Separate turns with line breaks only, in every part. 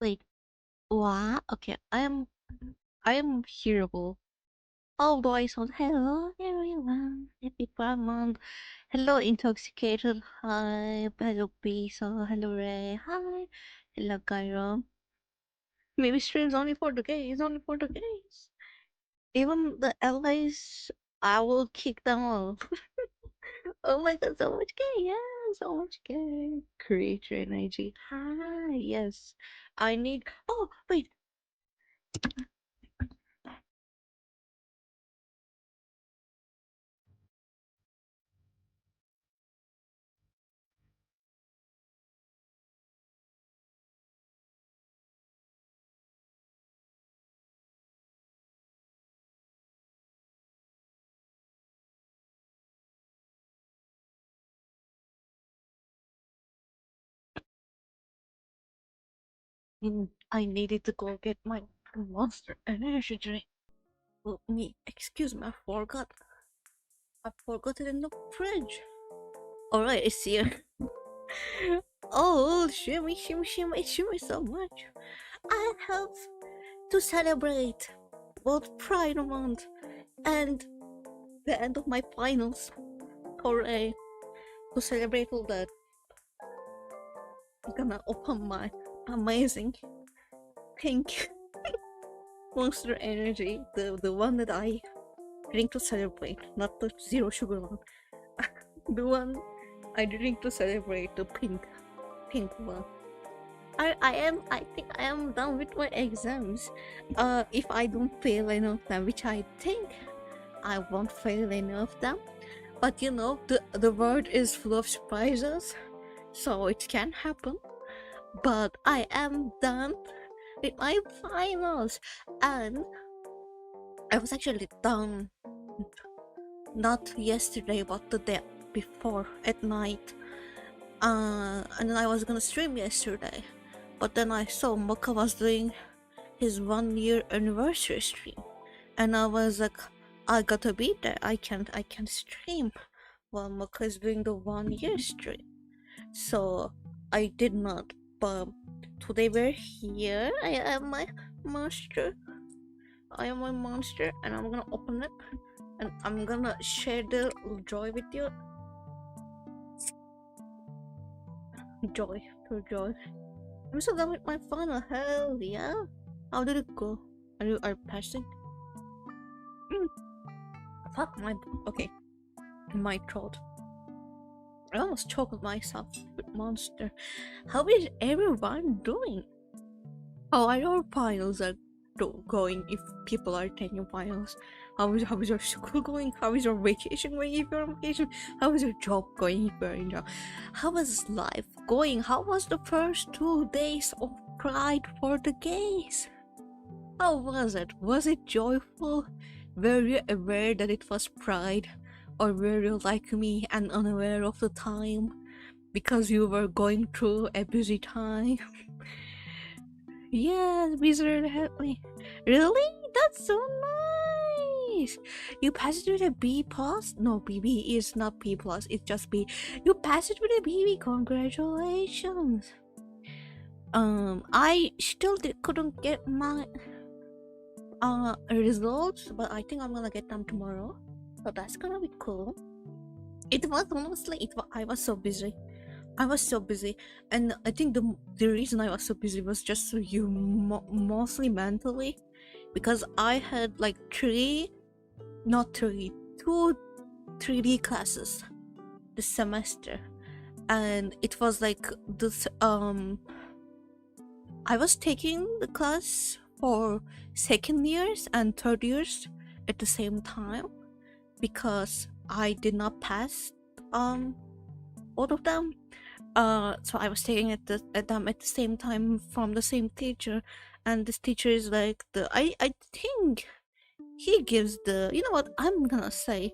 Wait, what? Okay, I am hearable. All boys on hello everyone, happy Paramount. Hello intoxicated, hi, hello Pizza, hello Ray, hi, hello Cairo. Maybe streams only for the gays, only for the gays. Even the allies, I will kick them all. Oh my god, so much gay, yeah, so much gay. Creator energy, hi, yes. I need, oh, wait, I needed to go get my monster energy drink. Well, excuse me, I forgot it in the fridge. Alright, it's here. Oh, shimmy, shimmy, shimmy, shimmy so much. I have to celebrate both Pride Month and the end of my finals. Hooray. To celebrate all that, I'm gonna open my amazing pink monster energy, the one that I drink to celebrate, not the zero sugar one. The one I drink to celebrate, the pink one. I think I am done with my exams. If I don't fail any of them, which I think I won't fail any of them. But you know, the world is full of surprises, so it can happen. But I am done with my finals, and I was actually done not yesterday, but the day before at night. And then I was gonna stream yesterday, but then I saw Mocha was doing his 1 year anniversary stream, and I was like, I gotta be there. I can't stream while Mocha is doing the 1 year stream. So I did not. But today we're here. I am my monster. I am my monster, and I'm gonna open it, and I'm gonna share the joy with you. Joy, pure joy. I'm so done with my final. Hell yeah! How did it go? Are you passing? Fuck my. Okay, my throat. I almost choked myself with monster. How is everyone doing? How are your finals are going? If people are taking finals, how is your school going? How is your vacation going if you're on vacation? How is your job going if you're in job? How is life going? How was the first 2 days of Pride for the gays? How was it? Was it joyful? Were you aware that it was Pride? Or were you like me and unaware of the time? Because you were going through a busy time? Yes, Wizard help me. Really? That's so nice! You passed it with a B plus? No, BB is not B plus, it's just B. You passed it with a BB, congratulations! I still couldn't get my results, but I think I'm gonna get them tomorrow. So that's gonna be cool. It was honestly, I was so busy. I was so busy, and I think the reason I was so busy was just so you mostly mentally, because I had like two 3D classes this semester, and it was like this I was taking the class for second years and third years at the same time because I did not pass all of them. So I was taking them at the same time from the same teacher, and this teacher is like I think he gives you know what I'm gonna say,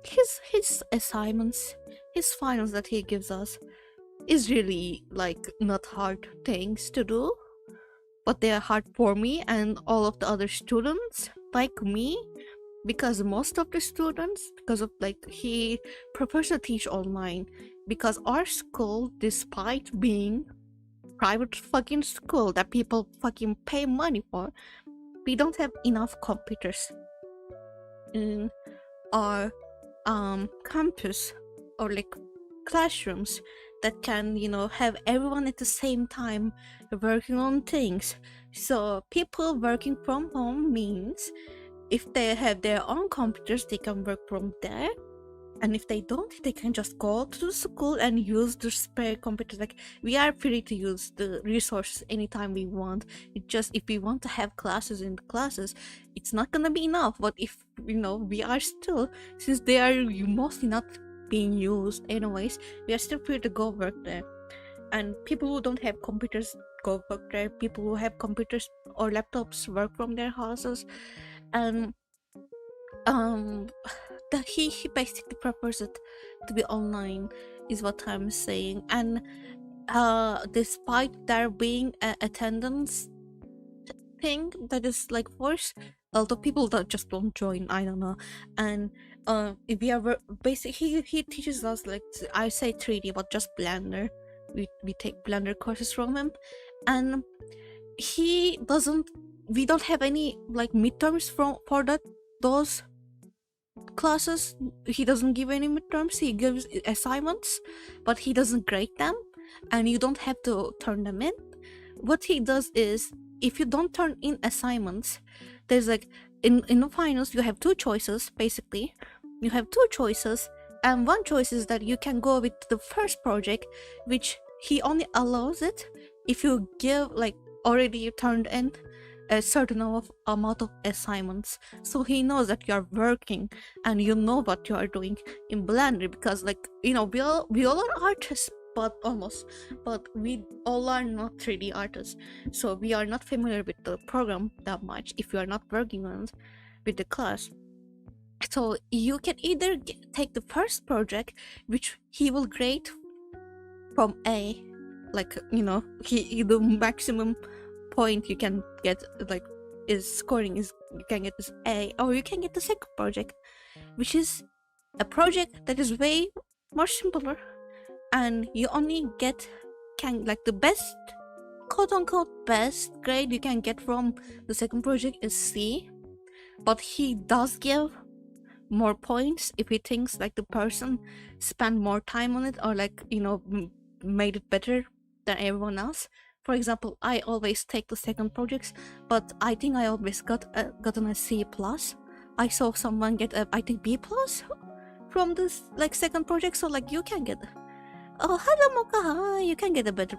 his assignments, his finals that he gives us is really like not hard things to do, but they are hard for me and all of the other students like me, because most of the students, because of like he prefers to teach online, because our school, despite being private fucking school that people fucking pay money for, we don't have enough computers in our campus or like classrooms that can, you know, have everyone at the same time working on things. So people working from home means if they have their own computers, they can work from there. And if they don't, they can just go to the school and use the spare computers. Like, we are free to use the resources anytime we want. It just, if we want to have classes in the classes, it's not gonna be enough. But if, you know, we are still, since they are mostly not being used anyways, we are still free to go work there. And people who don't have computers go work there. People who have computers or laptops work from their houses. And that he basically prefers it to be online, is what I'm saying. And despite there being a attendance thing that is like forced, a lot of people that just don't join, I don't know. And if we are basically, he teaches us, like, I say 3D but just Blender. We take Blender courses from him, and we don't have any like midterms for those classes. He doesn't give any midterms. He gives assignments, but he doesn't grade them, and you don't have to turn them in. What he does is, if you don't turn in assignments, there's like in the finals you have two choices. Basically, you have two choices, and one choice is that you can go with the first project, which he only allows it if you give like already turned in a certain amount of assignments. So he knows that you are working and you know what you are doing in Blender, because, like, you know, we all are artists, but we all are not 3D artists, so we are not familiar with the program that much if you are not working on it with the class. So you can either take the first project, which he will grade from A, like, you know, the maximum point you can get, like, is scoring is, you can get this A, or you can get the second project, which is a project that is way more simpler, and you only can like the best, quote unquote best grade you can get from the second project is C. But he does give more points if he thinks like the person spent more time on it, or like, you know, made it better than everyone else. For example, I always take the second projects, but I think I always gotten a C plus. I saw someone get a, I think, B plus from this like second project. So like, you can get, oh hello Mocha, you can get a better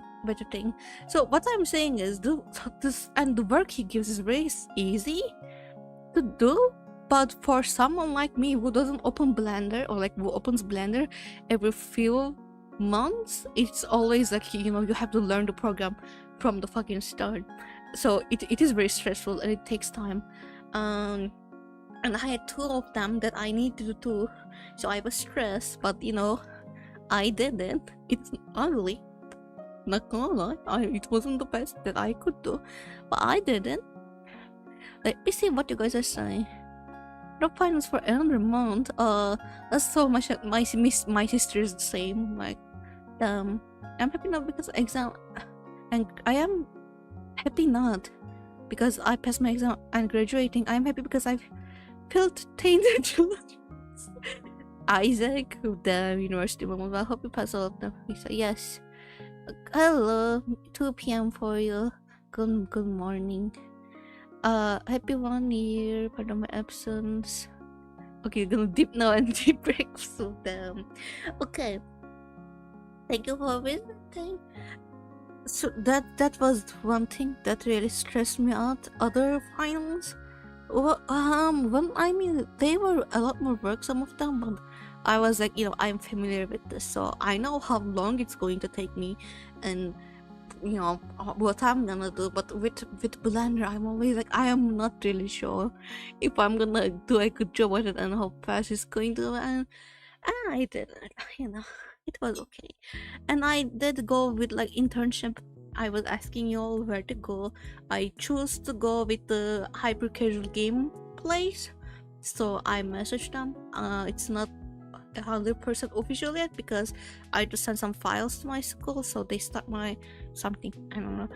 thing. So what I'm saying is, this and the work he gives is very easy to do. But for someone like me who doesn't open Blender, or like who opens Blender every few months, it's always like, you know, you have to learn the program from the fucking start. So it is very stressful and it takes time. And I had two of them that I needed to do, so I was stressed, but you know, I did it. It's ugly, not gonna lie, it wasn't the best that I could do, but I did it. Let me see what you guys are saying. No finals for another month. That's so much. My sister is the same. Like, I'm happy not because exam, and I am happy not because I passed my exam and graduating. I'm happy because I've filled tainted Isaac, the university moment. I hope you pass all of them. He said yes. Hello, 2 p.m. for you. Good morning. Happy 1 year, pardon my absence. Okay, gonna dip now and deep breaks to them. Okay. Thank you for visiting. So that was one thing that really stressed me out. Other finals, well, I mean, they were a lot more work, some of them, but I was like, you know, I'm familiar with this, so I know how long it's going to take me, and you know what I'm gonna do. But with Blender, I'm always like, I am not really sure if I'm gonna do a good job at it and how fast it's going to, and I did it, you know, it was okay. And I did go with like internship. I was asking you all where to go. I chose to go with the hyper casual game place, so I messaged them. It's not 100% official yet because I had to send some files to my school, so they start my something, I don't know.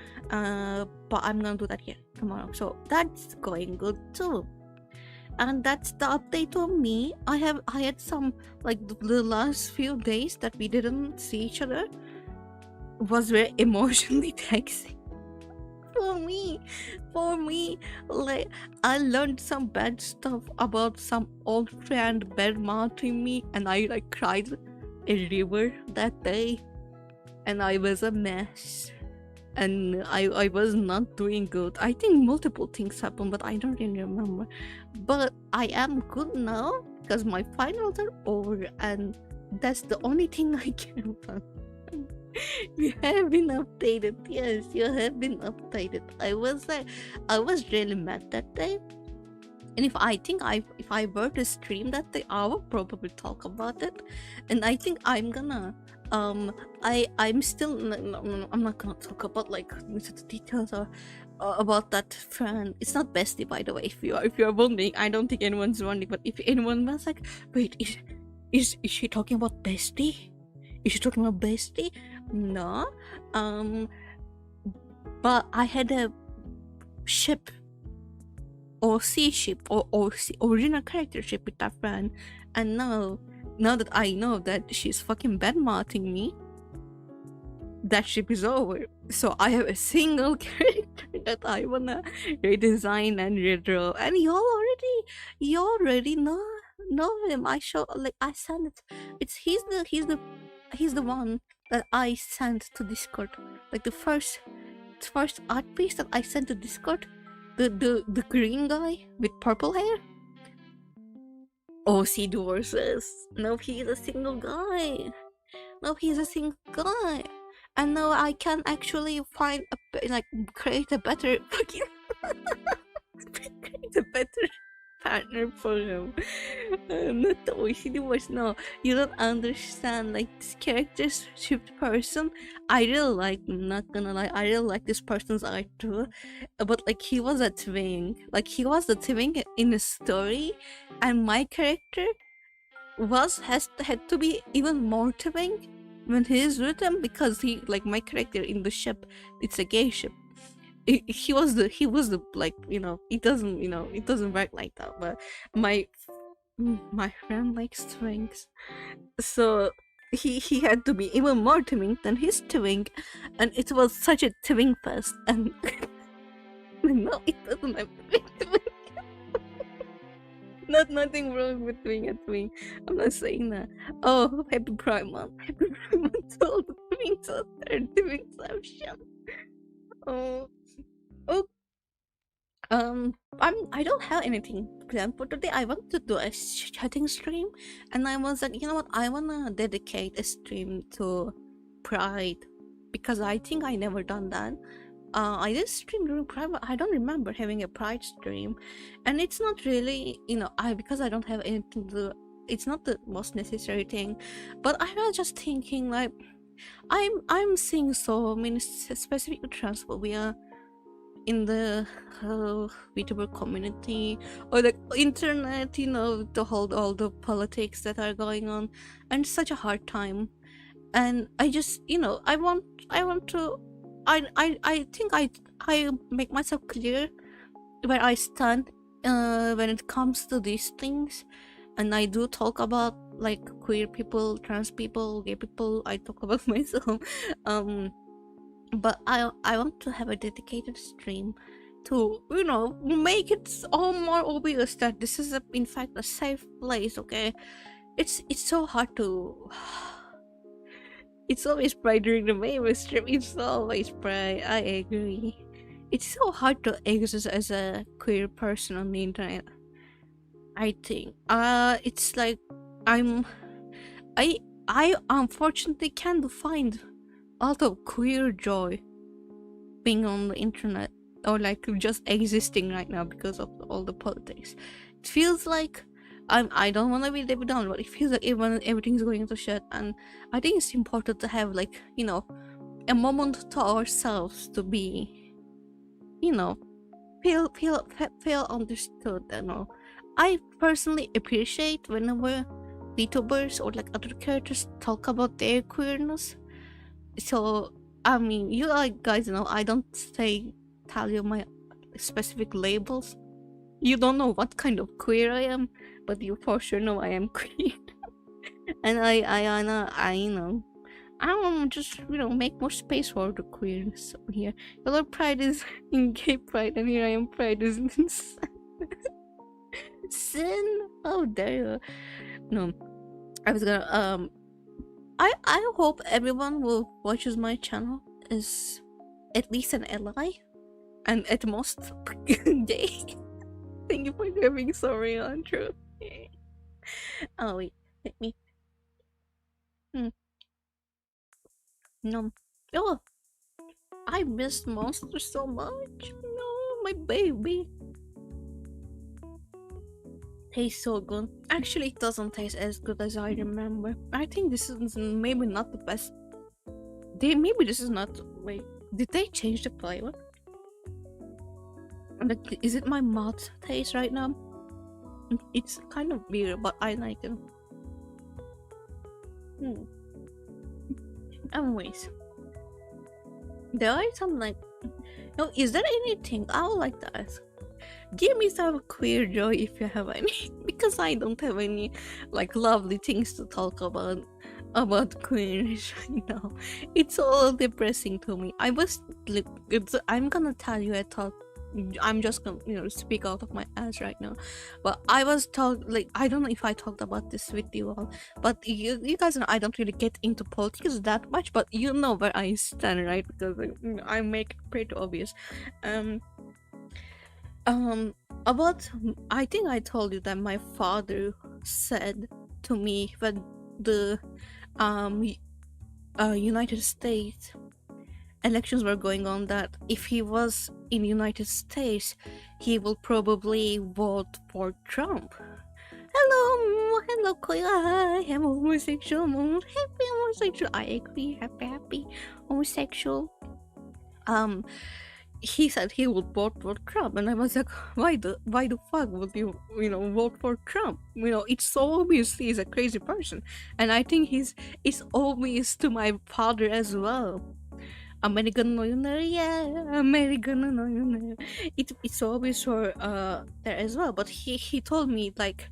But I'm gonna do that here tomorrow, so that's going good too. And that's the update on me. I had some, like, the last few days that we didn't see each other was very emotionally taxing for me. Like, I learned some bad stuff about some old friend bad mouthing me, and I like cried a river that day, and I was a mess, and I was not doing good. I think multiple things happened, but I don't really remember. But I am good now because my finals are over, and that's the only thing I care about. You have been updated. Yes, you have been updated. I was really mad that day. And if I were to stream that day, I would probably talk about it. And I think I'm gonna I'm still I'm not gonna talk about like the details or about that friend. It's not bestie, by the way. If you're wondering, I don't think anyone's wondering. But if anyone was like, wait, is she talking about bestie? Is she talking about bestie? No. But I had a ship or sea ship or original character ship with that friend, and now that I know that she's fucking bad-mouthing me, that ship is over. So I have a single character that I wanna redesign and redraw, and you already know him. I sent it. He's the one that I sent to Discord, like the first art piece that I sent to Discord. The green guy with purple hair. OC divorces. No, he's a single guy. And now I can actually find create a better fucking create a better partner for him. Not the OC divorce. No, you don't understand. Like, this character's shipped person, I really like. I'm not gonna lie, I really like this person's art too. But like, he was a twin. Like, he was the twin in the story, and my character had to be even more twin when he's written, because he, like, my character in the ship, it's a gay ship. He was the like, it doesn't work like that. But my friend likes twins, so he had to be even more twin than his twin, and it was such a twin fest. And no, it doesn't have to be twin. Nothing wrong with being a twin. I'm not saying that. Oh, happy Pride Month! Happy Pride Month to all the twins out there doing exception. Oh. I don't have anything planned for today. I want to do a chatting stream, and I was like, you know what? I wanna dedicate a stream to Pride, because I think I never done that. I did stream during Pride, but I don't remember having a Pride stream, and it's not really, because I don't have anything to do. It's not the most necessary thing, but I was just thinking, like, I'm seeing so many specific transphobia in the VTuber community or the internet, the whole all the politics that are going on, and it's such a hard time. And I just, I want to, I think I make myself clear where I stand when it comes to these things, and I do talk about, like, queer people, trans people, gay people. I talk about myself. But I want to have a dedicated stream to, make it all more obvious that this is in fact a safe place. Okay, it's so hard to. It's always Pride during the Mavis stream. It's always Pride. I agree. It's so hard to exist as a queer person on the internet, I think. It's like I unfortunately can't find a lot of queer joy being on the internet, or like just existing right now because of all the politics. It feels like I don't want to be Debbie Downer, but it feels like everything's going to shit, and I think it's important to have, like, a moment to ourselves to be, feel understood. I personally appreciate whenever VTubers or like other characters talk about their queerness. So I mean, you guys know I don't tell you my specific labels. You don't know what kind of queer I am, but you for sure know I am queer. And I just make more space for the queerness here. Your pride is in gay pride, and here I am pride is in sin. Oh there. No, I was gonna I hope everyone who watches my channel is at least an ally, and at most gay. Thank you for having sorry on true. Oh wait, let me. No. Oh, I missed Monster so much. No, my baby. Tastes so good. Actually, it doesn't taste as good as I remember. I think this is maybe not the best. Maybe this is not. Wait, did they change the flavor? Like, is it my mouth taste right now? It's kind of weird, but I like it. Anyways, there are some like. No, is there anything I would like to ask? Give me some queer joy if you have any, because I don't have any like lovely things to talk about queerness right now. It's all depressing to me. I'm gonna tell you I'm just gonna speak out of my ass right now, but I don't know if I talked about this with you all, but you guys know I don't really get into politics that much, but you know where I stand, right? Because I make it pretty obvious. About, I think I told you that my father said to me when the United States elections were going on that if he was in United States, he will probably vote for Trump. Hello, queer. I am homosexual. Happy homosexual. I agree. Happy homosexual. He said he would vote for Trump, and I was like, why the fuck would you vote for Trump? It's so obvious he's a crazy person, and I think it's obvious to my father as well. American millionaire, yeah, American millionaire. It's obvious for there as well, but he told me like,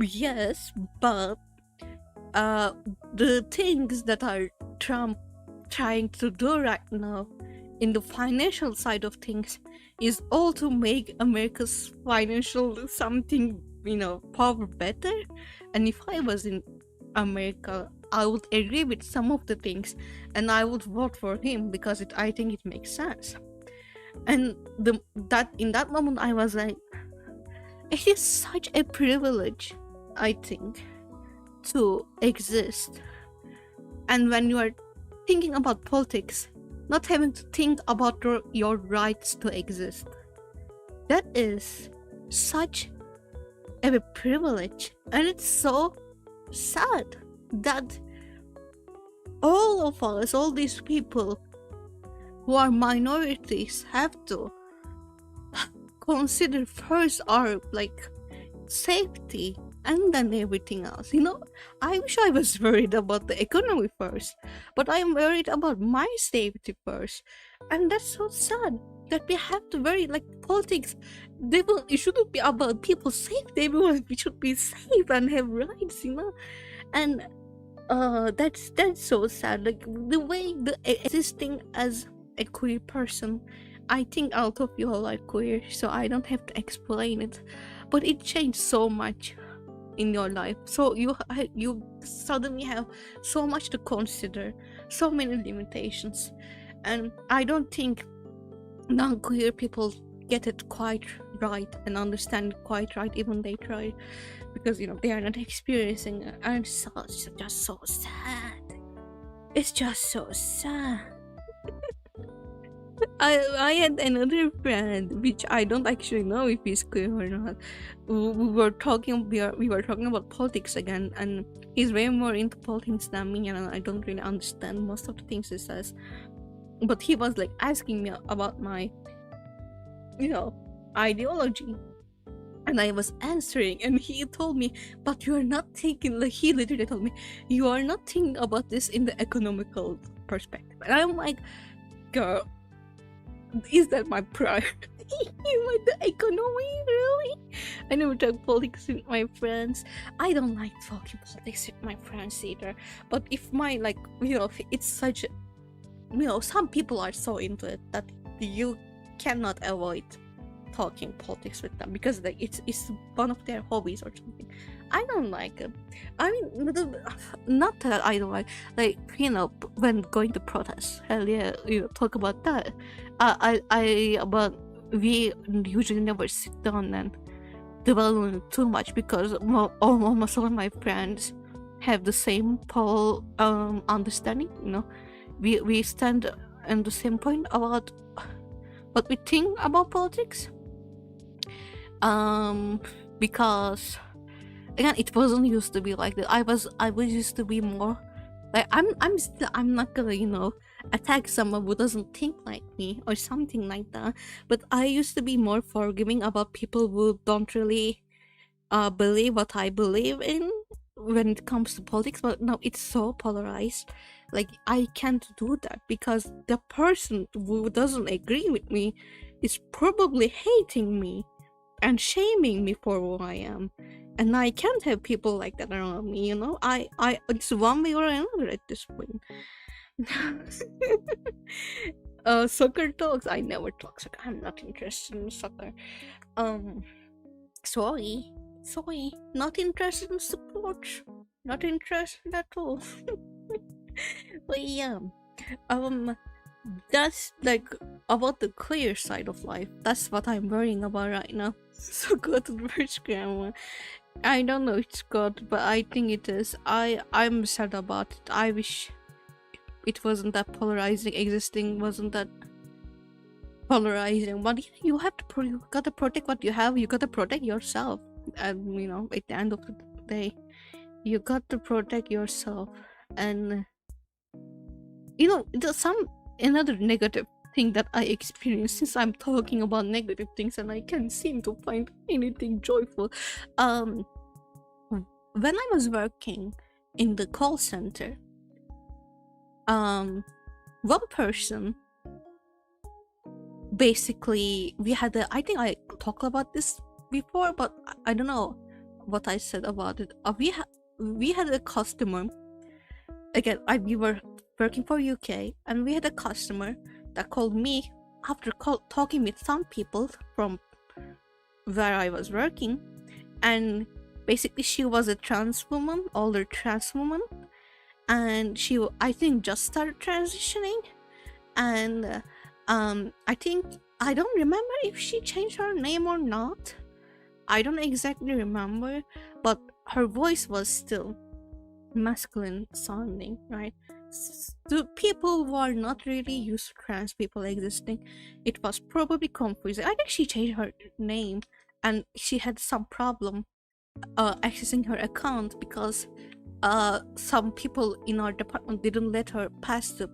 yes, but the things that are Trump trying to do right now in the financial side of things is all to make America's financial something power better. And if I was in America, I would agree with some of the things and I would vote for him because I think it makes sense. And in that moment I was like, it is such a privilege, I think, to exist. And when you are thinking about politics, not having to think about your rights to exist, that is such a privilege. And it's so sad that all of us, all these people who are minorities, have to consider first our like safety and then everything else. I wish I was worried about the economy first, but I am worried about my safety first. And that's so sad that we have to worry like politics. It shouldn't be about people's safety. Everyone should be safe and have rights, and that's so sad. Like the way existing as a queer person, I think out of you all are queer, so I don't have to explain it, but it changed so much in your life. So you suddenly have so much to consider, so many limitations, and I don't think non-queer people get it quite right and understand it quite right, even they try, because they are not experiencing it. And it's just so sad. It's just so sad. I had another friend, which I don't actually know if he's queer or not. We were talking about politics again, and he's way more into politics than me, and I don't really understand most of the things he says. But he was like asking me about my, ideology, And I was answering, and he told me, but you are not thinking, like, he literally told me, you are not thinking about this in the economical perspective. And I'm like, girl, is that my priority? Like the economy, really? I never talk politics with my friends. I don't like talking politics with my friends either. But if my, like, it's such, some people are so into it that you cannot avoid talking politics with them because it's one of their hobbies or something. I don't like it. I mean, not that I don't like when going to protests. Hell yeah, talk about that. But we usually never sit down and dwell on it too much because almost all my friends have the same understanding. We stand on the same point about what we think about politics. Because again, it wasn't used to be like that. I was used to be more like I'm not gonna attack someone who doesn't think like me or something like that. But I used to be more forgiving about people who don't really believe what I believe in when it comes to politics. But now it's so polarized. Like, I can't do that because the person who doesn't agree with me is probably hating me and shaming me for who I am, and I can't have people like that around me. I it's one way or another at this point. Soccer talks. I never talk soccer. I'm not interested in soccer. Sorry, not interested in sports. Not interested at all. But yeah, that's like about the clear side of life. That's what I'm worrying about right now. So go to the first grammar. I don't know if it's good, but I think it is. I'm sad about it. I wish it wasn't that polarizing. Existing wasn't that polarizing. But you gotta protect what you have. You gotta protect yourself. And at the end of the day, you got to protect yourself. And there's another negative thing that I experienced, since I'm talking about negative things and I can't seem to find anything joyful. When I was working in the call center, one person, basically, I think I talked about this before, but I don't know what I said about it. We had a customer. Again, we were working for UK, and we had a customer that called me after talking with some people from where I was working, and basically she was a trans woman, older trans woman, and she, I think, just started transitioning, and I don't remember if she changed her name or not. I don't exactly remember, but her voice was still masculine sounding, right? To people who are not really used to trans people existing, it was probably confusing. I think she changed her name and she had some problem accessing her account because some people in our department didn't let her pass the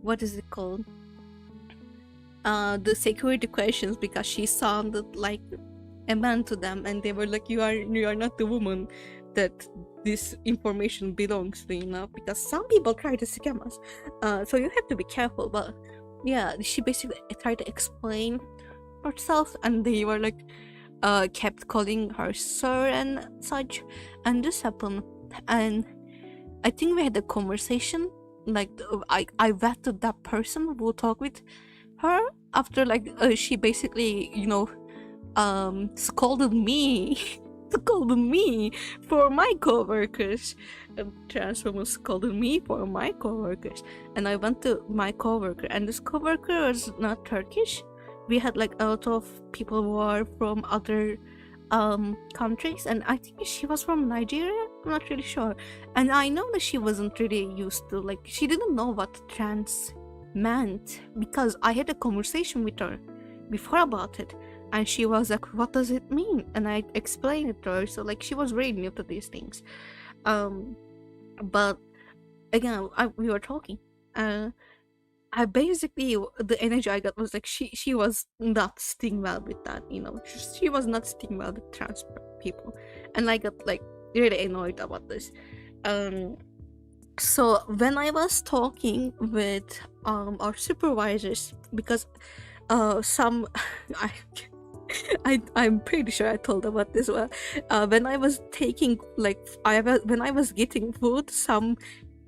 what is it called, the security questions, because she sounded like a man to them, and they were like, you are not the woman that this information belongs to, because some people try to scam us, so you have to be careful. But yeah, she basically tried to explain herself, and they were like kept calling her sir and such, and this happened. And I think we had a conversation, like I vetted that person who will talk with her after, like she basically scolded me scolded me for my coworkers. Trans woman scolded me for my coworkers, and I went to my coworker, and this coworker was not Turkish. We had like a lot of people who are from other countries, and I think she was from Nigeria. I'm not really sure. And I know that she wasn't really used to, like, she didn't know what trans meant, because I had a conversation with her before about it, and she was like, what does it mean? And I explained it to her. So like, she was very new to these things. But again, we were talking, and I basically, the energy I got was like she was not sitting well with that, you know. She was not sitting well with trans people, and I got like really annoyed about this. So when I was talking with our supervisors, because some I'm pretty sure I told about this one. When I was taking like when I was getting food, some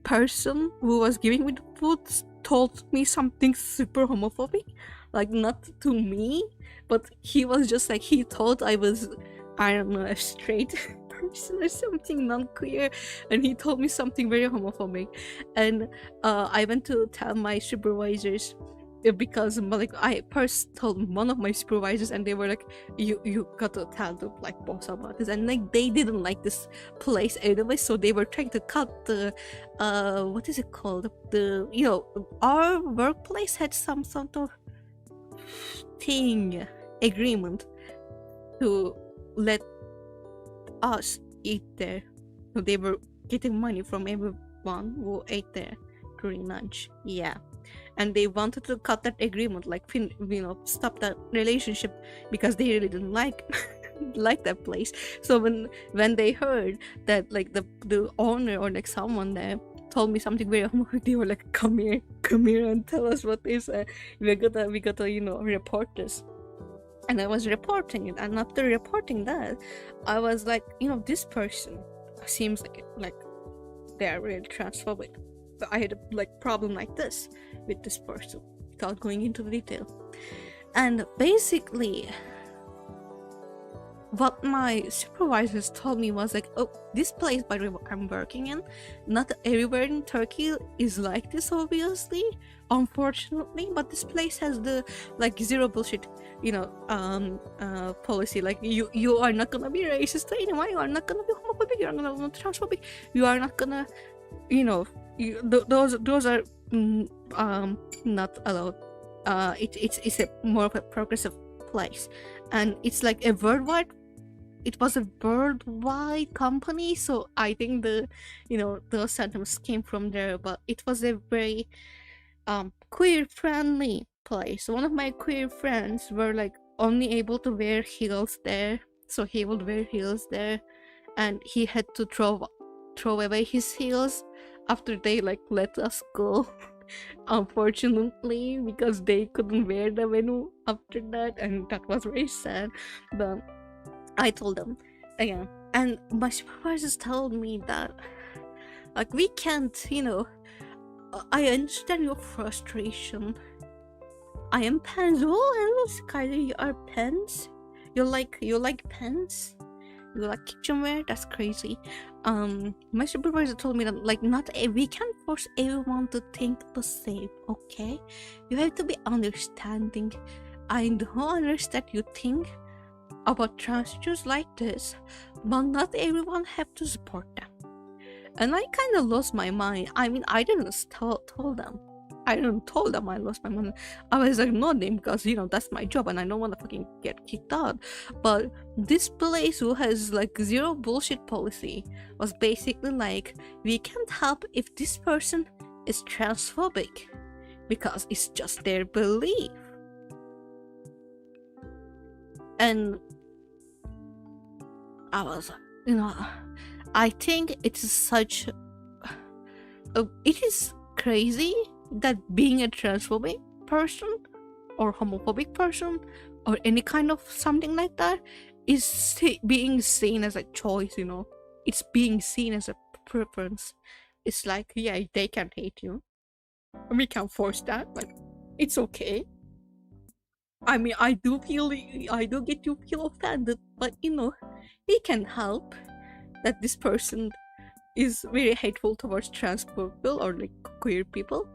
person who was giving me the food told me something super homophobic, like not to me, but he was just like, he thought I was, I don't know, a straight person or something, non-queer, and he told me something very homophobic. And I went to tell my supervisors, because like I first told one of my supervisors, and they were like, you got to tell the like boss about this, and like they didn't like this place anyway, so they were trying to cut the what is it called, the, you know, our workplace had some sort of thing, agreement to let us eat there, so they were getting money from everyone who ate there during lunch. Yeah, and they wanted to cut that agreement, like you know, stop that relationship, because they really didn't like like that place. So when they heard that like the owner or like someone there told me something very homophobic, they were like, come here and tell us what is we gotta, you know, report this. And I was reporting it, and after reporting that, I was like, you know, this person seems like they are really transphobic. But I had a like problem like this with this person, without going into the detail. And basically, what my supervisors told me was like, oh, this place, by the way, I'm working in, not everywhere in Turkey is like this, obviously, unfortunately, but this place has the like zero bullshit, you know, policy. Like you are not gonna be racist to anyone, you are not gonna be homophobic, you are not gonna be transphobic, you are not gonna, you know, those are not allowed. It's a more of a progressive place, and it's like a worldwide, it was a worldwide company, so I think the, you know, those sentiments came from there. But it was a very queer friendly place. One of my queer friends were like only able to wear heels there, so he would wear heels there, and he had to throw away his heels after they like let us go. Unfortunately, because they couldn't wear them anymore after that, and that was very sad. But I told them again, and my supervisors told me that like, we can't, you know, I understand your frustration. I am pens. Oh, Skyler, you are pens. You like pens. You like kitchenware. That's crazy. My supervisor told me that like, not we can't force everyone to think the same. Okay, you have to be understanding. I do understand you think about transgenders like this, but not everyone have to support them. And I kind of lost my mind. I mean, I didn't told them. I didn't told them I lost my mind. I was ignoring them because, you know, that's my job and I don't want to fucking get kicked out. But this place who has like zero bullshit policy was basically like, we can't help if this person is transphobic because it's just their belief. And I was, you know, I think it's such it is crazy that being a transphobic person or homophobic person or any kind of something like that is being seen as a choice, you know. It's being seen as a preference. It's like, yeah, they can hate you, we can't force that, like, it's okay. I mean, I do get you feel offended, but you know, we can help that this person is very hateful towards trans people or like queer people.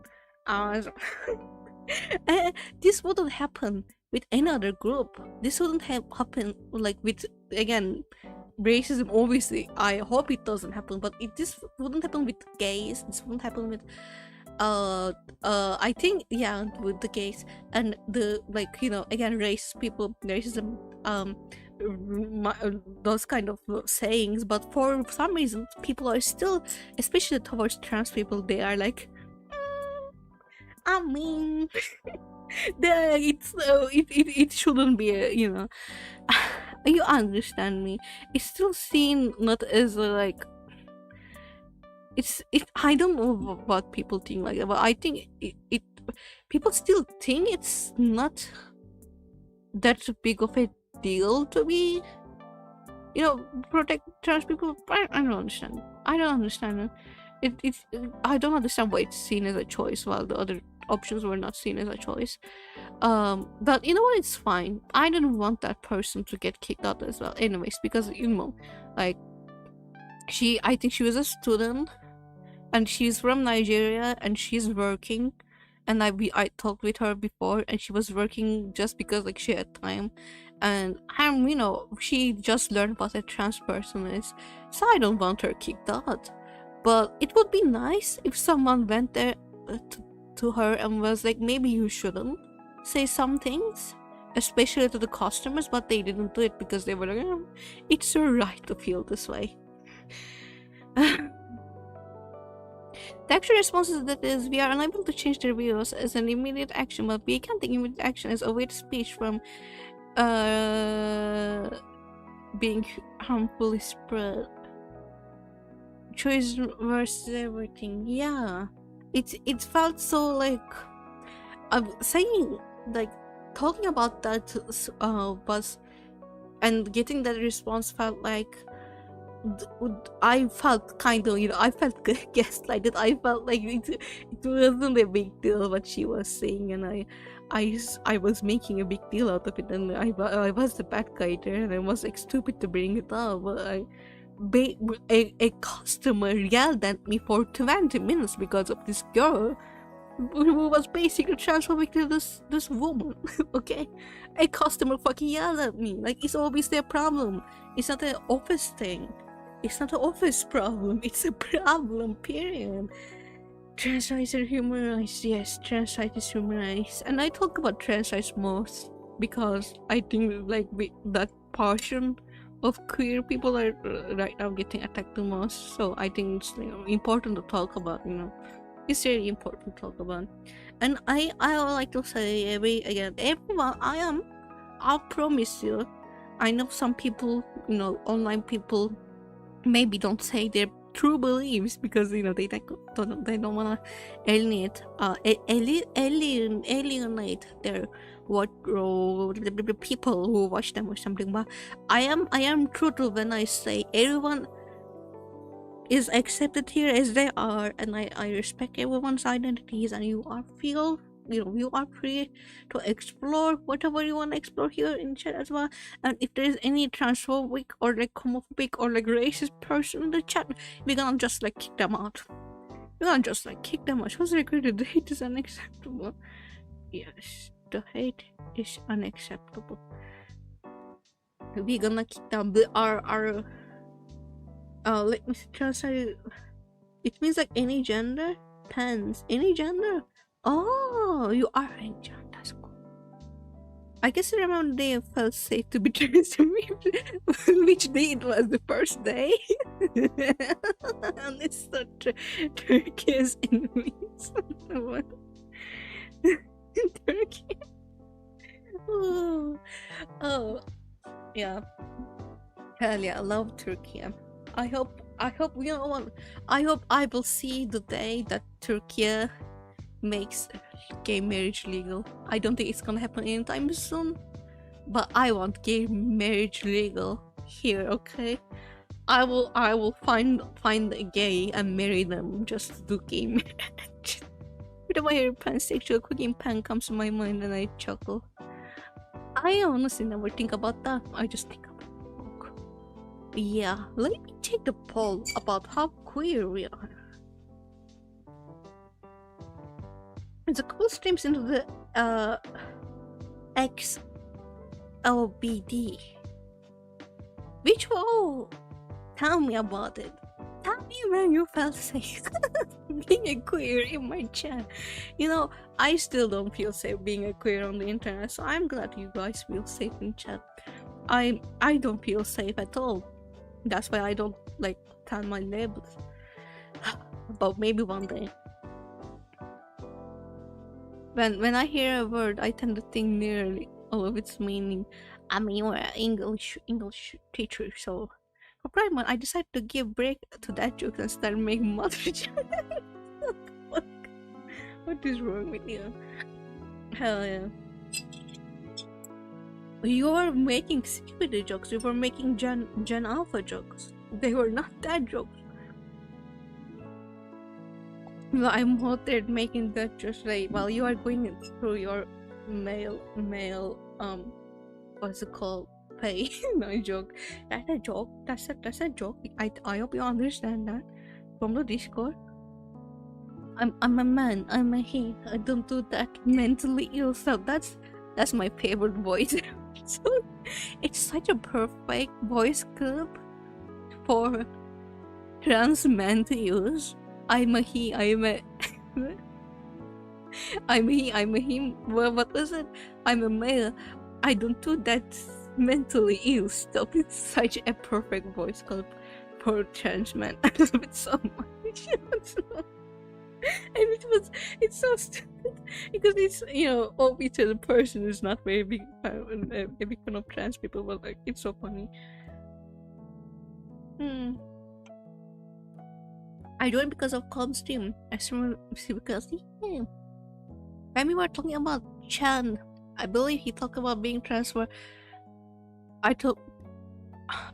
This wouldn't happen with any other group. This wouldn't happen like with, again, racism. Obviously, I hope it doesn't happen, but this wouldn't happen with gays. This wouldn't happen with I think, yeah, with the gays and the, like, you know, again, racism, those kind of sayings. But for some reason, people are still, especially towards trans people, they are like, I mean, it shouldn't be you understand me. It's still seen not as like I don't know what people think like that, but I think it people still think it's not that big of a deal to be protect trans people. I don't understand. I don't understand it. I don't understand why it's seen as a choice while the other options were not seen as a choice. But you know what, it's fine. I didn't want that person to get kicked out as well anyways, because like I think she was a student and she's from Nigeria and she's working, and I talked with her before and she was working just because like she had time, and she just learned what a trans person is, so I don't want her kicked out. But it would be nice if someone went there to her and was like, maybe you shouldn't say some things, especially to the customers, but they didn't do it because they were like, it's your right to feel this way. The actual response is that we are unable to change the reviews as an immediate action, but we can take immediate action as a way to speech from being harmfully spread. Choice versus everything. Yeah, it felt so like saying like talking about that was, and getting that response felt like I felt kind of I felt gaslighted. I felt like it wasn't a big deal what she was saying, and I was making a big deal out of it, and I was the bad guy there, and I was like stupid to bring it up. But a customer yelled at me for 20 minutes because of this girl who was basically transphobic to this woman. Okay, a customer fucking yelled at me. Like, it's obviously a problem. It's not an office thing. It's not an office problem. It's a problem, period. Trans rights are human rights. Yes, trans rights is human rights. And I talk about trans rights most because I think like that portion of queer people are right now getting attacked the most. So I think it's important to talk about, It's really important to talk about. And I would like to say everyone, I'll promise you, I know some people, online people maybe don't say their true beliefs because they don't want to alienate their the people who watch them or something. But I am truthful when I say everyone is accepted here as they are, and I respect everyone's identities, and you are free to explore whatever you want to explore here in chat as well. And if there is any transphobic or like homophobic or like racist person in the chat, we're gonna just like kick them out. Who's recorded? The hate is unacceptable. Yes, the hate is unacceptable. We're gonna kick them. Our let me translate. It means like any gender. Pens. Any gender. Oh, you are any gender. That's cool. I guess I remember they felt safe to be trans to me. Which day it was? The first day. And it's so Turkey's enemies. Turkey. Oh, yeah. Hell yeah, I love Turkey. I hope I hope I will see the day that Turkey makes gay marriage legal. I don't think it's gonna happen anytime soon, but I want gay marriage legal here. Okay, I will find a gay and marry them just to do gay marriage. Whenever I hear pansexual cooking pan comes to my mind and I chuckle. I honestly never think about that. I just think about it. Yeah, let me take the poll about how queer we are. It's a couple streams into the XLBD. Which one? Tell me about it. Tell me where you felt safe being a queer in my chat. I still don't feel safe being a queer on the internet, so I'm glad you guys feel safe in chat. I don't feel safe at all. That's why I don't like tell my labels. But maybe one day. when I hear a word, I tend to think nearly all of its meaning. I mean, you're an English teacher, so for Primark, I decided to give break to that joke and start making mother jokes. What is wrong with you? Hell yeah. You were making CPD jokes, you were making Gen Alpha jokes. They were not that jokes. No, I'm motivated making that just like while you are going through your mail what's it called? Pay. No joke. That's a joke. That's a joke. I hope you understand that from the Discord. I'm a man. I'm a he. I don't do that mentally ill stuff. That's my favorite voice. So, it's such a perfect voice clip for trans men to use. I'm a he. I'm a I'm a he. I'm a him. Well, what was it? I'm a male. I don't do that mentally ill stuff. It's such a perfect voice clip for trans men. I love it so much. And it's so stupid because it's, you know, obviously the person is not very big a big fan of trans people, but like it's so funny. I joined because of calm stream. I stream because when we were talking about Chan, I believe he talked about being trans. Where I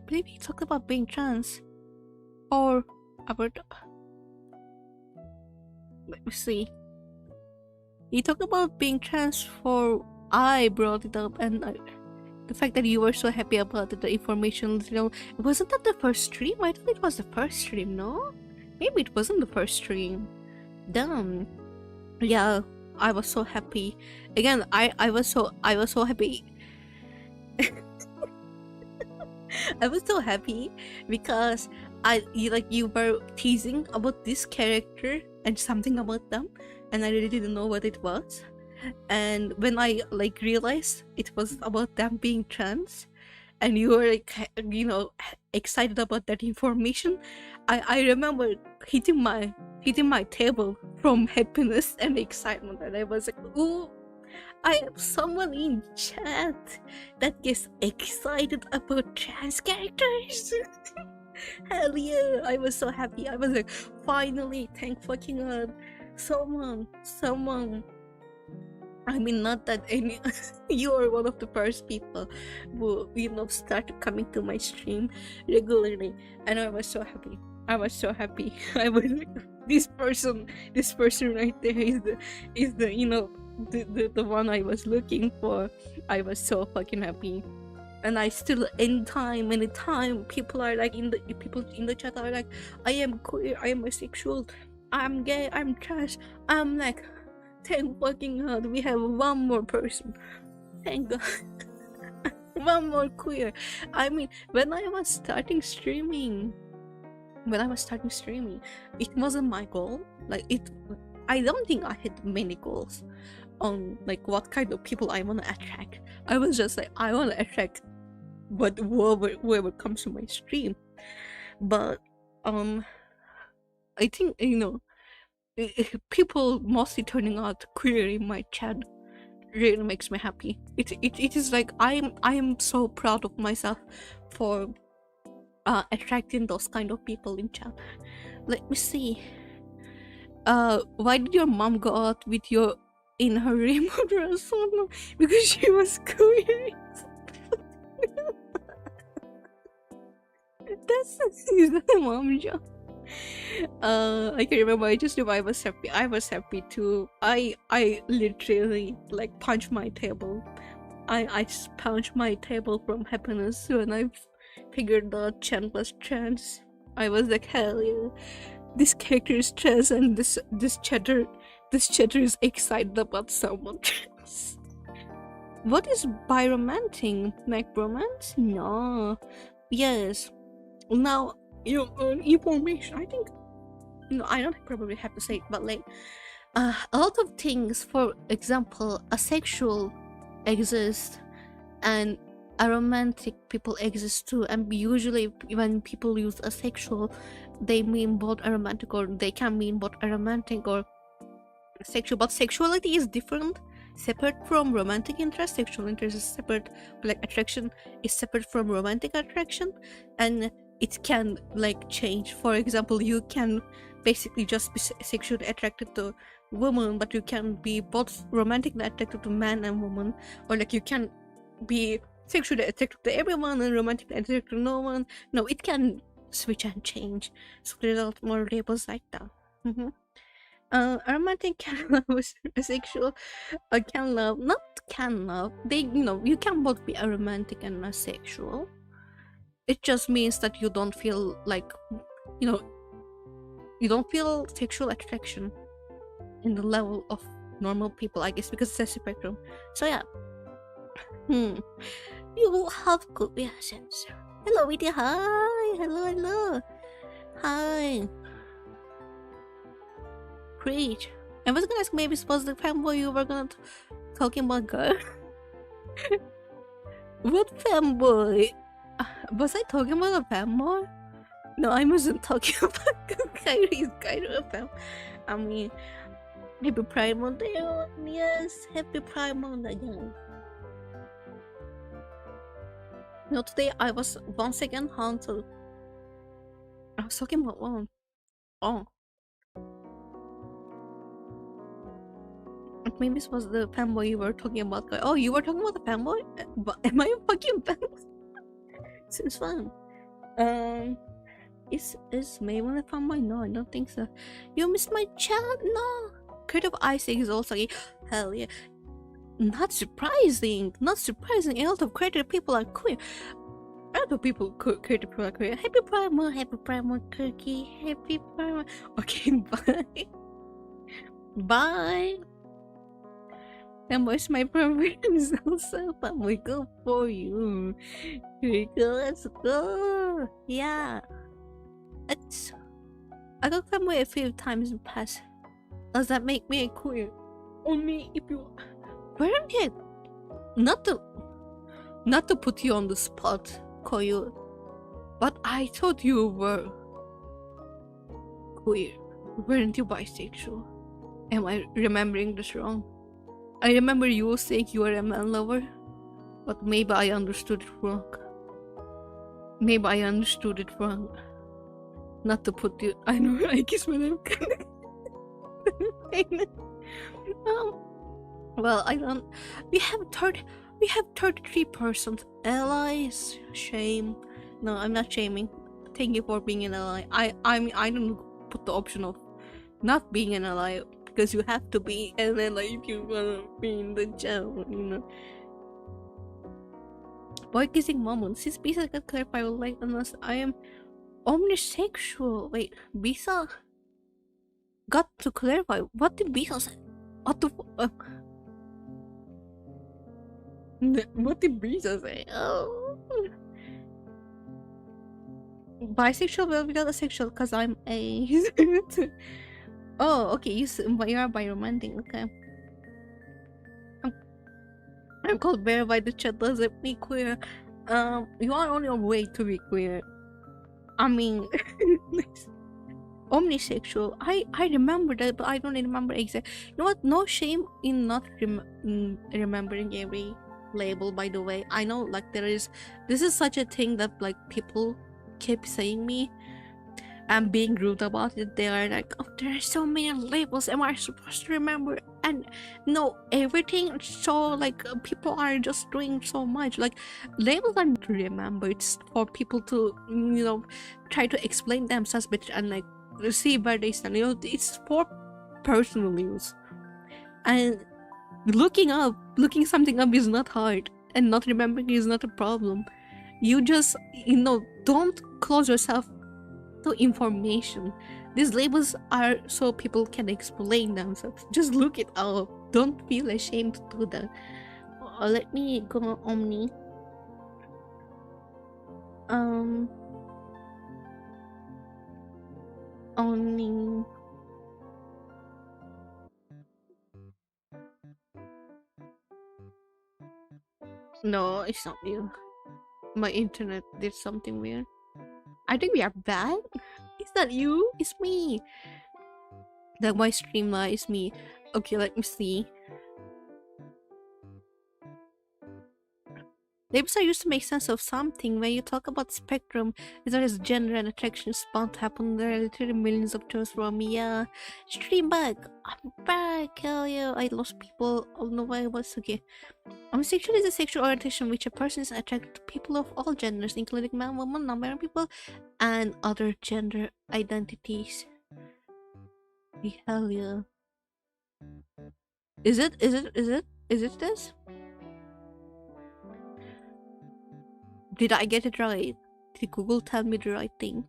believe he talked about being trans, or about. Let me see. He talked about being trans for I brought it up, and the fact that you were so happy about it, the information, you know, wasn't that the first stream? I thought it was the first stream, no? Maybe it wasn't the first stream. Damn. Yeah, I was so happy. Again, I was so happy. I was so happy because you were teasing about this character and something about them, and I really didn't know what it was. And when I realized it was about them being trans, and you were excited about that information, I remember hitting my table from happiness and excitement, and I was like, ooh, I am someone in chat that gets excited about trans characters. Hell yeah, I was so happy. I was like, finally, thank fucking god, someone. I mean, not that any. You are one of the first people who started coming to my stream regularly, and I was so happy. I was like, this person right there is the one I was looking for. I was so fucking happy. And I still, anytime people are like people in the chat are like, I am queer, I am asexual, I'm gay, I'm trash. I'm like, thank fucking god, we have one more person. Thank god. One more queer. I mean, when I was starting streaming, it wasn't my goal. I don't think I had many goals on what kind of people I want to attract. I was just like, I want to attract whoever comes to my stream. But I think people mostly turning out queer in my chat really makes me happy. It is like I am so proud of myself for attracting those kind of people in chat. Let me see. Why did your mom go out with you in her remote restaurant? Because she was queer. That's a mom joke. I can remember. I just knew I was happy. I was happy too. I literally punched my table. I just punched my table from happiness when I figured out Chen was trans. I was like, hell yeah, this character is trans, and this chatter is excited about someone trans. What is biromanting? Like bromance? No. Yes. Now, information, I think, I don't probably have to say it, but a lot of things, for example, asexual exist and aromantic people exist too, and usually when people use asexual, they mean both aromantic, or they can mean both aromantic or sexual, but sexuality is different, separate from romantic interest. Sexual interest is separate, like attraction is separate from romantic attraction, and it can like change. For example, you can basically just be sexually attracted to woman, but you can be both romantically attracted to man and woman, or like you can be sexually attracted to everyone and romantically attracted to no one. No, it can switch and change. So there's a lot more labels like that. A romantic can love a sexual, can love, not can love. They, you can both be a romantic and a sexual. It just means that you don't feel like, you don't feel sexual attraction in the level of normal people, I guess, because it's a spectrum. So yeah. You have good reactions. Hello, Vidya. Hi. Hello. Hi. Preach. I was gonna ask maybe was the fanboy you were gonna talking about, girl? What fanboy? Was I talking about a fanboy? No, I wasn't talking about Kyrie. Is Kyrie a fan? I mean, happy Pride Month, everyone. Yes, happy Pride Month again. Today I was once again haunted. I was talking about one. Oh. Maybe this was the fanboy you were talking about. Oh, you were talking about the fanboy? Am I a fucking fanboy? Since when? Is Maven a fanboy? No, I don't think so. You missed my chat? No. Creative Isaac is also gay. Hell yeah. Not surprising. A lot of creative people are queer. A lot of creative people are queer. Happy Primal Cookie. Happy Primal. Okay, bye. Bye. And what's my favorite is also family. Good for you. Here we go. Let's go. Yeah. I got family a few times in the past. Does that make me a queer? Only if you weren't it. Not to put you on the spot, Koyu, but I thought you were queer. Weren't you bisexual? Am I remembering this wrong? I remember you saying you were a man lover, but maybe I understood it wrong. Not to put you. I know. I guess when I'm well, I don't. We have 33% allies. Shame. No, I'm not shaming. Thank you for being an ally. I mean, I don't put the option of not being an ally, because you have to be an ally if you wanna be in the channel, Boy kissing moment. Since Bisa got clarified, I would like unless I am omnisexual. Wait, Bisa got to clarify. What did Bisa say? What the what did Bisa say? Oh. Bisexual, well, we got a sexual because I'm a. Oh, okay. You are biromantic. Okay. I'm called bear by the chat. Doesn't make me queer. You are on your way to be queer. I mean, omnisexual. I remember that, but I don't remember exactly. You know what? No shame in not remembering every label. By the way, I know like this is such a thing that like people keep saying me. I'm being rude about it. They are like, oh, there are so many labels. Am I supposed to remember? And no, everything. So like people are just doing so much. Like labels aren't to remember. It's for people to try to explain themselves better and like see where they stand. It's for personal use. And looking something up is not hard, and not remembering is not a problem. You just don't close yourself to information. These labels are so people can explain themselves. Just look it up. Don't feel ashamed to do that. Let me go Omni. Omni. No, it's not you. My internet did something weird. I think we are back. Is that you? It's me. That my stream is me. Okay, let me see. Labels are used to make sense of something. When you talk about spectrum, there is gender and attraction bound to happen. There are literally millions of terms from me. Yeah, stream back. I'm back. Hell yeah! I lost people. Oh no, why was okay. Homosexual is a sexual orientation which a person is attracted to people of all genders, including man, woman, non-binary people, and other gender identities. Hell yeah! Is it? Is it? Is it? Is it this? Did I get it right? Did Google tell me the right thing?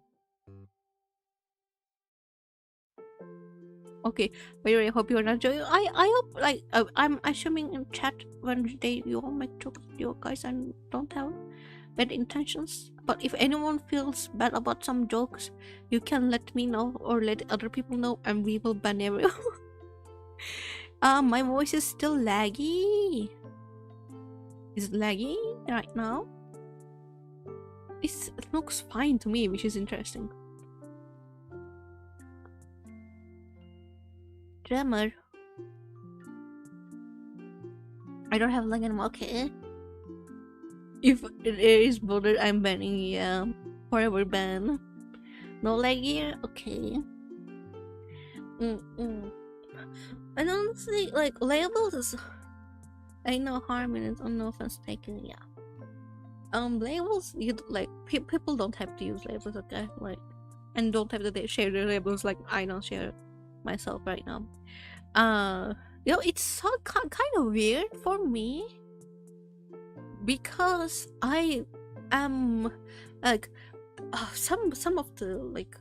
Okay, by the way, I hope you're not joking. I hope, like, I'm assuming in chat when you all make jokes, you guys, and don't have bad intentions. But if anyone feels bad about some jokes, you can let me know or let other people know, and we will ban everyone. My voice is still laggy. Is it laggy right now? It looks fine to me, which is interesting. Drummer. I don't have lag anymore, okay? If it is bothered, I'm banning, yeah. Forever ban. No lag here? Okay. And honestly, like, labels is... ain't no harm in it, on no offense taken, yeah. Labels, you like, people don't have to use labels, okay? Like, and don't have to share their labels like I don't share myself right now. You know, it's so kind of weird for me because I am like some of the like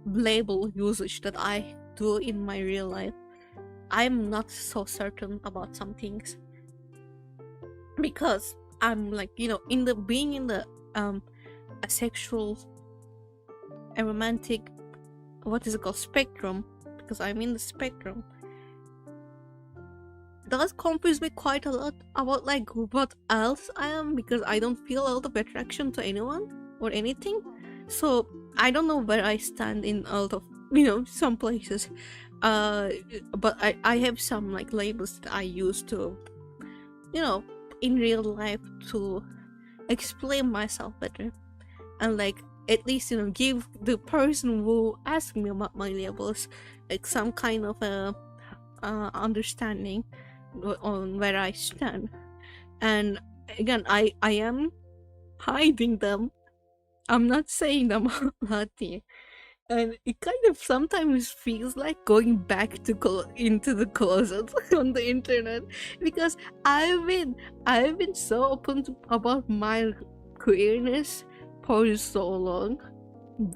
label usage that I do in my real life, I'm not so certain about some things because I'm like, you know, in the being in the a sexual, a romantic, what is it called, spectrum, because I'm in the spectrum. Does confuse me quite a lot about like what else I am, because I don't feel a lot of attraction to anyone or anything, so I don't know where I stand in a lot of, you know, some places. But I have some like labels that I use to, you know, in real life to explain myself better and like at least, you know, give the person who asked me about my labels like some kind of a understanding on where I stand. And again, I am hiding them. I'm not saying them out here. And it kind of sometimes feels like going back to into the closet on the internet, because I've been so open about my queerness for so long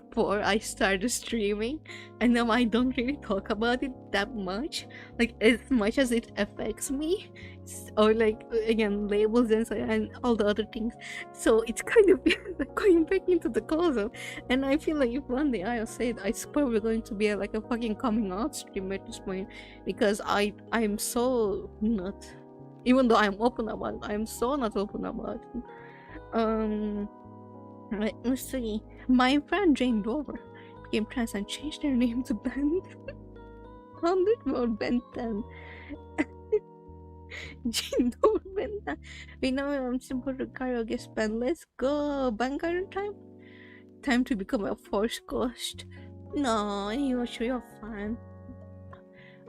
before I started streaming, and now I don't really talk about it that much, like as much as it affects me, or like again labels and all the other things. So it's kind of like going back into the closet, and I feel like if one day I'll say it, it's probably going to be like a fucking coming out stream at this point, because I'm so not, even though I'm open about it, I'm so not open about it. Let's see. My friend Jane Dover became trans and changed their name to Ben. 100 more Ben 10. Jane Dover Ben 10. We know I'm simple to karaoke spend. Let's go. Bangar time? Time to become a force ghost. No, you're fine.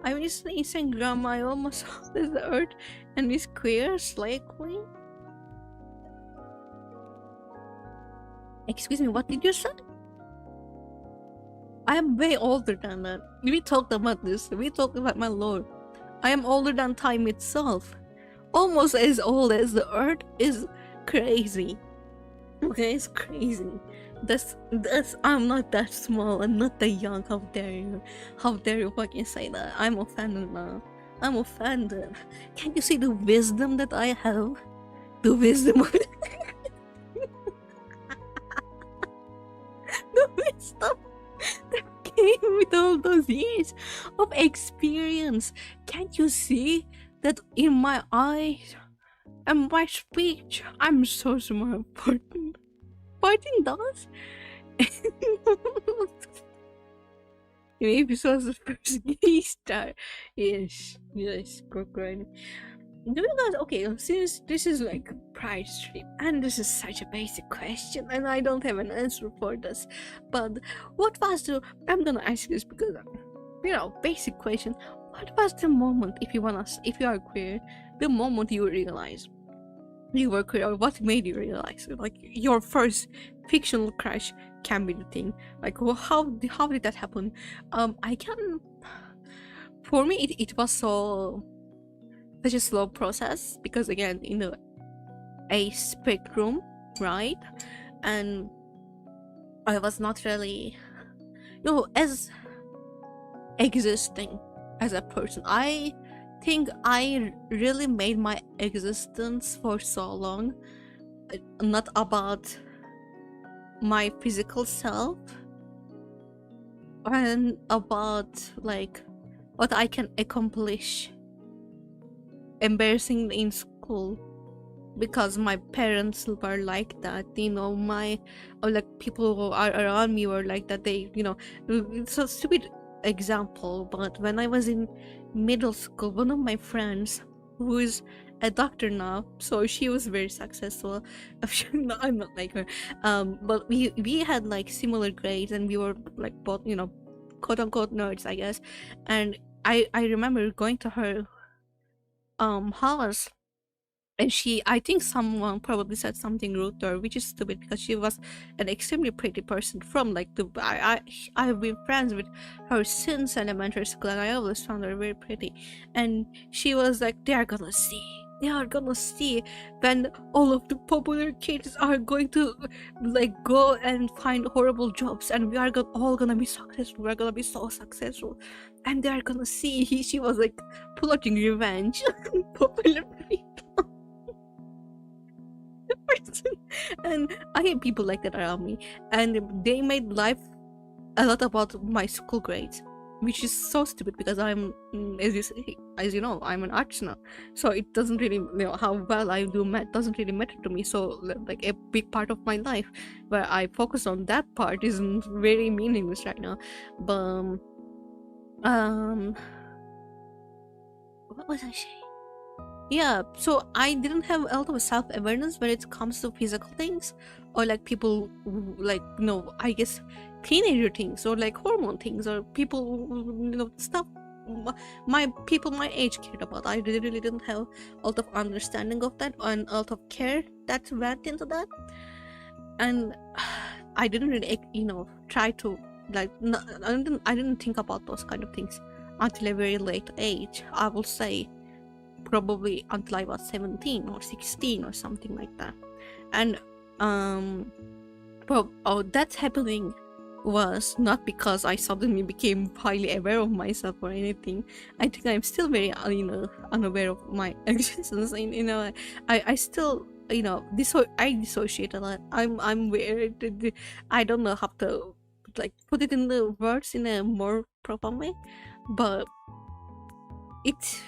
I miss the Instagram. I almost lost the earth and Miss Queer Slay Queen. Excuse me, what did you say? I am way older than that. We talked about this. We talked about my lore. I am older than time itself. Almost as old as the earth is crazy. Okay, it's crazy. That's I'm not that small. I'm not that young. How dare you? How dare you fucking say that? I'm offended now. I'm offended. Can't you see the wisdom that I have? The wisdom of the wisdom that came with all those years of experience. Can't you see that in my eyes and my speech? I'm so smart. 14 dollars? Maybe this was the first gay star. Yes, correct. Because okay, since this is like a pride trip, and this is such a basic question, and I don't have an answer for this, but what was the? I'm gonna ask this because basic question. What was the moment, if you are queer, the moment you realize you were queer, or what made you realize like your first fictional crush can be the thing? Like, well, how did that happen? I can. For me, it was such a slow process because again, a spectrum, right? And I was not really, as existing as a person. I think I really made my existence for so long not about my physical self and about like what I can accomplish embarrassingly in school, because my parents were like that, or like people who are around me were like that. It's a stupid example, but when I was in middle school, one of my friends who is a doctor now, so she was very successful. I'm not like her, but we had like similar grades, and we were like both quote unquote nerds, I guess. And I remember going to her house, and I think someone probably said something rude to her, which is stupid because she was an extremely pretty person from like I've been friends with her since elementary school, and I always found her very pretty. And she was like, they are gonna see when all of the popular kids are going to like go and find horrible jobs, and we are all gonna be successful. We're gonna be so successful, and they are gonna see. She was like plotting revenge on popular people. And I hate people like that around me, and they made life a lot about my school grades, which is so stupid because I'm, as you know, I'm an artist now, so it doesn't really, how well I do math doesn't really matter to me. So like a big part of my life where I focus on that part isn't very meaningless right now. But what was I saying? Yeah, so I didn't have a lot of self-awareness when it comes to physical things, or like people like I guess teenager things, or like hormone things, or people stuff my people my age cared about. I really didn't have a lot of understanding of that and a lot of care that went into that. And I didn't really try to like I didn't think about those kind of things until a very late age. I will say probably until I was 17 or 16 or something like that. And that's happening was not because I suddenly became highly aware of myself or anything. I think I'm still very unaware of my existence. I still I dissociate a lot. I'm weird. I don't know how to like put it in the words in a more proper way, but it's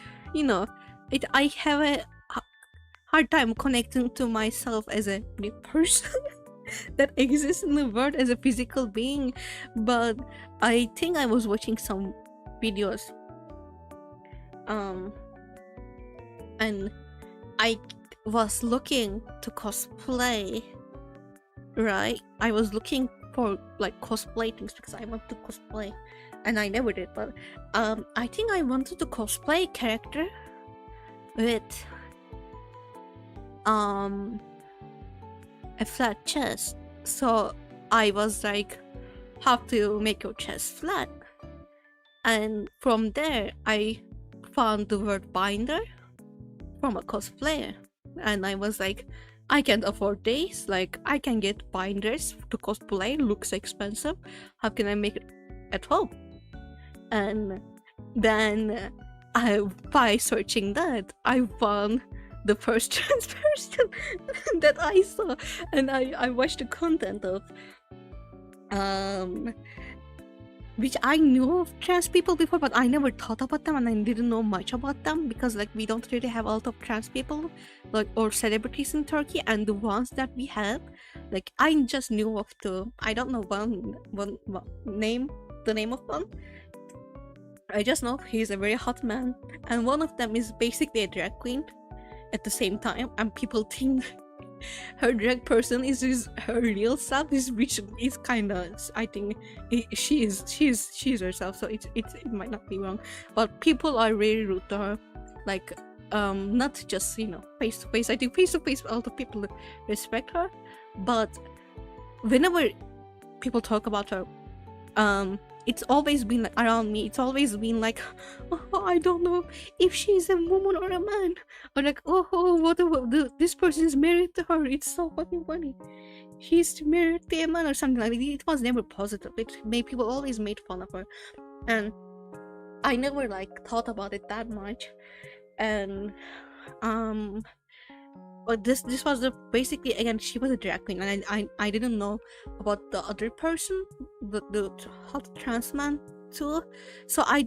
I have a hard time connecting to myself as a person that exists in the world as a physical being. But I think I was watching some videos and I was looking to cosplay, right? I was looking for like cosplay things because I want to cosplay, and I never did. But I think I wanted to cosplay a character with a flat chest. So I was like, how to make your chest flat? And from there I found the word binder from a cosplayer, and I was like, I can't afford this. Like, I can get binders to cosplay, looks expensive. How can I make it at home? And then by searching that, I found the first trans person that I saw, and I watched the content of which I knew of trans people before, but I never thought about them, and I didn't know much about them because like we don't really have a lot of trans people like or celebrities in Turkey, and the ones that we have, like I just knew of I don't know one name the name of one. I just know he's a very hot man, and one of them is basically a drag queen at the same time, and people think her drag person is her real self, which is kind of, I think she's herself, so it might not be wrong, but people are really rude to her, like not just face to face. I think face to face a lot of people respect her, but whenever people talk about her, it's always been like, around me, it's always been like, oh, I don't know if she's a woman or a man, or like, oh what about this person is married to her, it's so fucking funny, she's married to a man or something like that. It was never positive. People always made fun of her, and I never like thought about it that much. And but this was basically, again, she was a drag queen, and I didn't know about the other person, the hot trans man too, so I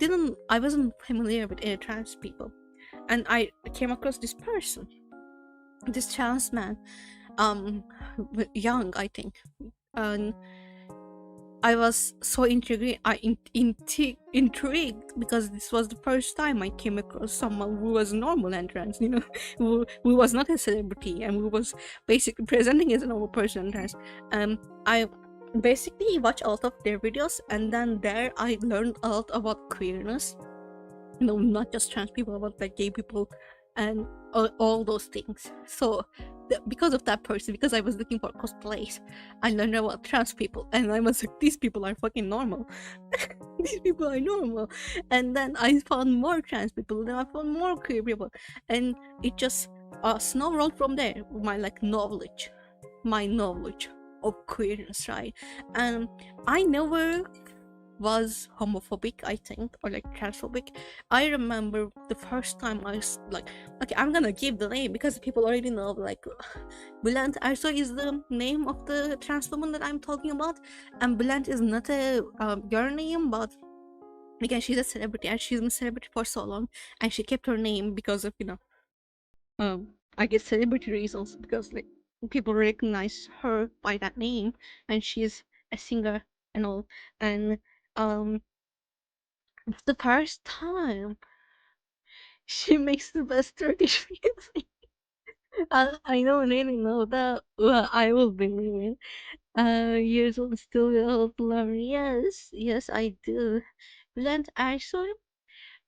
wasn't familiar with any trans people, and I came across this person, this trans man, young, I think, and I was so intrigued because this was the first time I came across someone who was normal and trans, who was not a celebrity and who was basically presenting as a normal person and trans. I basically watched a lot of their videos, and then there I learned a lot about queerness. Not just trans people, but like gay people and all those things. So because of that person, because I was looking for cosplays, I learned about trans people, and I was like, these people are fucking normal. These people are normal. And then I found more trans people, then I found more queer people, and it just snowrolled from there. My knowledge of queerness, right? And I never was homophobic, I think, or like transphobic. I remember the first time I was like, okay, I'm gonna give the name because people already know, like, Bülent Ersoy is the name of the trans woman that I'm talking about, and Bülent is not a girl name, but again, she's a celebrity, and she's been a celebrity for so long, and she kept her name because of I guess celebrity reasons, because like people recognize her by that name, and she's a singer and all. And the first time she makes the best Turkish music. I don't really know that. Well, I will believe it. Years old, still old, love. Yes, I do. Bülent Ersoy.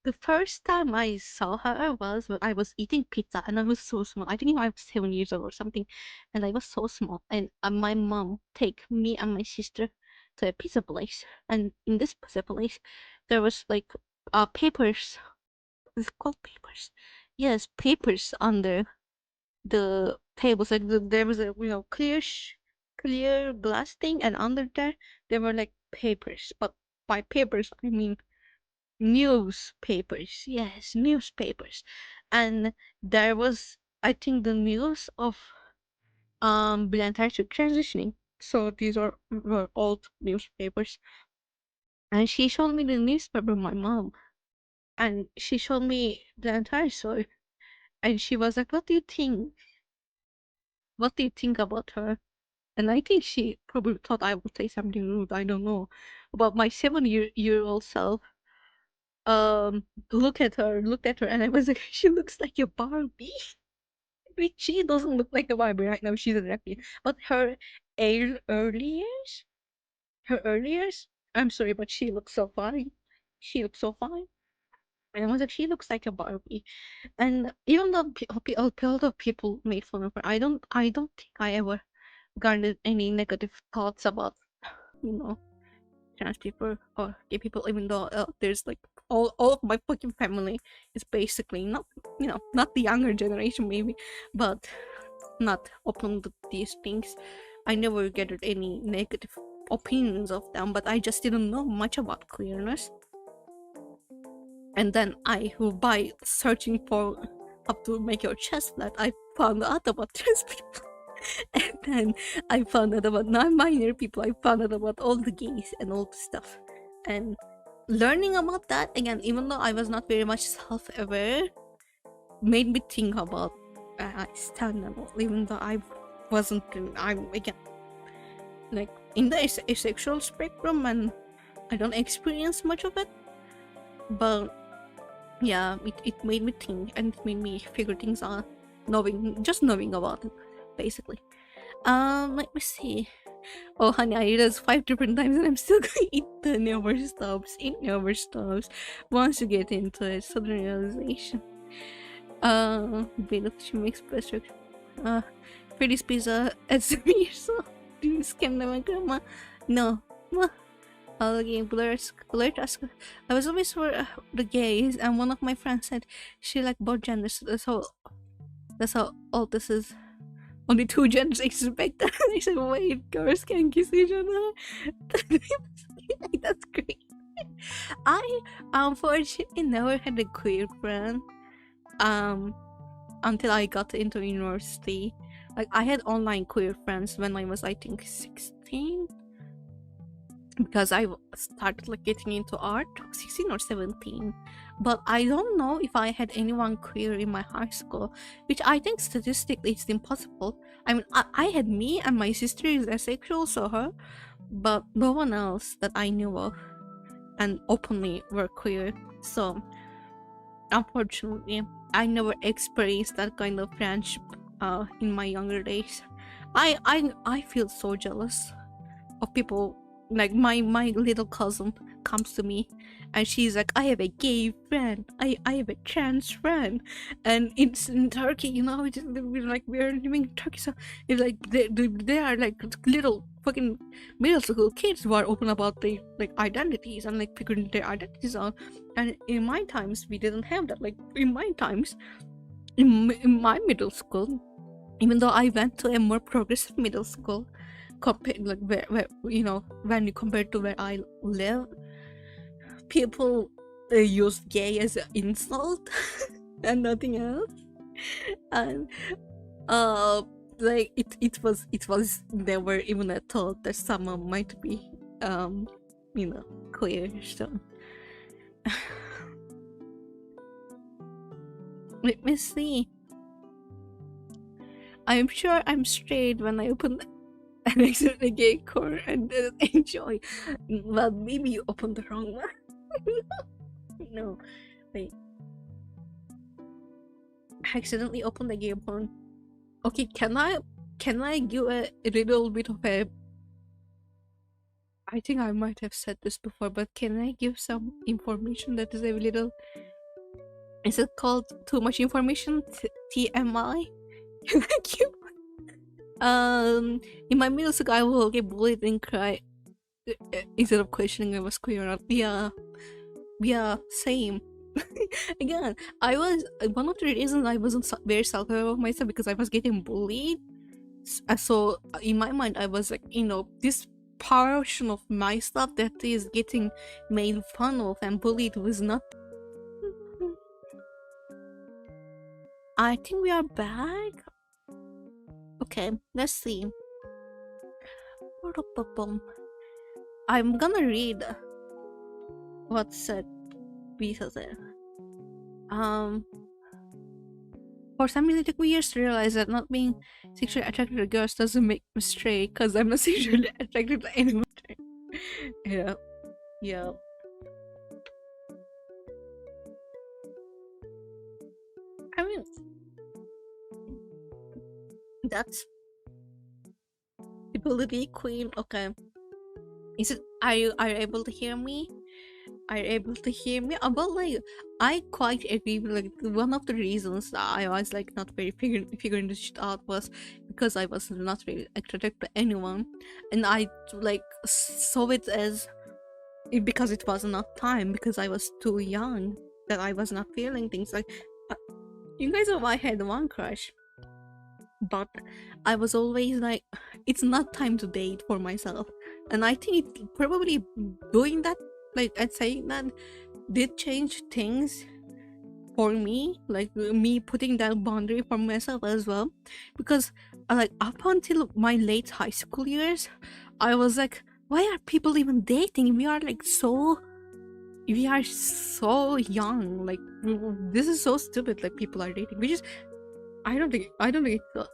The first time I saw her was when I was eating pizza, and I was so small. I think I was 7 years old or something, and I was so small. And my mom take me and my sister to a pizza place, and in this pizza place, there was like papers. It's called papers. Yes, papers under the tables. Like there was a clear glass thing, and under there were like papers. But by papers I mean newspapers. Yes, newspapers. And there was, I think, the news of Bülent Ersoy transitioning. So these were old newspapers, and she showed me the newspaper, my mom, and she showed me Bülent Ersoy, and she was like, what do you think? What do you think about her? And I think she probably thought I would say something rude, I don't know. But my 7-year-old self looked at her, and I was like, she looks like a Barbie. She doesn't look like a Barbie right now, she's a drag queen. But early years, I'm sorry, but she looks so fine. She looks so fine. And I was like, she looks like a Barbie. And even though a lot of people made fun of her, I don't think I ever garnered any negative thoughts about, you know, trans people or gay people, even though there's like all of my fucking family is basically not, not the younger generation maybe, but not open to these things. I never gathered any negative opinions of them, but I just didn't know much about queerness. And then by searching for how to make your chest flat, I found out about trans people. And then I found out about non-binary people. I found out about all the gays and all the stuff. And learning about that, again, even though I was not very much self-aware, made me think about stand-up, even though I wasn't. I'm again like in the asexual spectrum, and I don't experience much of it, but yeah, it made me think, and it made me figure things out, knowing about it, basically. Let me see. Oh honey, I did this 5 different times and I'm still gonna eat. It never stops. It never stops. Once you get into it, sudden realization. Wait, she makes best work. Freddy's Pizza at 7 years old. Do you scam my grandma? No. Okay, blurt ask. I was always for the gays, and one of my friends said she liked both genders. That's how all this is. Only 2 genders exist back then. I said, wait, girls can kiss each other. That's great. I unfortunately never had a queer friend. Until I got into university. Like, I had online queer friends when I was, I think, 16. Because I started like getting into art, 16 or 17. But I don't know if I had anyone queer in my high school, which I think statistically it's impossible. I mean, I had me and my sister is asexual, so her, but no one else that I knew of and openly were queer. So unfortunately, I never experienced that kind of friendship in my younger days. I feel so jealous of people. Like my little cousin comes to me and she's like, I have a gay friend, I have a trans friend, and it's in Turkey, you know, we're living in Turkey, so it's like they are like little fucking middle school kids who are open about their like identities and like figuring their identities out. And in my times we didn't have that. Like in my times, in my middle school, even though I went to a more progressive middle school, compared like where you know, when you compare to where I live, people use gay as an insult and nothing else. And like it was never even a thought that someone might be you know, queer. So let me see. I'm sure I'm straight when I open an accidentally gay core and didn't enjoy. Well, maybe you opened the wrong one. No, wait. I accidentally opened the gay porn. Okay, can I give a little bit of a... I think I might have said this before, but can I give some information that is a little... Is it called too much information? TMI? Can I give... in my middle school, I will get bullied and cry instead of questioning I was queer or not. Yeah, same. Again, I was one of the reasons I wasn't very self-aware of myself, because I was getting bullied. So in my mind, I was like, you know, this portion of myself that is getting made fun of and bullied was not. I think we are back. Okay, let's see. I'm gonna read what said Visa said. For some reason it took me years to realize that not being sexually attracted to girls doesn't make me straight, because I'm not sexually attracted to anyone. Yeah. I mean, that's ability queen. Okay, is it? Are you able to hear me? Are you able to hear me? But like, I quite agree with, like, one of the reasons that I was like not very figuring this shit out was because I was not really attracted to anyone, and I like saw it as because it was not time, because I was too young, that I was not feeling things. Like, you guys know I had one crush, but I was always like, it's not time to date for myself. And I think it probably doing that, like, and saying that did change things for me, like me putting that boundary for myself as well. Because like up until my late high school years, I was like, why are people even dating? We are so young. Like, this is so stupid. Like, people are dating, which is I don't think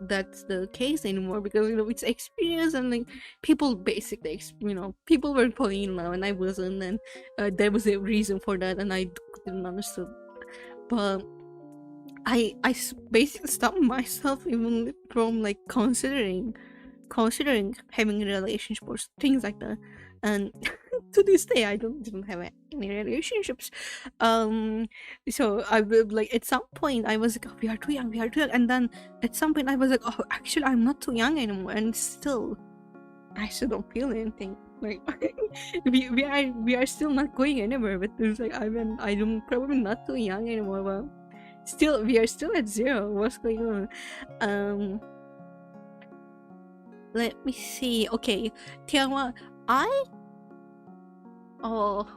that's the case anymore, because it's experience, and like people basically people were falling in love and I wasn't, and there was a reason for that, and I didn't understand. But basically stopped myself even from like considering having a relationship or things like that, and to this day I didn't have any relationships. So I will, like, at some point I was like, oh, we are too young, and then at some point I was like, oh, actually I'm not too young anymore, and still I still don't feel anything. Like we are still not going anywhere, but it's like I'm probably not too young anymore, but still we are still at zero. What's going on? Let me see. Okay, Tiawa, oh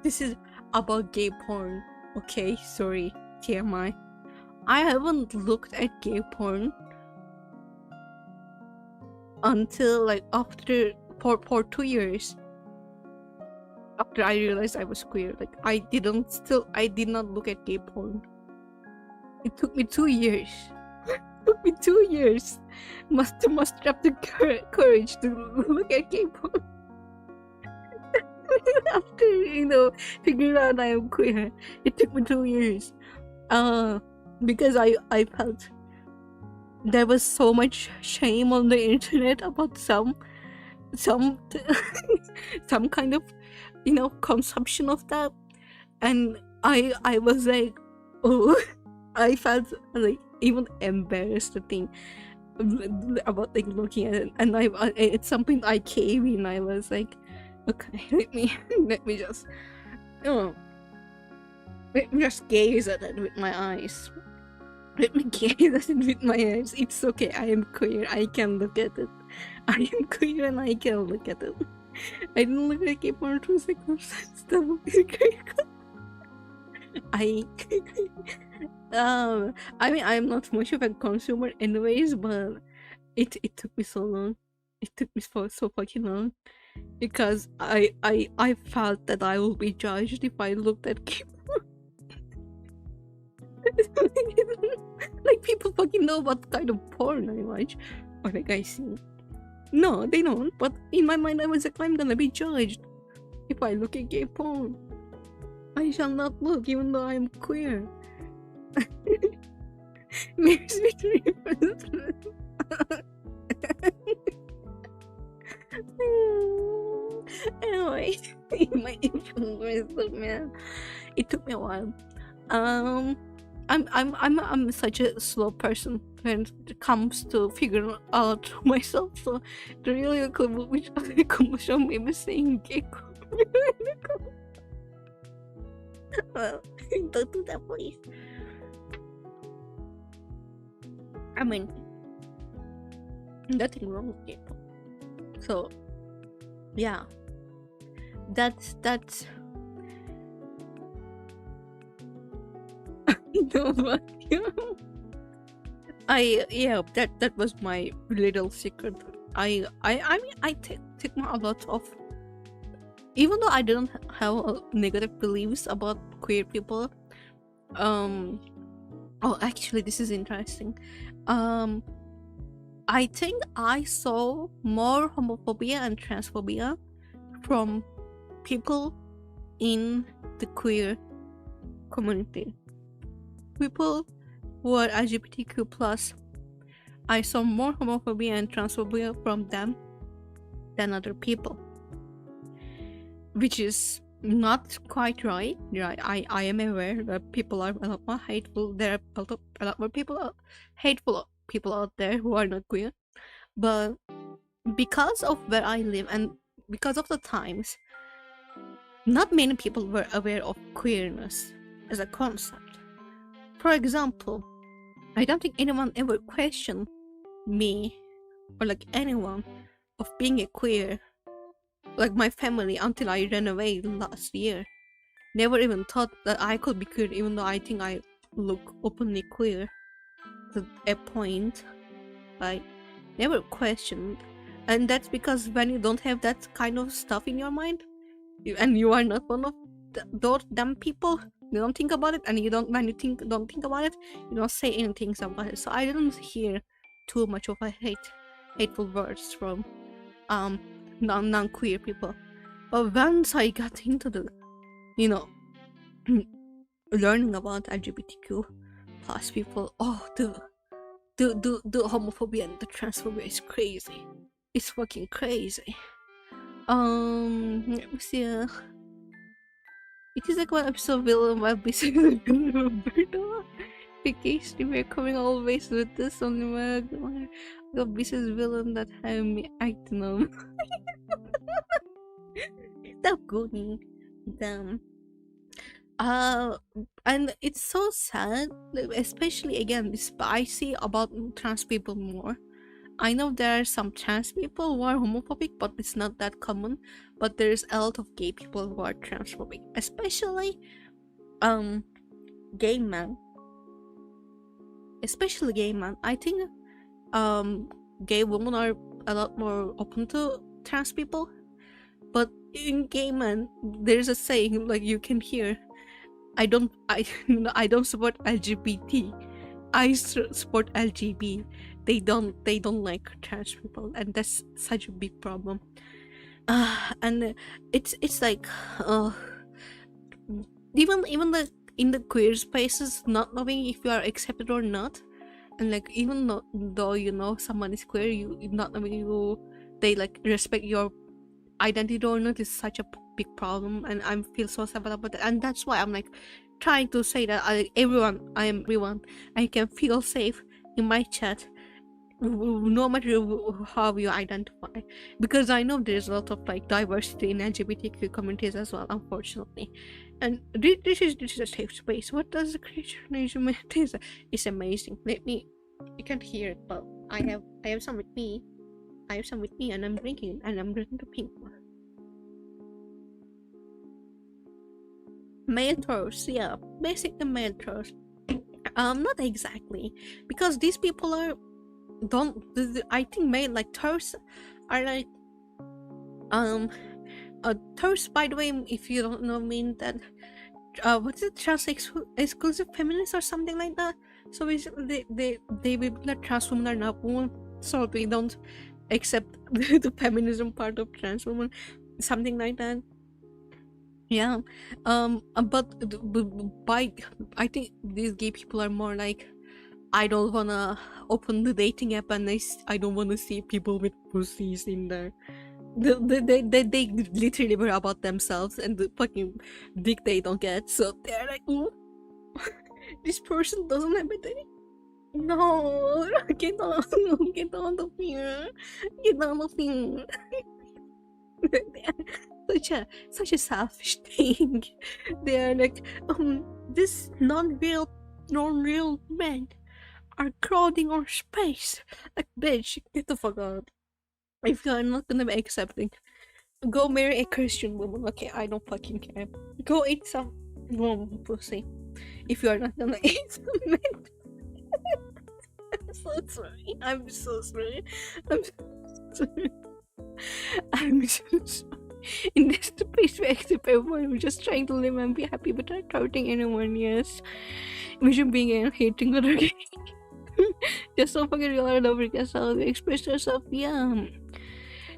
this is about gay porn. Okay, sorry, TMI. I haven't looked at gay porn until like after for 2 years. After I realized I was queer, like I did not look at gay porn. It took me 2 years. It took me 2 years. Must have the courage to look at gay porn. After figuring out I am queer, it took me 2 years. Because I felt there was so much shame on the internet about some kind of consumption of that, and I was like, oh, I felt like even embarrassed to think about like looking at it, and at some point I came in. I was like, okay, let me just gaze at it with my eyes. Let me gaze at it with my eyes. It's okay, I am queer, I can look at it. I am queer and I can look at it. I didn't look at gay porn for 2 seconds. That would be great. I mean, I'm not much of a consumer anyways, but it took me so long. It took me so fucking long, because I felt that I will be judged if I looked at gay porn. Like, people fucking know what kind of porn I watch or like I see. No, they don't, but in my mind I was like, I'm gonna be judged if I look at gay porn. I shall not look, even though I am queer. Mavis Anyway, my influencer, man. It took me a while. I'm such a slow person when it comes to figuring out myself. So the really which other conclusion maybe saying gay. Well, don't do that, please. I mean, nothing wrong with gay. So yeah, that's no, but that was my little secret. I mean, I take a lot of, even though I didn't have negative beliefs about queer people. Oh, actually, this is interesting. I think I saw more homophobia and transphobia from people in the queer community. People who are LGBTQ+, I saw more homophobia and transphobia from them than other people, which is not quite right. I am aware that people are a lot more hateful. There are a lot more hateful people out there who are not queer, but because of where I live and because of the times, not many people were aware of queerness as a concept. For example, I don't think anyone ever questioned me or like anyone of being a queer, like my family, until I ran away last year. Never even thought that I could be queer, even though I think I look openly queer to a point. I never questioned, and that's because when you don't have that kind of stuff in your mind, and you are not one of those damn people, You don't think about it, and you don't when you don't think about it, you don't say anything about it. So I didn't hear too much of a hateful words from non-queer people. But once I got into the, you know, learning about LGBTQ plus people, oh, the homophobia and the transphobia is crazy. It's fucking crazy. Let me see. It is like one episode villain by basically Roberto. Occasionally we're coming always with this on the business villain that have me acting on. Stop going. Damn. And it's so sad, especially again, I see about trans people more. I know there are some trans people who are homophobic, but it's not that common. But there's a lot of gay people who are transphobic, especially gay men. Especially gay men. I think gay women are a lot more open to trans people. But in gay men, there's a saying like you can hear, I don't support LGBT. I support LGB. They don't like trans people, and that's such a big problem. And it's like even the in the queer spaces, not knowing if you are accepted or not, and like even though you know someone is queer, you not knowing they like respect your identity or not is such a big problem, and I feel so sad about that. And that's why I'm like trying to say that I am everyone. I can feel safe in my chat no matter how you identify, because I know there's a lot of like diversity in LGBTQ communities as well, unfortunately. And this is a safe space. What does the creature nation is? It's amazing. You can't hear it, but I have some with me. I have some with me, and I'm drinking it, and I'm drinking the pink one. Male tours, yeah, basically male tours. Not exactly, because these people are I think male like tours are like tours, by the way, if you don't know, mean that what's it, trans exclusive feminists or something like that. So basically they will like trans women are not women, so they don't accept the feminism part of trans women, something like that. Yeah. But I think these gay people are more like, I don't wanna open the dating app, and I don't wanna see people with pussies in there. They literally worry about themselves and the fucking dick they don't get. So they're like, oh, this person doesn't have a dick. No, get out of here. Get out of here. such a selfish thing. They're like, this non-real men are crowding our space. Like, bitch, get the fuck out. If you're not gonna be accepting, go marry a Christian woman. Okay, I don't fucking care. Go eat some woman pussy. If you are not gonna eat some men. I'm so sorry. I'm so sorry. I'm so sorry. In this space, we accept everyone. We're just trying to live and be happy without hurting anyone. Yes, imagine being and hating other gays. Just don't forget you are over yourself. Express yourself. Yeah.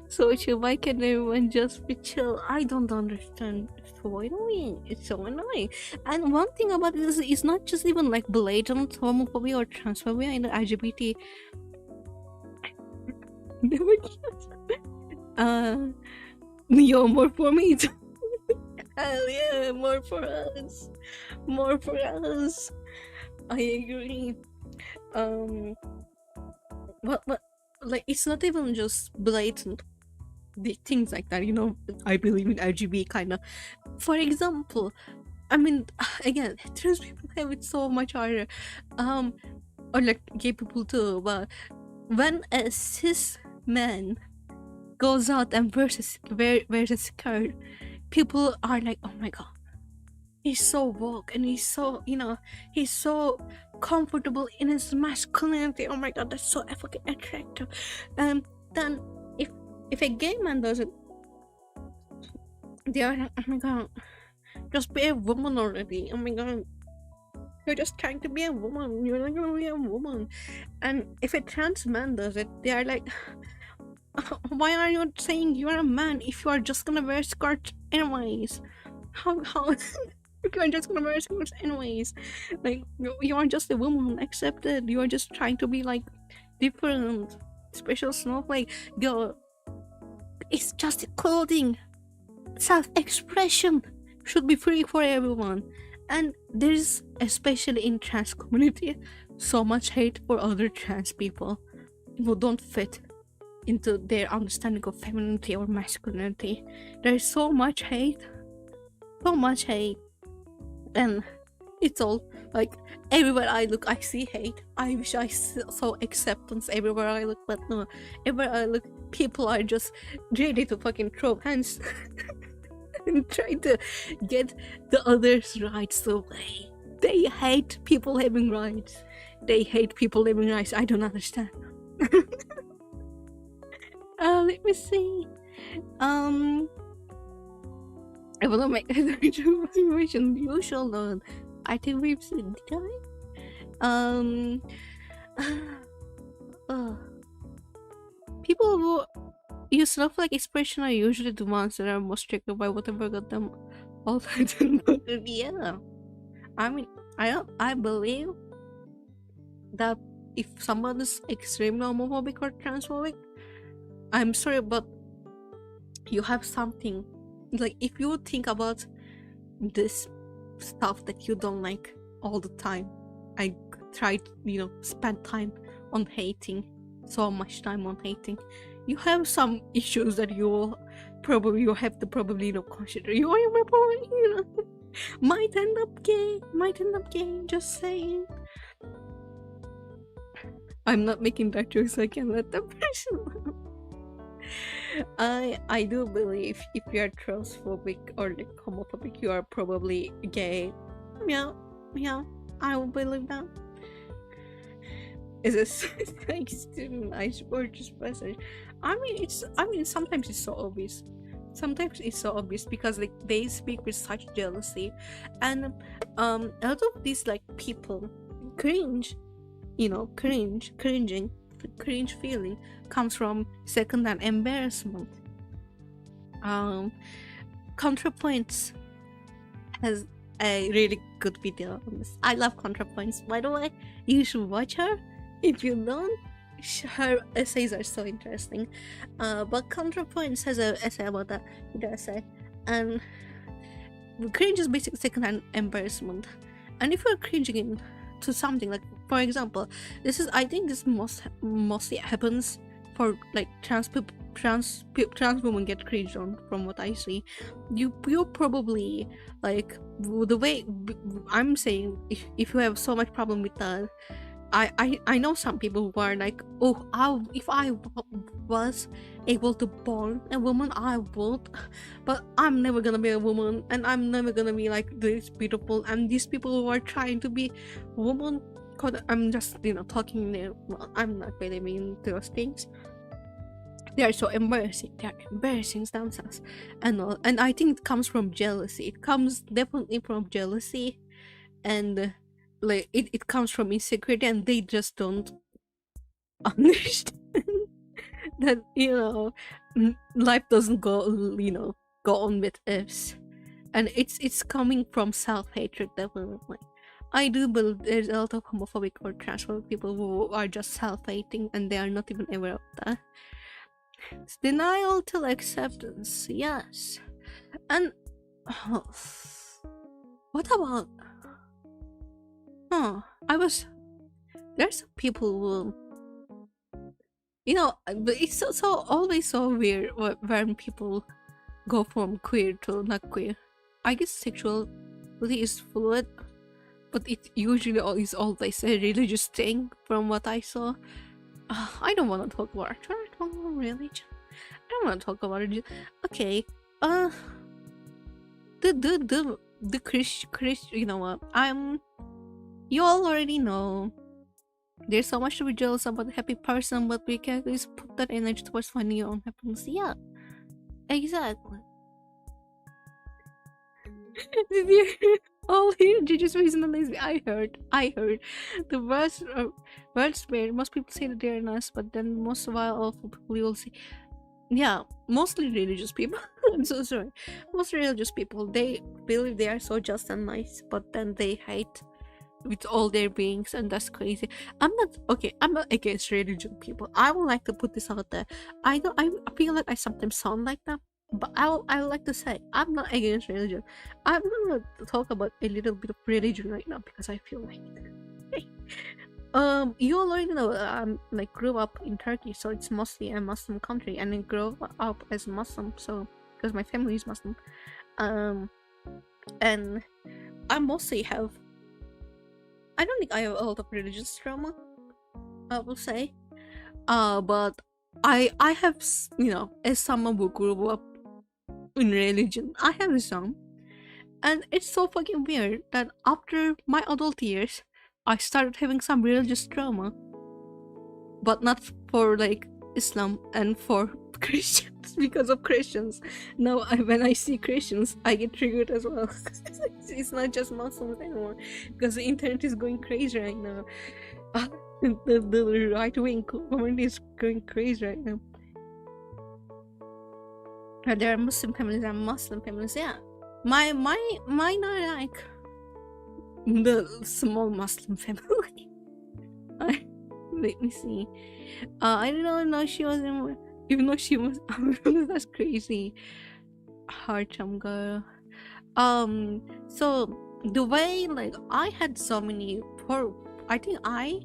So chill. Why can't everyone just be chill? I don't understand. It's so annoying. It's so annoying. And one thing about this is it's not just even like blatant homophobia or transphobia in the LGBT. Yo, more for me. Hell yeah, more for us. More for us. I agree. What like it's not even just blatant things like that, you know. I believe in RGB kind of. For example, I mean, again, trans people have it so much harder, or like gay people too. But when a cis man goes out and wears a skirt, people are like, oh my god, he's so woke, and he's so, you know, he's so comfortable in his masculinity. Oh my god, that's so fucking attractive. Then if a gay man does it, they are like, oh my god, Just be a woman already. Oh my god. You're just trying to be a woman. You're not gonna be a woman. And if a trans man does it, they are like, why are you saying you're a man if you are just gonna wear skirts anyways? How you're just gonna wear skirts anyways? Like you are just a woman, accept it. You are just trying to be like different, special snowflake. Girl, it's just clothing. Self-expression should be free for everyone. And there's, especially in trans community, so much hate for other trans people who don't fit into their understanding of femininity or masculinity. There's so much hate, and it's all like everywhere I look I see hate. I wish I saw acceptance everywhere I look, but no, everywhere I look people are just ready to fucking throw hands and try to get the others' rights away. They hate people having rights. They hate people having rights. I don't understand. Let me see. I wanna make a information. You shall learn. I think we've seen. Did I? People who use snowflake expression are usually the ones that are most triggered by whatever got them all yeah. I mean, I believe that if someone is extremely homophobic or transphobic, I'm sorry, but you have something. Like, if you think about this stuff that you don't like all the time, I try to, spend time on hating, so much time on hating. You have some issues that you have to probably consider. You might end up gay. Just saying. I'm not making that joke, so I can let the person know. I do believe if you are transphobic or like homophobic, you are probably gay. Yeah, I will believe that. Is this like student nice gorgeous passage? I mean sometimes it's so obvious. Because like they speak with such jealousy, and a lot of these like people cringe, cringe feeling comes from second-hand embarrassment. ContraPoints has a really good video on this. I love ContraPoints, by the way. You should watch her. If you don't, her essays are so interesting. But ContraPoints has an essay about that. He does say, and cringe is basically second-hand embarrassment. And if you're cringing to something, like for example, I think this mostly happens for like trans women get cringed on, from what I see. You probably like the way I'm saying, if you have so much problem with that, I know some people who are like, oh, if I was able to born a woman, I would, but I'm never gonna be a woman, and I'm never gonna be like this beautiful. And these people who are trying to be woman, I'm just talking there. Well, I'm not really mean those things. They are so embarrassing. They are embarrassing themselves, and I think it comes from jealousy. It comes definitely from jealousy, and like it comes from insecurity, and they just don't understand that life doesn't go on with ifs, and it's coming from self-hatred. Definitely, I do believe there's a lot of homophobic or transphobic people who are just self-hating, and they are not even aware of that. It's denial till acceptance, yes. And what about there's some people who it's always so weird when people go from queer to not queer. I guess sexuality is fluid, but it usually is always a religious thing, from what I saw. I don't want to talk about religion. I don't want to talk about religion. Okay, the Christian, you know what? You all already know. There's so much to be jealous about a happy person, but we can at least put that energy towards finding your own happiness. Yeah, exactly. Did you all hear Gigi's reason on lesbian? I heard. The words where most people say that they're nice, but then most of all people will say, yeah, mostly religious people. I'm so sorry. Most religious people, they believe they are so just and nice, but then they hate with all their beings, and that's crazy. I'm not against religion people. I would like to put this out there. I feel like I sometimes sound like that, but I would like to say I'm not against religion. I'm gonna talk about a little bit of religion right now because I feel like it. You already know like grew up in Turkey, so it's mostly a Muslim country, and I grew up as Muslim, so because my family is Muslim. And I mostly have, I don't think I have a lot of religious trauma, I will say. But I have, as someone who grew up in religion, I have some. And it's so fucking weird that after my adult years, I started having some religious trauma. But not for like Islam and for Christians, because of Christians. Now when I see Christians, I get triggered as well. It's not just Muslims anymore, because the internet is going crazy right now. The right-wing community is going crazy right now. There are Muslim families and Muslim families. Yeah, my not like the small Muslim family. Let me see. I don't know she was in, even though she was. That's crazy. Hard girl. So the way like I had so many I think I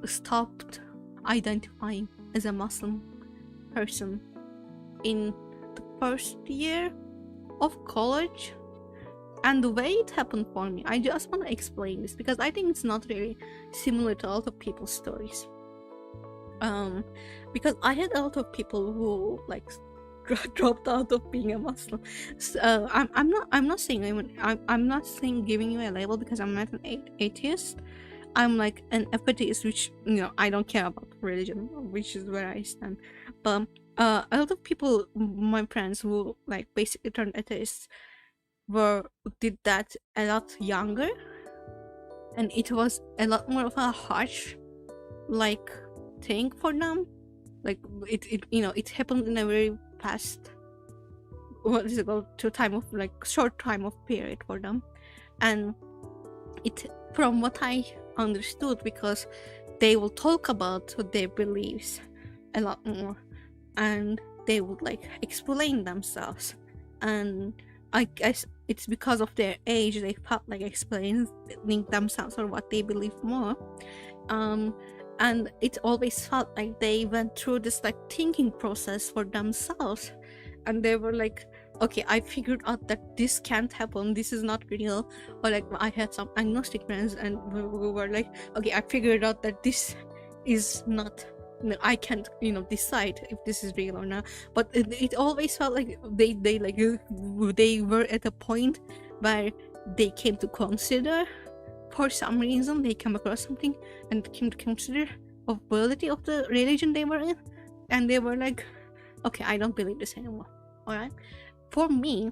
stopped identifying as a Muslim person in the first year of college. And the way it happened for me, I just want to explain this because I think it's not really similar to a lot of people's stories. Because I had a lot of people who like dropped out of being a Muslim. So, I'm not saying giving you a label because I'm not an atheist. I'm like an atheist, which I don't care about religion, which is where I stand. But a lot of people, my friends who like basically turned atheists, did that a lot younger, and it was a lot more of a harsh like thing for them. Like it happened in a very fast, what is it called, short time of period for them. And it, from what I understood, because they will talk about their beliefs a lot more, and they would like explain themselves, and I guess it's because of their age they felt like explaining themselves or what they believe more. And it always felt like they went through this like thinking process for themselves, and they were like, okay, I figured out that this can't happen, this is not real. Or like I had some agnostic friends and we were like, okay, I figured out that this is not, I can't decide if this is real or not. But it always felt like they were at a point where they came to consider, for some reason they came across something and came to consider of validity of the religion they were in, and they were like, okay, I don't believe this anymore. All right, for me,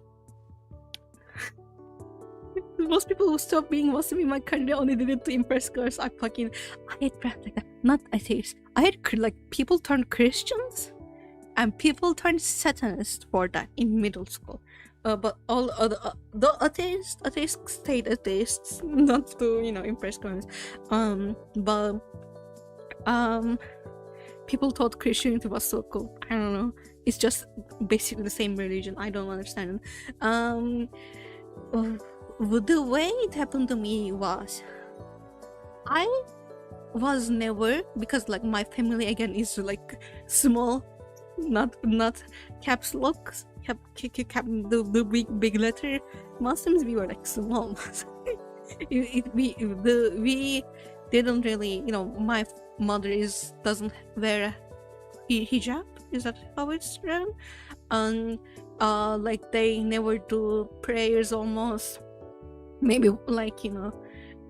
most people who stop being Muslim in my country only did it to impress girls. I hate friends like that. Not atheists. I hate like people turned Christians and people turned Satanists for that in middle school. But all other the atheists stayed atheists, not to impress girls. But people thought Christianity was so cool. I don't know. It's just basically the same religion. I don't understand. The way it happened to me was, I was never, because like my family again is like small, not caps lock, the big letter Muslims. We were like small. we didn't really, my mother doesn't wear a hijab. Is that how it's done? And like they never do prayers almost. Maybe like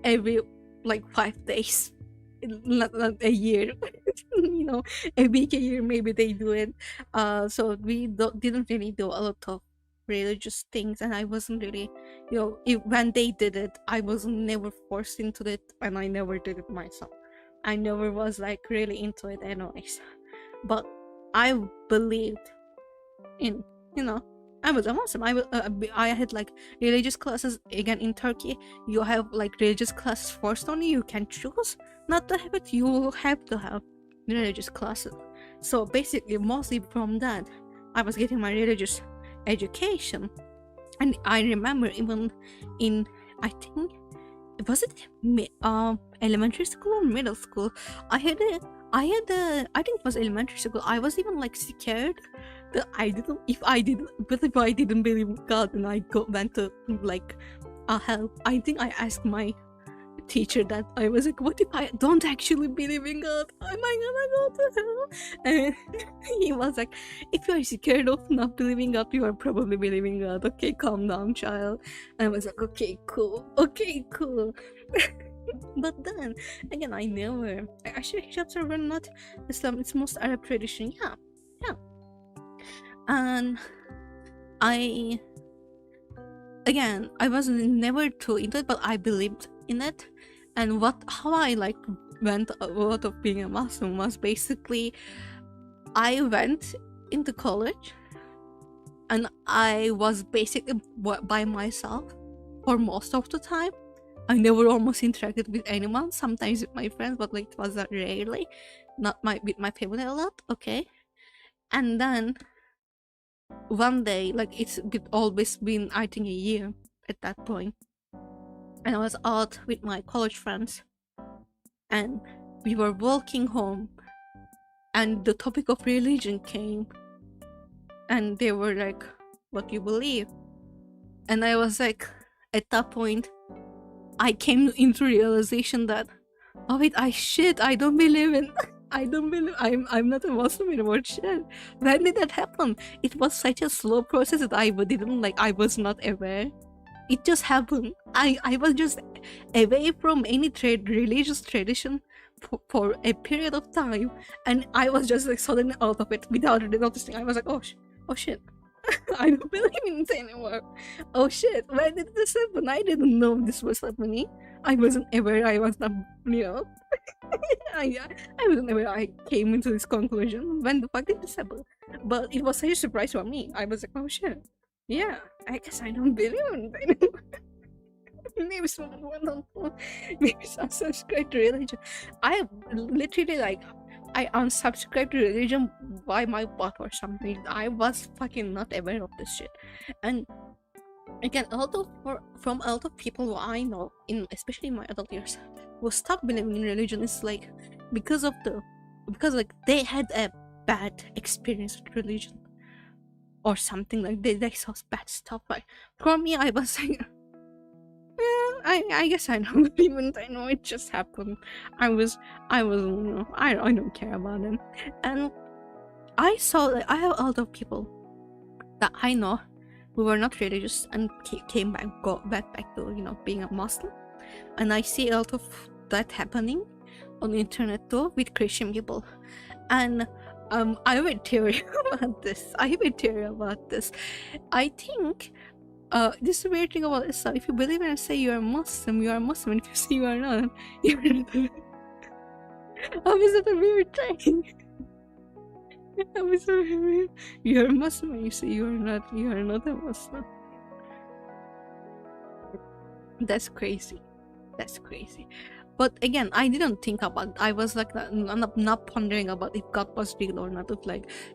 every like 5 days, not a year. A week, a year, maybe they do it. So we didn't really do a lot of religious things, and I wasn't really, when they did it, I was never forced into it, and I never did it myself. I never was like really into it anyways. But I believed in, I was a Muslim. I had like religious classes. Again, in Turkey, you have like religious classes forced on you. You can choose not to have it. You have to have religious classes. So basically, mostly from that, I was getting my religious education. And I remember even in, I think, was it elementary school or middle school? I think it was elementary school. I was even like scared that if I didn't believe in God and I went to like hell. I think I asked my teacher that. I was like, what if I don't actually believe in God? Am I gonna go to hell? And he was like, if you are scared of not believing God, you are probably believing God. Okay, calm down, child. And I was like, okay, cool. But then again, I never actually, hijabs are not Islam, it's most Arab tradition. Yeah. And I was never too into it, but I believed in it. And how I like went out of being a Muslim was basically, I went into college and I was basically by myself for most of the time. I never almost interacted with anyone, sometimes with my friends, but like it was rarely, not with my family a lot. Okay. And then one day, like it's always been, I think, a year at that point, and I was out with my college friends and we were walking home and the topic of religion came and they were like, what do you believe? And I was like, at that point I came into realization that, oh wait, I don't believe in I'm not a Muslim anymore. Shit. When did that happen? It was such a slow process that I was not aware. It just happened. I was just away from any religious tradition for a period of time, and I was just like suddenly out of it without really noticing. I was like, oh shit. I don't believe in it anymore. Oh shit, when did this happen? I didn't know this was happening. I wasn't aware. I was not, I wasn't aware I came into this conclusion. When the fuck did this happen? But it was such a surprise for me. I was like, oh shit. Yeah, I guess I don't believe in it anymore. Maybe someone don't know. Maybe some subscribe to religion. I literally I unsubscribed to religion by my butt or something. I was fucking not aware of this shit. And again, a lot of people who I know, especially in my adult years, who stopped believing in religion is like because like they had a bad experience with religion or something. Like they saw bad stuff. Like for me, I was like, I guess I don't even. I know it just happened. I don't care about it. And I saw that I have a lot of people that I know who were not religious and came back to being a Muslim, and I see a lot of that happening on the internet too with Christian people. And I have a theory about this. I think this is a weird thing about Islam. If you believe in and say you are Muslim, you are Muslim. And if you say you are not, you're not. How is it a weird thing? You're a Muslim and you say you are not a Muslim. That's crazy. But again, I didn't think about it. I was like not pondering about if God was real or not,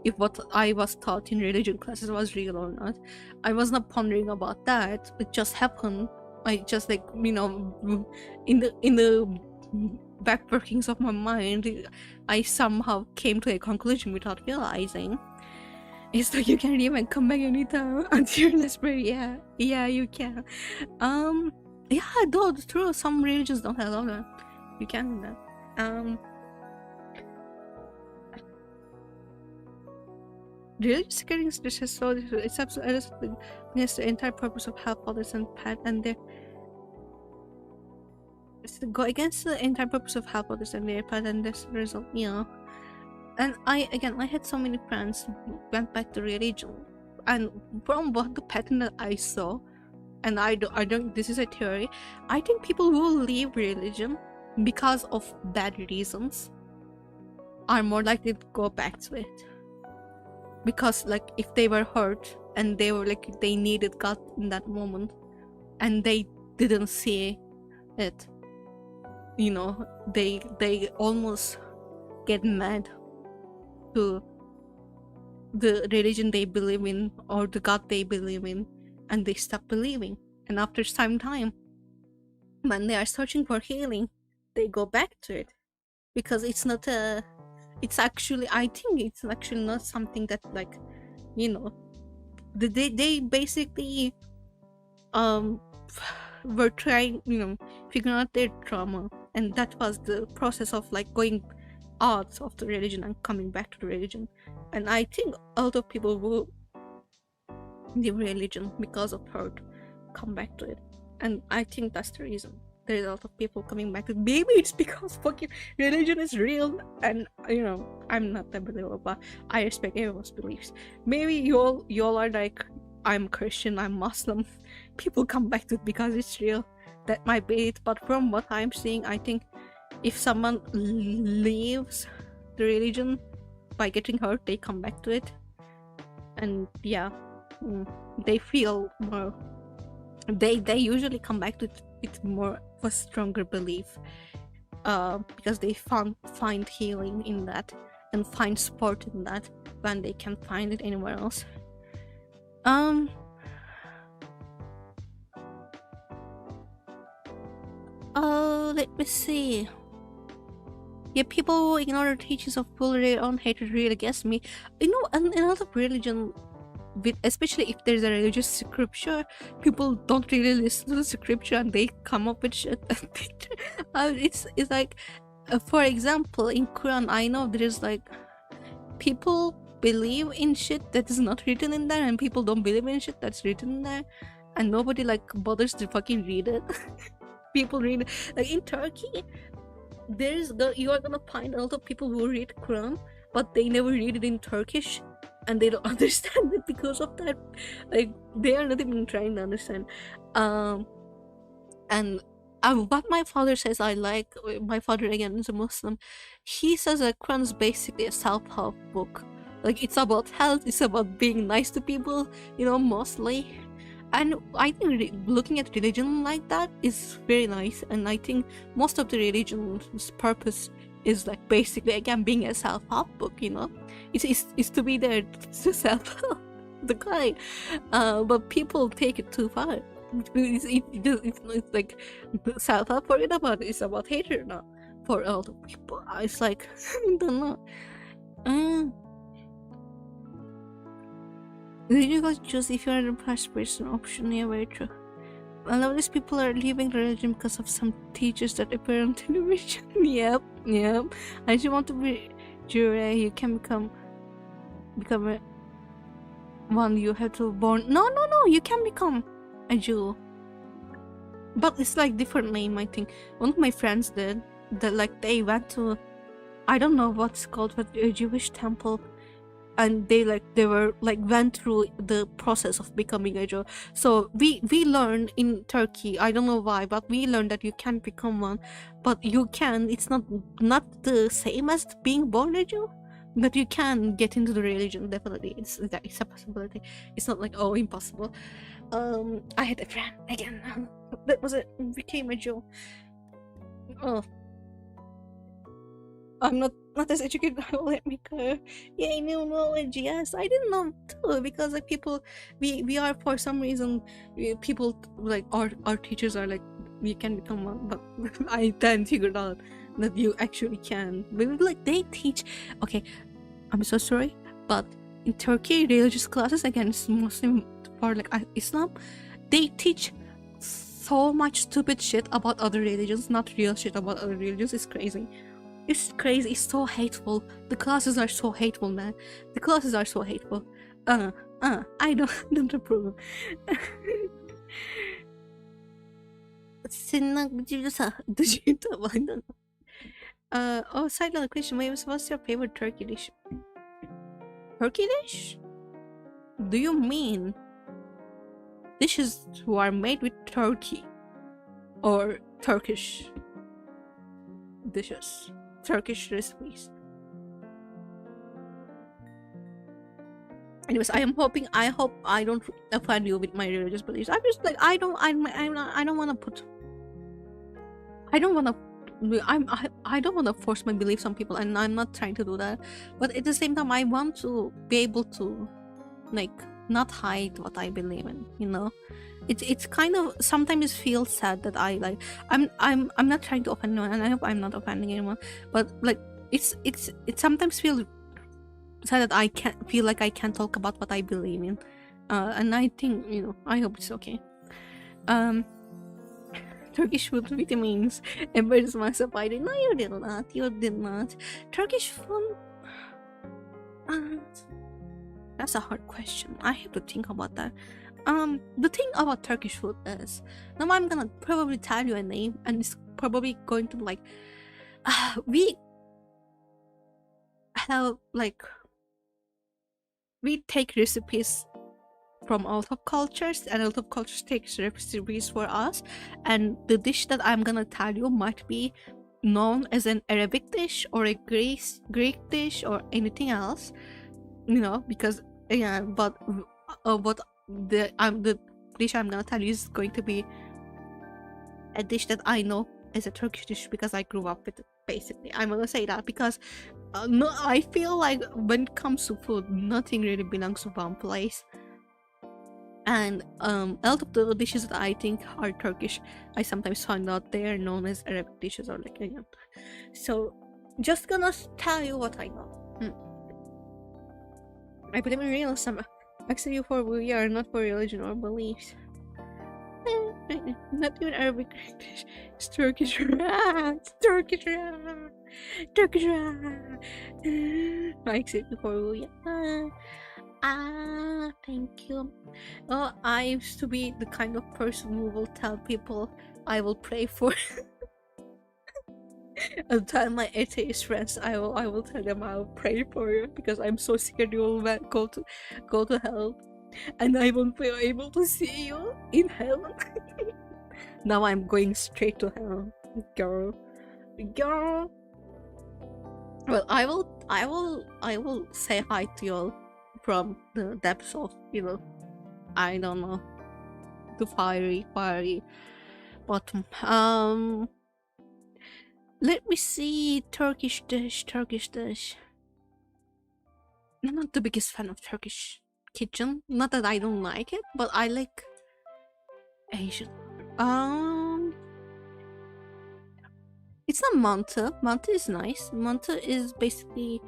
if what I was taught in religion classes was real or not. I was not pondering about that. It just happened. I just in the back workings of my mind, I somehow came to a conclusion without realizing. It's like you can even come back anytime until you're desperate. Yeah, you can. Yeah, though true. Some religions don't allow that. You can do that. Religious security is just so. It's absolutely against the entire purpose of help others and path, and their. It's to go against the entire purpose of help others and their path, and this result, And I had so many friends who went back to religion And from what the pattern that I saw, and I don't, this is a theory, I think people who leave religion because of bad reasons are more likely to go back to it. Because like if they were hurt and they were like, they needed God in that moment and they didn't see it, you know, they almost get mad to the religion they believe in or the God they believe in, and they stop believing. And after some time, when they are searching for healing, they go back to it because it's not a, it's actually, I think it's actually not something that, like, you know, they basically were trying, you know, figuring out their trauma, and that was the process of like going out of the religion and coming back to the religion. And I think a lot of people who leave religion because of hurt come back to it, and I think that's the reason there's a lot of people coming back to it. Maybe it's because fucking religion is real, and you know, I'm not a believer, but I respect everyone's beliefs. Maybe you all are like, I'm Christian, I'm Muslim, people come back to it because it's real. That might be it, but from what I'm seeing, I think if someone leaves the religion by getting hurt, they come back to it, and yeah, they feel more, they usually come back to it with more of a stronger belief, because they find healing in that and find support in that when they can't find it anywhere else. Let me see. Yeah, people who ignore the teachings of pull their own hatred really gets me. You know, and in a lot of religion, especially if there's a religious scripture, people don't really listen to the scripture and they come up with shit. It's like, for example, in Quran, I know there's like, people believe in shit that is not written in there, and people don't believe in shit that's written in there, and nobody like bothers to fucking read it. People read, like in Turkey, you are gonna find a lot of people who read Quran, but they never read it in Turkish, and they don't understand it because of that. Like, they are not even trying to understand. And what my father says, I like, my father again is a Muslim, he says that Quran is basically a self-help book. Like, it's about health, it's about being nice to people, you know, mostly. And I think looking at religion like that is very nice, and I think most of the religion's purpose is like basically, again, being a self-help book, you know. It's to be there to self-help the guy, but people take it too far. It's like self-help, forget about it, it's about hatred now for a lot of people. It's like, I don't know. Did you guys choose if you are the first person option? Yeah, very true. A lot of these people are leaving religion because of some teachers that appear on television. Yep. I just want to be Jure, you can become a one, you have to born. No, you can become a Jew. But it's like different name, I think. One of my friends did that, like they went to, I don't know what's called, but a Jewish temple, and they were like went through the process of becoming a Jew. So we learned in Turkey, I don't know why, but we learned that you can become one, but you can, it's not the same as being born a Jew, but you can get into the religion. Definitely, it's a possibility. It's not like, oh, impossible. I had a friend again that was became a Jew. Oh, I'm not as educated. Let me go. Yeah, new knowledge. Yes, I didn't know too, because like people, we are, for some reason, people like our teachers are like, you can become one, but I then figured out that you actually can. But like they teach. Okay, I'm so sorry, but in Turkey, religious classes, again, it's Muslim or like Islam, they teach so much stupid shit about other religions, not real shit about other religions. It's crazy. It's crazy. It's so hateful. The classes are so hateful, man. The classes are so hateful. I don't approve. Oh, side note question. What's your favorite turkey dish? Turkey dish? do you mean dishes who are made with turkey or Turkish dishes, Turkish recipes? Anyways, I hope I don't offend you with my religious beliefs. I'm just like, I don't want to force my beliefs on people, and I'm not trying to do that. But at the same time, I want to be able to, like, not hide what I believe in. You know, it's kind of sometimes feels sad that I'm not trying to offend anyone, and I hope I'm not offending anyone. But like, it sometimes feels sad that I can't feel like I can't talk about what I believe in, and I think, you know, I hope it's okay. Turkish food vitamins. Mavis Masaki. No, you did not. You did not. Turkish food. That's a hard question. I have to think about that. The thing about Turkish food is, now I'm gonna probably tell you a name, and it's probably going to like, we have like, we take recipes from a lot of cultures, and a lot of cultures take recipes for us, and the dish that I'm gonna tell you might be known as an Arabic dish or a Greek dish or anything else, you know, because yeah, but the dish I'm gonna tell you is going to be a dish that I know as a Turkish dish because I grew up with it. Basically, I'm gonna say that because no, I feel like when it comes to food, nothing really belongs to one place. And a lot of the dishes that I think are Turkish, I sometimes find out they are known as Arabic dishes or like, you know. So just gonna tell you what I know. I believe in realism. Actually, for we are not for religion or beliefs. Not even Arabic dish. It's Turkish. It's Turkish. Turkish. I accept you for we are. Thank you. Oh, I used to be the kind of person who will tell people I will pray for. I'll tell my atheist friends I will tell them I will pray for you because I'm so scared you will go to hell, and I won't be able to see you in heaven. Now I'm going straight to hell, girl. Well, I will say hi to y'all from the depths of, you know, I don't know, the fiery bottom. Let me see. Turkish dish. I'm not the biggest fan of Turkish kitchen. Not that I don't like it, but I like Asian. It's not mantı. Mantı is nice. Mantı is basically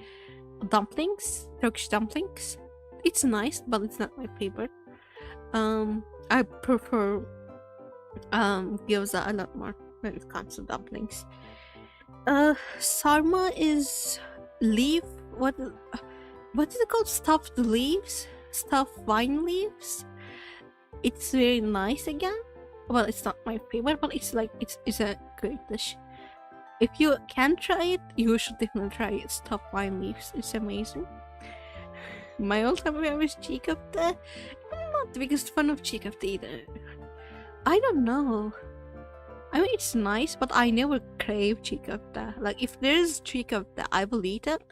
dumplings, Turkish dumplings. It's nice, but it's not my favorite. I prefer gyoza a lot more when it comes to dumplings. Sarma is leaf. What is it called? Stuffed leaves, stuffed vine leaves. It's very nice again. Well, it's not my favorite, but it's like it's a great dish. If you can try it, you should definitely try it. Stuffed vine leaves. It's amazing. My all-time favorite is çiğ köfte. I'm not the biggest fan of çiğ köfte either. I don't know. I mean, it's nice, but I never crave çiğ köfte. Like, if there's çiğ köfte, I will eat it,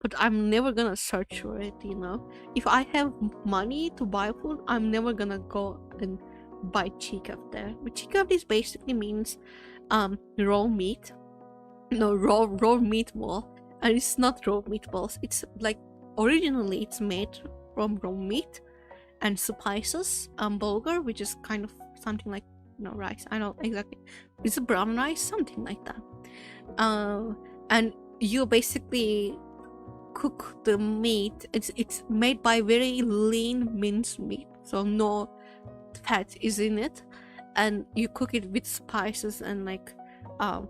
but I'm never gonna search for it, you know? If I have money to buy food, I'm never gonna go and buy çiğ köfte. But çiğ köfte basically means raw meat. No, raw meatball. And it's not raw meatballs. It's like, originally it's made from raw meat and spices, bulgur, which is kind of something like, no, rice. I don't exactly. It's a brown rice, something like that. And you basically cook the meat. It's made by very lean minced meat, so no fat is in it, and you cook it with spices and like,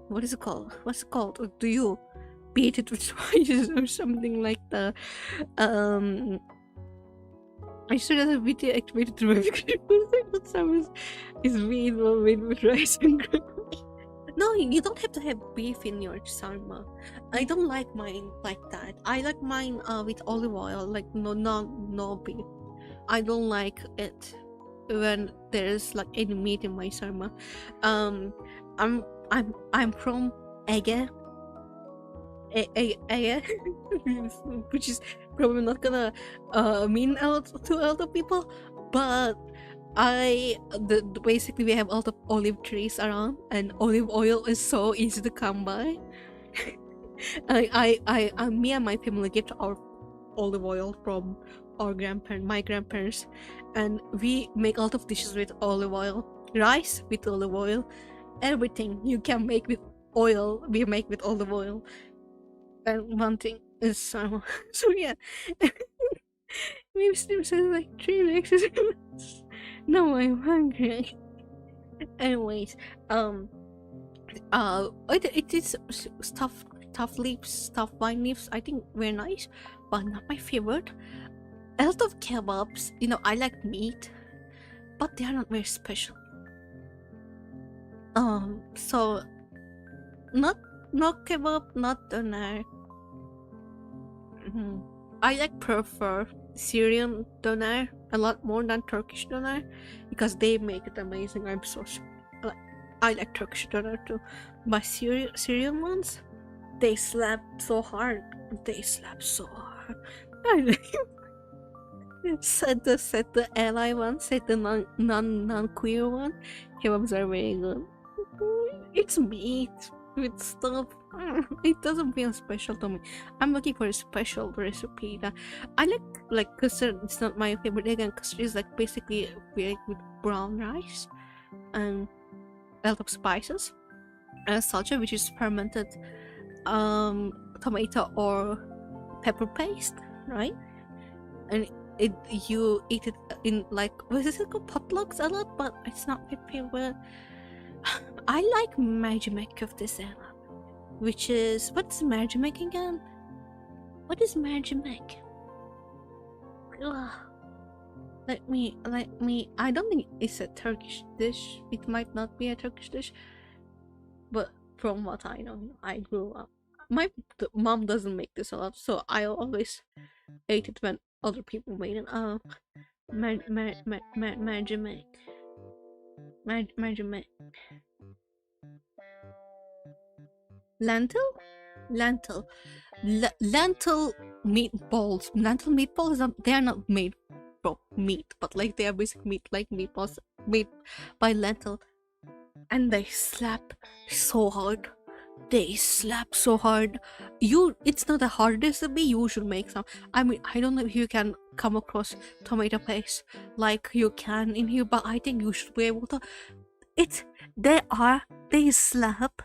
what is it called? What's it called? Or do you beat it with spices or something like that? I should have video activated to my because is meat made with rice and gravy. No, you don't have to have beef in your sarma. I don't like mine like that. I like mine with olive oil, like no beef. I don't like it when there's like any meat in my sarma. I'm I'm from Ege, Ege, which is probably not gonna mean a lot to a lot of people, but basically we have a lot of olive trees around, and olive oil is so easy to come by. Me and my family get our olive oil from my grandparents, and we make a lot of dishes with olive oil, rice with olive oil, everything you can make with oil, we make with olive oil. And one thing is so yeah. Maybe Steve says like 3 weeks. No, I'm hungry. Anyways, it is stuffed leaves, stuffed vine leaves. I think very nice, but not my favorite. A lot of kebabs, I like meat, but they are not very special. So not kebab, not doner. I prefer Syrian doner a lot more than Turkish doner because they make it amazing. I'm so I like Turkish doner too, but Syrian ones, they slap so hard. They slap so hard. I said the ally one, said the non queer one. Kebabs are very good. It's meat with stuff. It doesn't feel special to me. I'm looking for a special recipe that I like custard. It's not my favorite. Again, custard is like basically with brown rice and a lot of spices and salsa, which is fermented tomato or pepper paste, right? And you eat it in like, what is it called, potlucks a lot, but it's not my favorite. I like mercimek köftesi a lot, which is, what's mercimek again? What is mercimek? Let me. I don't think it's a Turkish dish. It might not be a Turkish dish, but from what I know, I grew up. My mom doesn't make this a lot, so I always ate it when other people made it. Mercimek. Lentil meatballs. Lentil meatballs, they are not made from meat, but like they are basically meat, like meatballs made by lentil, and they slap so hard. It's not the hard recipe. You should make some. I mean, I don't know if you can come across tomato paste like you can in here, but I think you should be able to. They slap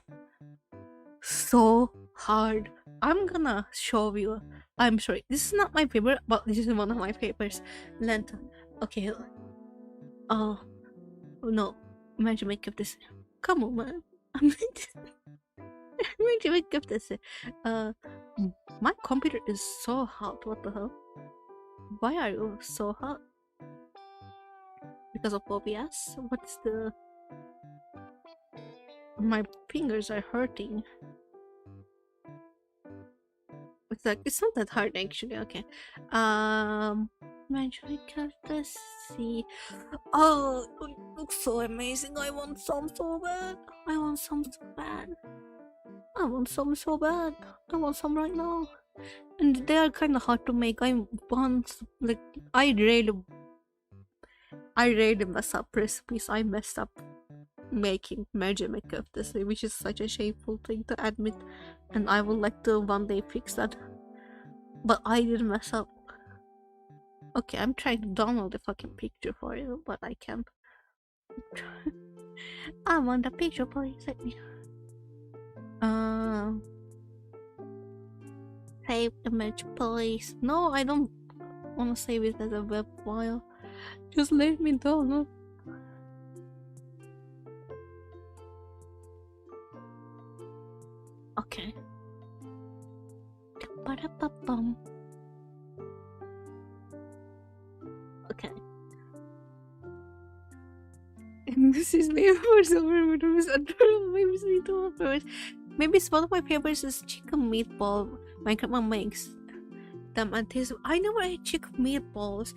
so hard. I'm gonna show you. I'm sorry, this is not my favorite, but this is one of my favorites. Lentil. Okay. Oh no, imagine make up this. Come on, man. I'm going to make up this. My computer is so hot. What the hell? Why are you so hot? Because of OBS? What's the? My fingers are hurting. It's like, it's not that hard actually. Okay. Magic cactus. See. Oh, it looks so amazing. I want some so bad. I want some so bad. I want some right now. And they are kind of hard to make. I really mess up recipes. I messed up making mercimek of this, which is such a shameful thing to admit, and I would like to one day fix that, but I did mess up. Okay, I'm trying to download the fucking picture for you, but I can't. I want the picture, please. Let me. Save image, please. No, I don't want to save it as a web file. Just let me download. Okay. Okay. And this is my first maybe it's one of my favorites is chicken meatball my grandma makes. them and taste. I never ate chicken meatballs.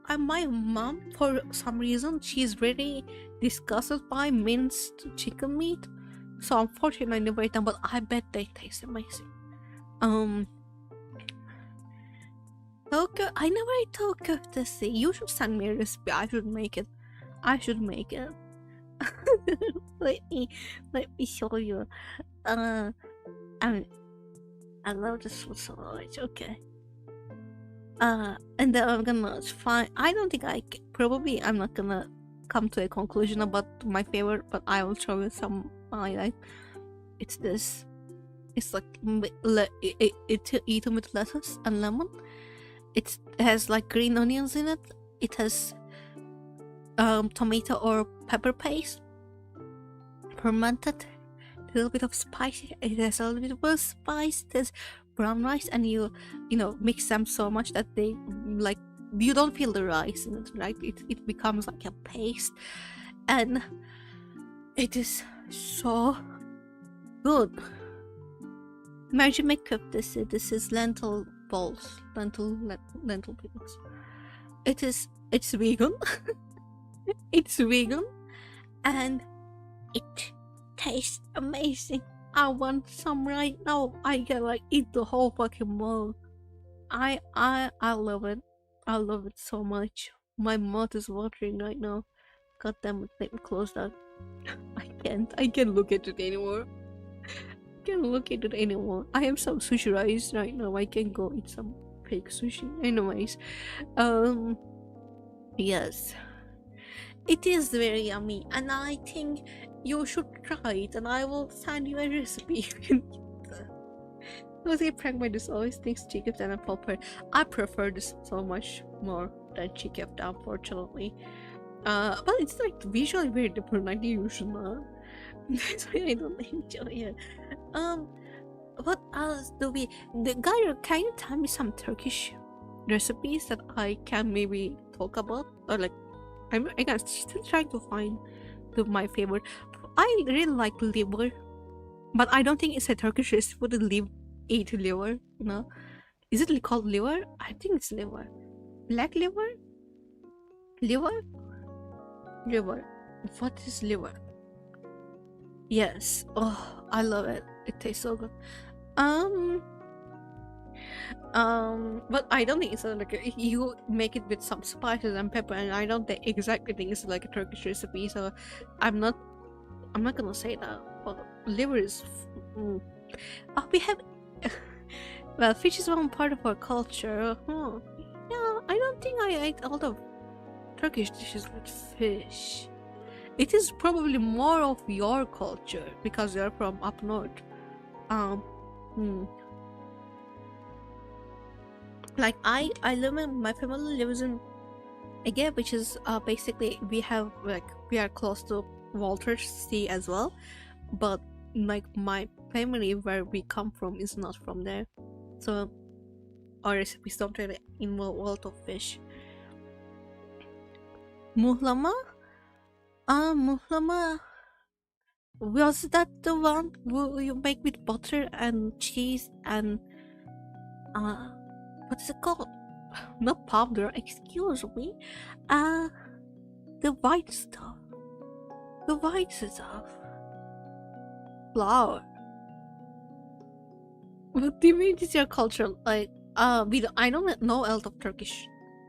And my mom, for some reason, she's very disgusted by minced chicken meat. So unfortunately, I never ate them. But I bet they taste amazing. Tokyo. I never ate Tokyo to see. You should send me a recipe. I should make it. let me show you. I love this food so much. Okay. And then I'm gonna find. I don't think I'm not gonna come to a conclusion about my favorite, but I will show you some I like. It's this. It's like it's eaten with lettuce and lemon. It has like green onions in it. It has tomato or pepper paste, fermented, a little bit of spicy. It has a little bit of spice. There's brown rice, and you mix them so much that they like you don't feel the rice in it, right? It becomes like a paste, and it is so good. Imagine make up this. This is lentil balls, lentil balls. It's vegan. It's vegan, and it tastes amazing. I want some right now. I can like eat the whole fucking bowl. I love it. I love it so much. My mouth is watering right now. God damn it, let me close that. I can't look at it anymore. I have some sushi rice right now. I can go eat some fake sushi. Anyways, yes. It is very yummy, and I think you should try it, and I will send you a recipe. Jose Pragmatis always thinks chicken and apple pie. I prefer this so much more than chicken, unfortunately. But it's like visually very different, like you should know. That's why I don't enjoy it. What else do we? Guy, can you tell me some Turkish recipes that I can maybe talk about, or like? I'm still trying to find my favorite. I really like liver, but I don't think it's a Turkish recipe to eat liver. Is it called liver? I think it's liver. Black liver? Liver? What is liver? Yes. Oh, I love it. It tastes so good. But I don't think it's like you make it with some spices and pepper, and I don't exactly think it's like a Turkish recipe. So I'm not gonna say that. But liver is. Oh, we have. Well, fish is one part of our culture. Yeah, I don't think I ate a lot of Turkish dishes with fish. It is probably more of your culture because you're from up north. Like I live in, my family lives in Ege, which is basically we are close to Walter Sea as well, but like my family where we come from is not from there, so our recipes don't really involve a lot of fish. Muhlama? Muhlama, was that the one you make with butter and cheese and what is it called? Not powder, excuse me. The white stuff. Flour. What do you mean is your culture? Like, I don't know a lot of Turkish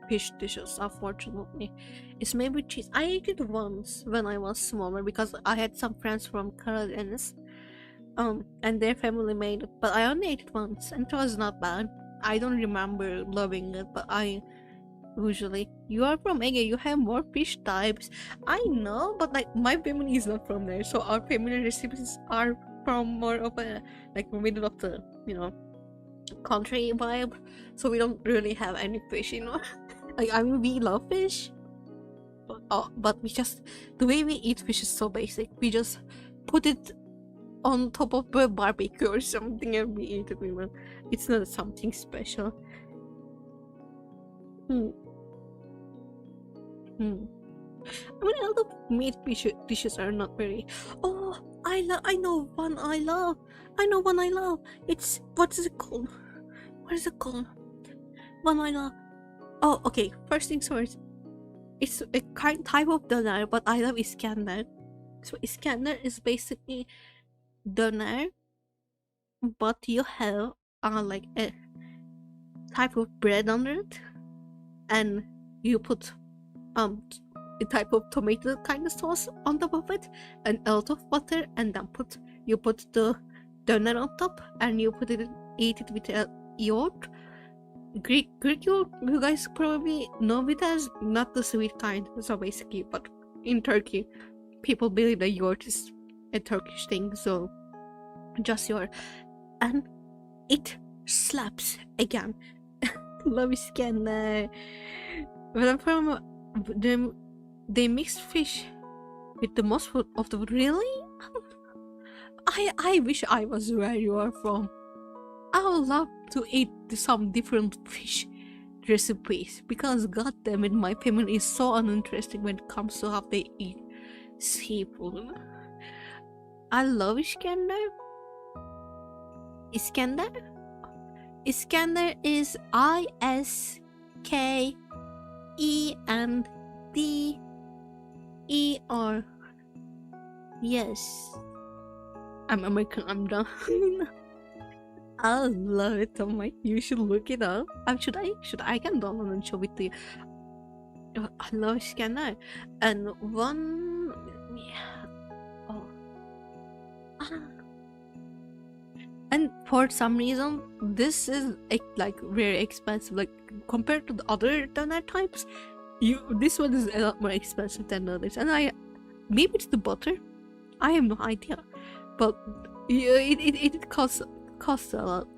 fish dishes, unfortunately. It's maybe cheese. I ate it once when I was smaller because I had some friends from Karadeniz. And their family made it, but I only ate it once, and it was not bad. I don't remember loving it, but you are from Ege, you have more fish types. I know, but like my family is not from there, so our family recipes are from more of a like middle of the country vibe. So we don't really have any fish, Like I mean, we love fish, but the way we eat fish is so basic. We just put it on top of a barbecue or something and we eat it. It's not something special. I mean, a lot of meat dishes are not very. Oh, I know one I love. It's what is it called? one I love. Oh, okay. First things first. It's a kind type of doner, but I love Iskandar. So Iskandar is basically doner, but you have like a type of bread under it, and you put a type of tomato kind of sauce on top of it, and a lot of butter, and then you put the doner on top, and you eat it with a yogurt. Greek yogurt, you guys probably know it as not the sweet kind. So basically, but in Turkey, people believe that yogurt is a Turkish thing, so just yogurt, and it slaps again. Love Iskandar. When I'm from them, they mix fish with the most of the really. I wish I was where you are from. I would love to eat some different fish recipes, because goddamn it, my family is so uninteresting when it comes to how they eat seafood. I love Iskandar. Iskandar is ISKENDER. Yes. I'm American, I'm done. I love it so much. You should look it up. Should I can download and show it to you. I love Iskandar. And one, yeah. Oh. And for some reason, this is like very expensive. Like compared to the other doner types, this one is a lot more expensive than the others. And maybe it's the butter. I have no idea, but it costs a lot.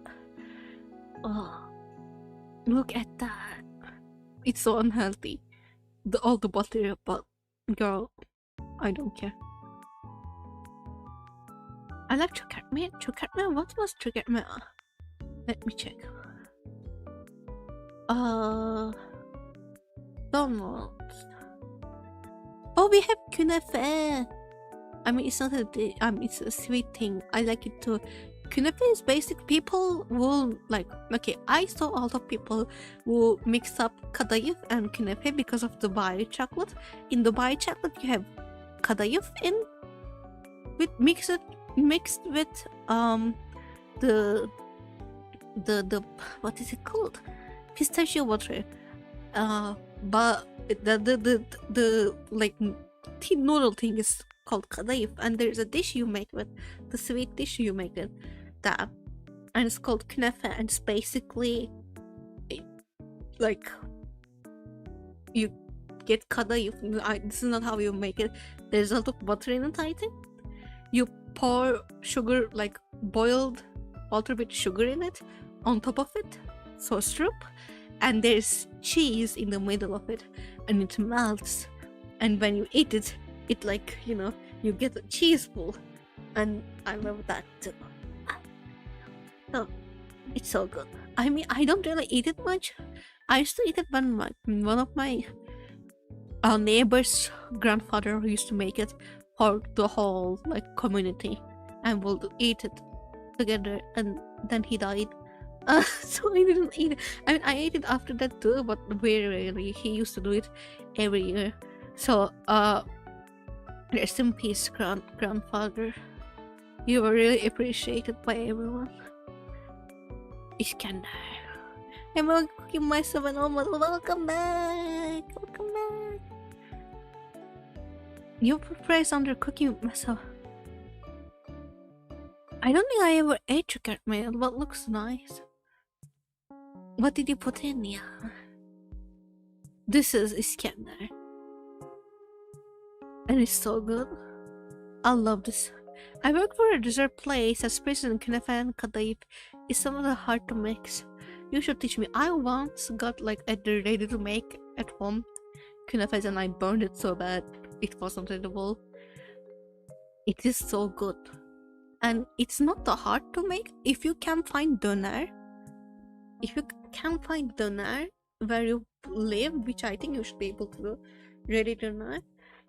Oh, look at that! It's so unhealthy. All the butter, but girl, I don't care. I like chocolate. What was chocolate? Let me check. Donuts. Oh, we have künefe. I mean, it's not it's a sweet thing. I like it too. Künefe is basic. People will like. Okay, I saw a lot of people who mix up kadayıf and künefe because of Dubai chocolate. In Dubai chocolate, you have kadayıf mixed with the what is it called? Pistachio water. But the like thin noodle thing is called kadayıf, and there's a dish you make with the sweet dish you make with that, and it's called künefe, and it's basically like you get kadayıf. This is not how you make it. There's a lot of butter in it, I think. You pour sugar, like boiled water with sugar in it, on top of it, so syrup, and there's cheese in the middle of it, and it melts, and when you eat it, it like, you know, you get a cheese ball, and I love that too. Oh, it's so good. I mean, I don't really eat it much. I used to eat it when one of my neighbor's grandfather used to make it for the whole like community, and we'll eat it together, and then he died. So I didn't eat it. I mean, I ate it after that too, but very rarely. He used to do it every year. So rest in peace, grandfather. You were really appreciated by everyone. Iskandar. I'm cooking myself an omelet. Welcome back. Welcome back. You prepare under cooking myself. I don't think I ever ate chocolate mail, but looks nice. What did you put in? Yeah. This is Iskandar. And it's so good. I love this. I work for a dessert place that specializes in künefe and kadayıf. It's somewhat hard to mix. You should teach me. I once got like ready to make at home künefes, and I burned it so bad it wasn't edible. It is so good, and it's not that hard to make if you can find doner. If you can find doner where you live, which I think you should be able to do, ready doner,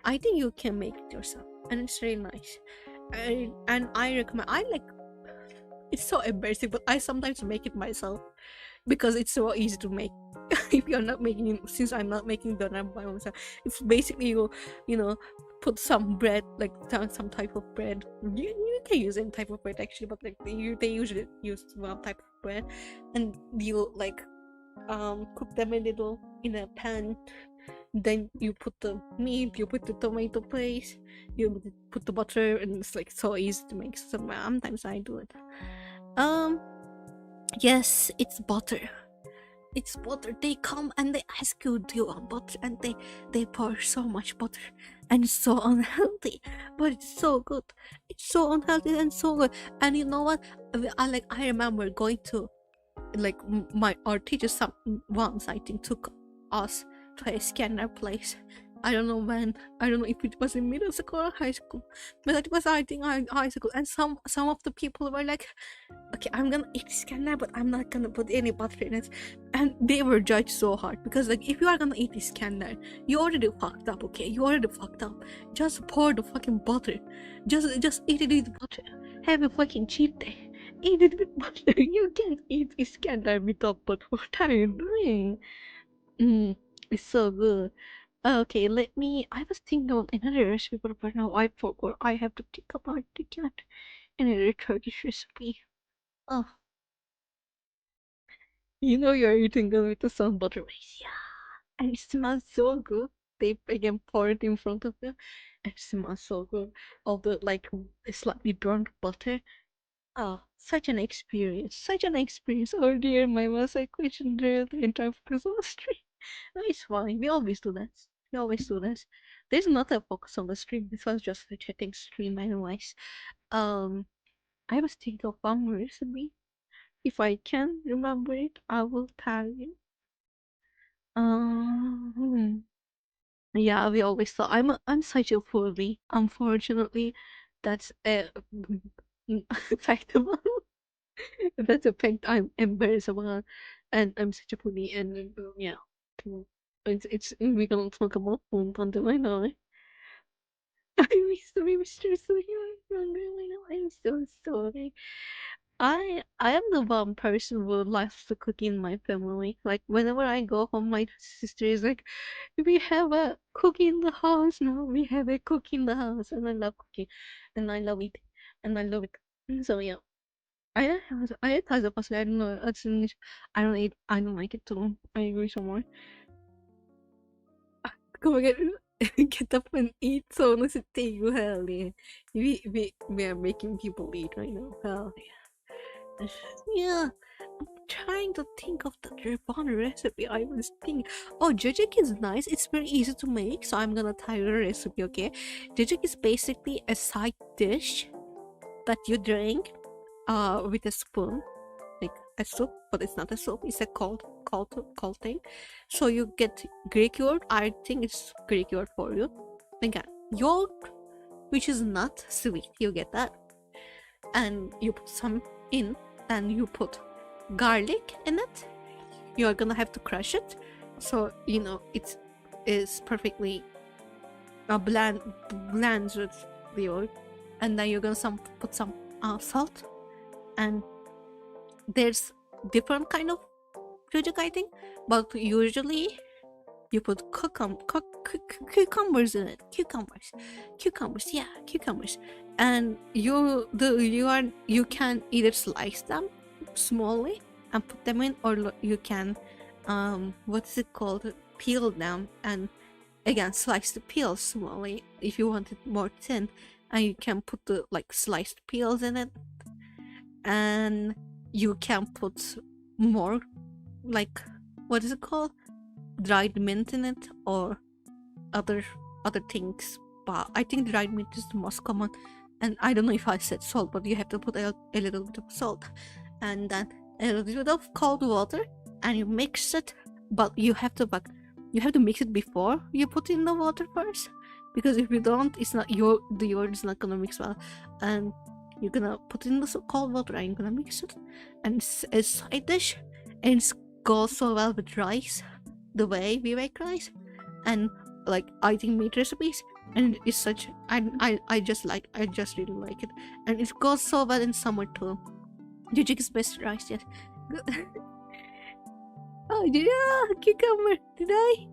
I think you can make it yourself, and it's really nice. And I recommend. It's so embarrassing, but I sometimes make it myself. because it's so easy to make. If you're not making it, since I'm not making donut by myself, it's basically you know put some bread, like some type of bread. You can use any type of bread actually, but like they usually use one type of bread, and you like cook them a little in a pan. Then you put the meat, you put the tomato paste, you put the butter, and it's like so easy to make. So sometimes I do it. Yes, it's butter. It's butter. They come and they ask you, do you want butter? And they pour so much butter, and it's so unhealthy, but it's so good. It's so unhealthy and so good. And you know what? I remember going to like our teacher once I think took us to a scanner place. I don't know when. I don't know if it was in middle school or high school, but it was I think high school. And some of the people were like, okay, I'm gonna eat scanner, but I'm not gonna put any butter in it. And they were judged so hard because like if you are gonna eat this scanner, you already fucked up. Okay, you already fucked up. Just pour the fucking butter. Just eat it with butter. Have a fucking cheat day. Eat it with butter. You can't eat Iskandar without butter. What are you doing? It's so good. Okay, I was thinking about another recipe, but now I forgot. I have to think about it again. Another Turkish recipe. Oh, you're eating it with some butter. Yeah, and it smells so good. They again pour it in front of you, and it smells so good. All the like slightly burnt butter. Oh, such an experience. Such an experience. Oh dear, my Masak question the entire Christmas tree. No, it's fine. We always do that. We always do that. There's not a focus on the stream. This was just a chatting stream anyways. Um, I was thinking of one more recipe. If I can remember it, I will tell you. Um, yeah, we always thought I'm such a foodie. Unfortunately, that's a fact about that's a fact I'm embarrassed about, and I'm such a foodie. And yeah, mm, it's we gonna talk about food until I know. I miss to be Mr. Suyo younger. I know. I'm so sorry. I am the one person who likes to cook in my family. Like whenever I go home, my sister is like, "We have a cook in the house now. We have a cook in the house," and I love cooking, and I love it, and I love it. So yeah. I ate as a person. I don't know. It's English. I don't eat. I don't like it too. I agree somewhere. Come again. Get up and eat. So let's take you hell yeah. We are making people eat right now. Hell yeah. Yeah. I'm trying to think of the one recipe I was thinking. Oh, jajak is nice. It's very easy to make. So I'm gonna tell you the recipe. Okay. Jajak is basically a side dish that you drink with a spoon, like a soup, but it's not a soup. It's a cold thing. So you get Greek yogurt. I think it's Greek yogurt for you. Again, yogurt, which is not sweet. You get that, and you put some in, and you put garlic in it. You are gonna have to crush it, so it is perfectly blends with the oil, and then you're gonna put some salt, and there's different kind of jujik I think, but usually you put cucumbers in it. Cucumbers, yeah, cucumbers, and you can either slice them smallly and put them in, or you can what's it called, peel them, and again slice the peels smallly if you want it more thin, and you can put the like sliced peels in it, and you can put more like what is it called, dried mint in it, or other things, but I think dried mint is the most common. And I don't know if I said salt, but you have to put a little bit of salt, and then a little bit of cold water, and you mix it, but you have to mix it before you put in the water first, because if you don't, it's not the yogurt is not gonna mix well, and you're gonna put in the cold water and you're gonna mix it, and it's a side dish, and it goes so well with rice, the way we make rice, and like I think meat recipes, and it's such I just really like it, and it goes so well in summer too. Jujik is best rice, yes. Oh, cucumber. Did I?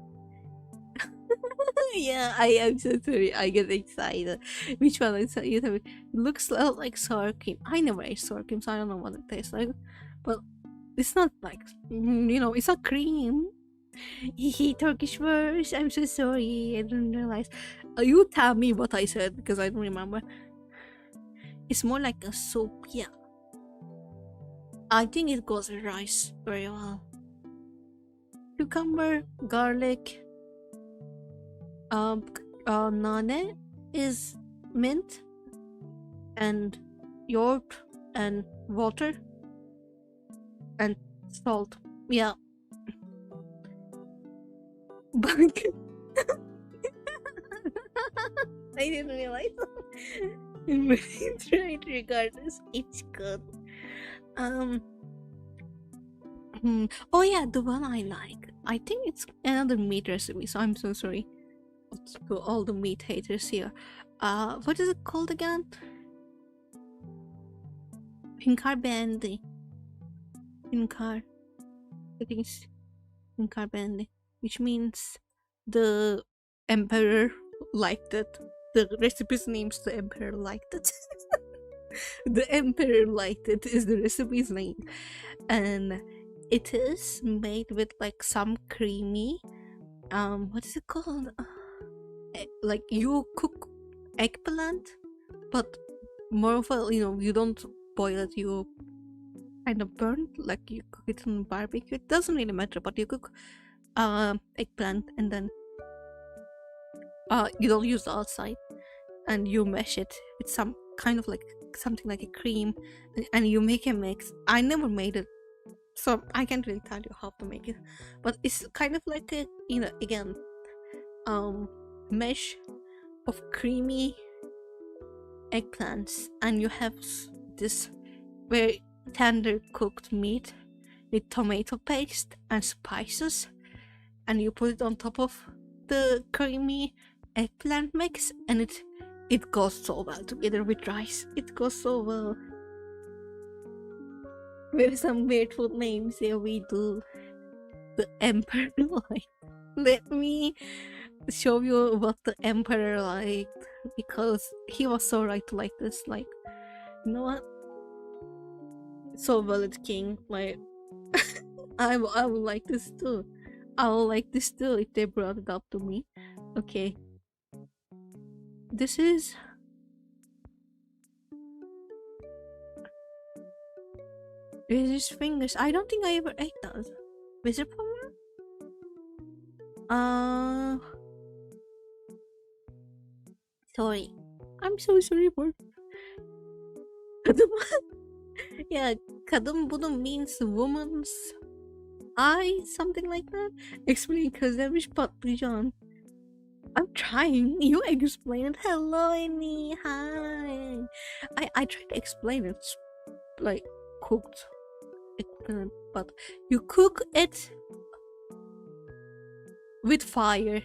Yeah, I am so sorry. I get excited. Which one is it? It looks like sour cream. I never ate sour cream, so I don't know what it tastes like. But it's not like, it's not cream. Turkish words. I'm so sorry. I didn't realize. You tell me what I said because I don't remember. It's more like a soup. Yeah. I think it goes with rice very well. Cucumber, garlic. Nane is mint and yogurt and water and salt. Yeah. But I didn't realize. Right, regardless, it's good. Oh yeah, the one I like. I think it's another meat recipe, so I'm so sorry to all the meat haters here. What is it called again? Hinkar Bandi. Hinkar. I think it's Hinkar Bandi, which means the emperor liked it. The recipe's name's the emperor liked it. The emperor liked it is the recipe's name, and it is made with like some creamy. What is it called? Like you cook eggplant, but more of a you don't boil it. You kind of burn, like you cook it on barbecue. It doesn't really matter, but you cook eggplant and then you don't use the outside and you mash it with some kind of like something like a cream and you make a mix. I never made it, so I can't really tell you how to make it, but it's kind of like a again mesh of creamy eggplants, and you have this very tender cooked meat with tomato paste and spices, and you put it on top of the creamy eggplant mix, and it goes so well together with rice. It goes so well. With some weird food names here we do. The emperor like. Let me show you what the emperor liked, because he was so right to like this. Like, you know what? So valid, king. Like, I would like this too. I would like this too if they brought it up to me. Okay. This is Wizard's fingers. I don't think I ever ate those. Wizard power? Sorry. I'm so sorry for yeah, kadın bunu means woman's eye, something like that. Explain közlemiş patlıcan. I'm trying. You explain it. Hello, Annie. Hi. I tried to explain it, like cooked eggplant, but you cook it with fire.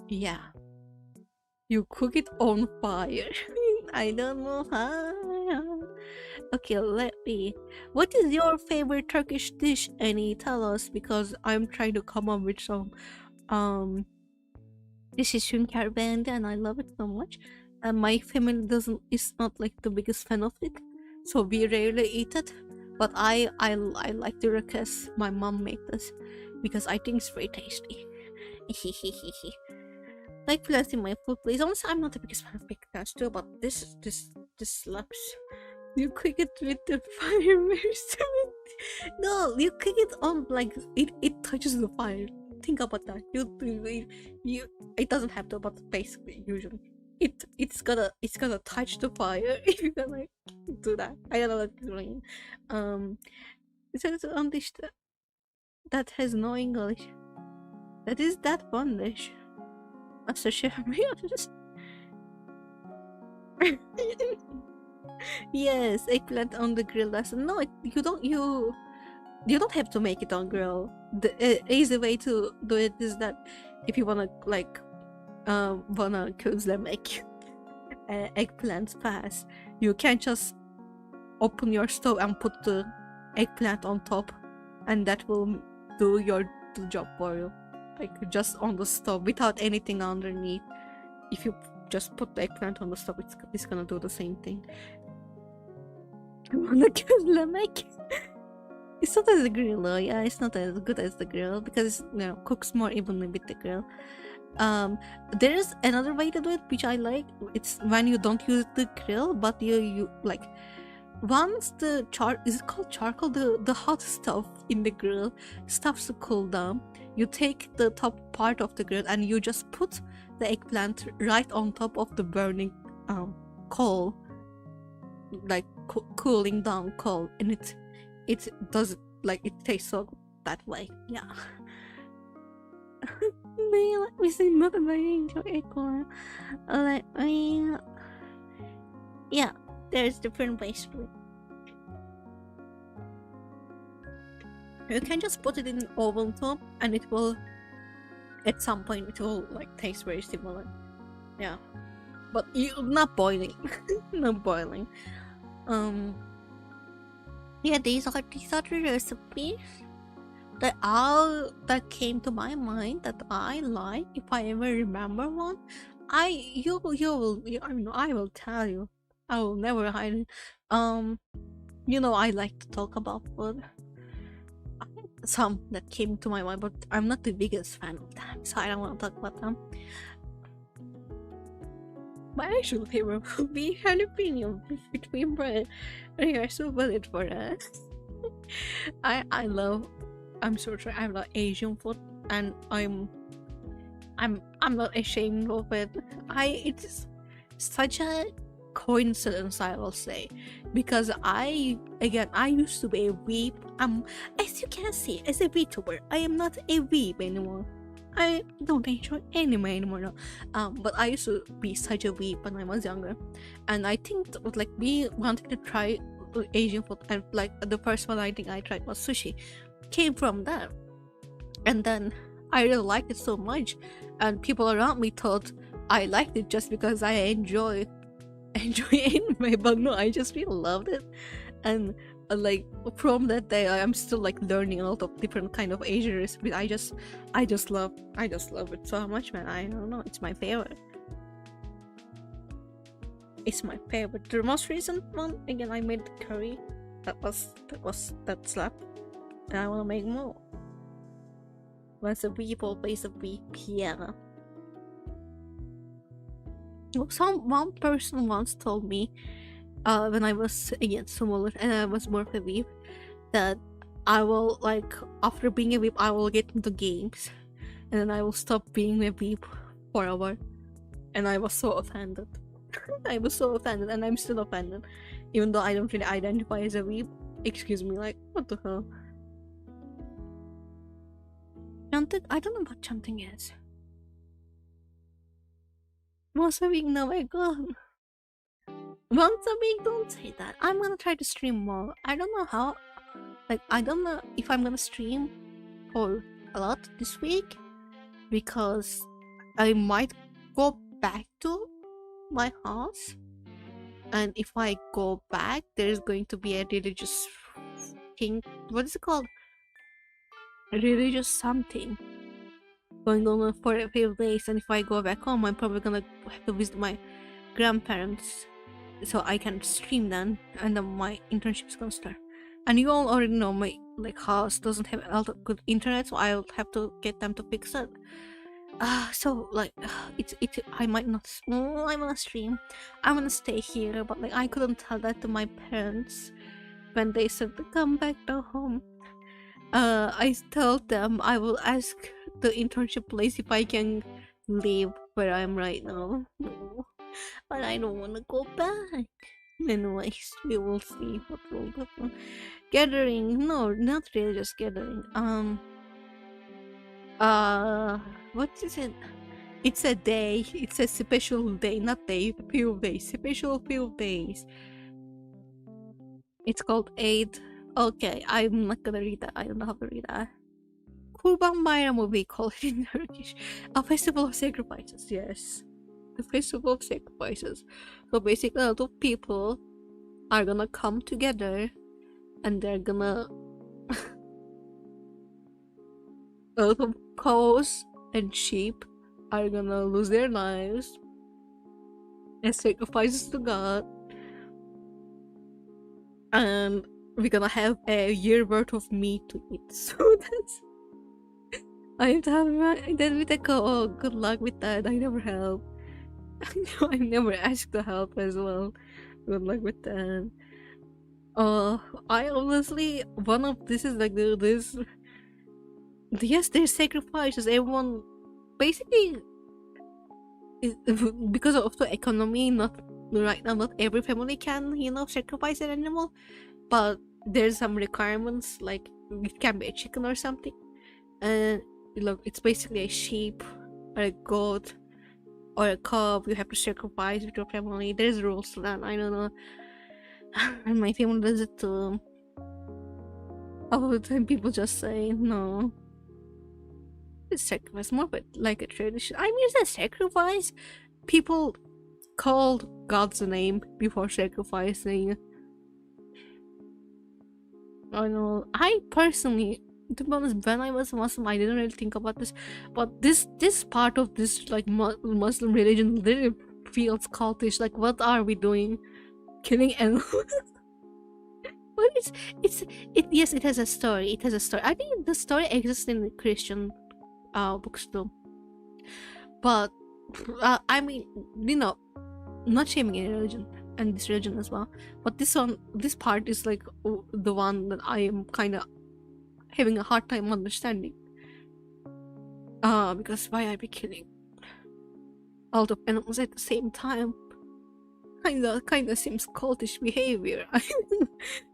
Yeah. You cook it on fire. I don't know how. Okay, let me. What is your favorite Turkish dish, Annie? Tell us, because I'm trying to come up with some. This is Hünkar Band, and I love it so much. And my family is not like the biggest fan of it, so we rarely eat it. But I like to request my mom make this because I think it's very tasty. Like plants in my food, please. Honestly, I'm not the biggest fan of big plants too, but this slaps. You cook it with the fire very soon. No, you cook it on like it touches the fire. Think about that. You it doesn't have to, but basically usually it's gonna touch the fire if you're gonna do that. I don't know what you're doing. It's on dish that has no English. That is that one dish. That's a chef. Yes, eggplant on the grill. No, you don't have to make it on grill. The easy way to do it is that if you wanna cook them eggplants fast, you can just open your stove and put the eggplant on top, and that will do the job for you, like just on the stove without anything underneath. If you just put the eggplant on the stove, it's gonna do the same thing. Like, it's not as a grill though. Yeah, it's not as good as the grill because it cooks more evenly with the grill. There's another way to do it which I like. It's when you don't use the grill, but you like, once the is it called charcoal, the hot stuff in the grill starts to cool down, you take the top part of the grill and you just put the eggplant right on top of the burning coal, like cooling down coal, and it does, like, it tastes so good that way. Yeah. Let me say not that I enjoy acorn. Yeah, there's different ways to it. You can just put it in oven top and it will, at some point it will like taste very similar. Yeah, but not boiling. Not boiling. Yeah, these are the recipes that came to my mind that I like. If I ever remember one, I will tell you. I will never hide it. I like to talk about food. Some that came to my mind, but I'm not the biggest fan of them, so I don't want to talk about them. My actual favorite would be jalapeno between bread. Anyway, so valid for that. I love Asian food, and I'm not ashamed of it. It's such a coincidence, I will say, because I used to be a weeb. As you can see, as a VTuber, I am not a weeb anymore. I don't enjoy anime anymore now. But I used to be such a weeb when I was younger, and I think like me wanting to try Asian food, and like the first one I think I tried was sushi, came from that. And then I really liked it so much, and people around me thought I liked it just because I enjoy anime, but no, I just really loved it. And like from that day I'm still like learning a lot of different kind of Asian recipes. I just love it so much, man. I don't know, it's my favorite. It's my favorite. The most recent one, again, I made the curry. That slapped, and I want to make more. Once a week, always a week. Yeah. One person once told me, when I was again smaller and I was more of a weeb, that I will, like, after being a weeb, I will get into games, and then I will stop being a weeb forever. And I was so offended. I was so offended, and I'm still offended, even though I don't really identify as a weeb. Excuse me, like, what the hell? Chanting? I don't know what chanting is. Once a week? No, my god. Once a week? Don't say that. I'm gonna try to stream more. I don't know how. Like, I don't know if I'm gonna stream for a lot this week, because I might go back to my house, and if I go back, there's going to be a religious thing. What is it called? A religious something going on for a few days, and if I go back home, I'm probably gonna have to visit my grandparents so I can stream then, and then my internship's gonna start. And you all already know my house doesn't have a lot of good internet, so I'll have to get them to fix it. So like I might not. I'm gonna stream. I'm gonna stay here, but like I couldn't tell that to my parents when they said to come back to home. I told them I will ask the internship place if I can leave where I am right now. No, but I don't want to go back. Anyways, we will see what will happen. Gathering? No, not really just gathering. What is it? It's a day. It's a special day, not day. Few days. Special few days. It's called Eid. Okay, I'm not gonna read that. I don't know how to read that. Kurban Bayram we call it in Turkish. A festival of sacrifices, yes. The festival of sacrifices. So basically a lot of people are gonna come together and they're gonna a lot of cows and sheep are gonna lose their lives as sacrifices to God, and we're gonna have a year worth of meat to eat. So that's I have to have then with like, oh, good luck with that. I never help. I never ask to help as well. Good luck with that. I honestly one of this is like this. Yes, there's sacrifices. Everyone basically because of the economy. Not right now. Not every family can sacrifice an animal, but there's some requirements like it can be a chicken or something, and look, it's basically a sheep or a goat or a calf you have to sacrifice with your family. There's rules to that. I don't know. And my family does it too. All the time people just say no. It's sacrifice more but like a tradition. I mean, it's a sacrifice. People called God's name before sacrificing. I know. I personally, to be honest, when I was Muslim, I didn't really think about this, but this part of this like Muslim religion literally feels cultish. Like, what are we doing? Killing animals? But yes, it has a story. It has a story. I think the story exists in the Christian books too. But I mean, not shaming any religion and this religion as well. But this part is like the one that I am kind of having a hard time understanding. Because why I be killing all the animals at the same time? Kinda seems cultish behavior.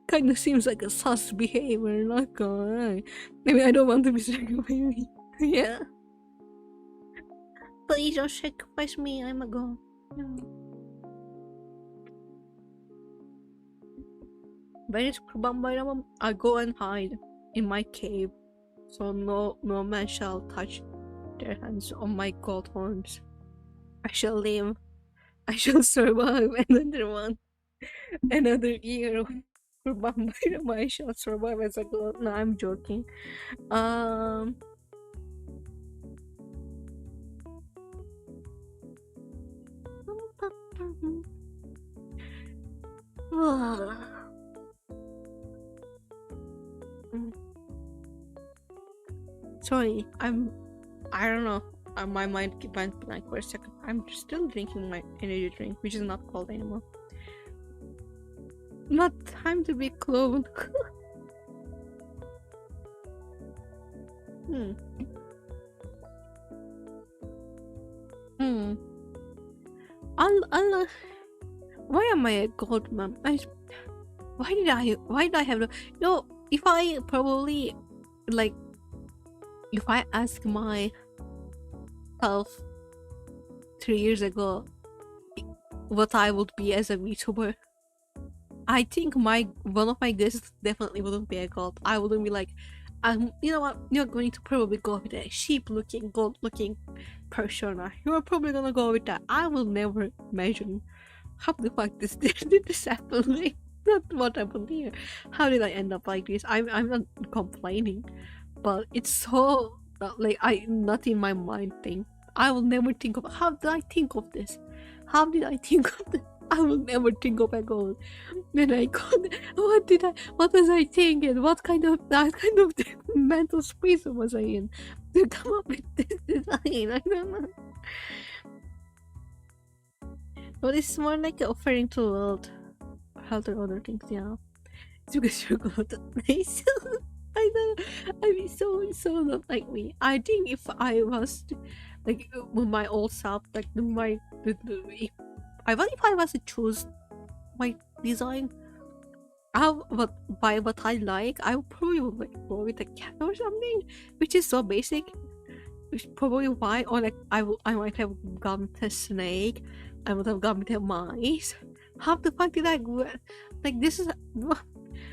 Kinda seems like a sus behavior, not gonna lie. I mean, I don't want to be sacrificed. Yeah. Please don't sacrifice me, I'm a god. No. When it's Kurban Bayram, I go and hide in my cave, so no man shall touch their hands on my gold horns. I shall live. I shall survive another year of Kurban Bayram. I shall survive as a god. No, I'm joking. Sorry, I don't know. My mind went blank for a second. I'm still drinking my energy drink, which is not cold anymore. Not time to be cloned. Why am I a gold man? Why did I have to? If I probably like, if I ask myself 3 years ago what I would be as a VTuber, I think one of my guesses definitely wouldn't be a gold. I wouldn't be like, you know what? You're going to probably go with a sheep-looking, gold-looking persona. You're probably gonna go with that. I will never imagine how the fuck did this happen. Like, not what I believe. How did I end up like this? I'm not complaining, but it's so like not in my mind thing. I will never think of how did I think of this? How did I think of this? I will never think of a goal. When I got what was I thinking? What kind of mental space was I in to come up with this design? I don't know. But it's more like offering to the world health or other things, yeah. It's because you're good at place. I know. I mean, so not like me. I think if I was like with my old self, like if I was to choose my design, by what I like, I would probably like go with a cat or something, which is so basic. Which is probably why, or like I might have gone with a snake. I would have gone with a mice. How the fuck did I go? Like, this is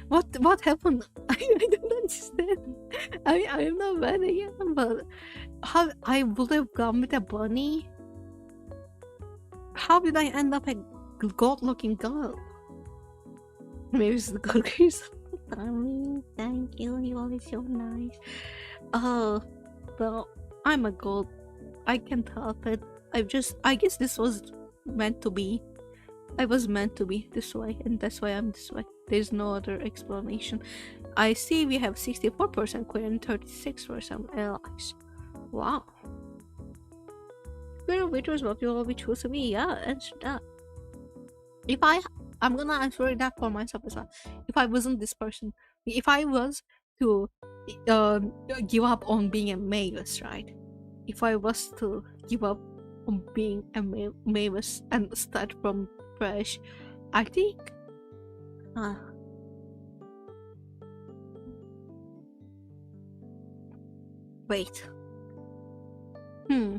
what happened? I don't understand. I'm not mad again, but how I would have gone with a bunny? How did I end up a god-looking girl? Maybe it's the cookies. Thank you. You always so nice. Well, I'm a gold. I can't help it. I guess this was meant to be. I was meant to be this way, and that's why I'm this way. There's no other explanation. I see we have 64% queer and 36% allies. Wow. Queer waitress what you will be choosing me. Yeah, answer that. I'm gonna answer that for myself as well. If I wasn't this person, if I was to give up on being a Mavis, right? If I was to give up on being a Mavis and start from fresh, I think. Wait. Hmm.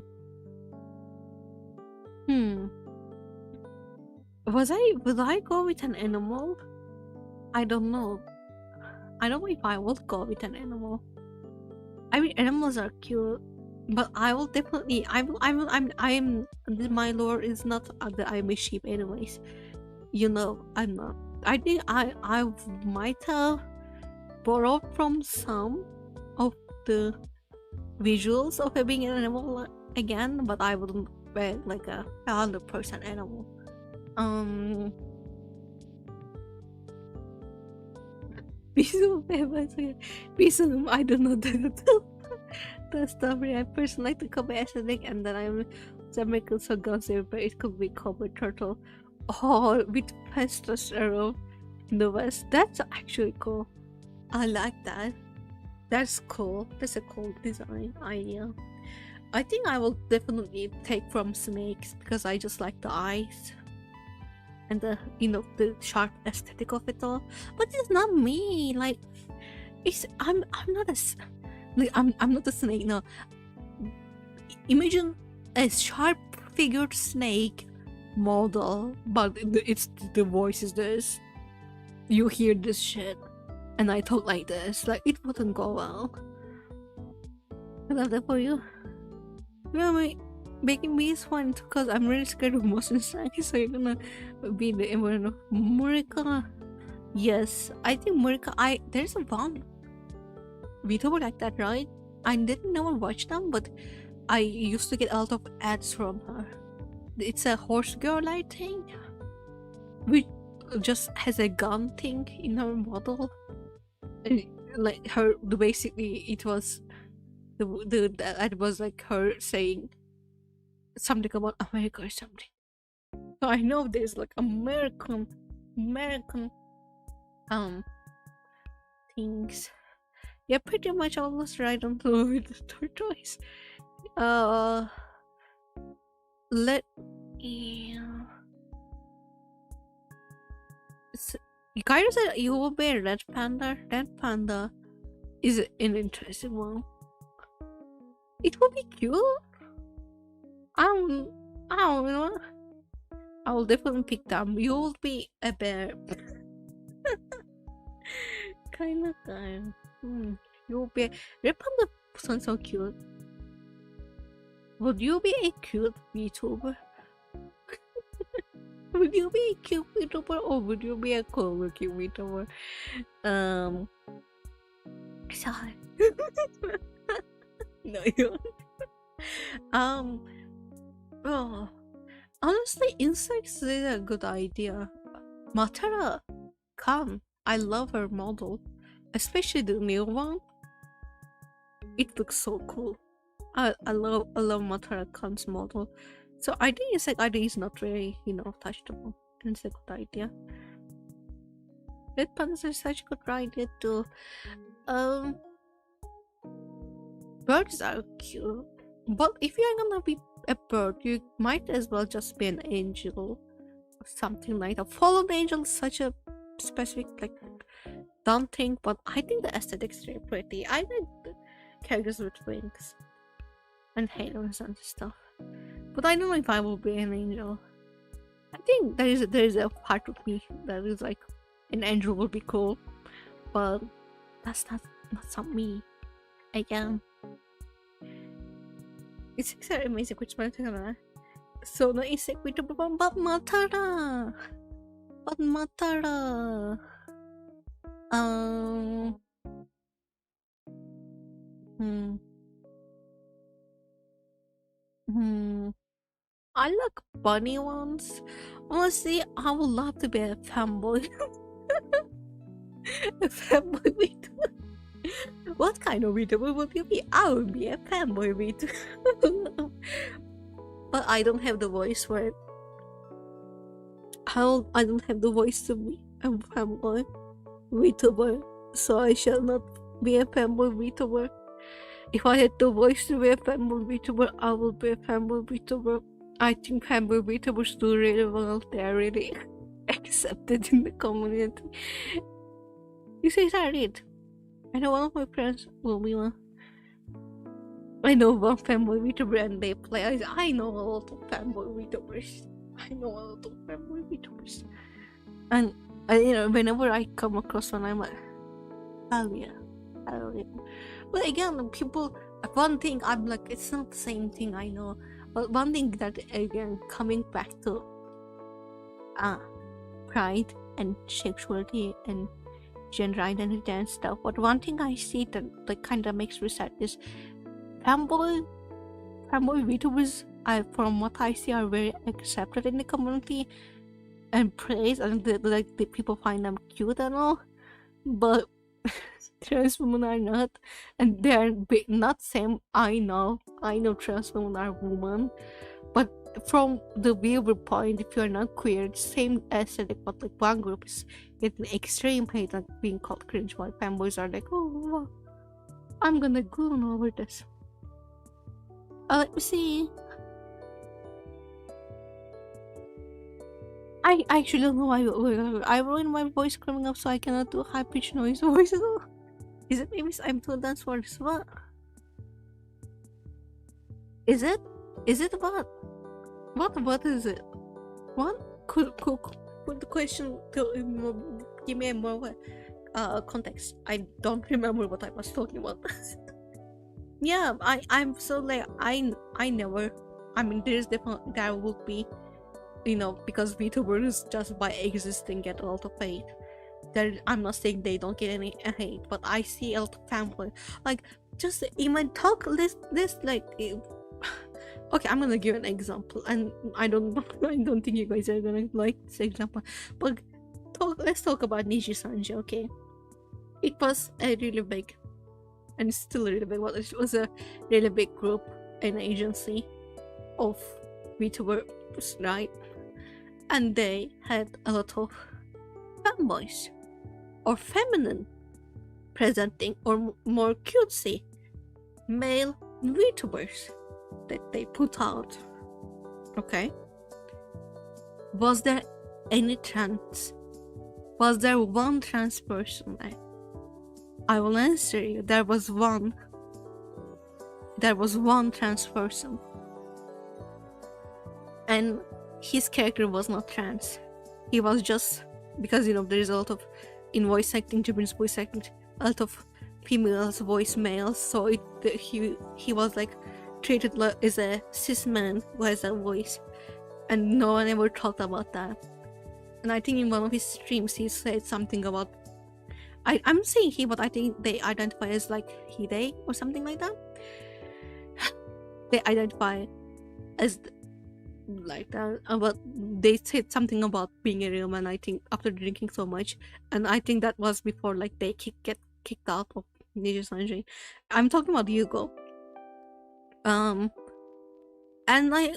Would I go with an animal? I don't know. I don't know if I would go with an animal. I mean, animals are cute, but I will definitely. My lore is not that I'm a sheep, anyways. You know, I'm not. I think I might have borrowed from some of the visuals of it being an animal again, but I wouldn't wear like a 100% animal. Reason I don't know the story. I personally like to cover aesthetic, and then I'm American so gossip, but it could be covered turtle or with testosterone in the West. That's actually cool. I like that. That's cool. That's a cool design idea. I think I will definitely take from snakes because I just like the eyes and the the sharp aesthetic of it all. But it's not me. Like I'm not I'm not a snake. No. Imagine a sharp figured snake model, but it's the voice is this. You hear this shit, and I talk like this. Like it wouldn't go well. I love that for you. Making me is fun because I'm really scared of motion strike, so you're gonna be the environment of Murika. Yes, I think Murika. There's a one VTuber like that, right? I didn't never watch them, but I used to get a lot of ads from her. It's a horse girl, I think, which just has a gun thing in her model. Like her, basically, it was the ad was like her saying something about America or something. So I know there's like American things. Yeah, pretty much almost right on the tortoise. Let Kairo said you will be a red panda. Red panda is an interesting one. It will be cute. I don't know. I will definitely pick them. You will be a bear. kind of guy. You'll be red panda sounds so cute. Would you be a cute VTuber? Would you be a cute VTuber or would you be a cool looking VTuber? Sorry. No, you oh, honestly, insects is a good idea. Matara, come. I love her model, especially the new one. It looks so cool. I love Matara Khan's model. So I think insect idea is not very touchable. It's a good idea. Red pandas are such a good idea too. Birds are cute, but if you're gonna be a bird, you might as well just be an angel or something like that. Fallen angel is such a specific don't think, but I think the aesthetics are pretty. I like the characters with wings and halos and stuff, but I don't know if I will be an angel. I think there is a part of me that is like an angel would be cool, but that's not me. Again, it's amazing which one to so no insect with but Matara. Hmm. I like bunny ones. Honestly, I would love to be a fanboy. A fanboy VTuber. What kind of VTuber would you be? I would be a fanboy VTuber. But I don't have the voice for it. I don't have the voice to be a fanboy VTuber, so I shall not be a fanboy VTuber. If I had the voice to be a fanboy VTuber, I would be a fanboy VTuber. I think fanboy VTubers do really well. They are really accepted in the community. You say that right? I know one of my friends will be one. I know one fanboy VTuber and they play. I know a lot of fanboy VTubers. I know a lot of fanboy VTubers. And whenever I come across one, I'm like, hell yeah. But again, people, one thing I'm like, it's not the same thing, I know. But one thing that, again, coming back to pride and sexuality and gender identity and stuff, but one thing I see that like kind of makes me sad is fanboy VTubers, from what I see, are very accepted in the community and praised, and the people find them cute and all, but trans women are not, and they are not same. I know trans women are women, but from the viewer point, if you're not queer, it's same aesthetic, but like one group is getting extreme hate, like being called cringe, while fanboys are like, oh, I'm gonna go on over this. Let me see. I actually don't know why I ruined my voice coming up, so I cannot do high pitched noise voices. Is it maybe I'm too dense for this? What? Is it? Is it what? What is it? What? Could put the question to give me a more context. I don't remember what I was talking about. Yeah, I'm so like I never. I mean, there would be, because VTubers just by existing get a lot of hate. I'm not saying they don't get any hate, but I see a lot of fanboy. Like, just even talk this like. Okay, I'm gonna give an example, and I don't think you guys are gonna like this example, but let's talk about Niji Sanji. Okay, it was a really big, and it's still really big. But it was a really big group, an agency of VTubers, right? And they had a lot of fanboys, or feminine presenting, or more cutesy male VTubers that they put out. Okay, was there any trans? Was there one trans person there? I will answer you. There was one trans person, and his character was not trans. He was just, because there is a lot of, in voice acting, Japanese voice acting, a lot of females voice males, so he was like treated as a cis man who has a voice, and no one ever talked about that. And I think in one of his streams he said something about, I'm saying he, but I think they identify as like he, they, or something like that. They identify as like that, but they said something about being a real man, I think, after drinking so much, and I think that was before like they get kicked out of Niji Sanji. I'm talking about Yugo. And like,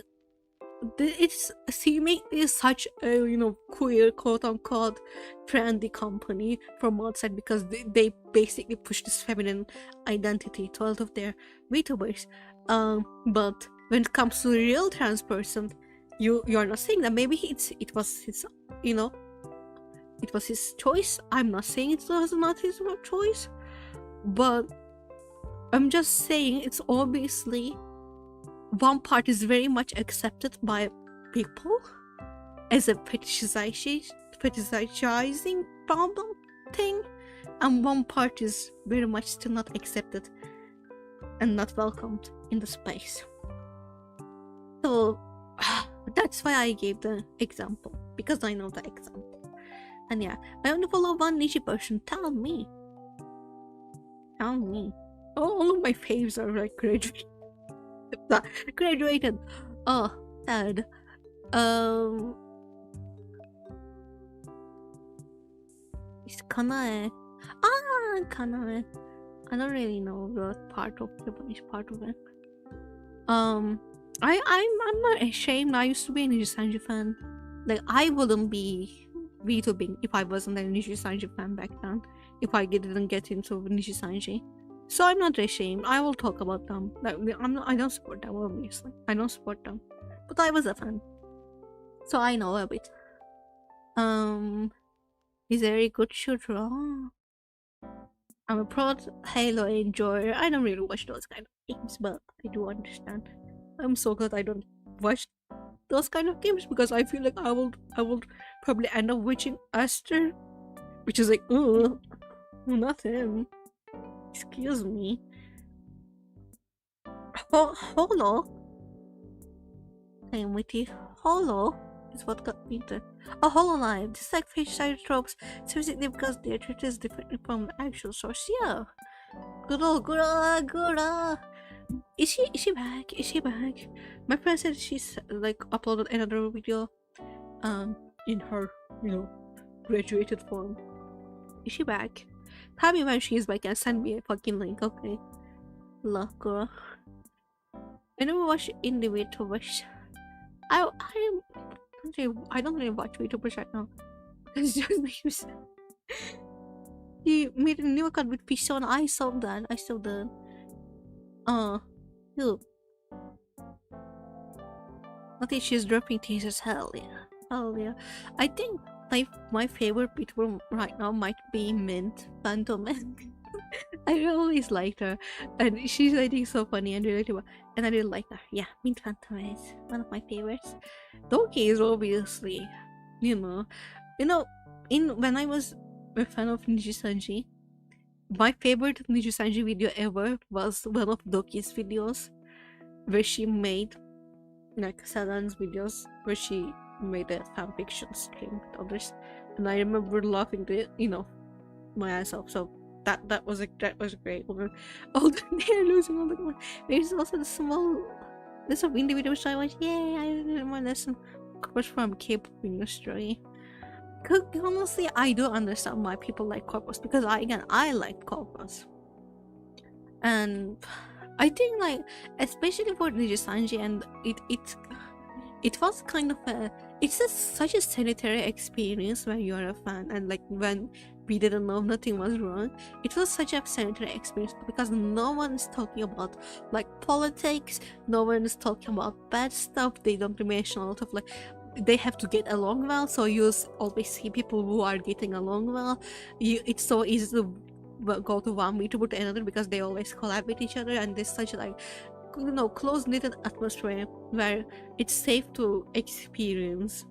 it's seeming is such a queer, quote unquote, trendy company from outside, because they basically push this feminine identity to all of their VTubers. But when it comes to a real trans person, you're not saying that. Maybe it was his it was his choice. I'm not saying it was not his choice, but I'm just saying it's obviously one part is very much accepted by people as a fetishizing problem thing, and one part is very much still not accepted and not welcomed in the space. So that's why I gave the example, because I know the example. And yeah, I only follow one niche person. Tell me. All of my faves are like graduate. Graduated. Oh, sad. It's Kanae. Ah, Kanae. I don't really know what part of Japanese part of it. I'm not ashamed. I used to be a Nijisanji fan. Like, I wouldn't be VTubing if I wasn't a Nijisanji fan back then. If I didn't get into Nijisanji. So I'm not ashamed. I will talk about them. Like, I don't support them, obviously. I don't support them. But I was a fan. So I know a bit. Is there a good shooter? Oh. I'm a pro Halo enjoyer. I don't really watch those kind of games, but I do understand. I'm so glad I don't watch those kind of games because I feel like I will probably end up watching Aster, which is like, ugh, not him. Excuse me. Holo. I'm with you. Holo is what got me to. A Hololive. This is like fish-side tropes, specifically because their truth is different from the actual source. Yeah. Gura. Is she back? Is she back? My friend said she's like uploaded another video in her, graduated form. Is she back? Tell me when she's back and send me a fucking link, okay? Look, girl. I never watched ENVtuber. I don't really watch VTubers right now. It's just Mavis. He made a new account with Pishon. I saw that. Ew. I think she's dropping teasers. Hell yeah. I think my favorite VTuber right now might be Mint Phantom. I always liked her, and she's I think so funny and relatable, and I really like her. Yeah, Mint Phantom is one of my favorites. Doki is obviously, when I was a fan of Nijisanji, my favorite Nijisanji video ever was one of Doki's videos, where she made like Salan's videos, where she made a fanfiction stream with others, and I remember laughing my ass off. So that was a great one. All they're losing all the money. There's also there's some individual which I watch. Yay! I did my lesson course from K-pop industry. Honestly, I do understand why people like corpus, because I like corpus, and I think like especially for Nijisanji, and it was kind of such a sanitary experience when you are a fan, and like when we didn't know nothing was wrong, it was such a sanitary experience because no one is talking about like politics, no one is talking about bad stuff, they don't mention a lot of like they have to get along well, so you always see people who are getting along well. It's so easy to go to one VTuber to another because they always collab with each other, and there's such like close-knitted atmosphere where it's safe to experience,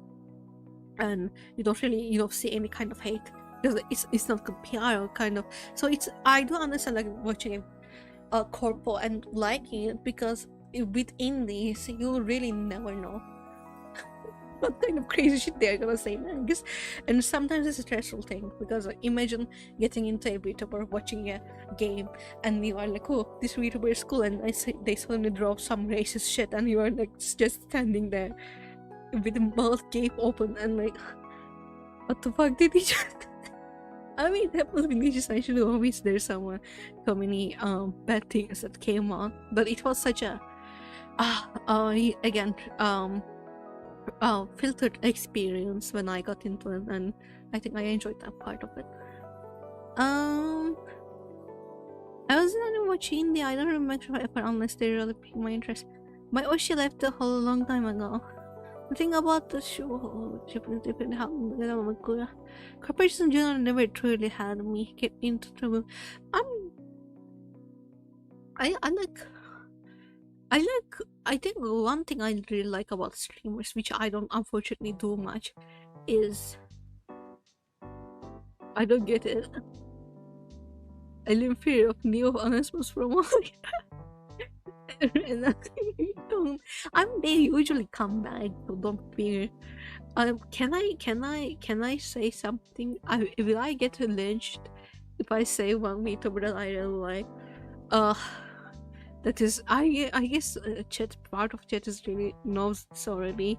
and you don't really see any kind of hate because it's not PR kind of. So I do understand like watching a corpo and liking it, because within this you really never know what kind of crazy shit they're gonna say next. And sometimes it's a stressful thing because imagine getting into a VTuber, watching a game, and you are like, oh, this VTuber is cool, and they suddenly drop some racist shit, and you are like just standing there with the mouth gape open and like, what the fuck did he just I mean, that was really just actually always there's so many bad things that came on, but it was such a filtered experience when I got into it, and I think I enjoyed that part of it. I wasn't watching the I don't remember if unless they really piqued my interest. My Oshi left a whole long time ago. The thing about the show, corporations in general never truly had me get into trouble. I think one thing I really like about streamers, which I don't unfortunately do much, is I don't get it. I live in fear of new announcements from all. And they usually come back, so don't fear. Can I say something? Will I get lynched if I say one VTuber that I really like? That is, I guess chat, part of chat is really knows this already.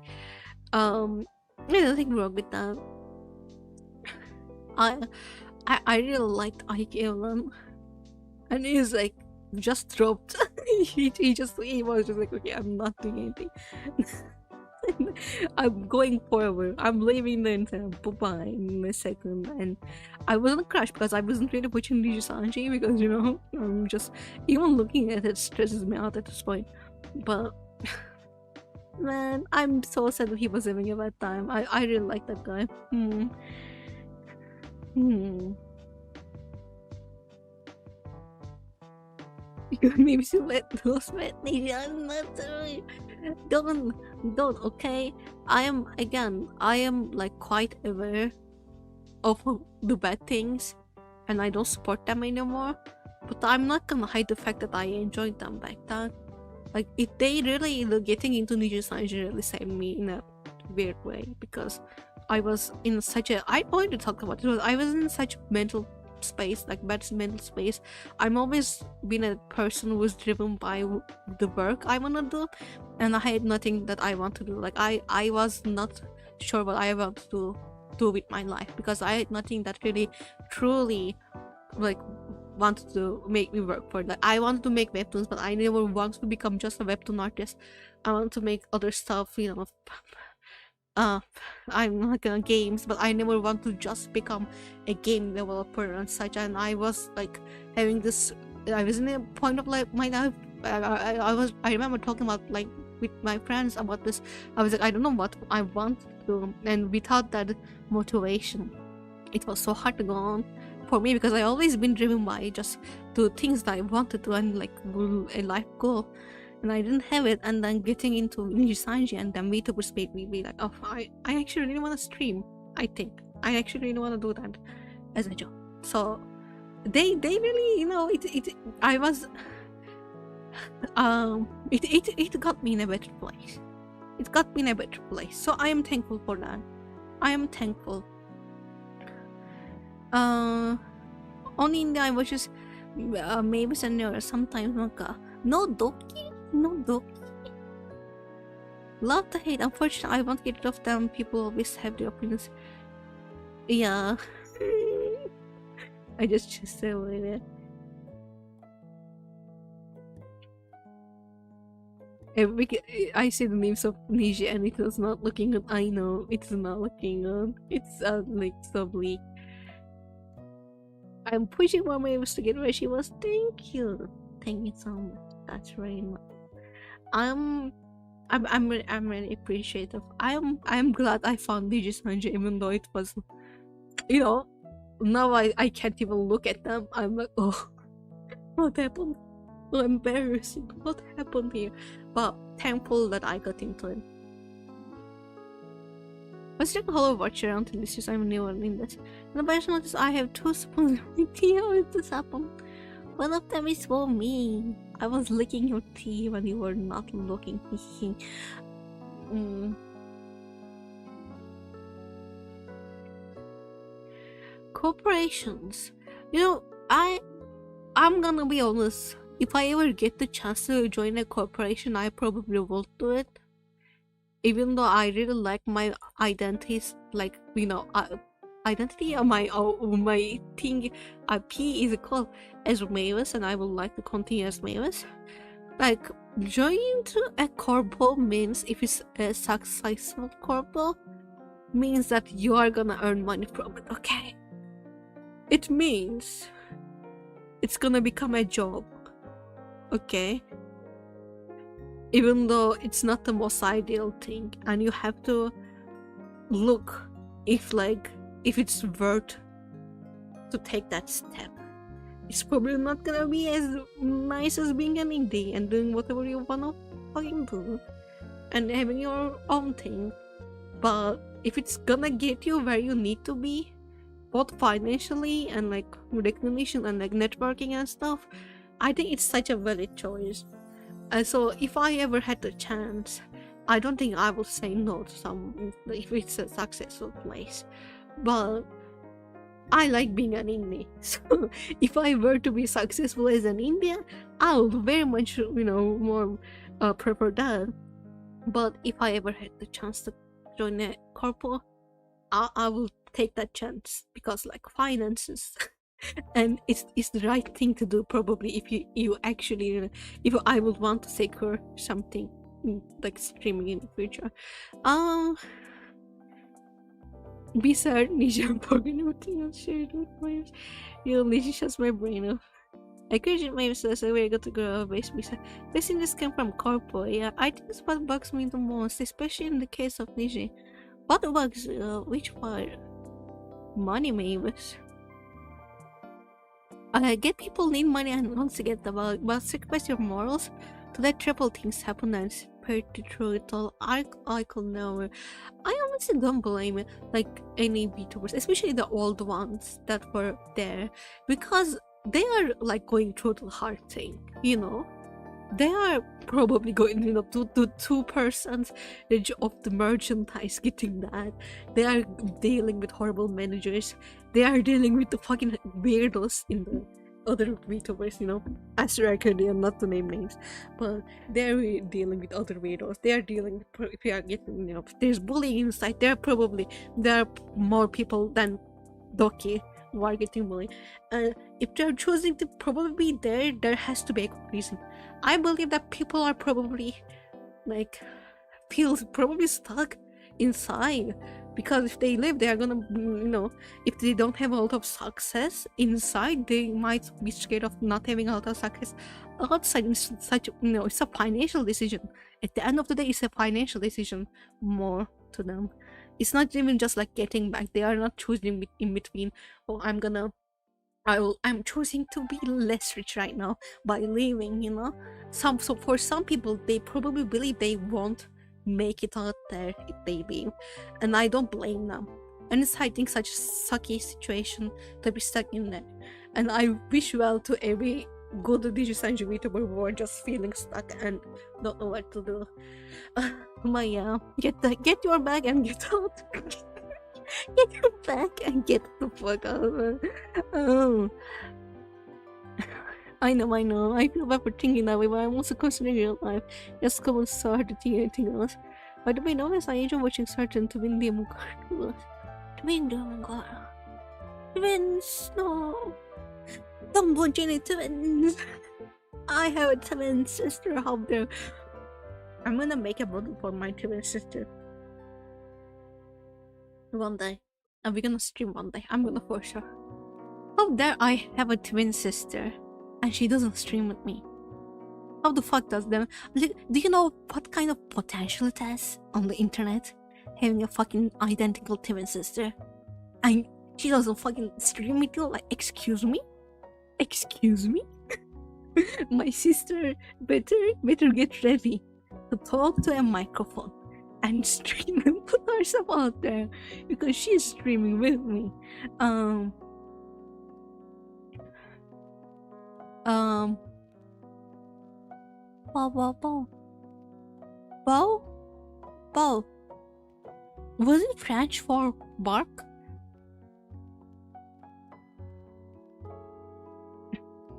There's nothing wrong with that. I I really liked IKLM, and he's like just dropped. he was just like, okay, I'm not doing anything. I'm going forward. I'm leaving the internet. Bye-bye in a second. And I wasn't crushed because I wasn't really watching Niji Sanji because, you know, I'm just, even looking at it stresses me out at this point. But man, I'm so sad that he was having a bad time. I really like that guy. Maybe she let those Niji. I'm not doing. Don't, okay? I am like quite aware of the bad things, and I don't support them anymore. But I'm not gonna hide the fact that I enjoyed them back then. Like, they really, getting into Niji Sanji really saved me in a weird way, because I was in such a, I already talked about it, I was in such mental space, like bad mental space. I'm always been a person who was driven by the work I want to do, and I had nothing that I want to do. Like, I was not sure what I want to do with my life, because I had nothing that really truly like wanted to make me work for it. Like, I wanted to make webtoons, but I never wanted to become just a webtoon artist. I want to make other stuff, you know. I'm not gonna games, but I never want to just become a game developer and such. And I was like having this, I was in a point of like my life, I remember talking about like with my friends about this. I was like, I don't know what I want to do, and without that motivation it was so hard to go on for me, because I always been driven by just do things that I wanted to and like a life goal, and I didn't have it. And then getting into Niji Sanji and then VTubers made me be like, oh, I actually really want to stream. I think I actually really want to do that as a job. So they really, you know, I was it got me in a better place. It got me in a better place. So I am thankful for that. I am thankful. Only in the I was just Mavis and Nora sometimes no doki. Love to hate. Unfortunately, I won't get rid of them. People always have their opinions. Yeah. I just stay away there. I see the names of Niji and it is not looking good. I know it's not looking good. It's like so bleak. I'm pushing my Mavis to get where she was. Thank you so much. That's very much. I'm really appreciative. I'm glad I found Niji Sanji, even though it was, you know, now I can't even look at them. I'm like, oh, what happened? So embarrassing. What happened here? But thankful that I got into it. Let's check Hollow Watch around in this year. I'm new in this. And the best notice I have 2 spoons of tea. How did this happen? One of them is for me. I was licking your tea when you were not looking. Corporations. You know, I'm gonna be honest. If I ever get the chance to join a corporation, I probably will do it. Even though I really like my identities, like, you know, identity or my thing, P is called as Mavis, and I would like to continue as Mavis. Like, joining to a corpo means, if it's a successful corpo, means that you are gonna earn money from it, okay? It means it's gonna become a job, okay? Even though it's not the most ideal thing, and you have to look if it's worth to take that step. It's probably not gonna be as nice as being an indie and doing whatever you wanna fucking do and having your own thing. But if it's gonna get you where you need to be, both financially and like recognition and like networking and stuff, I think it's such a valid choice. And so if I ever had the chance, I don't think I would say no to some if it's a successful place. But I like being an indie. So if I were to be successful as an indie, I would very much, more prefer that. But if I ever had the chance to join a corpo, I will take that chance because like finances and it's the right thing to do probably if you actually if I would want to secure something like streaming in the future. Bizarre Nishan Poganotin shared with my Nishan shuts my brain off. I created my business a way to grow a base business. This thing just came from corpo, yeah. I think it's what bugs me the most, especially in the case of Nishi. What bugs which part? Money Mavis. Get people need money and wants to get about but sacrifice your morals to let triple things happen and spread the truth all. I could never. I honestly don't blame like any VTubers, especially the old ones that were there, because they are like going through the hard thing, They are probably going, to 2% of the merchandise getting that. They are dealing with horrible managers. They are dealing with the fucking weirdos in the other VTubers, Astro Arcadian, not to name names, but they're dealing with other weirdos. They are dealing with, if you are getting, if there's bullying inside, there are more people than Doki who are getting bullied. If they're choosing to probably be there has to be a good reason. I believe that people are probably feel probably stuck inside, because if they live, they are gonna, if they don't have a lot of success inside, they might be scared of not having a lot of success outside. It's a financial decision. At the end of the day, it's a financial decision more to them. It's not even just like getting back. They are not choosing in between. Oh, I'm choosing to be less rich right now by leaving, So for some people, they probably believe they won't make it out there if they leave, and I don't blame them. And it's, I think, such a sucky situation to be stuck in there. And I wish well to every good Digisanji VTuber who are just feeling stuck and don't know what to do. But yeah, get your bag and get out. Get your bag and get the fuck out. Oh. I know. I feel bad for thinking that way, but I'm also considering real life. Just come so hard to think anything else. By the way, notice I enjoy watching certain twin demon cartoons. Twins, no. Don't watch any twins. I have a twin sister out there. I'm gonna make a model for my twin sister. One day. And we're gonna stream one day. I'm gonna force her. How dare I have a twin sister and she doesn't stream with me? How the fuck does them? Do you know what kind of potential it has on the internet? Having a fucking identical twin sister. And she doesn't fucking stream with you? Like, excuse me? Excuse me? My sister better get ready to talk to a microphone and stream and put herself out there, because she's streaming with me. Bow. Was it French for bark?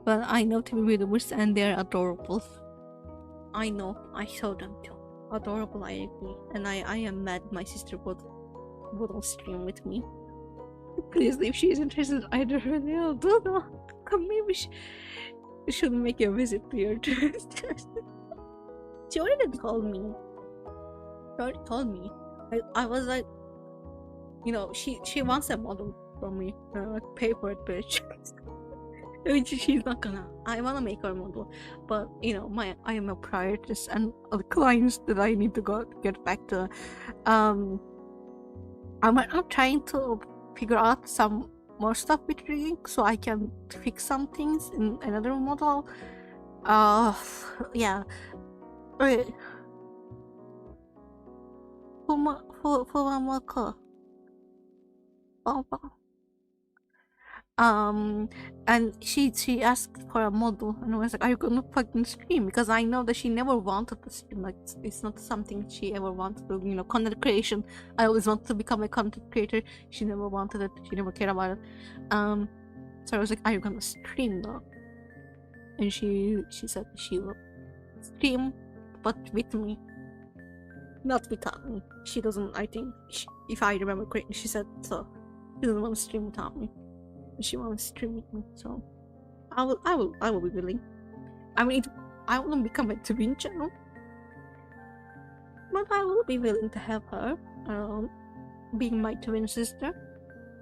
But I know TVViewers and they're adorable. I know, I saw them too. Adorable, I agree. And I am mad my sister wouldn't stream with me. Please, if she's interested, either her or do come, maybe she should make a visit to your church. She already told me. I was like, she wants a model from me. Pay for it, bitch. Which she's not gonna. I wanna make her a model, but I am a priority and other clients that I need to get back to. I'm trying to figure out some more stuff with rigging so I can fix some things in another model. Yeah. Wait. And she asked for a model, and I was like, "Are you gonna fucking stream?" Because I know that she never wanted to stream. Like, it's not something she ever wanted to, content creation. I always wanted to become a content creator. She never wanted it. She never cared about it. So I was like, "Are you gonna stream though?" And she said she will stream, but with me, not without me. She doesn't. I think, if I remember correctly, she said so. She doesn't want to stream without me. She wants to stream with me, so I will be willing. I mean, I won't become a twin channel, but I will be willing to have her being my twin sister.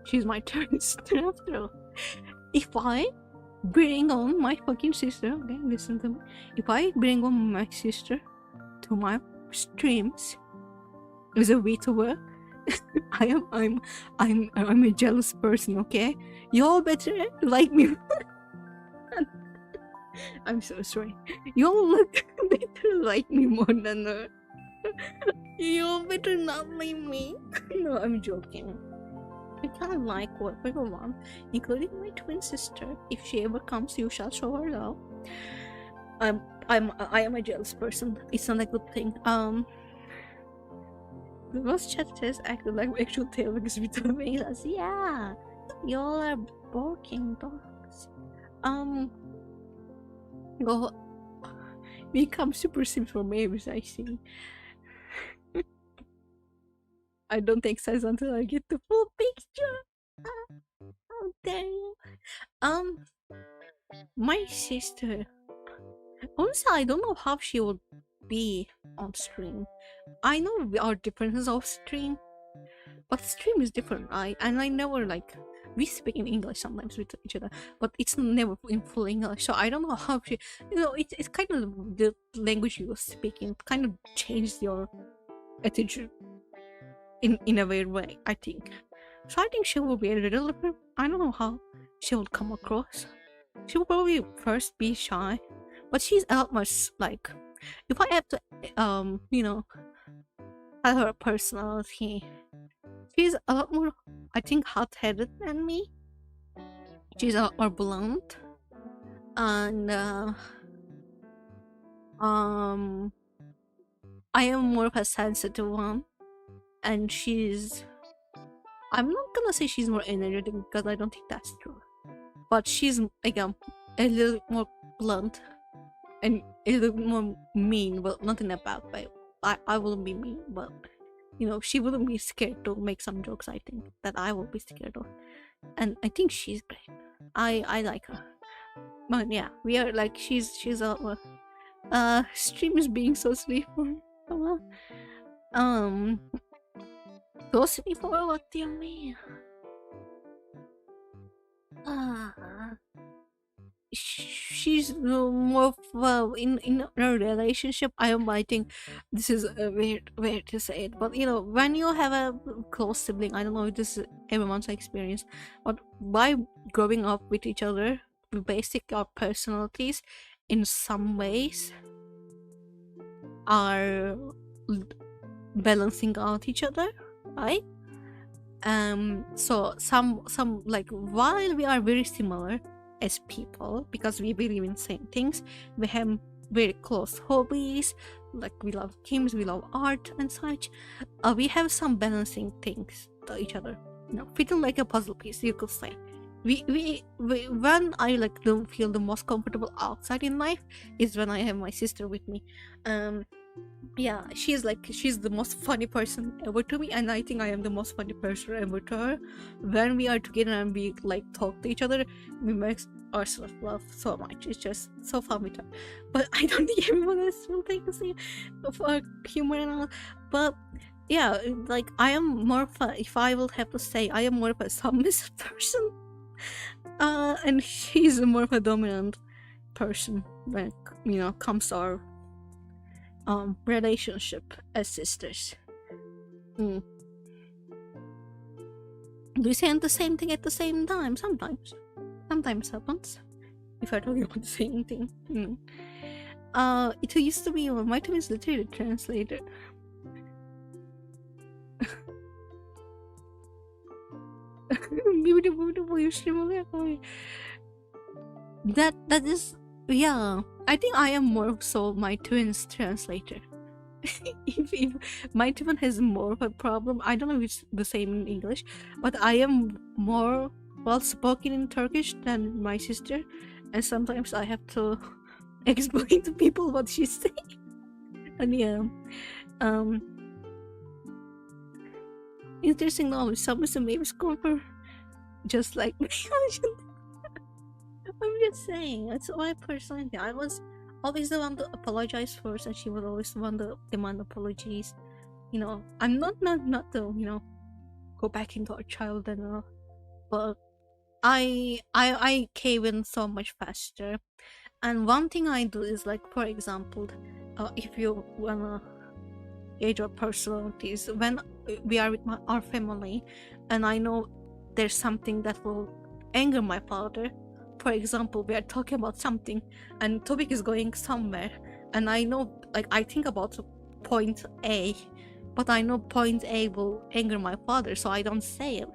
She's my twin sister after all. If I bring on my fucking sister, okay, listen to me. If I bring on my sister to my streams as a VTuber, I'm a jealous person, okay? Y'all better like me. I'm so sorry. Y'all look better like me more than her. Y'all better not like me. No, I'm joking. You can like whatever you want, including my twin sister. If she ever comes, you shall show her love. I am a jealous person. It's not a good thing. The most chat says acted like actual tail because we don't make us. Yeah, y'all are barking dogs. Go become super sims for Mavis, I see. I don't take size until I get the full picture. How dare you? My sister. Honestly, I don't know how she would be on stream. I know our differences of stream, but stream is different, right? And I never we speak in English sometimes with each other, but it's never in full English. So I don't know how she, it's kind of the language you are speaking kind of changed your attitude in a weird way, I think. So I think she will be a little different. I don't know how she will come across. She will probably first be shy, but she's a lot more if I have to tell her personality, she's a lot more, I think, hot-headed than me. She's a lot more blunt, and I am more of a sensitive one, and I'm not gonna say she's more energetic because I don't think that's true, but she's again a little more blunt and a little more mean. Well, not in a bad way. I wouldn't be mean, but she wouldn't be scared to make some jokes, I think, that I will be scared of. And I think she's great. I like her. But yeah, we are she's a stream is being so sweet for her. So sweet for her, what do you mean? She's more of in a relationship. I think this is a weird way to say it, but when you have a close sibling, I don't know if this is everyone's experience, but by growing up with each other, we basic our personalities in some ways are balancing out each other, right? So some while we are very similar as people because we believe in same things, we have very close hobbies, we love games, we love art and such. We have some balancing things to each other, fitting like a puzzle piece, you could say. We when I don't feel the most comfortable outside in life is when I have my sister with me. Yeah, she's the most funny person ever to me, and I think I am the most funny person ever to her. When we are together and we talk to each other, we make ourselves laugh so much. It's just so fun with her. But I don't think everyone else will take the same for humor and all. But yeah, I am more of a, if I will have to say, I am more of a submissive person, and she's more of a dominant person when comes to our relationship as sisters. Do we say the same thing at the same time? Sometimes happens if we're talking about the same thing. It used to be my time is literally translated. Beautiful, extremely. That is, yeah. I think I am more so my twin's translator. if my twin has more of a problem, I don't know if it's the same in English, but I am more well spoken in Turkish than my sister, and sometimes I have to explain to people what she's saying. And yeah, um, interesting knowledge. Some is a Mavis Cooper, just like me. I'm just saying, that's my personality. I was always the one to apologize first, and she was always the one to demand apologies. You know, I'm not to, you know, go back into a child and all, but I cave in so much faster. And one thing I do is, like, for example, if you wanna gauge our personalities, when we are with our family, and I know there's something that will anger my father. For example, we are talking about something and topic is going somewhere, and I know, like, I think about point A, but I know point A will anger my father, so I don't say it.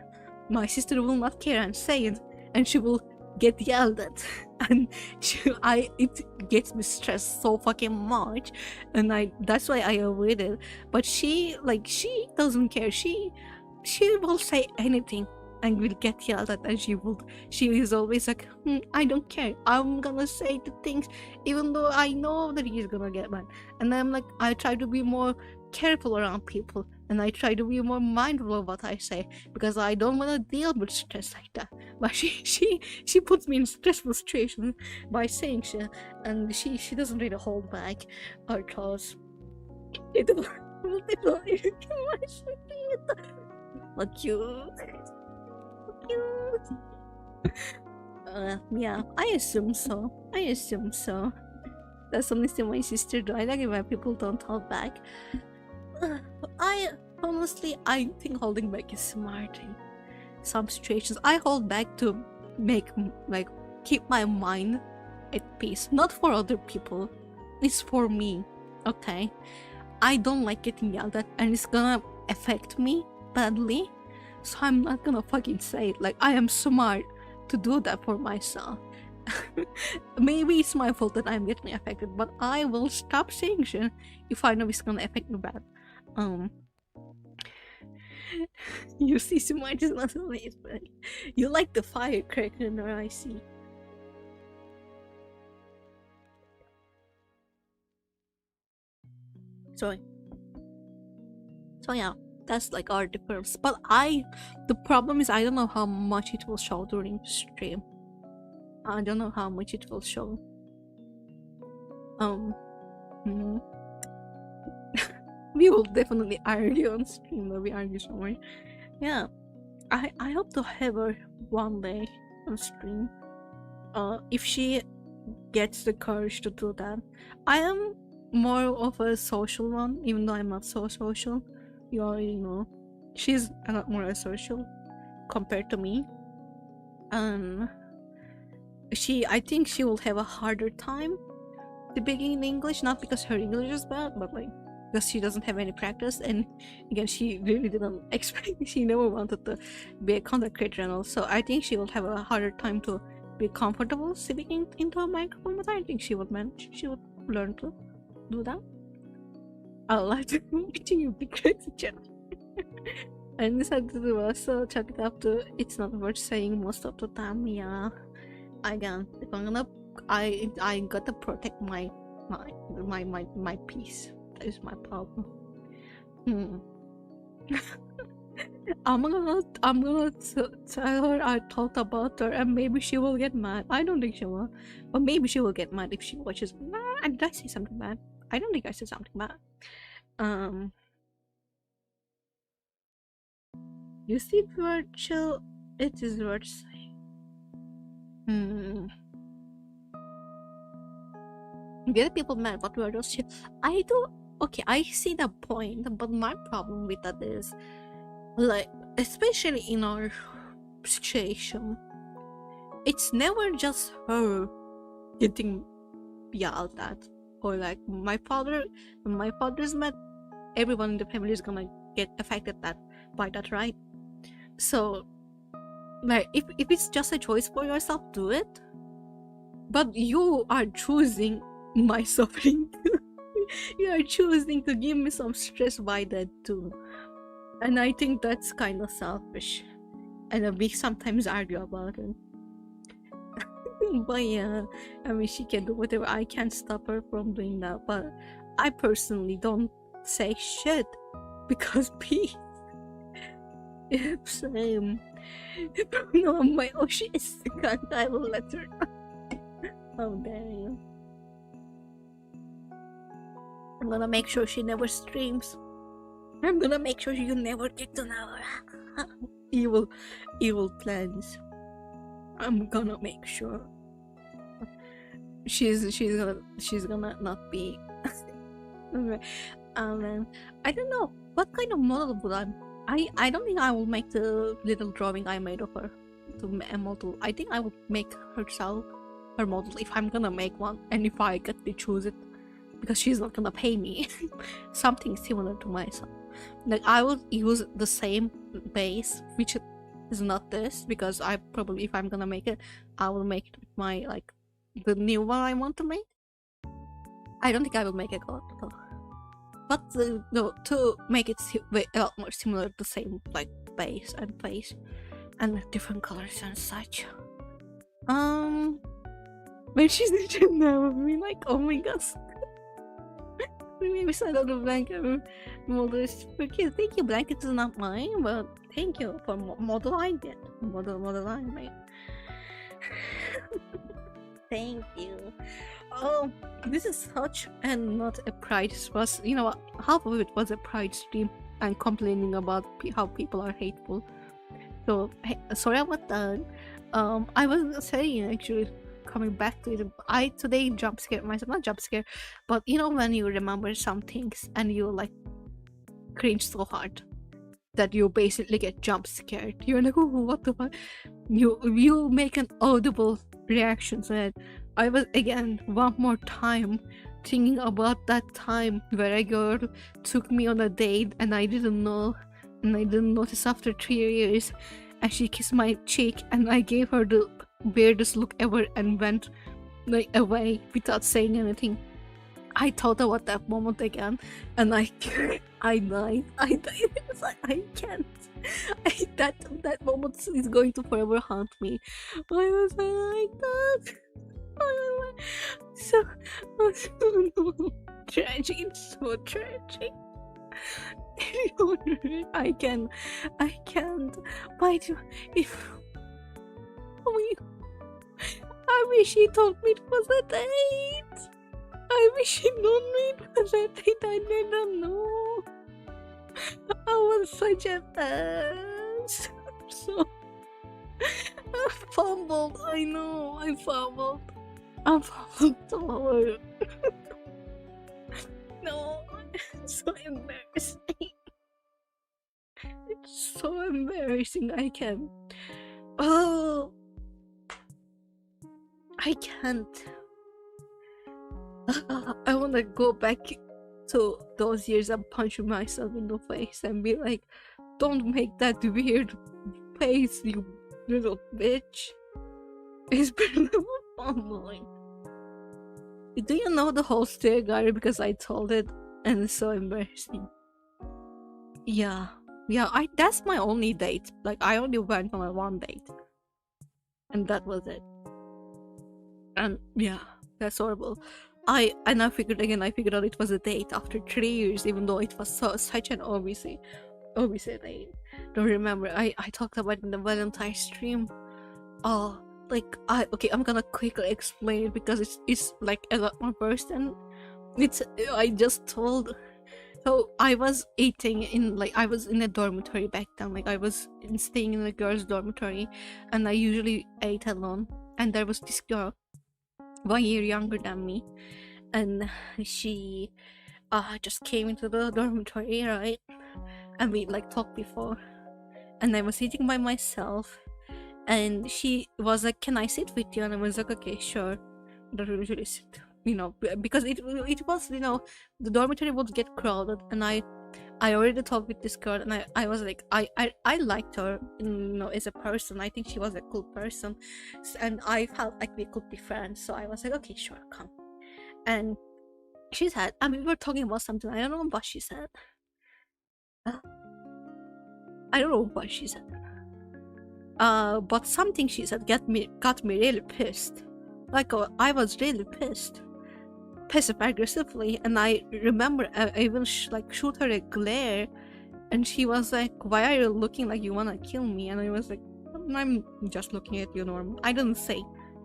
My sister will not care and say it, and she will get yelled at, and it gets me stressed so fucking much, and that's why I avoid it. But she doesn't care. She will say anything and will get yelled at, and she is always like, I don't care, I'm gonna say the things even though I know that he's gonna get mad. And I'm like, I try to be more careful around people, and I try to be more mindful of what I say, because I don't want to deal with stress like that. But she puts me in stressful situations by saying shit, and she doesn't really hold back her thoughts. Fuck you. Yeah, I assume so. That's something my sister do. I like it when people don't hold back. I think holding back is smart in some situations. I hold back to keep my mind at peace, not for other people. It's for me, okay? I don't like getting yelled at, and it's gonna affect me badly, so I'm not gonna fucking say it. Like, I am smart to do that for myself. Maybe it's my fault that I'm getting affected, but I will stop saying shit if I know it's gonna affect me bad. You see, smart is not always bad. You like the firecracker in her, I see. So yeah, that's like our difference. But the problem is, I don't know how much it will show during stream. I don't know how much it will show. We will definitely argue on stream, or we argue somewhere. Yeah, I hope to have her one day on stream. If she gets the courage to do that. I am more of a social one, even though I'm not so social. You already know. She's a lot more social compared to me. I think she will have a harder time to begin English, not because her English is bad, but like because she doesn't have any practice, and again, she really didn't expect, she never wanted to be a content creator and all, so I think she will have a harder time to be comfortable speaking into a microphone, but I think she would manage. She would learn to do that. I'd like to continue to be great teacher. And decided to do also check it out to it's not worth saying most of the time. Yeah, again, if I'm gonna I gotta protect my peace. That is my problem. I'm gonna tell her I thought about her, and maybe she will get mad. I don't think she will, but maybe she will get mad if she watches. Did I say something bad? I don't think I said something bad. You see, virtual, it is worth saying. Get people mad, but we're just chill. I do. Okay, I see the point, but my problem with that is, like, especially in our situation, it's never just her getting yelled at, or like when my father's mad, everyone in the family is gonna get affected by that, right? So like if it's just a choice for yourself, do it. But you are choosing my suffering. You are choosing to give me some stress by that too. And I think that's kind of selfish. And we sometimes argue about it. But yeah, I mean, she can do whatever. I can't stop her from doing that. But I personally don't say shit because peace. Yep, same. No, my she is second. I will let her. How dare you? I'm gonna make sure she never streams. I'm gonna make sure you never get to know her. evil plans. I'm gonna make sure she's gonna not be. I don't know what kind of model would I don't think I will make the little drawing I made of her to a model. I think I would make her model if I'm gonna make one, and if I get to choose it, because she's not gonna pay me. Something similar to myself. Like I will use the same base, which is not this, because I probably, if I'm gonna make it, I will make it with my, like, the new one I want to make. I don't think I will make a god though. But to make it a lot more similar, the same like base and face, and with different colors and such. When she's sitting there with me, like, oh my gosh. Maybe side of the blanket model is okay. Thank you, blanket is not mine, but thank you for model I did. Model I made. Thank you. Oh, this is such and not a pride. It was, you know what, half of it was a pride stream and complaining about how people are hateful. So hey, sorry about that. I was saying, actually, coming back to it, I today jump scared myself, not jump scare, but you know when you remember some things and you like cringe so hard that you basically get jump scared. You're like, oh, what the fuck? You make an audible reaction. So that I was again one more time thinking about that time where a girl took me on a date and I didn't know, and I didn't notice after 3 years, and she kissed my cheek and I gave her the weirdest look ever and went like away without saying anything. I thought about that moment again, and I died. It's like, I can't. That moment is going to forever haunt me. I was like that. So tragic. It's so tragic. I can't. But if I wish he told me it was a date. I wish he told me it was a date. I didn't know. I was such a ass. So I fumbled. I know. I fumbled so hard. No, it's so embarrassing. It's so embarrassing. I can't. Oh, I can't. I want to go back to those years and punch myself in the face and be like, don't make that weird face, you little bitch. It's been fumbling. Do you know the whole story, Gary? Because I told it and it's so embarrassing. Yeah, that's my only date. Like, I only went on one date, and that was it. And yeah, that's horrible. I figured out it was a date after 3 years, even though it was such an obvious date. Don't remember. I talked about it in the Valentine's stream. Oh, like I'm gonna quickly explain it because it's like a lot more person. I just told. So I was eating I was in a dormitory back then. Like I was staying in a girls' dormitory, and I usually ate alone. And there was this girl, 1 year younger than me, and she just came into the dormitory, right? And we like talked before, and I was sitting by myself, and she was like, "Can I sit with you?" And I was like, "Okay, sure." Don't usually sit, because it was, the dormitory would get crowded, and I I already talked with this girl, and I was like, I liked her, as a person. I think she was a cool person, and I felt like we could be friends. So I was like, okay, sure, come. And she said, we were talking about something. I don't know what she said. I don't know what she said. But something she said got me really pissed. Like, I was really pissed passive aggressively, and I remember I even shoot her a glare, and she was like, why are you looking like you wanna kill me? And I was like, I'm just looking at you, Norm. I didn't say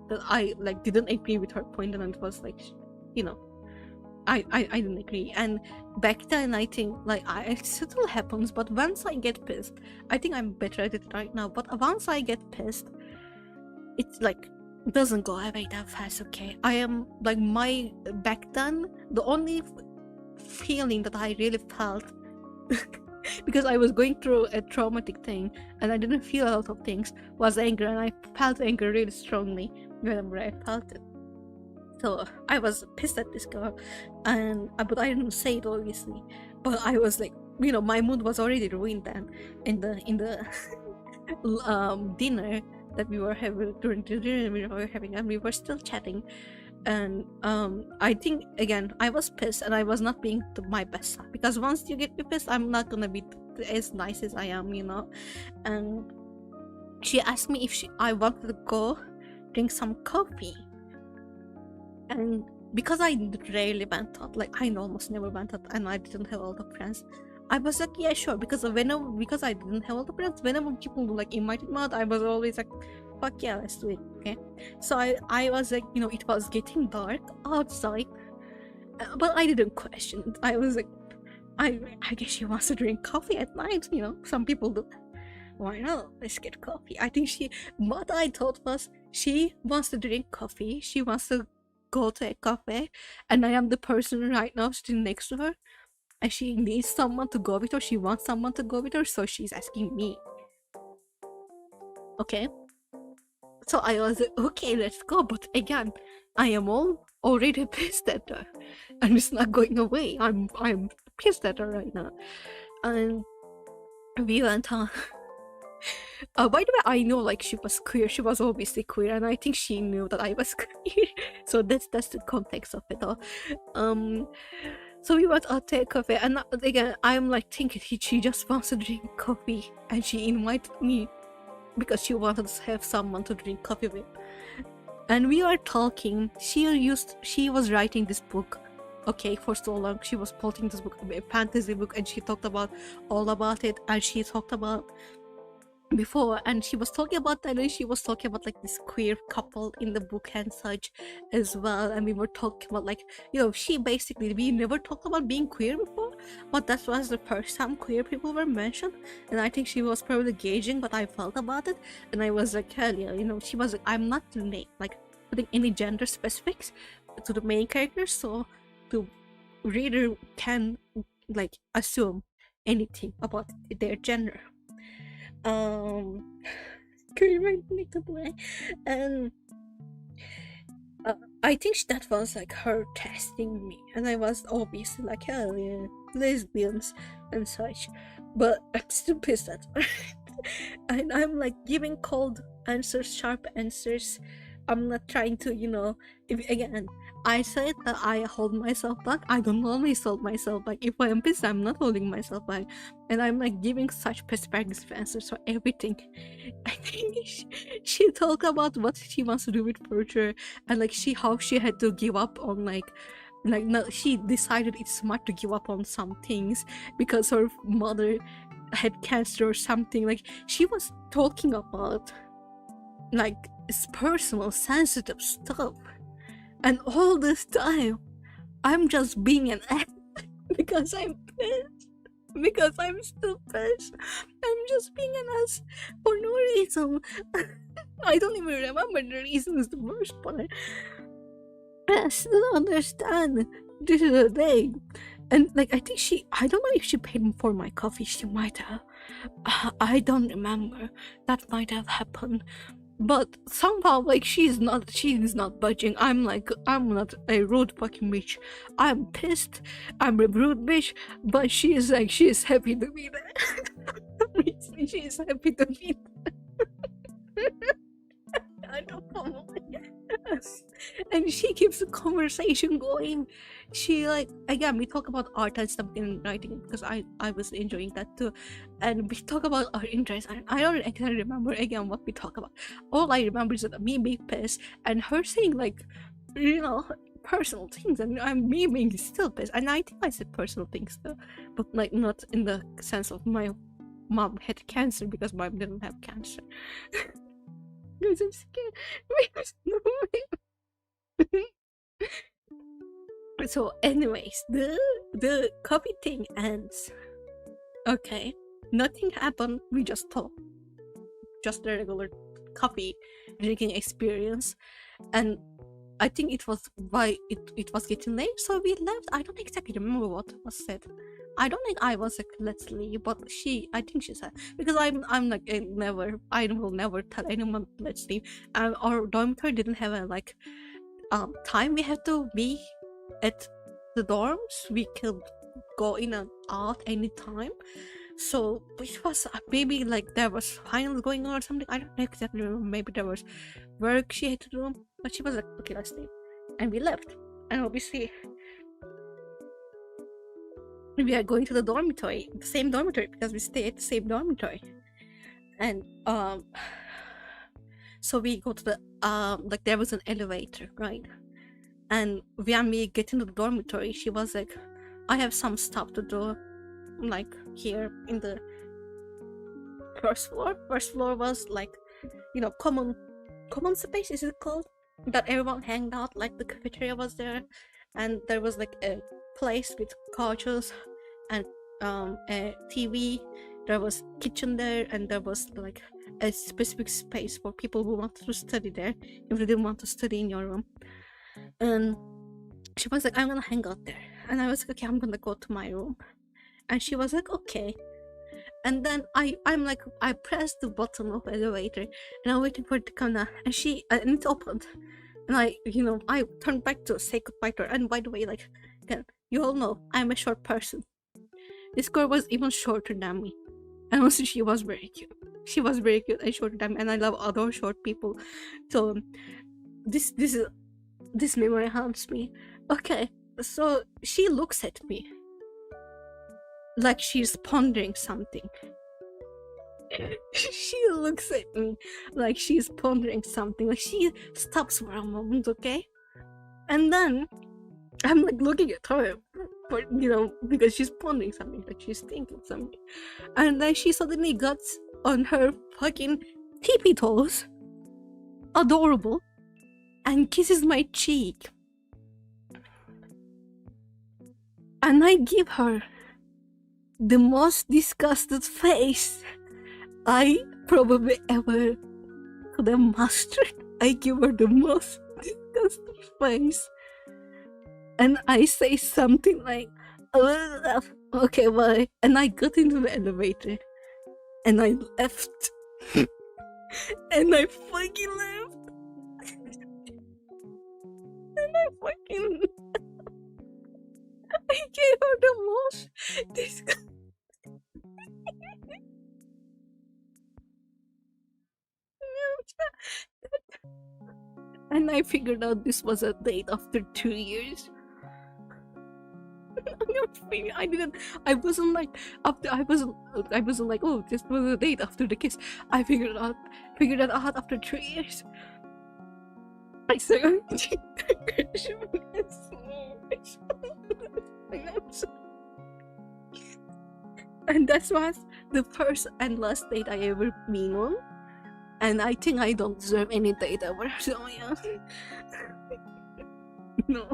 that I didn't agree with her point, and it was like, I didn't agree. And back then, I think it still happens, but once I get pissed, I think I'm better at it right now, but once I get pissed, it's doesn't go away that fast. Okay, I am back then, the only feeling that I really felt because I was going through a traumatic thing and I didn't feel a lot of things, was anger, and I felt anger really strongly whenever I felt it. So I was pissed at this girl, and but I didn't say it obviously, but I was like, my mood was already ruined then in the dinner that we were having, during the dinner we were having, and we were still chatting. And I think again I was pissed, and I was not being my best self, because once you get me pissed, I'm not gonna be as nice as I am, And she asked me if I wanted to go drink some coffee, and because I rarely went out, I almost never went out, and I didn't have a lot of friends, I was like, yeah, sure, because I didn't have all the friends, whenever people invited me out, I was always like, fuck yeah, let's do it. Okay, so I was like, it was getting dark outside, but I didn't question it. I was like, I guess she wants to drink coffee at night, some people do. Why not? Let's get coffee. I think what I thought was, she wants to drink coffee, she wants to go to a cafe, and I am the person right now sitting next to her, and she needs someone to go with her, she wants someone to go with her, so she's asking me. Okay, so I was like, okay, let's go, but again, I am already pissed at her, and it's not going away. I'm pissed at her right now. And we went on. By the way, I know she was queer, she was obviously queer, and I think she knew that I was queer, so that's the context of it all. So we went out to a cafe, and again, I'm thinking she just wants to drink coffee, and she invited me because she wanted to have someone to drink coffee with. And we were talking. She was writing this book, okay, for so long. She was plotting this book, a fantasy book, and she talked all about it, and she talked about before, and she was talking about that, and she was talking about this queer couple in the book and such as well. And we were talking about she basically, we never talked about being queer before, but that was the first time queer people were mentioned, and I think she was probably gauging what I felt about it. And I was like, hell yeah, she was like, I'm not putting any gender specifics to the main characters, so the reader can assume anything about their gender. And I think that was her testing me, and I was obviously like, hell yeah, lesbians and such, but I'm still pissed at her. And I'm giving cold answers, sharp answers. I'm not trying to, again, I said that I hold myself back. I don't always hold myself back. If I am pissed, I'm not holding myself back. And I'm giving such perspective answers for everything. I think she talked about what she wants to do with future, and how she had to give up on no, she decided it's smart to give up on some things because her mother had cancer or something. She was talking about it's personal, sensitive stuff, and all this time I'm just being an ass because I'm pissed, because I'm still pissed. I'm just being an ass for no reason. I don't even remember the reason is the worst part. I still don't understand. This is a day. And I think I don't know if she paid for my coffee. She might have. I don't remember. That might have happened. But somehow, like, she's not budging. I'm like, I'm not a rude fucking bitch. I'm pissed. I'm a rude bitch. But she is like, she is happy to be there. She is happy to be there. I don't know. And she keeps the conversation going. She, like, again, we talk about art and stuff in writing because I was enjoying that too, and we talk about our interests. I don't exactly remember again what we talk about. All I remember is that me being pissed and her saying, like, you know, personal things, and me being still pissed. And I think I said personal things though, but like not in the sense of my mom had cancer, because mom didn't have cancer. Because I'm scared. So anyways, the coffee thing ends. Okay, nothing happened. We just talked. Just a regular coffee drinking experience. And I think it was why it was getting late, so we left. I don't exactly remember what was said. I don't think I was like, let's leave, but I think she said, because I'm like, I will never tell anyone let's leave. Our dormitory didn't have a like time we had to be at the dorms. We could go in and out anytime. So it was maybe like there was finals going on or something. I don't exactly remember. Maybe there was work she had to do, but she was like, okay, let's leave, and we left. And obviously we are going to the dormitory, the same dormitory, because we stay at the same dormitory. And so we go to the like, there was an elevator, right? And when we get into the dormitory, she was like, I have some stuff to do, like, here in the first floor. First floor was like, you know, common space, is it called, that everyone hanged out. Like, the cafeteria was there, and there was like a place with couches and a TV. There was kitchen there, and there was like a specific space for people who wanted to study there if they didn't want to study in your room. And she was like, I'm gonna hang out there. And I was like, okay, I'm gonna go to my room. And she was like, okay. And then I'm like, I pressed the button of the elevator, and I'm waiting for it to come down, and it opened. And I turned back to say goodbye to her. And by the way, like, again, you all know I'm a short person. This girl was even shorter than me, and also she was very cute. She was very cute and shorter than me, and I love other short people. So this memory haunts me. Okay, so she looks at me like she's pondering something. She looks at me like she's pondering something. Like, she stops for a moment, okay? And then I'm like looking at her, for, because she's pondering something, like she's thinking something. And then she suddenly gets on her fucking tippy toes, adorable, and kisses my cheek. And I give her the most disgusted face I probably ever could have mastered. I give her the most disgusted face, and I say something like, okay, bye. And I got into the elevator, and I left. And I fucking left. And I gave her the most disgusting. And I figured out this was a date after 2 years. I wasn't like, oh, this was a date after the kiss. I figured it out after 3 years. I said, and that was the first and last date I ever been on. And I think I don't deserve any date ever, so yeah. No.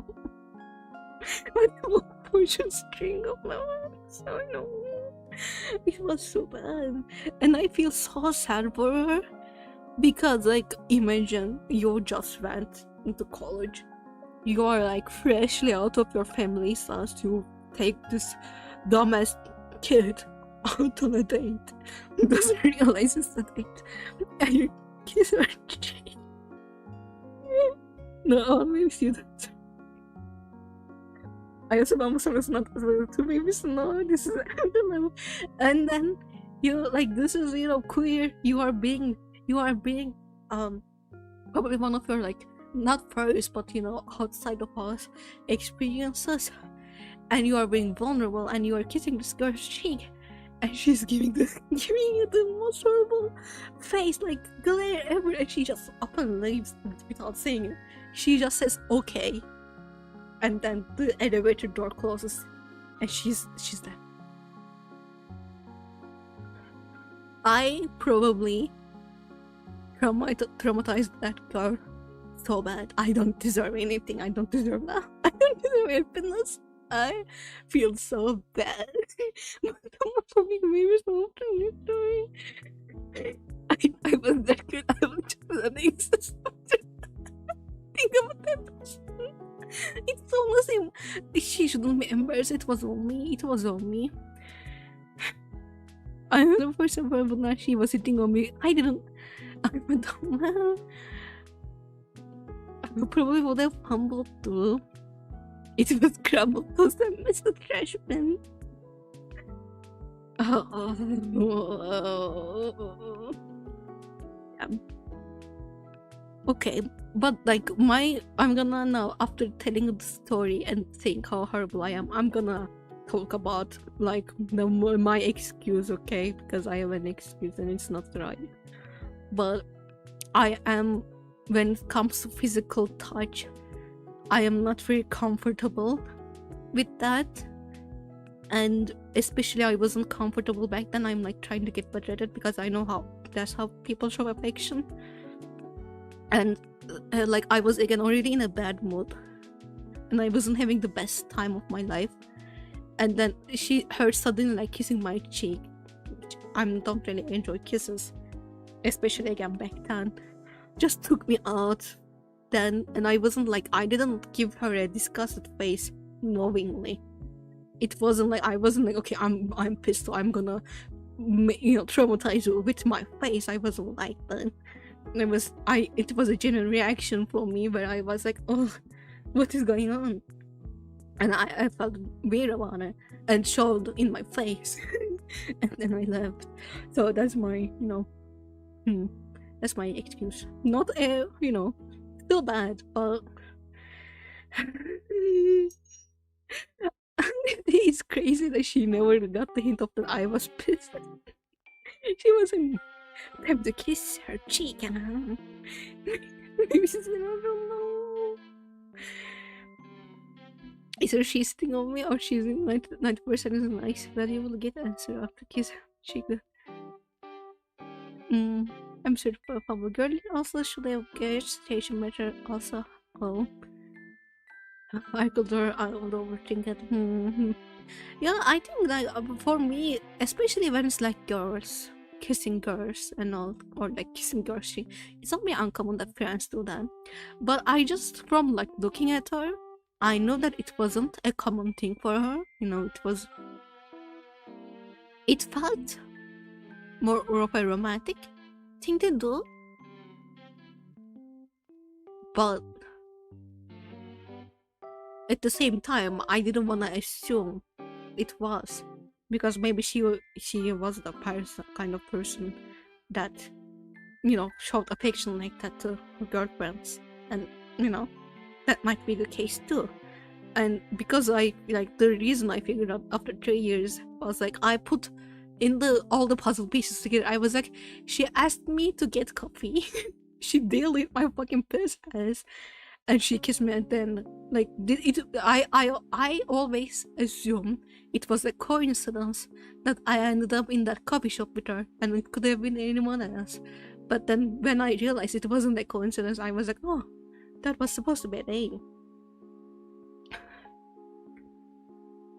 But the whole portion string of my life, so no. It was so bad. And I feel so sad for her, because, like, imagine you just went into college. You are like freshly out of your family's house. You take this dumbass kid out on a date. Doesn't realize it's a date. kiss her cheek. No, maybe you don't. I also almost was not to maybe no, this is the level. And then you like this is queer. You are being probably one of your like not first but outside of us experiences, and you are being vulnerable and you are kissing this girl's cheek, and she's giving you the most horrible face, like glare ever, and she just up and leaves without saying it. She just says okay, and then the elevator door closes and she's there. I probably traumatized that girl so bad. I don't deserve anything. I don't deserve that. I don't deserve happiness. I feel so bad. I was that good. I was just an exist. Think about that person. It's almost him. She shouldn't be embarrassed. It was on me. It was on me. I remember the first time when she was sitting on me. I went down. I probably would have humbled too. It was crumbled toast and Mr. Trash bin. Okay, but like I'm gonna now, after telling the story and saying how horrible I am, I'm gonna talk about like my excuse, okay? Because I have an excuse and it's not right. But I am, when it comes to physical touch, I am not very comfortable with that, and especially I wasn't comfortable back then. I'm like trying to get better at it because I know that's how people show affection. And like I was again already in a bad mood and I wasn't having the best time of my life, and then her suddenly like kissing my cheek. I don't really enjoy kisses, especially again back then. Just took me out then, and I didn't give her a disgusted face knowingly. It wasn't like I wasn't like, okay, I'm pissed, so I'm gonna traumatize you with my face. I wasn't like that. It was a genuine reaction from me where I was like, oh, what is going on? And I felt weird about it and showed in my face. And then I left. So that's my that's my excuse. Not still bad, but it's crazy that she never got the hint of that I was pissed. She wasn't time to kiss her cheek, and maybe she's gonna, I don't know. Either she's sitting on me or she's in 90% is nice that you will get answer after kiss her cheek. I'm sure for a public girl also should have gauge station measure also. Oh, I could overthink it. Yeah, I think like for me, especially when it's like girls kissing girls and all, or like kissing girls, it's not very uncommon that friends do that. But I just, from like looking at her, I know that it wasn't a common thing for her. It felt more of a romantic thing to do, but at the same time I didn't want to assume it was, because maybe she was the kind of person that showed affection like that to her girlfriends, and that might be the case too. And because I like, the reason I figured out after 3 years was like, I put in all the puzzle pieces together. I was like, she asked me to get coffee. She deleted my fucking piss ass, and she kissed me, and then like I always assume it was a coincidence that I ended up in that coffee shop with her, and it could have been anyone else. But then when I realized it wasn't a coincidence, I was like, oh, that was supposed to be a date.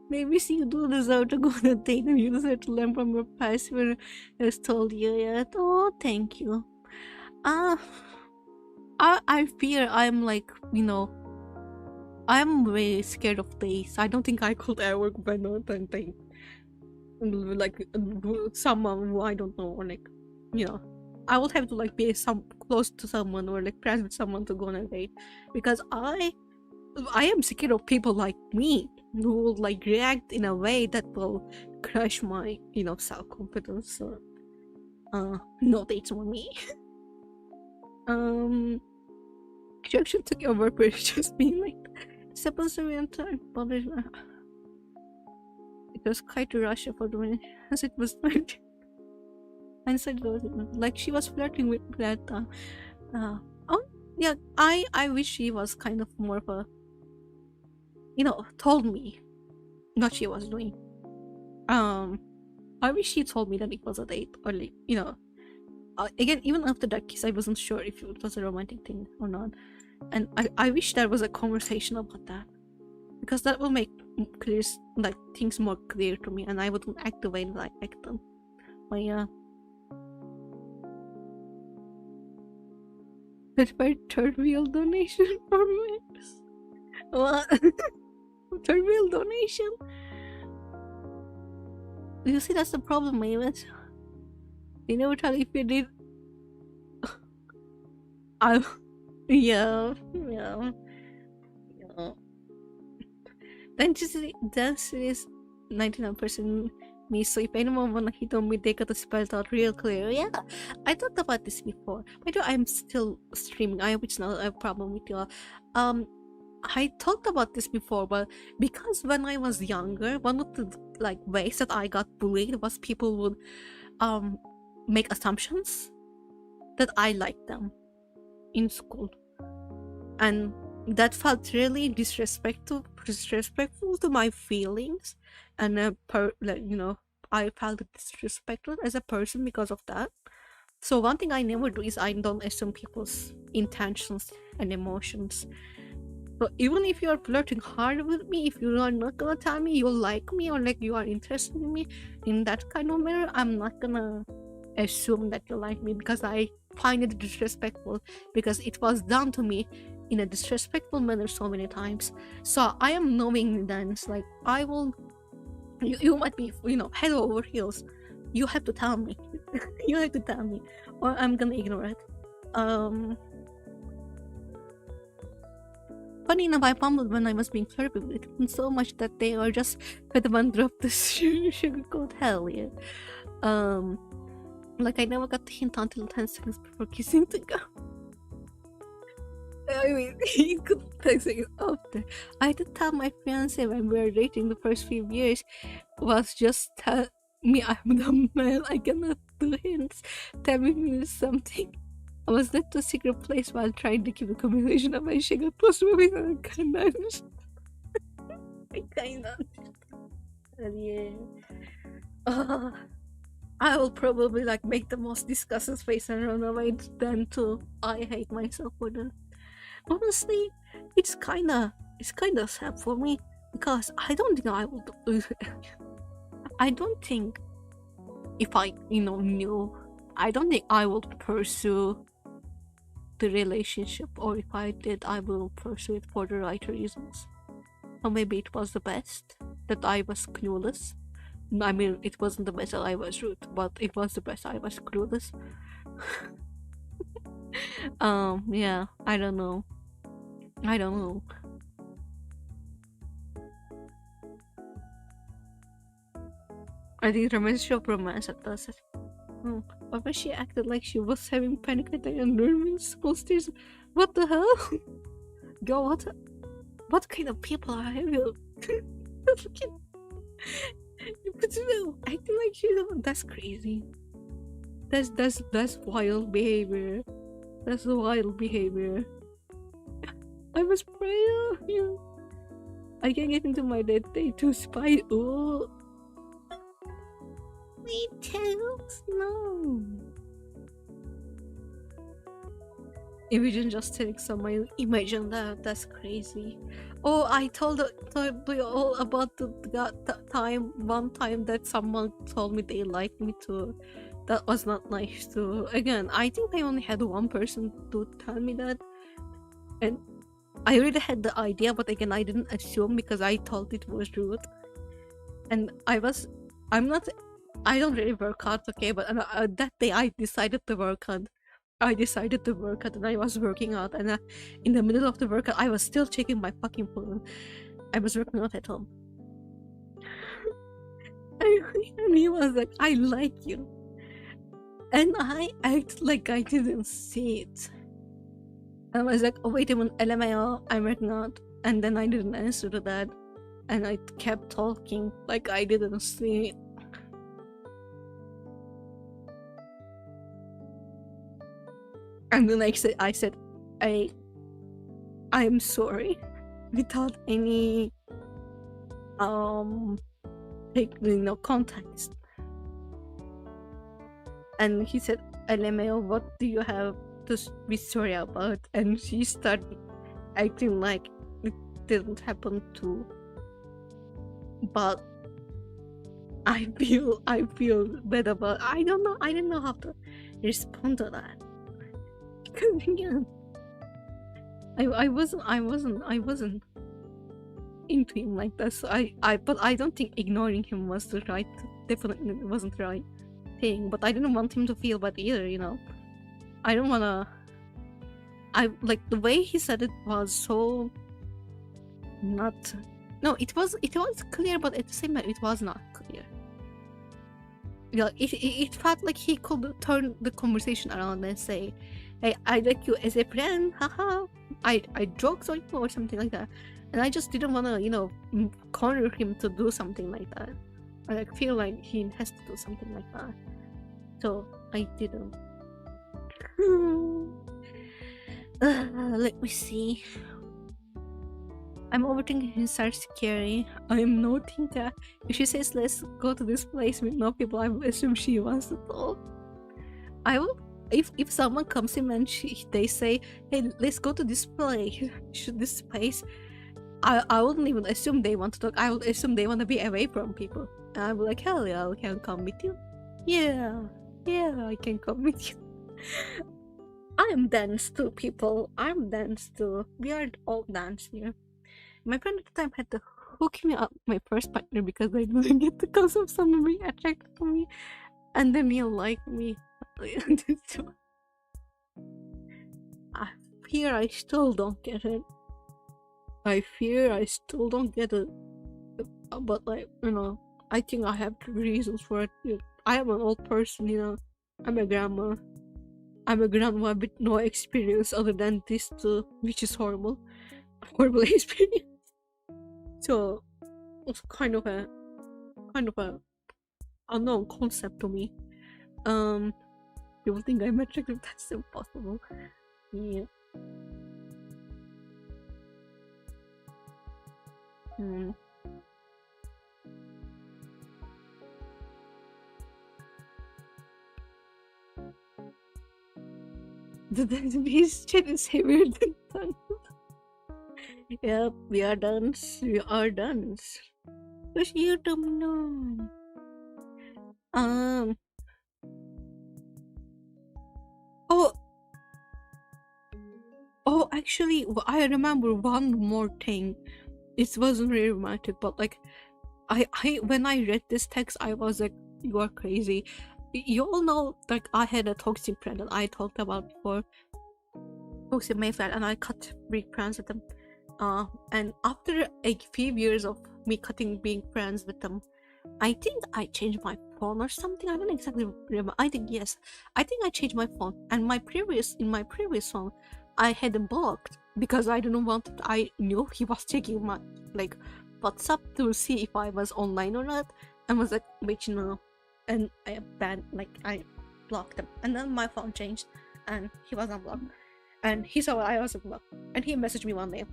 Maybe you do deserve to go on a date, and you deserve to learn from your past when has told you yet. Oh, thank you. I fear I'm like, I'm very scared of dates. I don't think I could ever go on a date like someone who I don't know, or like, I will have to like be close to someone or like friends with someone to go on a date, because I am scared of people like me who will like react in a way that will crush my self-confidence. So no dates on me. She actually took over for just being like supposed to be on time, but it was quite a rush for the minute as it was like hindsight like she was flirting with that oh yeah, I wish she was kind of more of a told me what she was doing. I wish she told me that it was a date, or like again, even after that kiss I wasn't sure if it was a romantic thing or not, and I wish there was a conversation about that, because that will make clear like things more clear to me, and I wouldn't act the way that I act them. But yeah, that's my third wheel donation for Mavis. What? Third wheel donation? You see, that's the problem, Mavis. They never tell if you did. Yeah. That is 99% me. So if anyone wanna hit on me, they gotta spell it out real clear. Yeah, I talked about this before. By the way, I'm still streaming. It's not a problem with you. I talked about this before, but because when I was younger, one of the like ways that I got bullied was people would make assumptions that I liked them in school, and that felt really disrespectful to my feelings, and I felt disrespected as a person because of that. So one thing I never do is I don't assume people's intentions and emotions. So even if you are flirting hard with me, if you are not gonna tell me you like me or like you are interested in me in that kind of manner, I'm not gonna assume that you like me, because I find it disrespectful, because it was done to me in a disrespectful manner so many times. So I am knowing then it's like I will you might be head over heels. You have to tell me. You have to tell me, or I'm gonna ignore it. Funny enough, I fumbled when I was being flirted with it so much that they are just put the one drop the sugarcoat. Hell yeah. Like I never got the hint until 10 seconds before kissing the girl. I mean, he could 10 seconds after. I did tell my fiance when we were dating the first few years was just tell me I'm the man, I cannot do hints. Tell me something. I was led to a secret place while trying to keep a conversation about sugar plus movies, and I kind of yeah. I will probably like make the most disgusting face and run away then too. I hate myself for that. Honestly, it's kinda sad for me, because I don't think I would I don't think if I knew, I don't think I would pursue the relationship, or if I did, I will pursue it for the right reasons. Or maybe it was the best that I was clueless. I mean, it wasn't the best that I was rude, but it was the best I was clueless. Yeah, I don't know. I think the message of romance that does it. Or when she acted like she was having panic attack and nervous posters. What the hell? Girl, what kind of people are you? Acting like that's crazy. That's wild behavior. That's wild behavior. I was praying of you. I can't get into my dead day to spy. Oh, me too. No. Imagine just telling someone. Imagine that. That's crazy. Oh, I told you all about the one time that someone told me they liked me too. That was not nice too. Again, I think I only had one person to tell me that, and I already had the idea, but again, I didn't assume because I thought it was rude. And I'm not I don't really work out, okay, but that day I decided to work out. And I was working out, and in the middle of the workout I was still checking my fucking phone. I was working out at home. And he was like, I like you. And I acted like I didn't see it. And I was like, oh wait a minute, LMAO, I'm working out. And then I didn't answer to that. And I kept talking like I didn't see it. And then I said, I'm sorry, without any context. And he said, LMAO, what do you have to be sorry about? And she started acting like it didn't happen too. But I feel bad about. I didn't know how to respond to that. Because yeah, I wasn't into him like that. So but I don't think ignoring him was the right. Definitely wasn't the right thing. But I didn't want him to feel bad either. You know, I don't wanna. I like the way he said it was so not. No, it was clear, but at the same time, it was not clear. Yeah, it felt like he could turn the conversation around and say, "Hey, I like you as a friend, haha. I joked on you or something like that." And I just didn't want to, corner him to do something like that. I feel like he has to do something like that. So I didn't. Let me see. I'm overthinking his starts scary. I'm noting that if she says let's go to this place with no people, I will assume she wants to talk. I will if someone comes in and they say, hey, let's go to this place, I wouldn't even assume they want to talk. I would assume they want to be away from people. And I'll be like, hell yeah, I can come with you. Yeah, I can come with you. I'm dance too, people. I'm dance too. We are all dance here. My friend at the time had to hook me up my first partner because I didn't get the cause of someone being attracted to me, and then he'll like me. I fear I still don't get it. But I think I have reasons for it. I am an old person, I'm a grandma. I'm a grandma with no experience other than this too, which is horrible experience. So it's kind of a unknown concept to me. People think I'm attractive. That's impossible. Yeah. This chat is heavier than tongue. Yep, we are done. Because you don't know. Oh, actually, I remember one more thing. It wasn't really romantic, but I when I read this text, I was like, you are crazy. You all know, I had a toxic friend that I talked about before. Toxic Mayfair, and I cut being friends with them. And after a few years of me being friends with them, I think I changed my phone or something. I don't exactly remember. I think yes. I think I changed my phone, and in my previous phone, I had him blocked because I didn't want it. I knew he was checking my WhatsApp to see if I was online or not, and was like, wait, and I blocked him. And then my phone changed, and he was unblocked, and he saw I was unblocked, and he messaged me one day.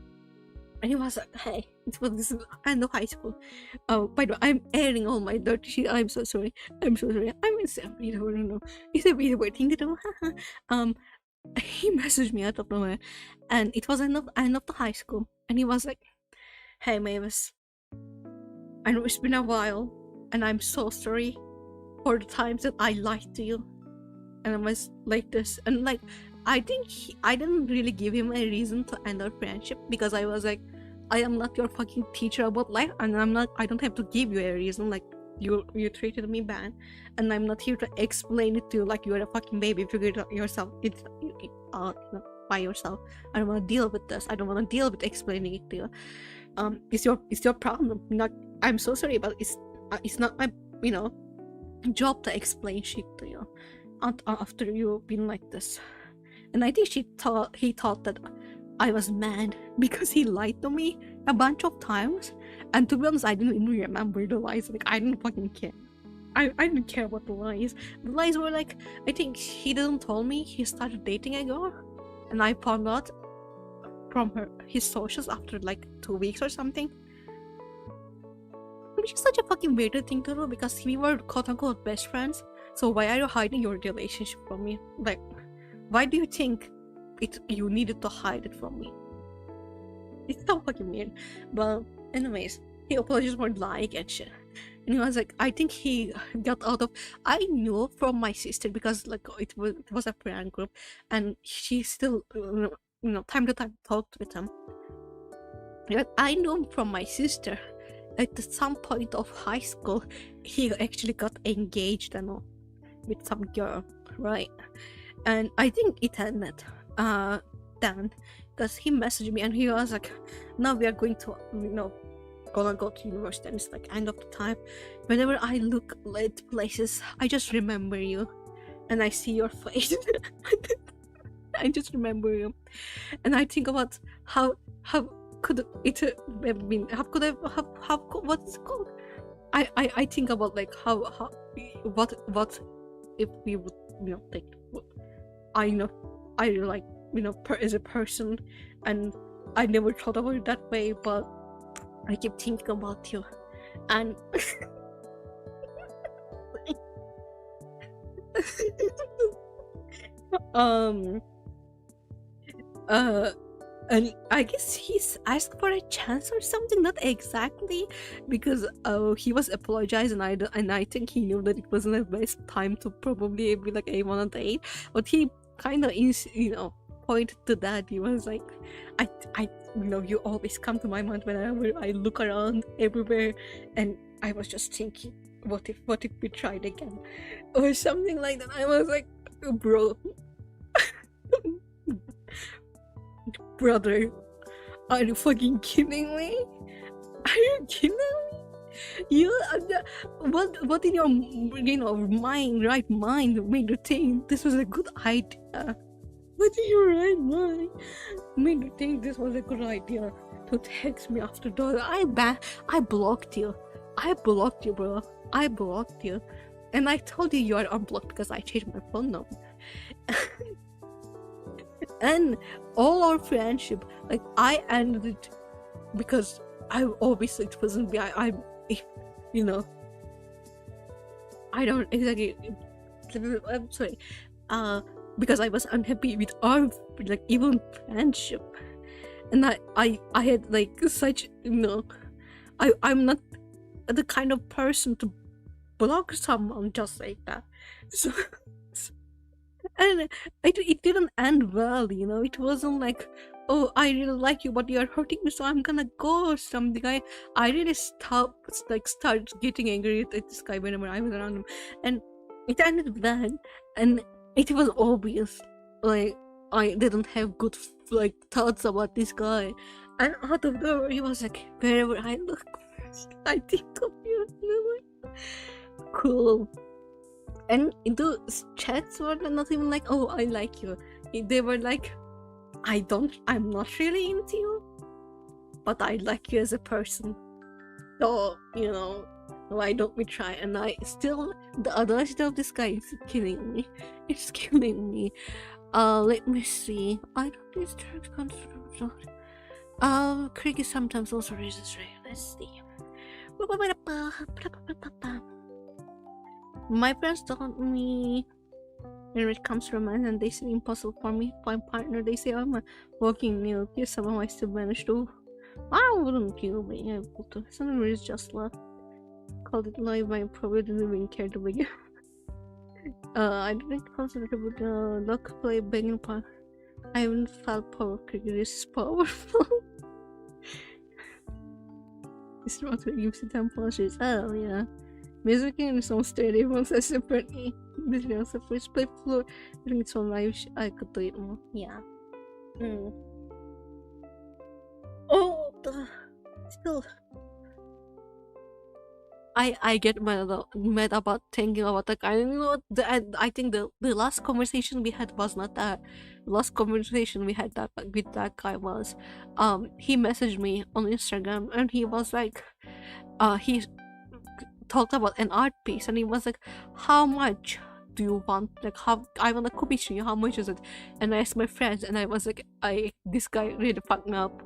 And he was like, hey, this is end of high school. Oh, by the way, I'm airing all my dirty shit. I'm so sorry. I'm in separate. I don't know. It's a really weird thing to do. He messaged me out of nowhere, and it was end of the high school. And he was like, hey, Mavis, I know it's been a while, and I'm so sorry for the times that I lied to you. And I was like this, and I think I didn't really give him a reason to end our friendship because I was like, I am not your fucking teacher about life, and I don't have to give you a reason. you treated me bad, and I'm not here to explain it to you like you're a fucking baby. Figure it out yourself. It's by yourself. I don't want to deal with this. I don't want to deal with explaining it to you. It's your problem. Not. I'm so sorry, but it's not my job to explain shit to you after you've been like this. And I think he thought that I was mad because he lied to me a bunch of times. And to be honest, I didn't even remember the lies. Like, I didn't fucking care. I didn't care about the lies. The lies were like, I think he didn't tell me he started dating a girl, and I found out from his socials after like 2 weeks or something. Which is such a fucking weird thing to do because we were quote unquote best friends. So why are you hiding your relationship from me? Like, why do you think you needed to hide it from me? It's so fucking weird. But anyways, he apologized for lying and shit. And he was like, I think he got out of. I knew from my sister because like it was a friend group, and she still time to time talked with him. But I knew from my sister at some point of high school he actually got engaged and with some girl, right? And I think it ended then because he messaged me and he was like, now we are going to gonna go to university, and it's like end of the time. Whenever I look at places, I just remember you and I see your face. I just remember you, and I think about how could it have been, how what's it called? I think about like how what if we would like I like as a person, and I never thought about it that way, but I keep thinking about you, and and I guess he's asked for a chance or something. Not exactly, because he was apologizing, and I think he knew that it wasn't the best time to probably be like a 1 on 8, but he kind of is pointed to that. He was like, I you always come to my mind whenever I look around everywhere, and I was just thinking, what if we tried again or something like that. I was like, bro, brother, are you fucking kidding me? Are you kidding me? You what in your right mind made you think this was a good idea? What in your right mind made you think this was a good idea to text me after that? I blocked you. I blocked you, bro. I blocked you. And I told you are unblocked because I changed my phone number. And all our friendship, like, I ended it because I obviously it wasn't me. I don't exactly. I'm sorry. Because I was unhappy with our like even friendship, and I had like such I'm not the kind of person to block someone just like that. So and it didn't end well, it wasn't like, oh, I really like you but you're hurting me so I'm gonna go or something. I really started getting angry at this guy whenever I was around him, and it ended bad, and it was obvious like I didn't have good like thoughts about this guy, and out of nowhere he was like, wherever I look I think of you. Cool. And the chats were not even like, oh, I like you. They were like, I'm not really into you, but I like you as a person. So, why don't we try? And the audacity of this guy is killing me. It's killing me. Let me see. I don't these terms Cricket sometimes also raises rain. Let's see. My friends told me when it comes to romance and they say impossible for me to find partner. They say I'm a walking nail. Yes, somehow I still managed to. Why wouldn't you be able to? Something is just love. Called it live, I probably didn't even care to begin. I didn't consider about luck play begging part. I haven't felt power cricket is powerful. It's not what gives you 10 points. Oh yeah. Basically, in some state, everyone says separately. This is the first play floor. I think it's one I wish I could do it more. Yeah. Oh, still. I get mad about thinking about the guy. You know, I think the last conversation we had was not that. The last conversation we had with that guy was, he messaged me on Instagram and he was like, he talked about an art piece and he was like, how much do you want? Like, how I want to commission you, how much is it? And I asked my friends and I was like, this guy really fucked me up,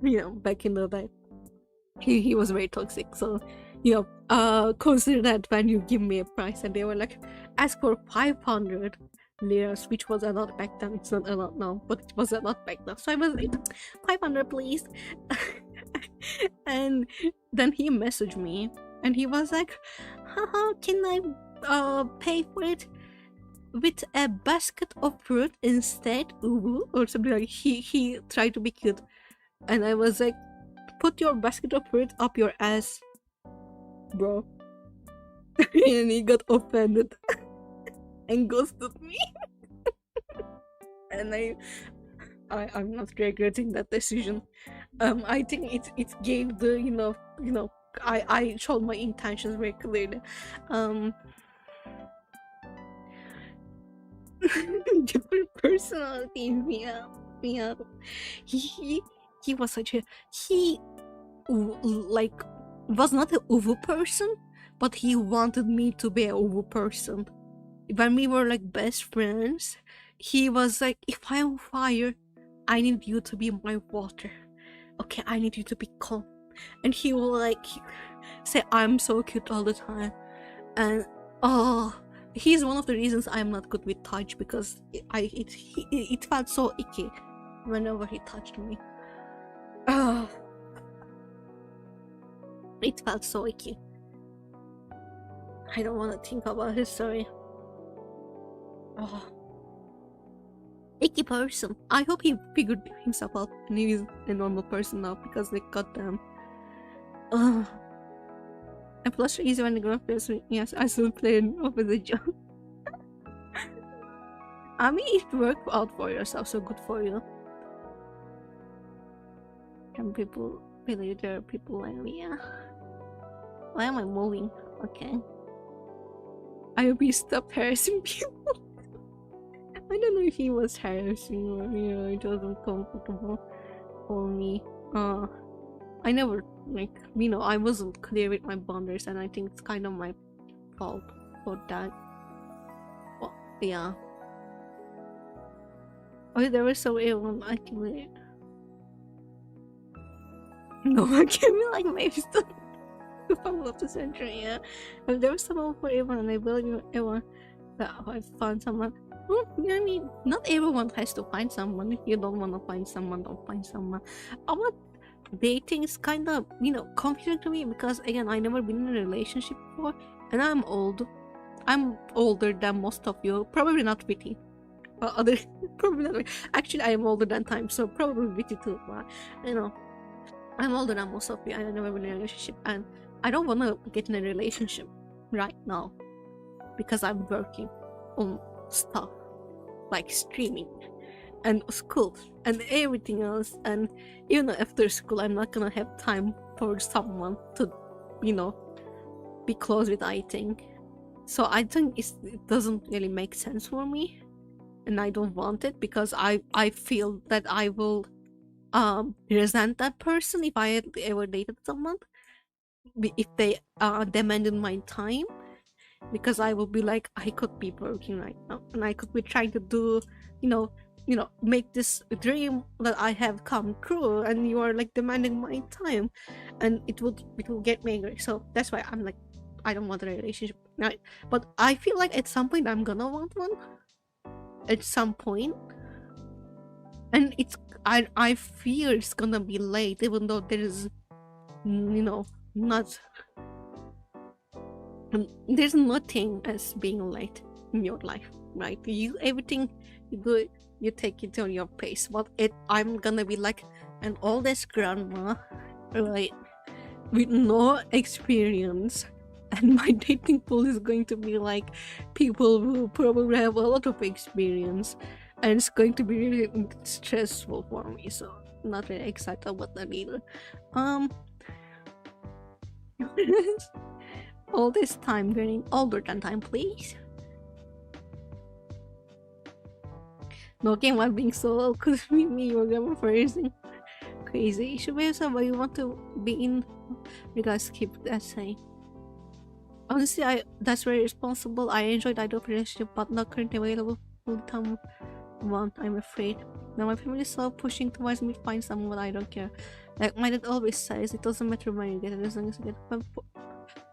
you know, back in the day. He was very toxic, so you know, consider that when you give me a price. And they were like, ask for 500 liras, which was a lot back then. It's not a lot now, but it was a lot back then. So I was like, 500 please. And then he messaged me and he was like, haha, can I pay for it with a basket of fruit instead? Ooh, or something like. He tried to be cute and I was like, put your basket of fruit up your ass, bro. And he got offended and ghosted me. And I'm not regretting that decision. I think it gave the you know I showed my intentions very clearly. Different personalities. Yeah. He was such a like was not a uwu person, but he wanted me to be a uwu person. When we were like best friends, he was like, if I'm on fire, I need you to be my water. Okay, I need you to be calm. And he will like say I'm so cute all the time. And he's one of the reasons I'm not good with touch, because it felt so icky whenever he touched me. It felt so icky. I don't want to think about his story. Icky person. I hope he figured himself out and he's a normal person now, because like goddamn. And plus easy when the girl plays with. Yes, I still play over the job. I mean, it worked out for yourself, so good for you. Can people believe there are people like me? Yeah. Why am I moving? Okay. I hope he stopped harassing people. I don't know if he was harassing or, you know, it wasn't comfortable for me. I never, like, you know, I wasn't clear with my boundaries, and I think it's kind of my fault for that. Well, yeah. Oh, there was so everyone I can relate. No, I can't be like Mavis to follow up the century, yeah. But there was someone for everyone, and I believe everyone that I found someone. Well, I mean, not everyone has to find someone. If you don't want to find someone, don't find someone. About dating is kind of, you know, confusing to me, because again, I never been in a relationship before, and I'm old. I'm older than most of you. Probably not Witty. Probably not. Actually, I am older than time, so probably Witty too. But you know, I'm older than most of you. I never been in a relationship, and I don't want to get in a relationship right now because I'm working on stuff like streaming and school and everything else, and even after school I'm not gonna have time for someone to, you know, be close with, I think. So I think it doesn't really make sense for me, and I don't want it, because I feel that I will resent that person if I had ever dated someone, if they demanded my time, because I will be like, I could be working right now and I could be trying to do, you know, make this dream that I have come true, and you are like demanding my time, and it will get me angry. So that's why I'm like, I don't want a relationship now. But I feel like at some point I'm gonna want one, at some point, and I fear it's gonna be late, even though there is, you know, there's nothing as being late in your life, right? Everything you do, you take it on your pace. But I'm gonna be like an oldest grandma, right, with no experience, and my dating pool is going to be like people who probably have a lot of experience, and it's going to be really stressful for me, so not really excited about that either. All this time getting older than time, please. No game while being solo could be me or grammar phrasing. Crazy. Should we say what you want to be in? You guys keep that saying. Honestly, that's very responsible. I enjoyed idle relationship, but not currently available full-time one, I'm afraid. Now my family is so pushing towards me to find someone, I don't care. Like my dad always says, it doesn't matter when you get it, as long as you get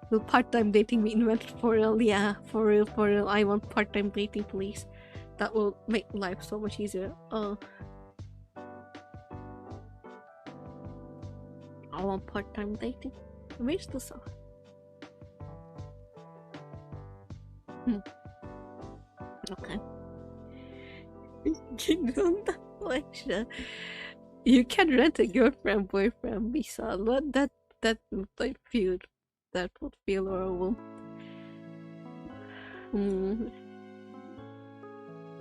will part-time dating be invented for real? Yeah, for real. I want part-time dating, please. That will make life so much easier. I want part-time dating. Where's the song? Okay. You can rent a girlfriend, boyfriend, visa. That would feel horrible.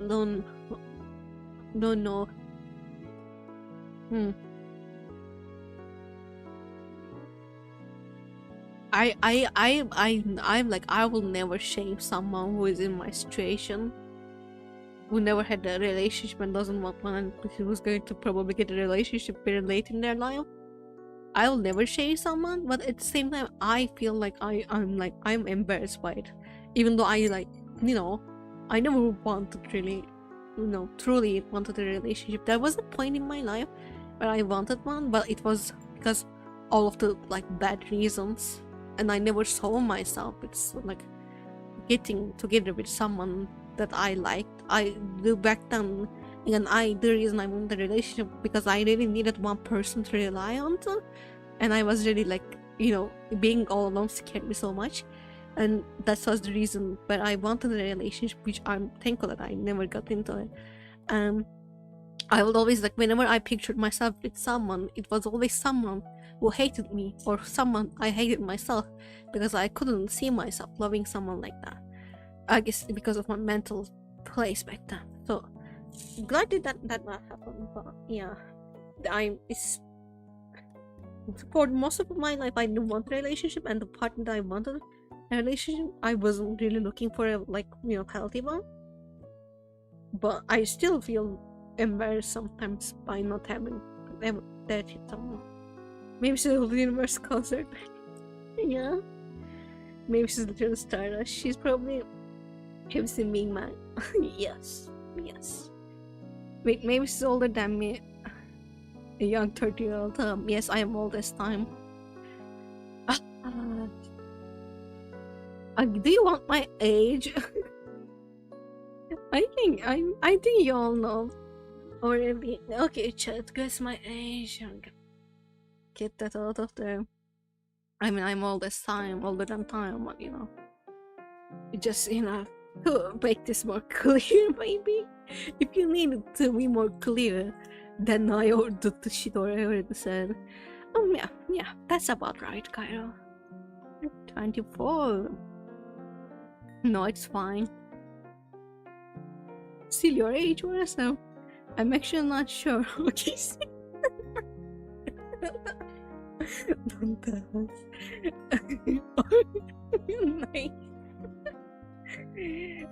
Don't know. I'm like, I will never shame someone who is in my situation, who never had a relationship and doesn't want one, and who's going to probably get a relationship very late in their life. I will never shame someone, but at the same time, I feel like I'm embarrassed by it, even though I I never wanted really, truly wanted a relationship. There was a point in my life where I wanted one, but it was because all of the bad reasons, and I never saw myself. It's like getting together with someone that I liked. I do back then, and the reason I wanted a relationship because I really needed one person to rely on, and I was really being all alone scared me so much, and that was the reason. But I wanted a relationship, which I'm thankful that I never got into it. I would always whenever I pictured myself with someone, it was always someone who hated me or someone I hated myself, because I couldn't see myself loving someone like that. I guess because of my mental place back then. So glad that not happened. But yeah, for most of my life I didn't want a relationship, and the partner that I wanted a relationship, I wasn't really looking for a healthy one. But I still feel embarrassed sometimes by not having that hit someone. Maybe she's a little universe concert. Yeah. Maybe she's a little stardust. She's probably have seen me, man. Yes. Wait, maybe she's older than me. A young 30-year-old. Yes, I am old this time. Do you want my age? I think you all know already. Okay, chat, guess my age. Get that out of there. I mean, I'm old this time, older than time, but just to make this more clear, maybe. If you need it to be more clear than I ordered the shit or I already said. Yeah, that's about right, Cairo. 24. No, it's fine. Still your age, what is that? I'm actually not sure. Okay. Don't tell us.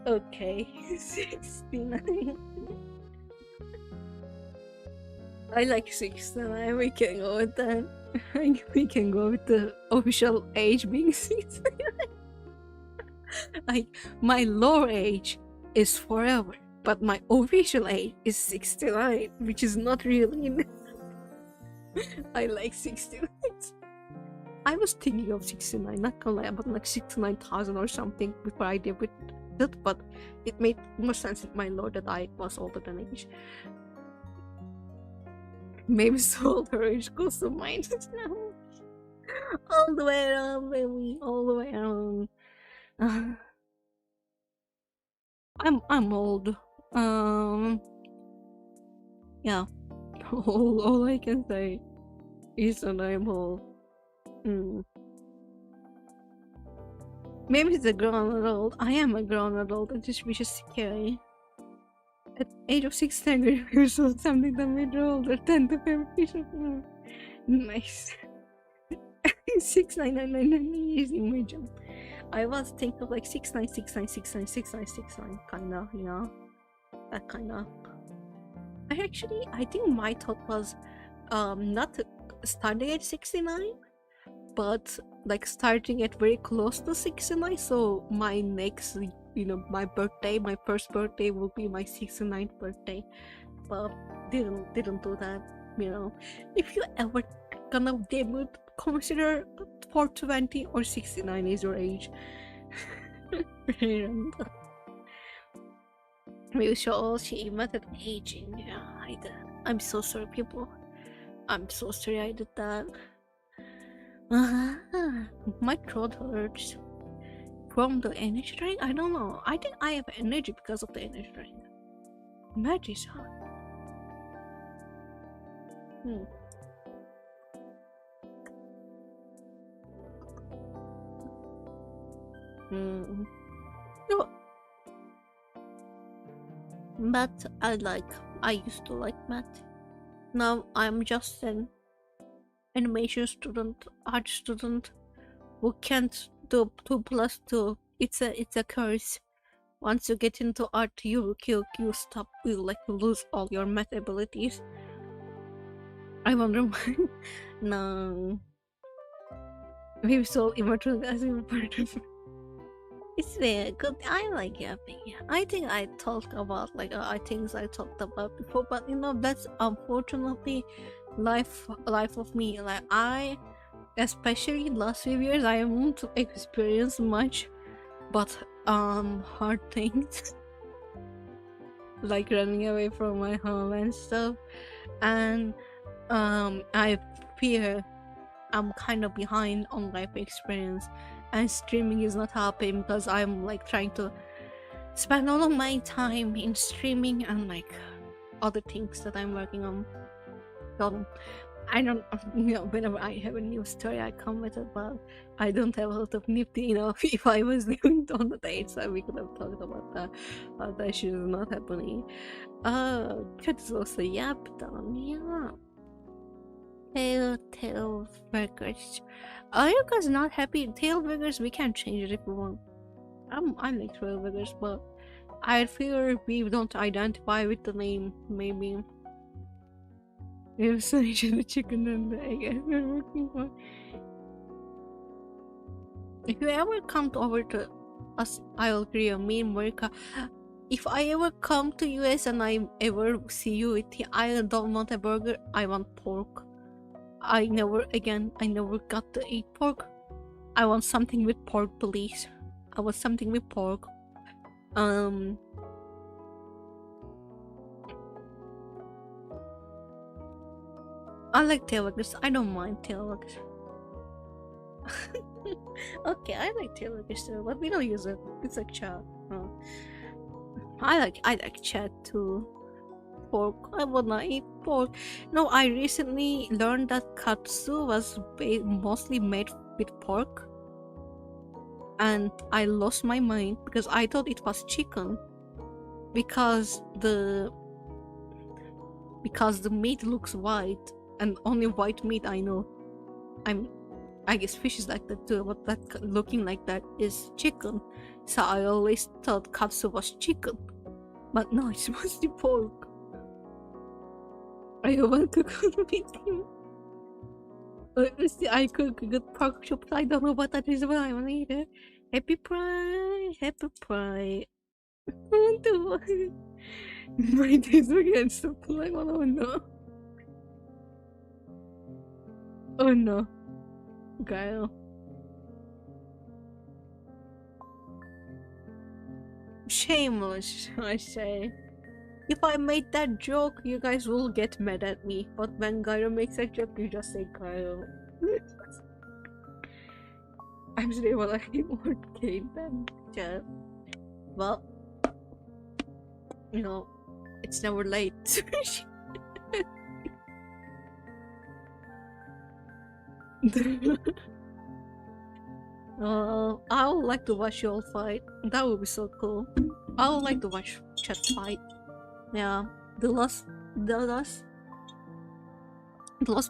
Okay, 69. I like 69. We can go with that. We can go with the official age being 69. My lower age is forever, but my official age is 69, which is not really. I like 69. I was thinking of 69, not gonna lie, about 69,000 or something before I did with it, but it made more sense in my lore that I was older than age. Maybe so older age goes to mine now. All the way around, baby, all the way around. I'm old. Yeah. All I can say is that I'm old. Maybe it's a grown adult. I am a grown adult. It just which is scary. At age of 600 years old, something that made her older than the favorite piece of love. Nice. 69999 is in my jump. I was thinking of like 6969696969 kinda, you know, that kinda. I think my thought was not starting at 69, but like starting at very close to 69. So my next, you know, my first birthday will be my 69th birthday. But didn't do that, you know. If you ever gonna debut, consider 420 or 69 is your age. We should all see method aging. Yeah, I'm so sorry, people. I'm so sorry I did that. My throat hurts. From the energy drink? I don't know. I think I have energy because of the energy drink. Magic, huh? No. Math I used to like math. Now I'm just an animation student, art student who can't do 2 plus 2. It's a curse. Once you get into art, you stop, you like lose all your math abilities. I wonder why. No. Maybe so immortal as important. It's very good. I like yapping. I think I talked about like things I talked about before, but you know that's unfortunately life of me. Like I, especially in last few years, I haven't experienced much, but hard things like running away from my home and stuff, and I fear I'm kind of behind on life experience, and streaming is not helping because I'm like trying to spend all of my time in streaming and like other things that I'm working on. So I don't, you know, whenever I have a new story I come with it, but I don't have a lot of nifty, you know. If I was living on the dates, we could have talked about that, but that shit is not happening. Chat is also yapped on, yeah. Tail burgers. Are you guys not happy? Tail burgers, we can change it if we want. I like tail burgers, but I fear we don't identify with the name. Maybe we've searched the chicken and the egg we're looking for. If you ever come over to us, I'll agree. Me in America. If I ever come to US and I ever see you with I don't want a burger. I want pork. I never got to eat pork. I want something with pork, please. I want something with pork. I like tailworkers. I don't mind tailworkers. Okay, I like tailworkers too, but we don't use it. It's like chat. I like chat too. Pork. I would not eat pork. No, I recently learned that katsu was mostly made with pork, and I lost my mind because I thought it was chicken because the meat looks white, and only white meat I know. I guess fish is like that too, but that looking like that is chicken. So I always thought katsu was chicken, but no, it's mostly pork. I want to cook with you. I cook good pork chop. I don't know what that is, but I want to eat it. Happy Pride! Happy Pride! I want to. My days are against the pool. I want to know. Oh no. Guile. Shameless, I say. If I made that joke, you guys will get mad at me. But when Gyro makes that joke, you just say Gyro. I'm sorry, well, I won't game them. Yeah. Well, you know, it's never late. I would like to watch you all fight. That would be so cool. I would like to watch chat fight. Yeah, the last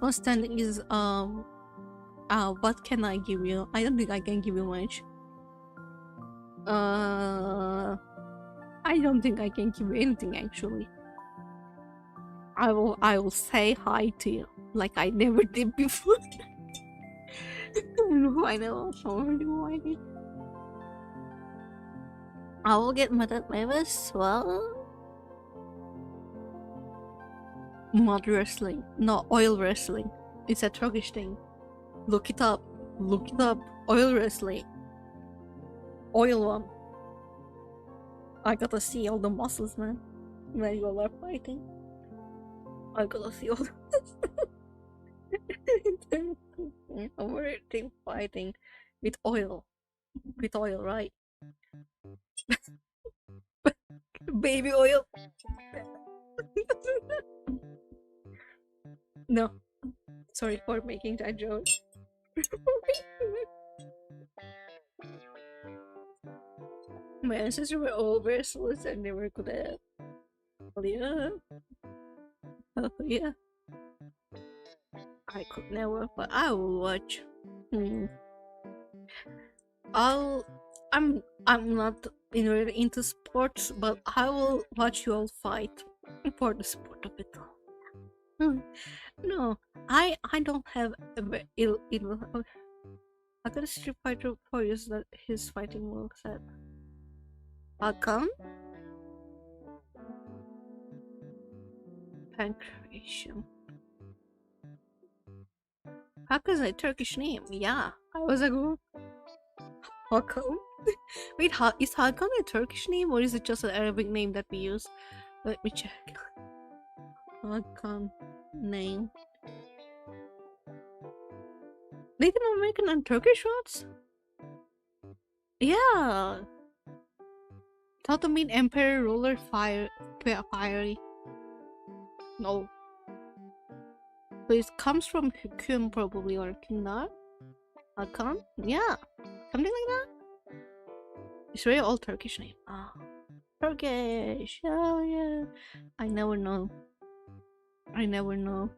one standing is what can I give you? I don't think I can give you much. I don't think I can give you anything actually. I will say hi to you like I never did before. I know I'm already whining. I will get mad at Mavis. Well, mud wrestling, not oil wrestling. It's a Turkish thing. Look it up. Look it up. Oil wrestling. Oil one. I gotta see all the muscles, man. When you all are fighting. I gotta see all the I'm fighting with oil. With oil, right? Baby oil. No. Sorry for making that joke. My ancestors were all wrestlers and they were good at. Oh yeah. Oh yeah. I could never, but I will watch. I'm not really into sports, but I will watch you all fight for the sport of it all. No, I don't have ill. I got a Street Fighter 4 is that his fighting move set. Hakan? Pancreation. Hakan's a Turkish name. Yeah, I was like, Hakan? Wait, is Hakan a Turkish name or is it just an Arabic name that we use? Let me check. Hakan name. Native American and Turkish roots? Yeah. Thought to mean Emperor Ruler Fiery. No. So it comes from Hüküm probably or Kindar. Hakan? Yeah. Something like that. It's really all Turkish name. Ah. Turkish. Oh yeah. I never know. I never know.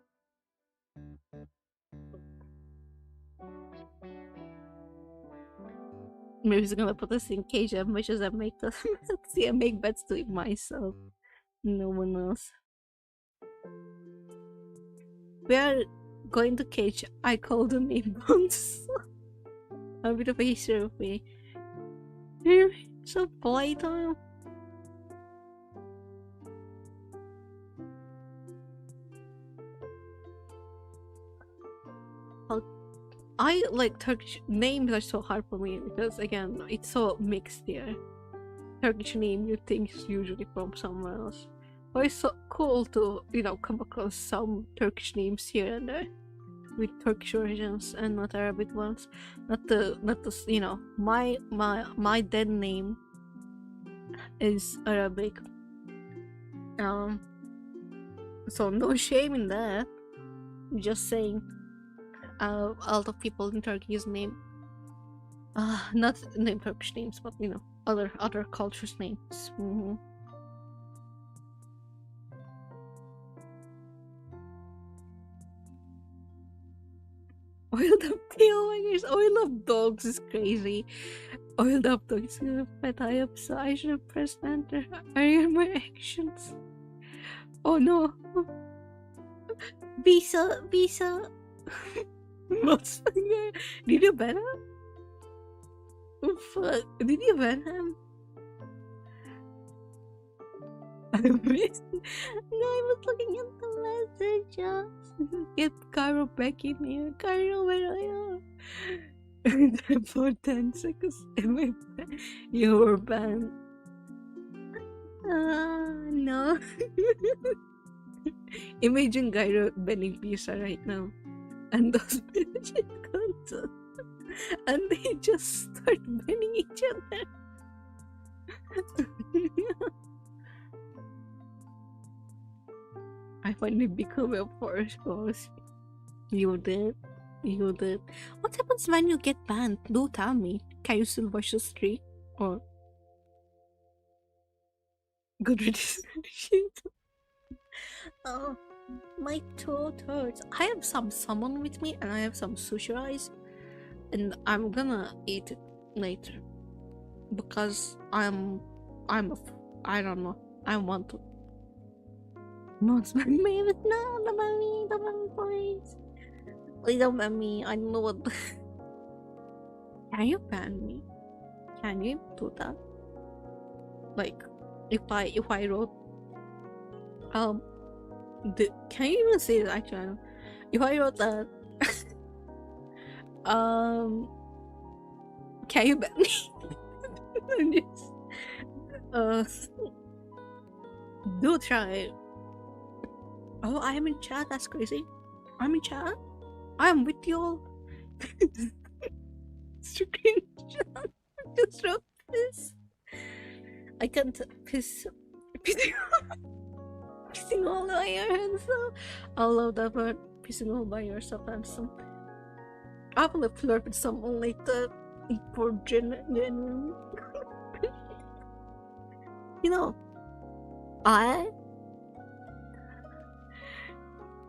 Maybe he's gonna put us in cage as much as I make us. See, I make bets to it myself. No one else. We are going to cage. I call them name bones. A bit of a history of me. You're so polite, huh? I like Turkish names are so hard for me because again it's so mixed here. Turkish name you think is usually from somewhere else. But it's so cool to come across some Turkish names here and there with Turkish origins and not Arabic ones. Not the my dead name is Arabic. So no shame in that. I'm just saying. A lot of people in Turkey use name, not name Turkish names, but other cultures' names. Oiled up tail, oh my gosh, oil up dogs is crazy. Oiled up dogs, but I should have pressed enter. I am my actions. Oh no. Visa. Did you ban him? Oh fuck, did you ban him? I missed. No, I was looking at the messages. Get Cairo back in here. Cairo, where are you? For 10 seconds, you were banned. No. Imagine Cairo banning Pisa right now. And those bitches content. And they just start banning each other. I finally become a forest boss. You did? You did. What happens when you get banned? Do tell me. Can you still watch the stream? Or good shit. Oh, my throat hurts. I have some salmon with me and I have some sushi rice, and I'm gonna eat it later because I don't know. I want to. No, it's my Mavis. No, don't ban me. Don't ban me, please. Please don't ban me. I don't know what. Can you ban me? Can you do that? Like, if I wrote can you even say that? Actually, I don't. If I wrote that, can you ban me? Do try. Oh, I am in chat. That's crazy. I'm in chat. I'm with you all. Screenshot. Just wrote this. I can't piss pissing all by your handsome. I love that word. Pissing all by yourself handsome. I will flirt with someone like that for genuine. You know,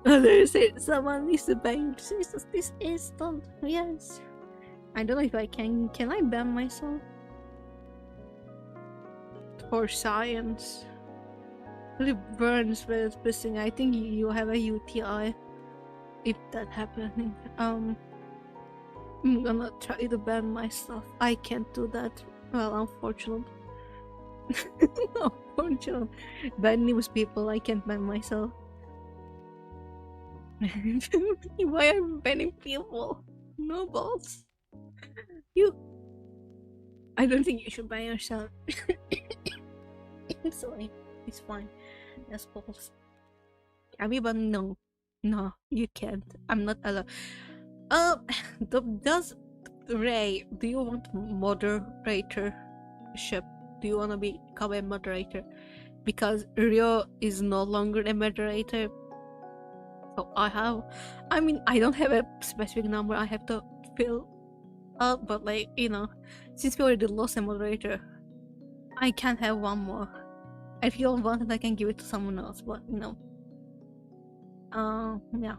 others said someone needs to ban Jesus. This is done. Yes. I don't know if I can. Can I ban myself? For science. Really burns when it's pissing. I think you have a UTI if that happening. I'm gonna try to ban myself. I can't do that. Well, unfortunately. Unfortunately. Ban news people, I can't ban myself. Why are you banning people? No balls. You. I don't think you should ban yourself. Sorry. It's fine. That's balls. Everyone, no. No, you can't. I'm not allowed. Does Ray, do you want moderatorship? Do you want to become a moderator? Because Rio is no longer a moderator. So I mean, I don't have a specific number I have to fill up, but like, you know, since we already lost a moderator, I can have one more. If you don't want it, I can give it to someone else, but you know. Yeah.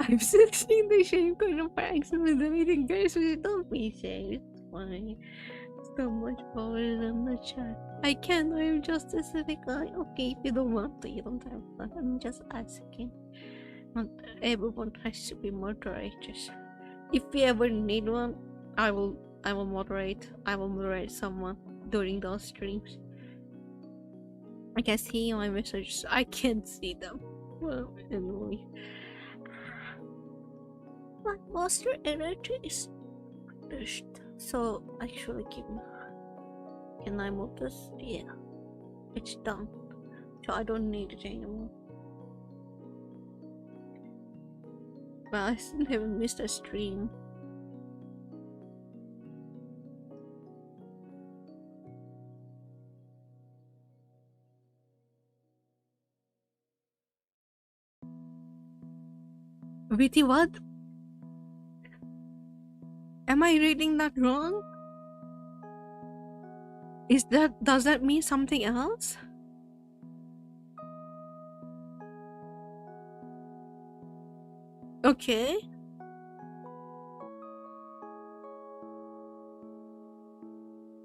I've seen the shame corner for accident with everything, guys. So don't be ashamed. It's fine. So much power in the chat. I can't. I'm just a civic guy. Okay, if you don't want to, you don't have to. I'm just asking. Not everyone has to be moderators. If we ever need one, I will moderate. I will moderate someone during those streams. I can see my messages. I can't see them. Well, anyway. My monster energy is finished. So actually, can I move this? Yeah, it's done. So I don't need it anymore. Well, I still haven't missed a stream. Witty, what? Am I reading that wrong? Does that mean something else? Okay.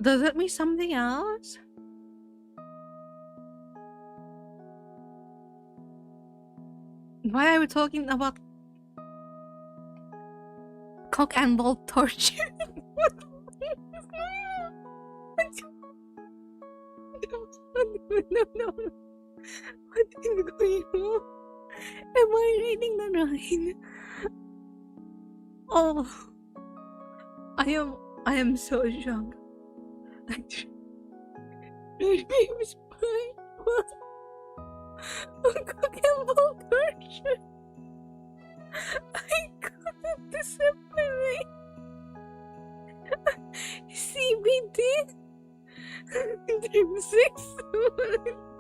Does that mean something else? Why are we talking about cock and ball torture? No. What is going on? Am I reading that right? Oh, I am so young. My name is Brian. Cock and ball torture. I couldn't discipline. CBD. Dream 6.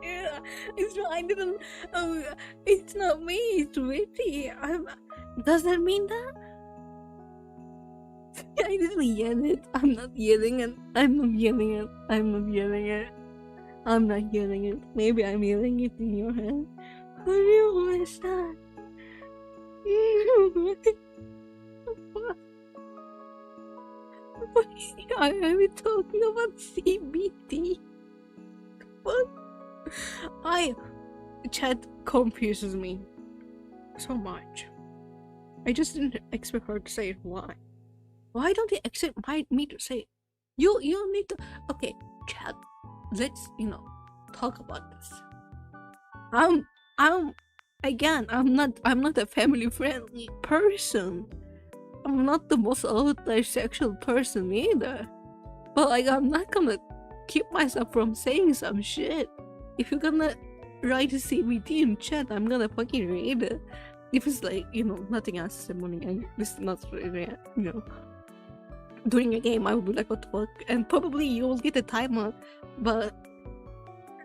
Yeah. It's not, I didn't. It's not me. It's Witty. Does that mean that? I didn't yell it. I'm not yelling it. I'm not yelling it. I'm not yelling it. I'm not yelling it. Maybe I'm yelling it in your head. Who is that? Why are we talking about CBT? What? Chat confuses me so much. I just didn't expect her to say it. Why don't you expect me to say it? You need to. Okay, chat. Let's talk about this. I'm not a family friendly person. I'm not the most sexual person either. But like, I'm not gonna keep myself from saying some shit. If you're gonna write a CBT in chat, I'm gonna fucking read it. If it's like, nothing else is happening and this is not really, during a game, I would be like, what the fuck? And probably you will get a timeout, but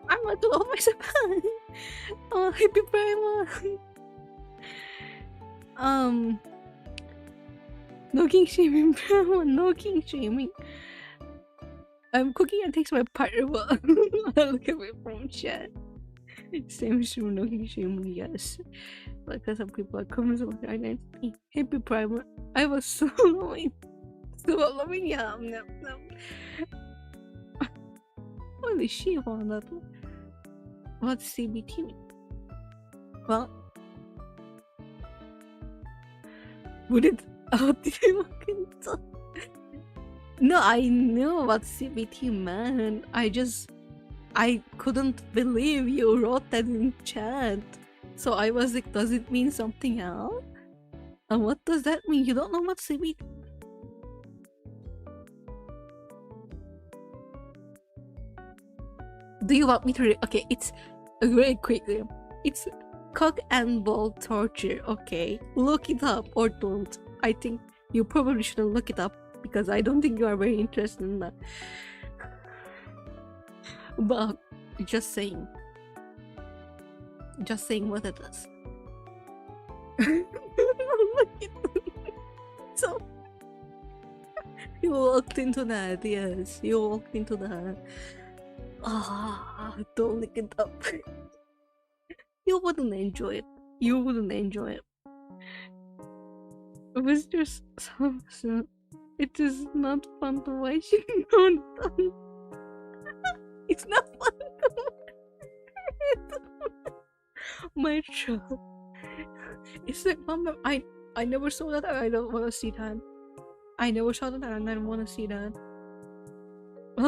I'm not gonna myself. Oh, happy Prima! No king shaming, bro. No king shaming. I'm cooking and takes my partner, but look at me from chat. Same issue, no king shaming, yes. Like some people are comments on my identity. Happy Prima. I was so annoying. So loving, yeah. Holy shit, on that one. What's CBT? Well, would it? Oh, did I fucking talk? No, I know what CBT meant. I couldn't believe you wrote that in chat. So I was like, does it mean something else? And what does that mean? You don't know what CBT? Do you want me to okay, it's very quickly. It's cock and ball torture, okay? Look it up or don't. I think you probably shouldn't look it up because I don't think you are very interested in that. But just saying what it is. Look at so you walked into that, yes. You walked into that. Don't look it up. You wouldn't enjoy it. You wouldn't enjoy it. It was just so. It is not fun to watch. It's not fun to watch. My child. It's like, Mama, I never saw that. I don't want to see that. I never saw that, and I don't want to see that. I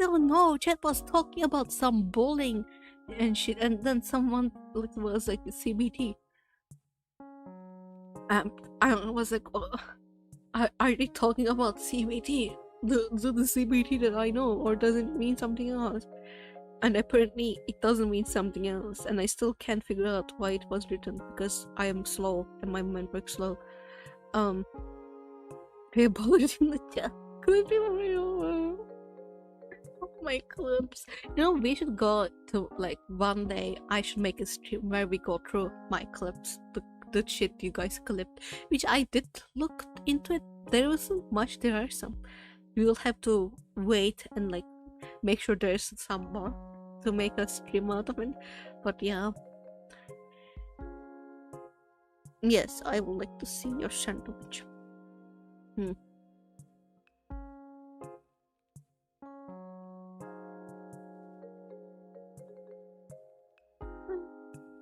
don't know. Chat was talking about some bullying and shit, and then someone was like CBT. I was like, oh, are they talking about CBT? The CBT that I know, or does it mean something else? And apparently it doesn't mean something else, and I still can't figure out why it was written because I am slow and my mind works slow. I apologize in the chat. My clips. We should go to like one day. I should make a stream where we go through my clips, the shit you guys clipped, which I did look into it. There wasn't much. There are some. We will have to wait and like make sure there's some more to make a stream out of it. But yeah. Yes, I would like to see your sandwich.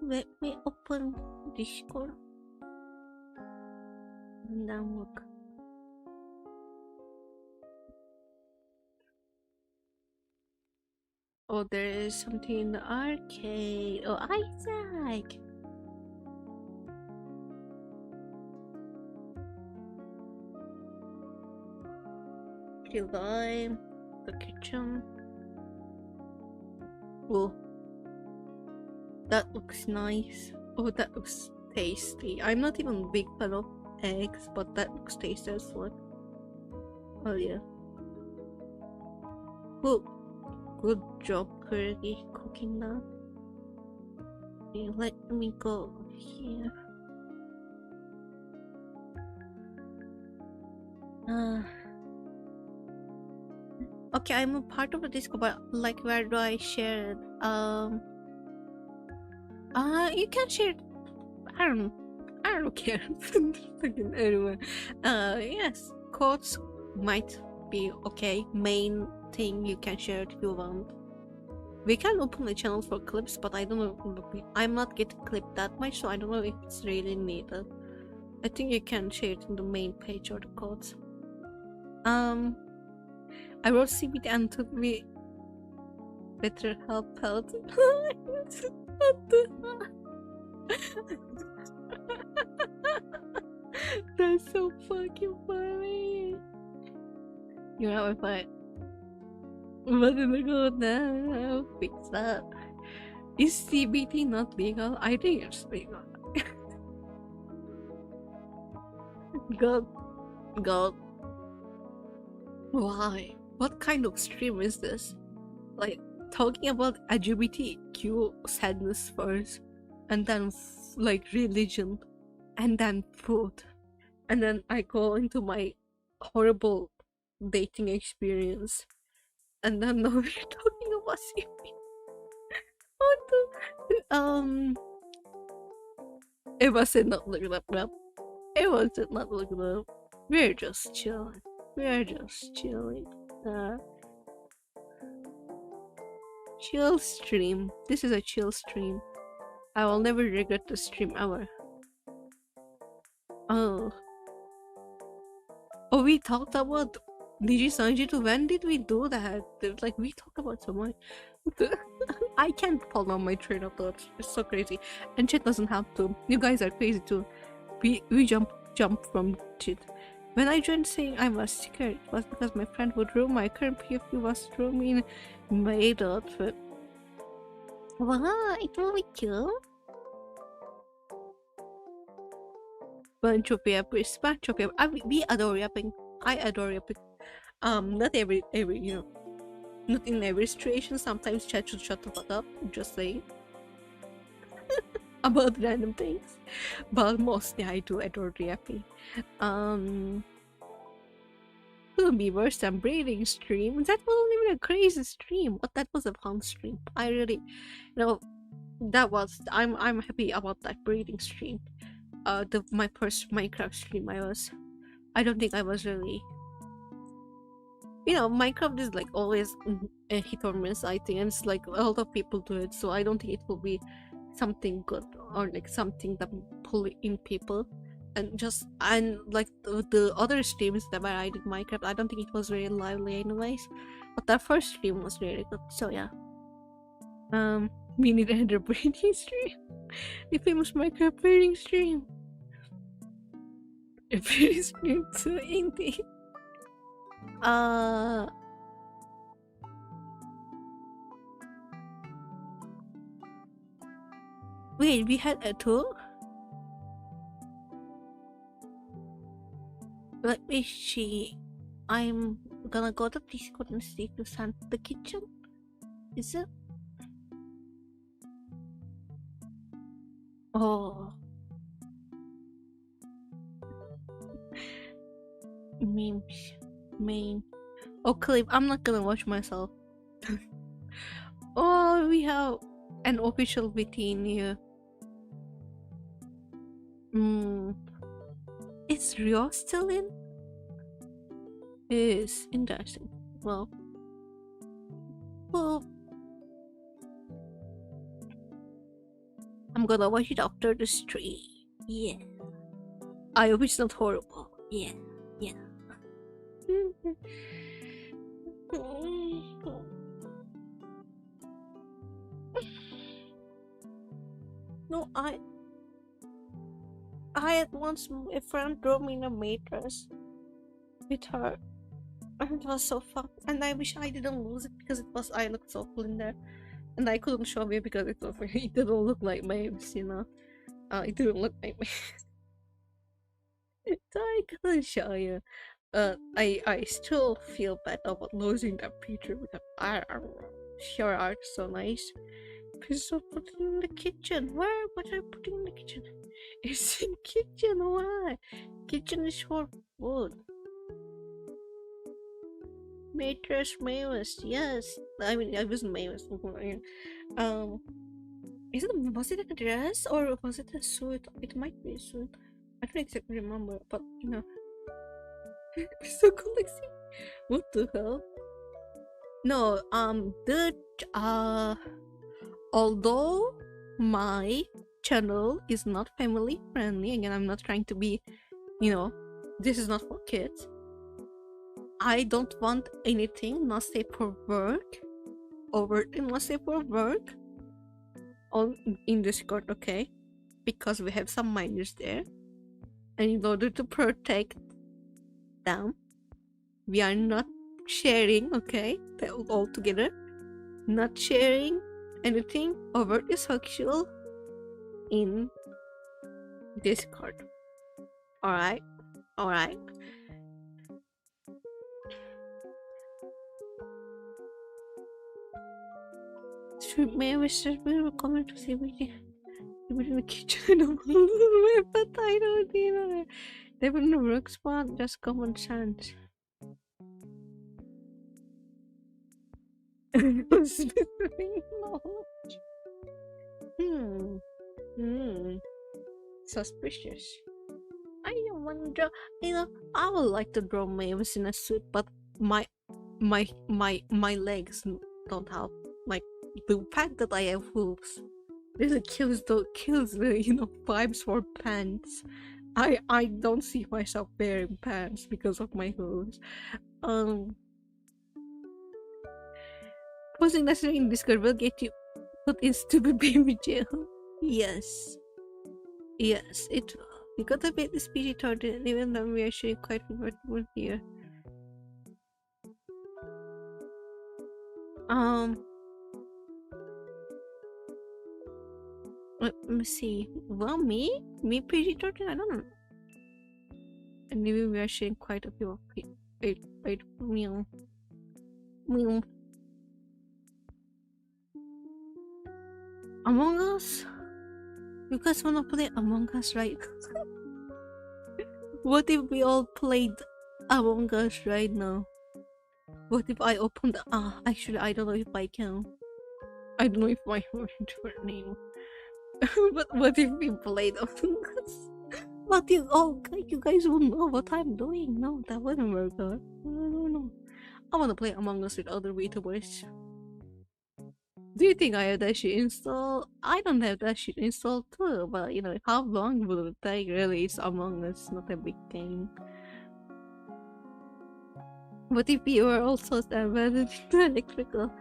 Let me open Discord and then look. Oh, there is something in the arcade. Oh, Isaac! Kill time. The kitchen. Oh. That looks nice. Oh, that looks tasty. I'm not even a big fan of eggs, but that looks tasty as well. Oh yeah. Oh, Good job, Kirby, cooking that. Okay, let me go here. Okay, I'm a part of the Discord, but like, where do I share it? You can share it. I don't care. Fucking anyway. Yes, quotes might be okay. Main thing you can share it if you want. We can open the channel for clips, but I don't know. I'm not getting clipped that much, so I don't know if it's really needed. I think you can share it in the main page or the quotes. I wrote CBT and took me better help out. What the That's so fucking funny. You know, if I wasn't go down, I'll fix that. Is CBT not legal? I think it's legal. God. Why? What kind of stream is this? Like, talking about LGBTQ sadness first, and then like religion, and then food, and then I go into my horrible dating experience, and then now we're talking about CBT. What the? It wasn't not looking up. It wasn't not looking up. We're just chilling. Chill stream. This is a chill stream. I will never regret the stream ever. Oh, we talked about Niji Sanjitu. When did we do that? Like, we talked about so much. I can't follow my train of thought. It's so crazy. And Chit doesn't have to. You guys are crazy too. We jump from Chit. When I joined saying I was scared, it was because my friend would ruin my current PFP was roaming my outfit. Wow, it will be cool. Bunch of yappers. We adore yapping. I adore yapping. Not every you know, not in every situation. Sometimes chat should shut the fuck up. Just saying. About random things, but mostly I do adore yapping. Could be worse than breeding stream. That wasn't even a crazy stream, but that was a fun stream. I really, that was. I'm happy about that breeding stream. My first Minecraft stream. I don't think I was really. Minecraft is like always a hit or miss. I think, and it's like a lot of people do it, so I don't think it will be something good or like something that pull in people. And like the other streams that where I did Minecraft, I don't think it was very lively anyways, but that first stream was really good. So yeah, we need another breeding stream. The famous Minecraft breeding stream. A breeding stream too, indeed. Wait, we had a tour? Let me see. I'm gonna go to Discord and see if you sent the kitchen. Is it? Oh. Memes. Main. Oh, clip. I'm not gonna watch myself. Oh, we have an official VT in here. Is Rio still in? Is interesting. Well, I'm gonna watch it after the stream. Yeah. I hope it's not horrible. Yeah. No, I had once a friend drove me in a mattress with her, and it was so fun. And I wish I didn't lose it because I looked so cool in there, and I couldn't show you because it didn't look like Mavis, it didn't look like Mavis. So I couldn't show you. I still feel bad about losing that picture because I don't know. Your art so nice. Please don't put it in the kitchen. Where? What are you putting in the kitchen? It's in kitchen. Why? Kitchen is for food. Mattress Mavis. Yes. I mean, I wasn't Mavis. Was it a dress or was it a suit? It might be a suit. I don't exactly remember, but you know. It's so collecting. What the hell? No, although my channel is not family friendly, again, I'm not trying to be, you know, this is not for kids. I don't want anything not safe for work, overtly not safe for work on in Discord, okay? Because we have some minors there, and in order to protect them, we are not sharing, okay? All together, not sharing anything overtly sexual in Discord. Alright? Alright? May I wish that we were coming to see me in the kitchen, but I don't know. They were in a work spot, just common sense. Suspicious. I wonder, you know, I would like to draw Mavis in a suit, but my legs don't have, like, the fact that I have hooves really kills the you know, vibes for pants. I don't see myself wearing pants because of my hooves. Posting necessary in Discord will get you put in stupid baby jail. Yes. Yes, it will. We got a bit PG-13, even though we are actually quite convertible here. Let me see. Well, me PG-13, I don't know. And maybe we are sharing quite a few of wait, meal. Among Us? You guys wanna play Among Us, right? What if we all played Among Us right now? What if I opened actually I don't know if I can. I don't know if my name. But what if we played Among Us? But you guys will know what I'm doing. No, that wouldn't work out. No. I wanna play Among Us with other VTubers. Do you think I have that shit installed? I don't have that shit installed too, but you know, how long will it take? Really, it's Among Us, not a big game. What if you were also embedded in electrical?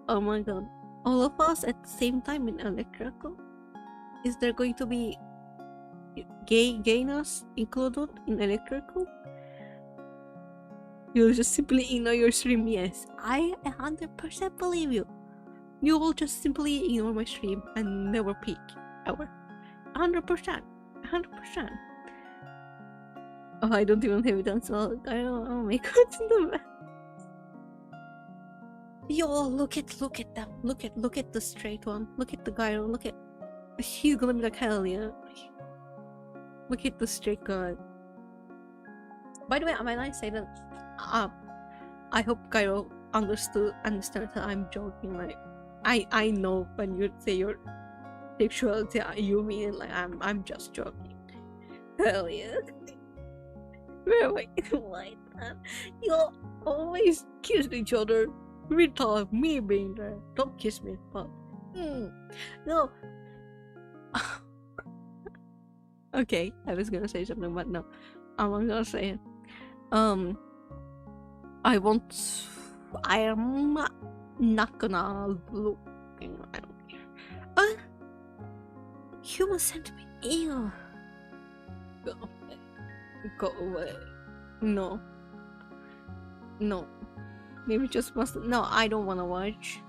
Oh my god. All of us at the same time in electrical? Is there going to be gayness included in electrical? You'll just simply ignore your stream. Yes, I 100% believe you. You will just simply ignore my stream and never peek, ever. 100%. 100%. Oh, I don't even have it installed. I don't know. My god's in the back. Yo, look at them. Look at the straight one. Look at the guy. Look at. He's gonna be like, hell yeah. Look at the straight guy. By the way, when I say that, I hope Cairo understands that I'm joking. Like, I know when you say your sexuality, you mean like I'm just joking. Hell yeah. Where wait, you always kiss each other without me being there. Don't kiss me, but no. Okay, I was gonna say something, but no. I'm gonna say it. I am not gonna look. I don't care. Human centipede. Ew. Go away. No. Maybe just must. No, I don't wanna watch.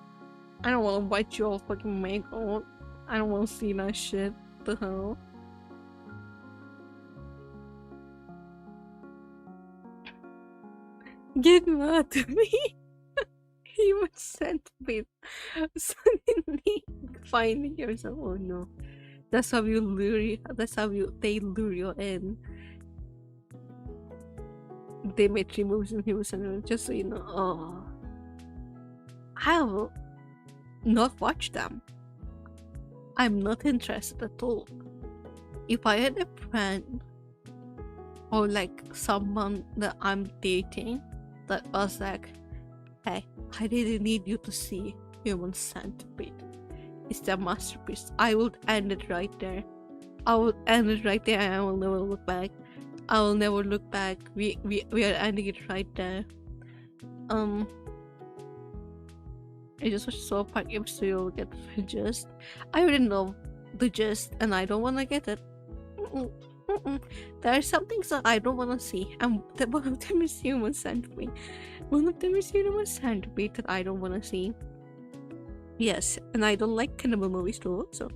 I don't wanna watch you all fucking make out. I don't wanna see that shit. The hell. Get mad at me.
human centipede suddenly finding yourself. Oh no. That's how you lure you. That's how they lure you in. They made 3 movies in human centipede, just so you know. Oh, I have not watched them. I'm not interested at all. If I had a friend or like someone that I'm dating that was like, hey, I really need you to see human centipede. It's their masterpiece. I would end it right there. I would end it right there and I will never look back. I will never look back. We are ending it right there. I just watched so Park episode you'll get the gist. I already know the gist and I don't wanna get it. There are some things that I don't wanna see, and one of them is human centipede. One of them is human centipede that I don't wanna see. Yes, and I don't like cannibal movies too, so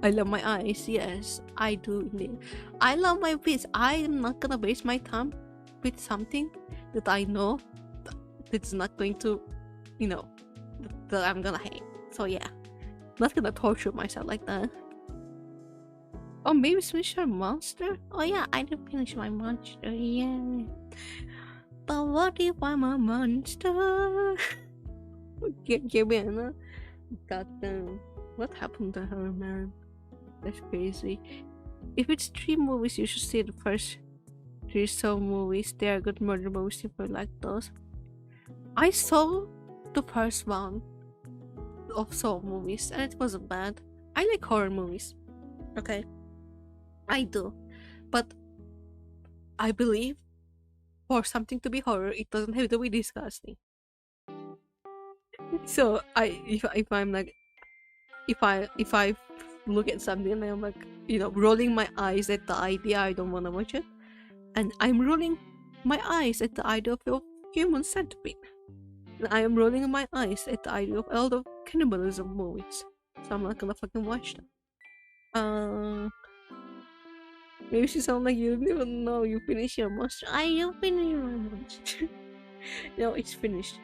I love my eyes, yes, I do indeed. I love my face. I am not gonna waste my time with something that I know that's not going to, you know, that I'm gonna hate. So yeah, not gonna torture myself like that. Oh, maybe finish your monster? Oh yeah, I didn't finish my monster, yeah. But what if I'm a monster? Give me a goddamn. What happened to her, man? That's crazy. If it's 3 movies, you should see the first 3 Saw movies. They are good murder movies if you like those. I saw the first one of Saw movies and it wasn't bad. I like horror movies. Okay. I do. But I believe for something to be horror, it doesn't have to be disgusting. So if I'm like if I look at something and I'm like, you know, rolling my eyes at the idea, I don't want to watch it. And I'm rolling my eyes at the idea of human centipede. And I am rolling my eyes at the idea of all the cannibalism movies. So I'm not gonna fucking watch them. Maybe she sound like you didn't even know you finished your monster. I am finished my monster. No, it's finished.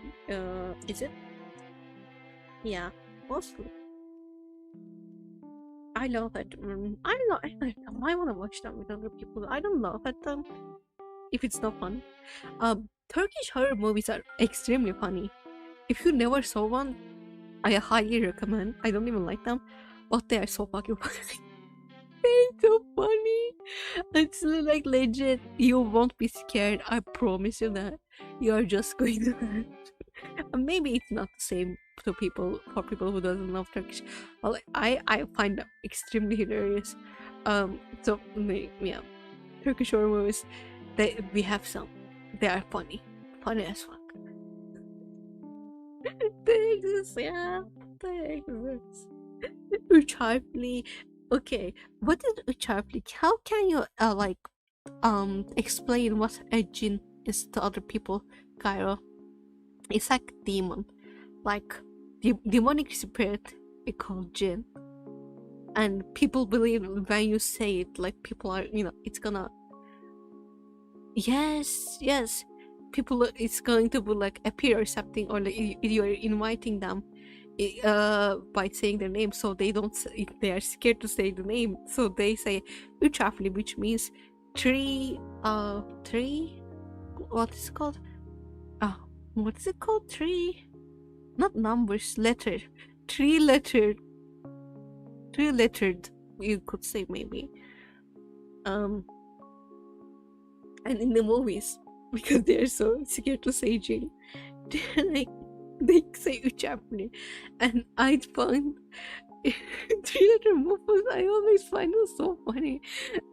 Is it? Yeah, mostly. I love it. I like them. I wanna watch them with other people. I don't laugh at them if it's not funny. Turkish horror movies are extremely funny. If you never saw one, I highly recommend. I don't even like them, but they are so fucking funny. They're so funny. It's like legit. You won't be scared. I promise you that. You are just going to laugh. Maybe it's not the same to people for people who doesn't love Turkish. Well, I find them extremely hilarious. So yeah, Turkish horror movies. We have some. They are funny as fuck. They exist, yeah. They exist. Üç harfli. Okay, what is üç harfli? How can you explain what a jinn is to other people, Cairo? It's like demon, like demonic spirit. We call jinn, and people believe when you say it, like people are, you know, it's gonna. Yes. People, it's going to be like appear or something, or like you're inviting them by saying their name, so they don't they are scared to say the name, so they say üç harfli, which means three what is it called, what is it called, three, not numbers, letter, three lettered, you could say, maybe. And in the movies, because they're so scared to say jinn, like they say üç harfli, and I find 3-letter movements, I always find it so funny,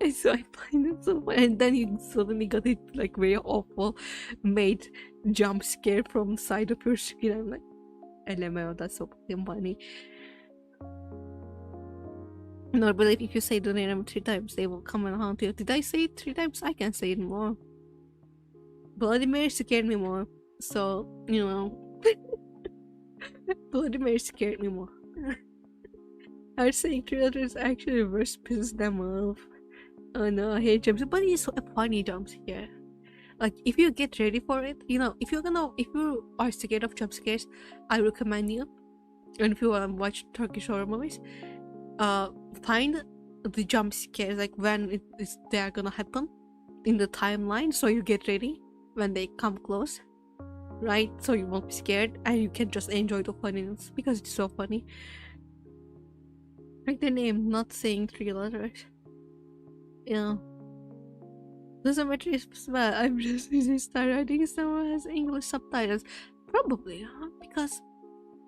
and so I find it so funny, and then you suddenly got it like very awful made jump scare from the side of your screen. I'm like, LMAO, that's so fucking funny. No, but if you say the name 3 times, they will come and haunt you. Did I say it 3 times? I can say it more. Bloody Mary scared me more, so, you know. Bloody Mary scared me more. Her saying 3 letters actually reverse pisses them off. Oh no, I hate jumps, but it's a funny jump scare. Like if you get ready for it, if you are scared of jump scares, I recommend you. And if you want to watch Turkish horror movies, find the jump scares like when they are gonna happen in the timeline, so you get ready when they come close, right? So you won't be scared and you can just enjoy the funniness because it's so funny. Like the name, not saying 3 letters. Yeah. Doesn't matter if it's bad. I'm just start writing someone has English subtitles. Probably, huh? Because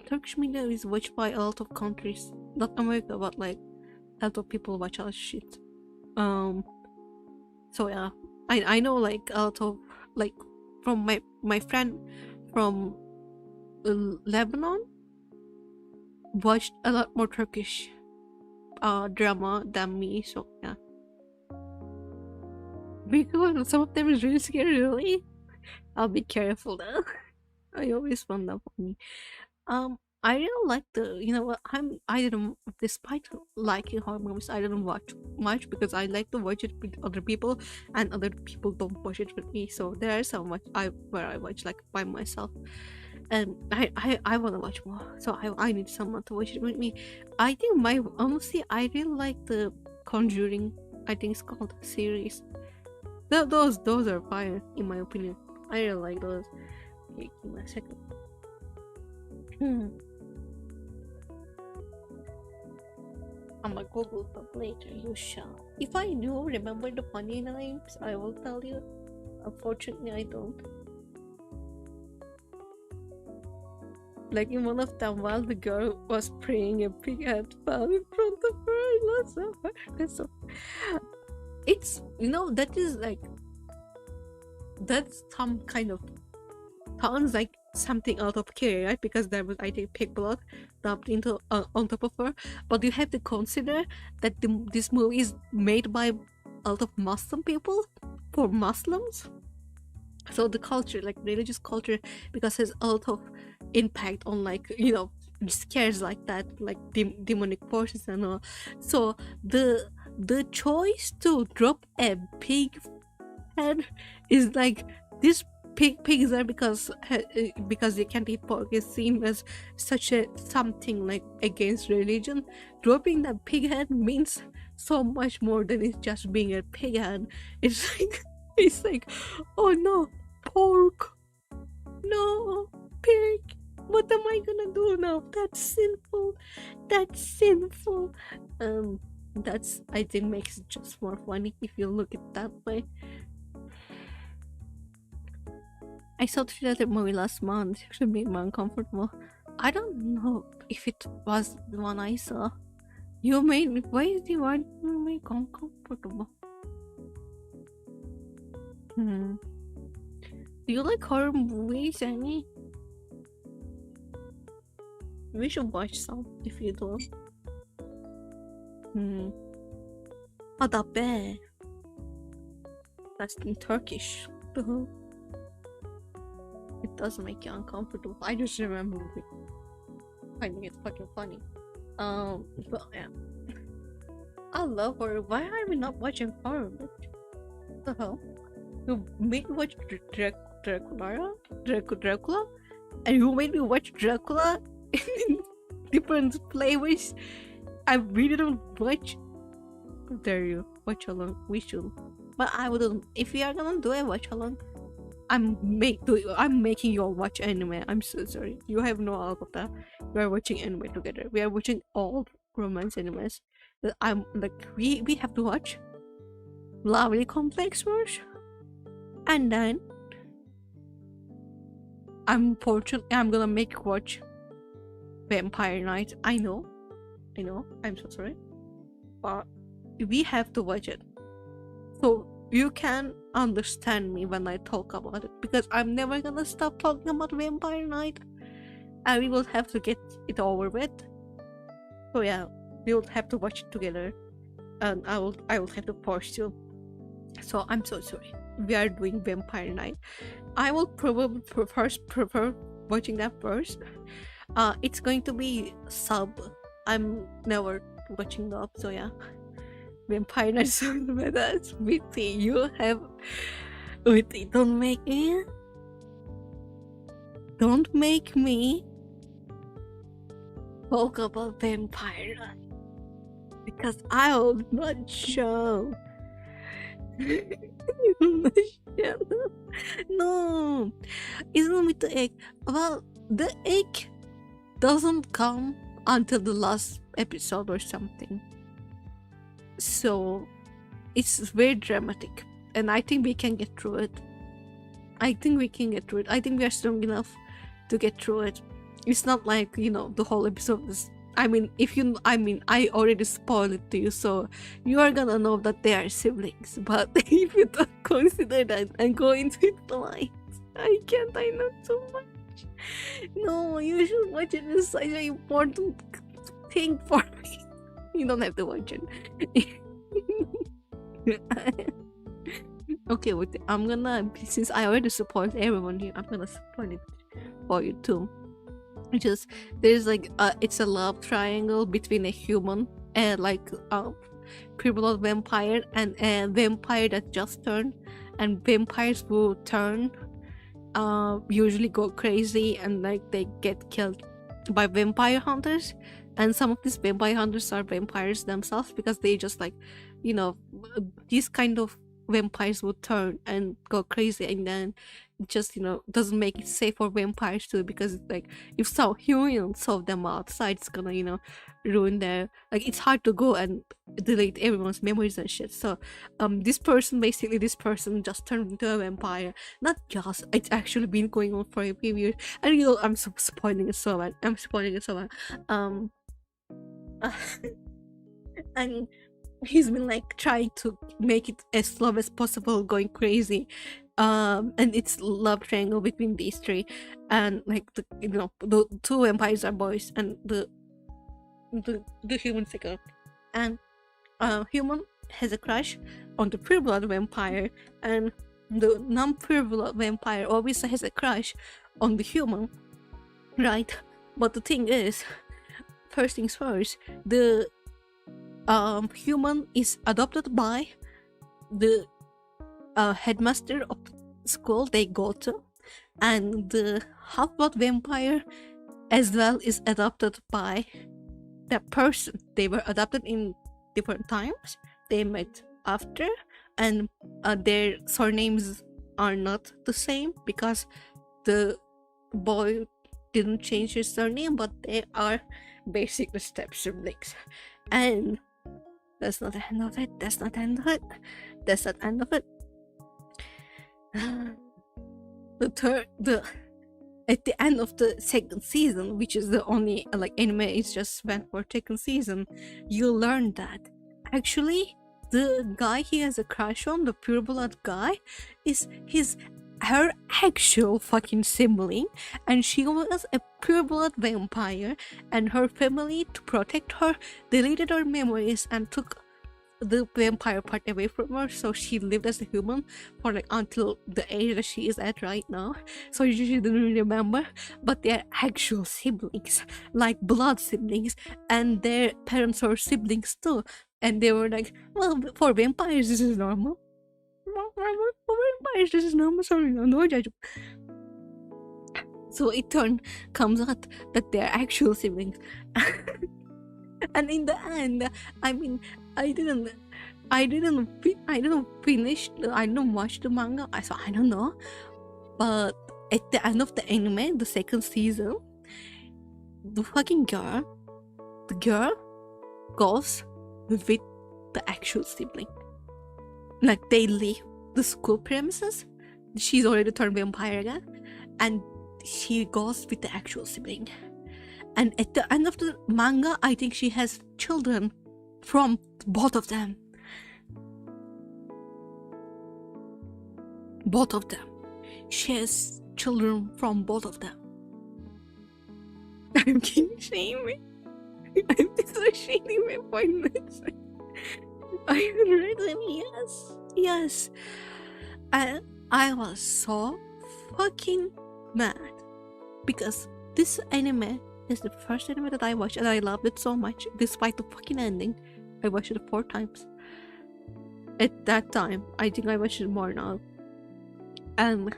Turkish media is watched by a lot of countries. Not America, but like a lot of people watch our shit. So yeah. I know like a lot of like from my friend from Lebanon watched a lot more Turkish drama than me, so yeah. Because some of them is really scary, really. I'll be careful though. I always found that funny. I really like I didn't, despite liking horror movies, I didn't watch much because I like to watch it with other people, and other people don't watch it with me. So there are some where I watch like by myself, and I want to watch more. So I need someone to watch it with me. I think honestly, I really like the Conjuring. I think it's called series. Those are fire in my opinion. I really like those. Okay, give me a second. I'm a Google for later, you shall. If I do remember the funny names, I will tell you. Unfortunately, I don't. Like in one of them, while the girl was praying, a pig had fell in front of her. I lost her. That's so. It's that is like that's some kind of sounds like something out of care, right? Because there was, I think, pig blood dumped into on top of her. But you have to consider that this movie is made by a lot of Muslim people for Muslims. So the culture, like religious culture, because has a lot of impact on like scares like that, like demonic forces and all. So the choice to drop a pig head is like this pigs are because they can't eat pork is seen as such a something like against religion. Dropping that pig head means so much more than it's just being a pig head. It's like oh no, pork, no, pig, what am I gonna do now? That's sinful. That's I think makes it just more funny if you look at it that way. I saw the other movie last month. It actually made me uncomfortable. I don't know if it was the one I saw. You made me. Why is the one you make uncomfortable? Do you like horror movies, Annie? We should watch some if you do. Oh, that bad. That's in Turkish. It does make you uncomfortable. I just remember finding it fucking funny. But yeah. I love horror. Why are we not watching horror? What the hell? You made me watch Dracula? And you made me watch Dracula in different flavors. I really don't watch. How dare you? Watch along. We should. But I wouldn't. If we are gonna do a watch along, I'm making you all watch anime. I'm so sorry. You have no out of that. We are watching anime together. We are watching all romance animes. I'm like we have to watch Lovely Complex Wars, and then I'm gonna make you watch Vampire Night. I know. I'm so sorry, but we have to watch it. So you can understand me when I talk about it, because I'm never gonna stop talking about Vampire Night, and we will have to get it over with. So yeah, we will have to watch it together, and I will have to force you. So I'm so sorry. We are doing Vampire Night. I will probably prefer watching that first. It's going to be sub. I'm never watching the up, so yeah. Vampire Night sounds better. That's witty. You have Wait, don't make me talk about vampire because I will not show. No, it's not with the egg. Well, the egg doesn't come until the last episode or something, so it's very dramatic, and I think we can get through it. I think we are strong enough to get through it. It's not like, the whole episode is. I I already spoiled it to you, so you are gonna know that they are siblings. But if you don't consider that and go into it blind, I know too much. No, you should watch it. It's such an important thing for me. You don't have to watch it. Okay, wait. I'm gonna, since I already spoiled everyone here, I'm gonna spoil it for you too. Just there's like it's a love triangle between a human and pure-blood vampire and a vampire that just turned, and vampires who turn usually go crazy and like they get killed by vampire hunters, and some of these vampire hunters are vampires themselves because they just these kind of vampires would turn and go crazy, and then just doesn't make it safe for vampires too, because it's like if humans saw them outside, it's gonna ruin their, like, it's hard to go and delete everyone's memories and shit. So this person just turned into a vampire. Not just, it's actually been going on for a few years, and I'm spoiling it so bad. And he's been like trying to make it as slow as possible, going crazy, and it's love triangle between these three, and like the two vampires are boys, and the human's a girl, and human has a crush on the pure-blood vampire, and the non-pure-blood vampire obviously has a crush on the human, right? But the thing is, first things first, the human is adopted by the headmaster of the school they go to, and the half-blood vampire as well is adopted by that person. They were adopted in different times, they met after, and their surnames are not the same because the boy didn't change his surname, but they are basically step siblings. And that's not the end of it. At the end of the second season, which is the only anime is just went for second season, you learn that actually the guy he has a crush on, the pure-blood guy, is her actual fucking sibling, and she was a pure-blood vampire, and her family, to protect her, deleted her memories and took the vampire part away from her, so she lived as a human for until the age that she is at right now. So she didn't remember, but they're actual siblings, like blood siblings, and their parents are siblings too, and they were like, well, for vampires this is normal. For vampires this is normal. Sorry, no judgment. So it comes out that they're actual siblings. And in the end, I didn't watch the manga, so I don't know. But at the end of the anime, the second season, the girl goes with the actual sibling. Like, they leave the school premises, she's already turned vampire again, and she goes with the actual sibling. And at the end of the manga, I think she has children from both of them. She has children from both of them. I'm getting shaming. I'm dissociating my pointless. I read them, yes. And I was so fucking mad because this anime is the first anime that I watched, and I loved it so much, despite the fucking ending. I watched it 4 times. At that time, I think I watched it more now. And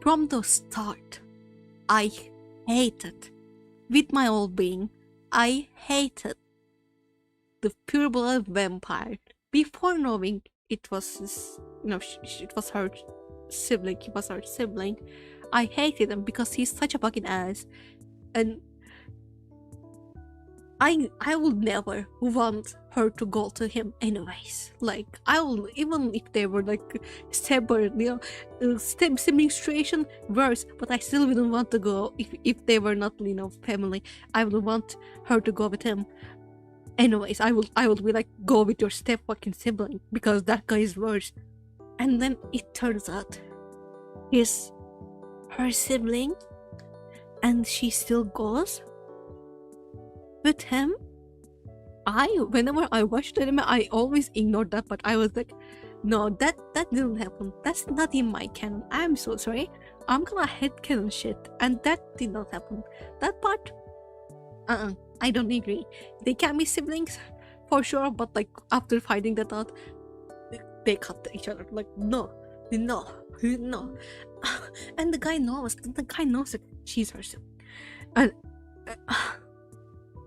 from the start, I hated, with my whole being, I hated the pure-blooded vampire. Before knowing it was his, it was her sibling, he was her sibling, I hated him because he's such a fucking ass. And I will never want her to go to him anyways. Like, I will, even if they were like separate, sibling situation, worse, but I still wouldn't want to go if they were not, family. I would want her to go with him. Anyways, I would be like, go with your step fucking sibling, because that guy is worse. And then it turns out he's her sibling, and she still goes with him. Whenever I watched anime, I always ignored that, but I was like, no, that didn't happen. That's not in my canon. I'm so sorry. I'm gonna headcanon shit, and that did not happen. That part, I don't agree. They can be siblings for sure, but like after finding that out, they cut each other. Like, no. And the guy knows that she's her sibling. And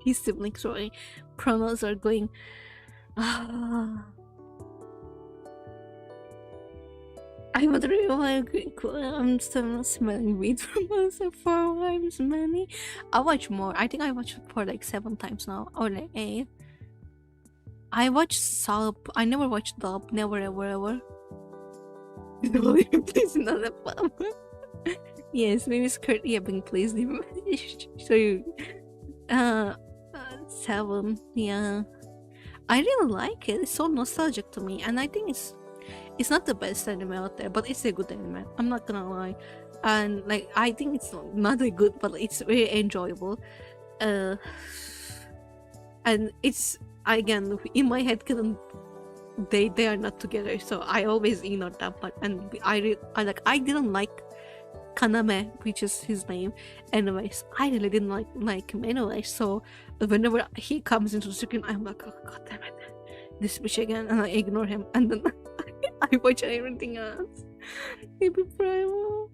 his sibling, sorry, pronouns are going. I would really I'm still smelling weed from myself 4 times many. I watch more. I think I watched it for like 7 times now, or like 8. I watch sub. I never watched dub. Never ever. Please not a fun. Yes, maybe Skirt Yapping, please. So you 7, yeah. I really like it. It's so nostalgic to me, and I think it's not the best anime out there, but it's a good anime. I'm not gonna lie. And like, I think it's not a good, but it's very enjoyable. And it's, again, in my head, they are not together, so I always ignore that part. And I didn't like Kaname, which is his name. Anyways, I really didn't like him anyway. So whenever he comes into the screen, I'm like, oh god damn it, this bitch again, and I ignore him, and then I watch everything else. Maybe Primal,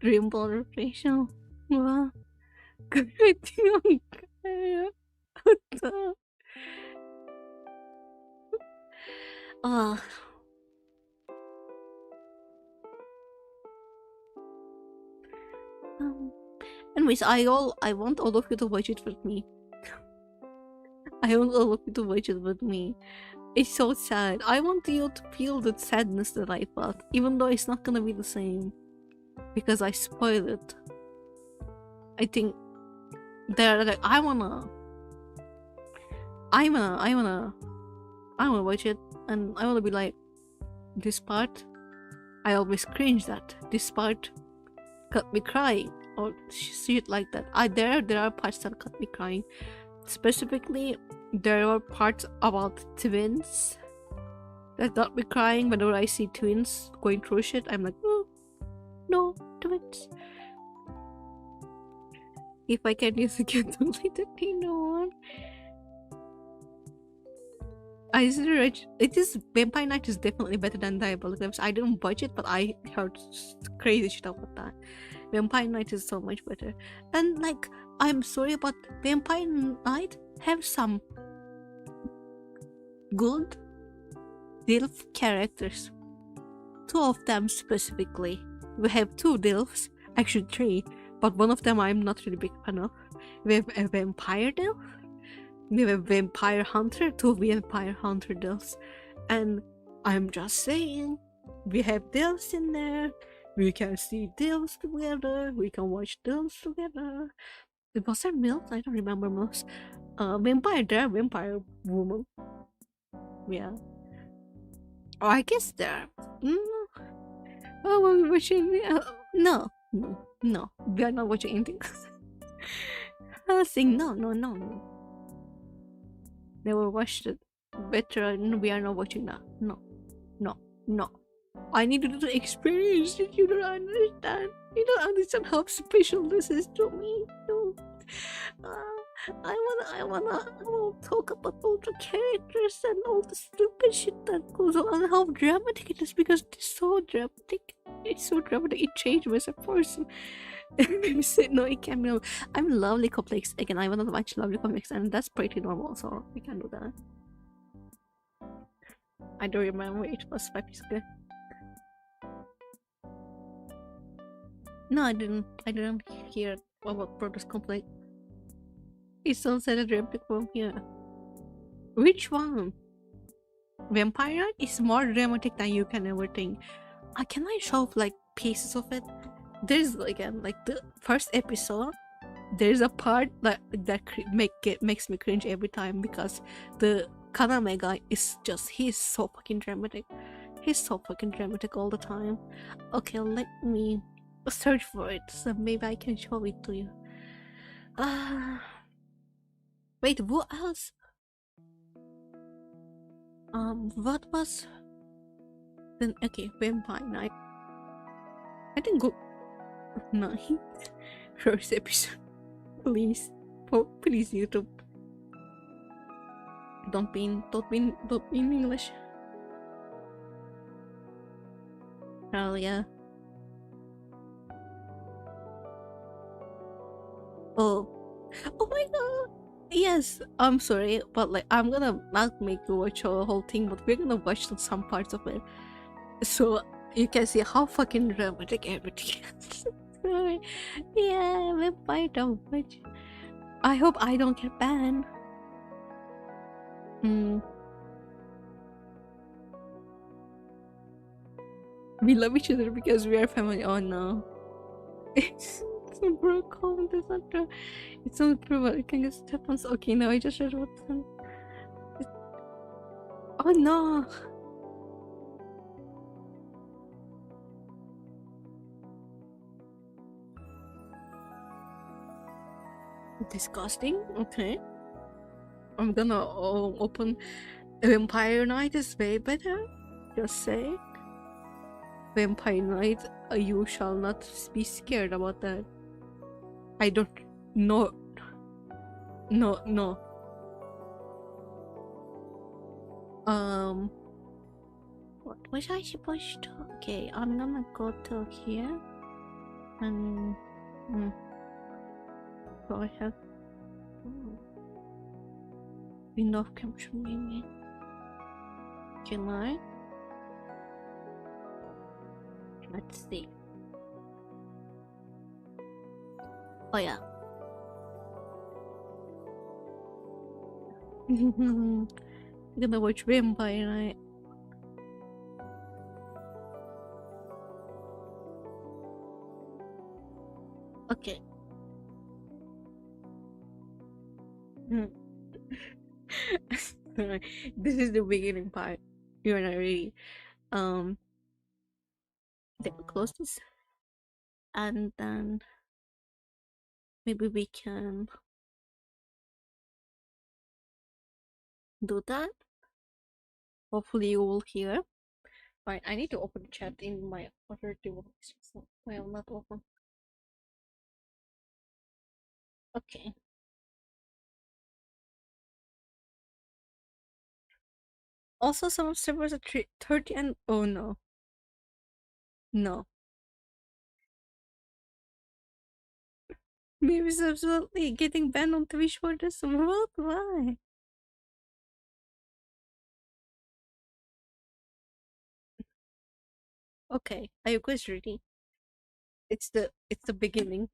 Dream Ball Ratio. Wow. Anyways, I want all of you to watch it with me. I want all of you to watch it with me. It's so sad. I want you to feel the sadness that I felt, even though it's not gonna be the same, because I spoiled it. I think they're like, I wanna watch it, and I wanna be like, this part, I always cringe that. This part cut me crying, or shit like that. There are parts that cut me crying. Specifically, there are parts about twins that got me crying. Whenever I see twins going through shit, I'm like, oh, no, twins. If I can use a get to let it be known. It is, Vampire Knight is definitely better than Diabolical Eclipse. I didn't watch it, but I heard crazy shit about that. Vampire Knight is so much better. And like, I'm sorry, but Vampire Knight have some good DILF characters. 2 of them specifically. We have 2 DILFs, actually 3, but one of them I'm not really big fan of. We have a Vampire DILF, we have a Vampire Hunter, 2 Vampire Hunter DILFs, and I'm just saying, we have DILFs in there. We can see DILFs together, we can watch DILFs together. Was there MILFs? I don't remember MILFs. Vampire, there are Vampire woman. Yeah. Oh, I guess there. Oh, we're watching. No. We are not watching anything. I was saying no. Never watched it. Better, we are not watching that. No. I need you to experience it. You don't understand. You don't understand how special this is to me. No. I wanna talk about all the characters and all the stupid shit that goes on and how dramatic it is because it's so dramatic. It's so dramatic. It changed me as a person. So, no, it can be. I'm lovely complex again. I wanna watch lovely complex, and that's pretty normal, so we can do that. I don't remember. It was 5 years ago. No, I didn't. I didn't hear about Brothers Complex. It sounds like a dramatic from here. Which one? Vampire Night is more dramatic than you can ever think. Can I show like pieces of it? There's again like the first episode. There's a part that makes me cringe every time because the Kaname guy is just he's so fucking dramatic. He's so fucking dramatic all the time. Okay, let me search for it so maybe I can show it to you. Wait, what else? What was then? Okay, Vampire Night. I didn't go 9 first episode. Please, oh, please, YouTube. Don't be in English. Hell yeah. Oh my god. Yes, I'm sorry, but like I'm gonna not make you watch the whole thing, but we're gonna watch some parts of it, so you can see how fucking dramatic everything is. Sorry. Yeah, Vampire don't watch. I hope I don't get banned. We love each other because we are family. Oh no. It's so broken. That's not true. It's not true, but it can get step on. Okay, no, I just read what's on. Oh no. Disgusting. Okay. I'm gonna open Vampire Night is way better. Just say. Vampire Night, you shall not be scared about that. I don't. No. What was I supposed to? Okay, I'm gonna go to here. And. So I have. Enough capture maybe. Can I? Let's see. Oh yeah. I'm gonna watch Vampire Night. Okay. This is the beginning part. You're not ready. Then close this, and then maybe we can do that. Hopefully you will hear. Right, I need to open the chat in my other device. So I will not open. Okay. Also, some servers are 30 and oh no. No. Maybe it's absolutely getting banned on Twitch for this. What? Why? Okay, are you guys ready? It's the beginning.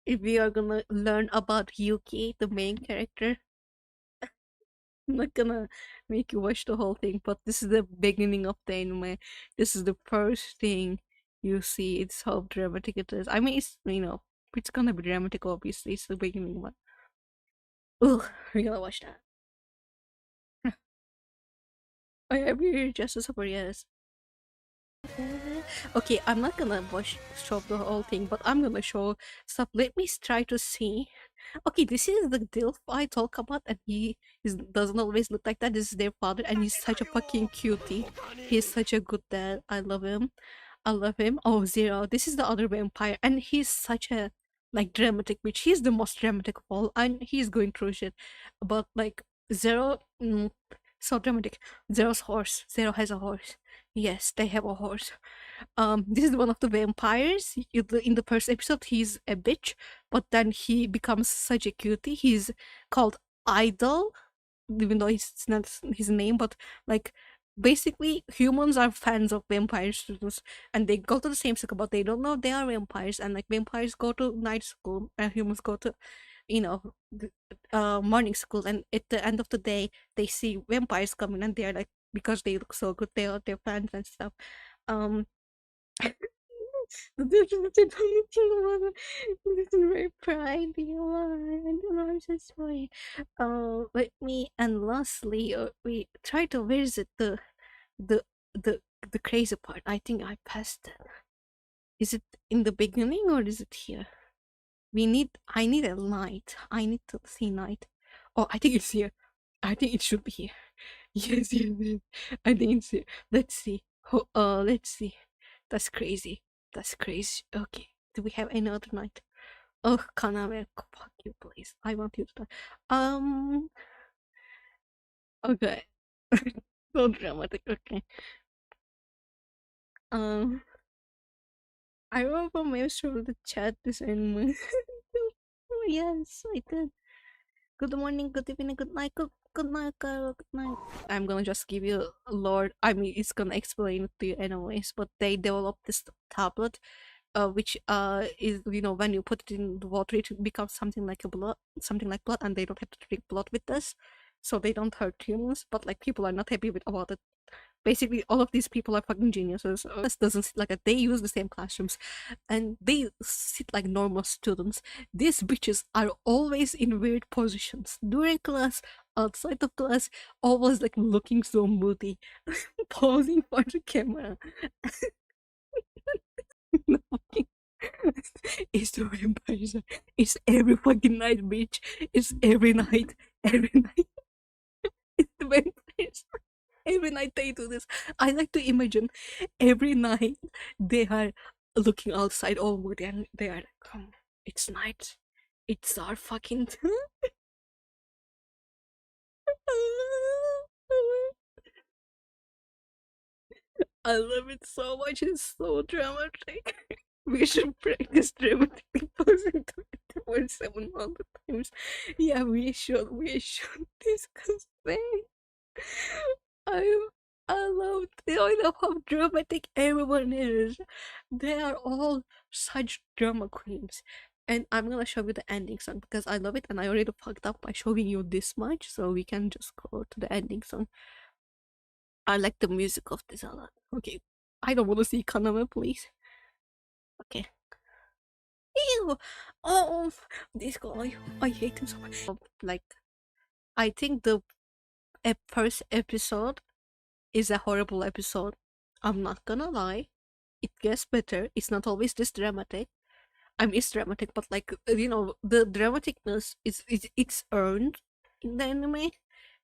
If we are gonna learn about Yuki, the main character, I'm not gonna make you watch the whole thing, but this is the beginning of the anime. This is the first thing you see. It's how dramatic it is. I mean, it's it's gonna be dramatic. Obviously, it's the beginning, but we're gonna watch that. Oh yeah, we're just a super yes. Okay, I'm not gonna show the whole thing, but I'm gonna show stuff. Let me try to see. Okay, this is the Dilf I talk about, and doesn't always look like that. This is their father, and he's such a fucking cutie. He's such a good dad. I love him. I love him. Oh, Zero. This is the other vampire, and he's such a like dramatic bitch. He's the most dramatic of all, and he's going through shit. But like Zero, so dramatic. Zero's horse. Zero has a horse. Yes, they have a horse. This is one of the vampires. In the first episode, he's a bitch, but then he becomes such a cutie. He's called Idol, even though it's not his name, but like basically humans are fans of vampire students, and they go to the same school, but they don't know they are vampires. And like vampires go to night school, and humans go to, you know, morning school. And at the end of the day, they see vampires coming, and they're like, because they look so good, they are their fans and stuff. Um, this is very pridey one. I'm so sorry. Let me, and lastly, we try to visit the the the crazy part. I think I passed it. Is it in the beginning or is it here? I need a light. I need to see night. Oh, I think it's here. I think it should be here. Yes, yes, yes. I think it's here. Let's see. Let's see. That's crazy. That's crazy. Okay. Do we have any other night? Oh, Kaname, fuck you, please. I want you to die. Okay. So dramatic. Okay. Um, I remember Mavis from the chat this and oh, yes, I did. Good morning, good evening, good night, good night, good night. I'm gonna just give you a lord. I mean, it's gonna explain it to you anyways. But they developed this tablet, which is, you know, when you put it in the water, it becomes something like something like blood, and they don't have to drink blood with this, so they don't hurt humans. But like people are not happy about it. Basically, all of these people are fucking geniuses. This doesn't sit like that. They use the same classrooms, and they sit like normal students. These bitches are always in weird positions during class, outside of class, always like looking so moody, posing for the camera. It's the vampires. It's every fucking night, bitch. It's every night. Every night. It's the vampires. Every night they do this. I like to imagine every night they are looking outside all moody, and they are like, come, it's night. It's our fucking I love it so much. It's so dramatic. We should practice dramatic posing 24/7 all the times. Yeah, we should. We should discuss things. I I love how dramatic everyone is. They are all such drama queens. And I'm gonna show you the ending song because I love it, and I already fucked up by showing you this much, so we can just go to the ending song. I like the music of this a lot. Okay. I don't wanna see Kaname, please. Okay. Ew! Oh, this guy. I hate him so much. Like, I think the first episode is a horrible episode. I'm not gonna lie. It gets better. It's not always this dramatic. I mean, it's dramatic, but like, you know, the dramaticness it's earned in the anime.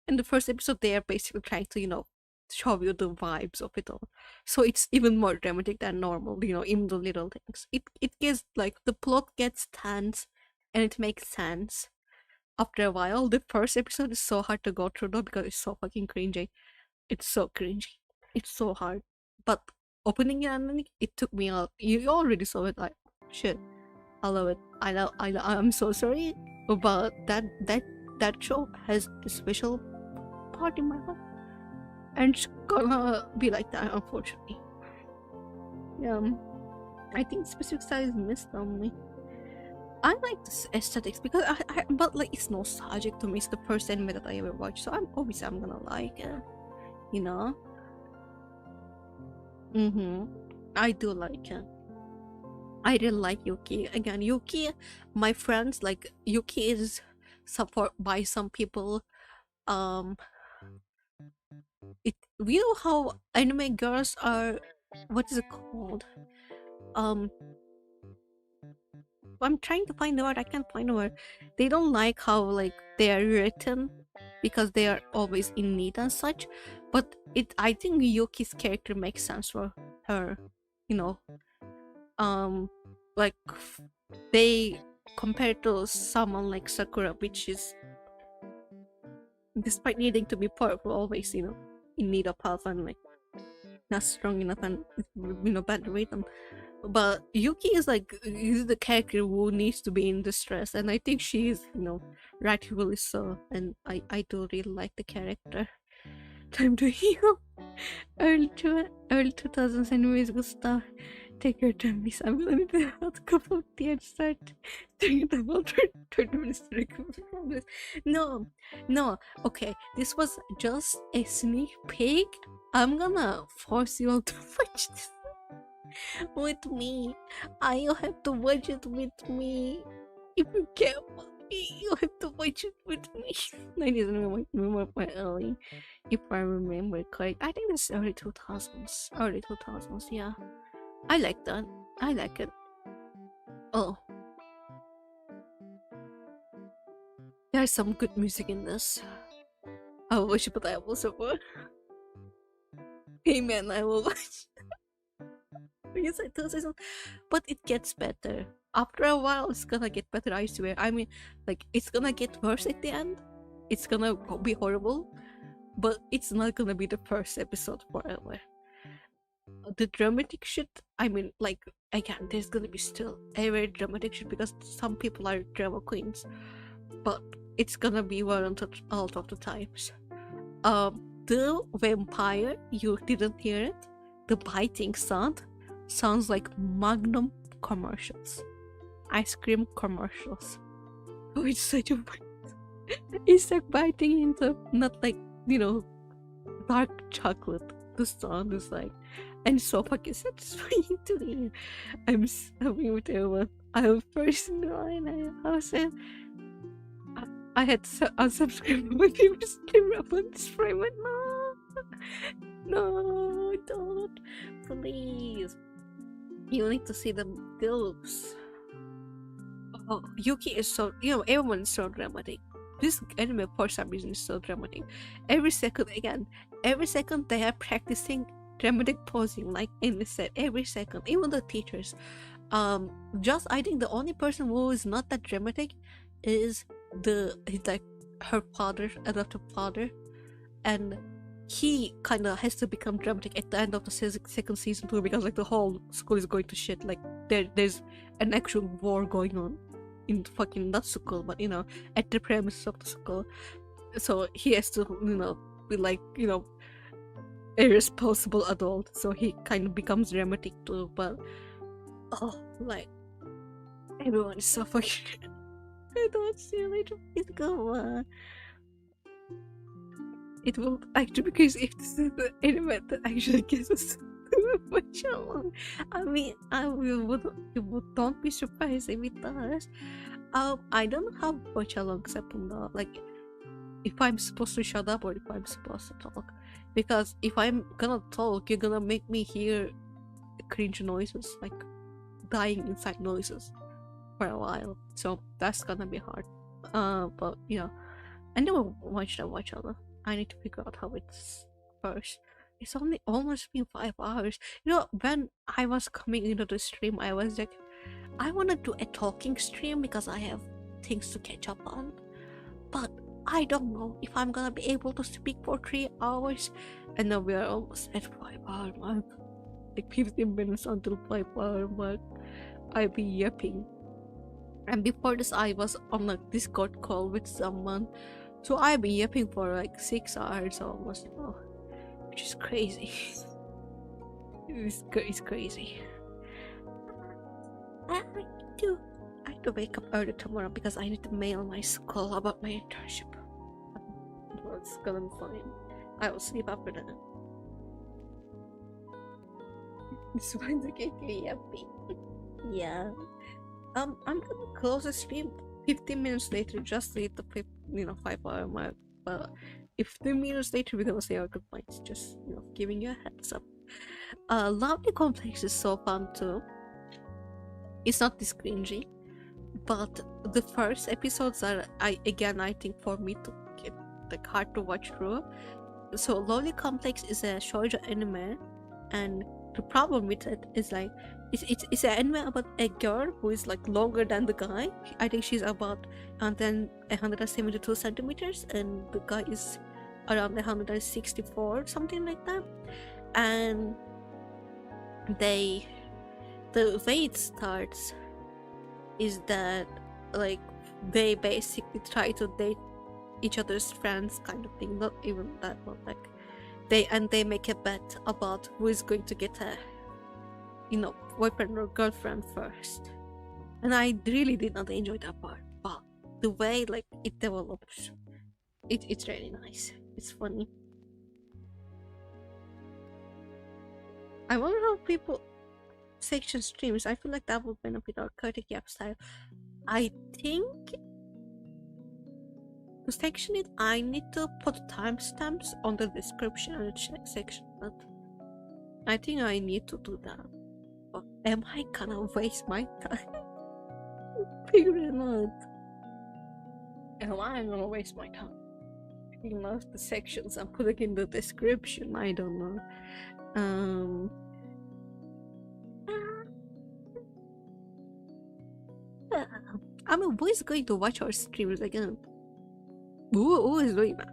In the first episode, they are basically trying to, you know, show you the vibes of it all. So it's even more dramatic than normal, you know, in the little things. It gets like the plot gets tense, and it makes sense after a while. The first episode is so hard to go through though because it's so fucking cringy. It's so cringy. It's so hard. But opening and ending, it took me out. You already saw it. Like shit. I love it. I'm so sorry, but that show has a special part in my heart, and it's gonna be like that, unfortunately. Yeah, I think specific style is missed on me. I like the aesthetics because but like it's nostalgic to me. It's the first anime that I ever watched, so I'm gonna like it, you know. I do like it. I really like Yuki. Again, Yuki, my friends, like Yuki is support by some people. Um, you know how anime girls are. What is it called? Um, I'm trying to find the word. I can't find the word. They don't like how like they are written because they are always in need and such. But I think Yuki's character makes sense for her. You know, like they compared to someone like Sakura, which is, despite needing to be powerful, always, you know, in need of help and like not strong enough and, you know, bad rhythm. But Yuki is like, is the character who needs to be in distress, and I think she is, you know, rightfully so. And I do really like the character. Time to heal. Early 2000s anyways, good stuff. Take your time, please. I'm gonna need to have a cup of tea and start doing it about 30 minutes to recover from this. No, okay, this was just a sneak peek. I'm gonna force you all to watch this with me. You have to watch it with me. If you care about me, you have to watch it with me. I didn't remember my early, if I remember correct. I think it's early 2000s. Early 2000s, yeah. I like that. I like it. Oh. There's some good music in this. I will watch it, but I will support. Amen, I will watch. Yes, I do say so. But it gets better. After a while, it's gonna get better, I swear. I mean, like, it's gonna get worse at the end. It's gonna be horrible. But it's not gonna be the first episode forever. The dramatic shit, I mean, like, again, there's gonna be still a very dramatic shit because some people are drama queens. But it's gonna be warranted a lot of the times. The vampire, you didn't hear it? The biting sound sounds like Magnum commercials. Ice cream commercials. Oh, it's such a... It's like biting into, not like, you know, dark chocolate. The sound is like... And it's so fucking satisfying to hear. I'm subbing with everyone. I'm first in line. I had to unsubscribe my favorite streamer upon this frame. No, don't. Please. You need to see the gills. Oh, Yuki is so, you know, everyone is so dramatic. This anime for some reason is so dramatic. Every second they are practicing dramatic posing, like in the set. Every second, even the teachers. Just I think the only person who is not that dramatic is like her father, adopted father, and he kind of has to become dramatic at the end of the second season too, because like the whole school is going to shit. Like there's an actual war going on in fucking not school, but you know, at the premises of the school. So he has to, you know, be like, you know, a responsible adult. So he kind of becomes dramatic too. But oh, like everyone is so fucking. I don't see you later. Please go on. It will actually, because if this is the anime that actually gets us much along, I mean, don't be surprised if it does. I don't know how much along except on the, like, if I'm supposed to shut up or if I'm supposed to talk. Because if I'm gonna talk, you're gonna make me hear cringe noises, like dying inside noises for a while. So that's gonna be hard. But you know, I never watched other. I need to figure out how it's first. It's only almost been 5 hours. You know, when I was coming into the stream, I was like, I want to do a talking stream because I have things to catch up on. But I don't know if I'm gonna be able to speak for 3 hours. And now we are almost at 5 hour mark. Like 15 minutes until 5 hour mark. I'll be yapping. And before this, I was on a Discord call with someone. So I've been yapping for like 6 hours almost, you know, which is crazy. It's crazy. I have to wake up early tomorrow because I need to mail my school about my internship. Well, it's gonna be fine. I will sleep after that. This one's getting yappy. Yeah. I'm gonna close the stream 15 minutes later, just to hit the 5 hour mark. But if 15 minutes later we're gonna say our goodbyes, just, you know, giving you a heads up. Lovely Complex is so fun too. It's not this cringy, but the first episodes are, I think for me to get like hard to watch through. So Lovely Complex is a shoujo anime, and the problem with it is like it's an anime about a girl who is like longer than the guy. I think she's about 172 centimeters, and the guy is around 164, something like that. And the way it starts is that like they basically try to date each other's friends, kind of thing. Not even that, but like they make a bet about who is going to get a boyfriend or girlfriend first. And I really did not enjoy that part, but the way like it develops, it's really nice. It's funny. I wonder how people section streams. I feel like that would benefit our Curtic Yap style. I think to section it, I need to put timestamps on the description and the section, but I think I need to do that. But am I gonna waste my time figuring out? Am I gonna waste my time figuring out the sections and putting in the description? I don't know. I mean, who is going to watch our streams again? Who is doing that?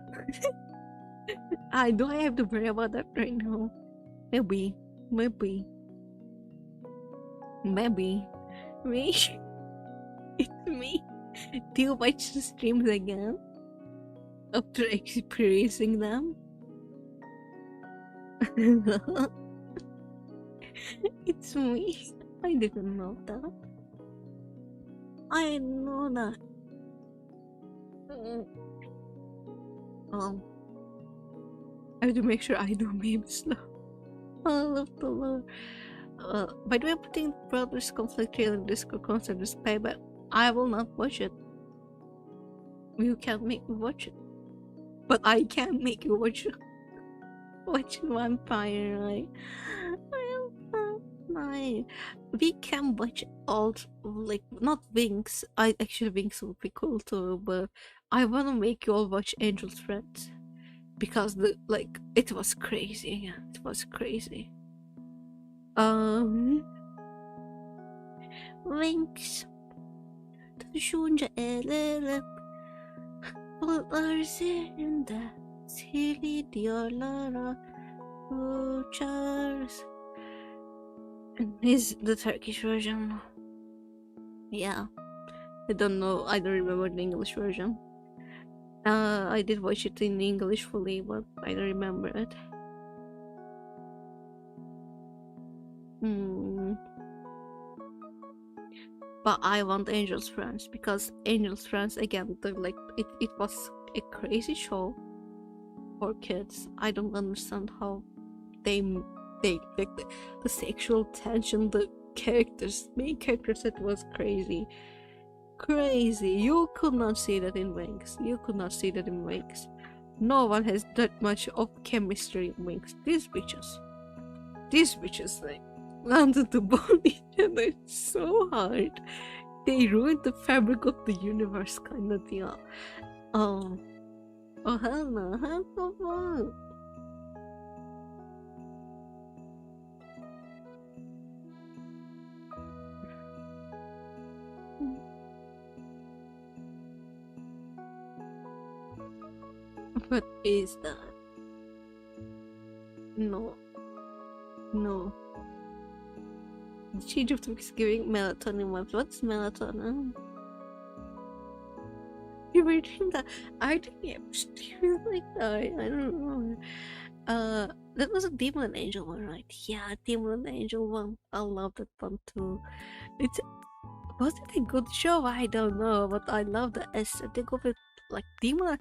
Do I have to worry about that right now? Maybe. Me? It's me. Do you watch the streams again? After experiencing them? It's me. I didn't know that. I know that. I have to make sure I do memes now. I love the lore. By the way, I'm putting Brothers Conflict Trail in Discord concert this pay, but I will not watch it. You can't make me watch it. But I can make you watch it. Watch Vampire, right? We can watch all, like, not Wings. Actually, Wings would be cool too, but I wanna make you all watch Angel's Friends. Because it was crazy. Yeah, it was crazy. Wings tutuşunca el ele bulutlar üzerinde sihirli diyorlara uçarız. Is the Turkish version? Yeah, I don't know. I don't remember the English version. I did watch it in English fully, but I don't remember it. But I want Angel's Friends because Angel's Friends again, it was a crazy show for kids. I don't understand how they like the sexual tension, the main characters, it was crazy. You could not see that in Wings. No one has that much of chemistry in Wings. These bitches like wanted to bond each other so hard. They ruined the fabric of the universe, kind of deal. Oh hell no. What is that? No. The change of topic is giving melatonin vibes. What's melatonin? You were doing that. I didn't stream like that. I don't know. That was a Demon and Angel one, right? Yeah, Demon and Angel one. I love that one too. Was it a good show? I don't know, but I love the aesthetic of it. Like Demon,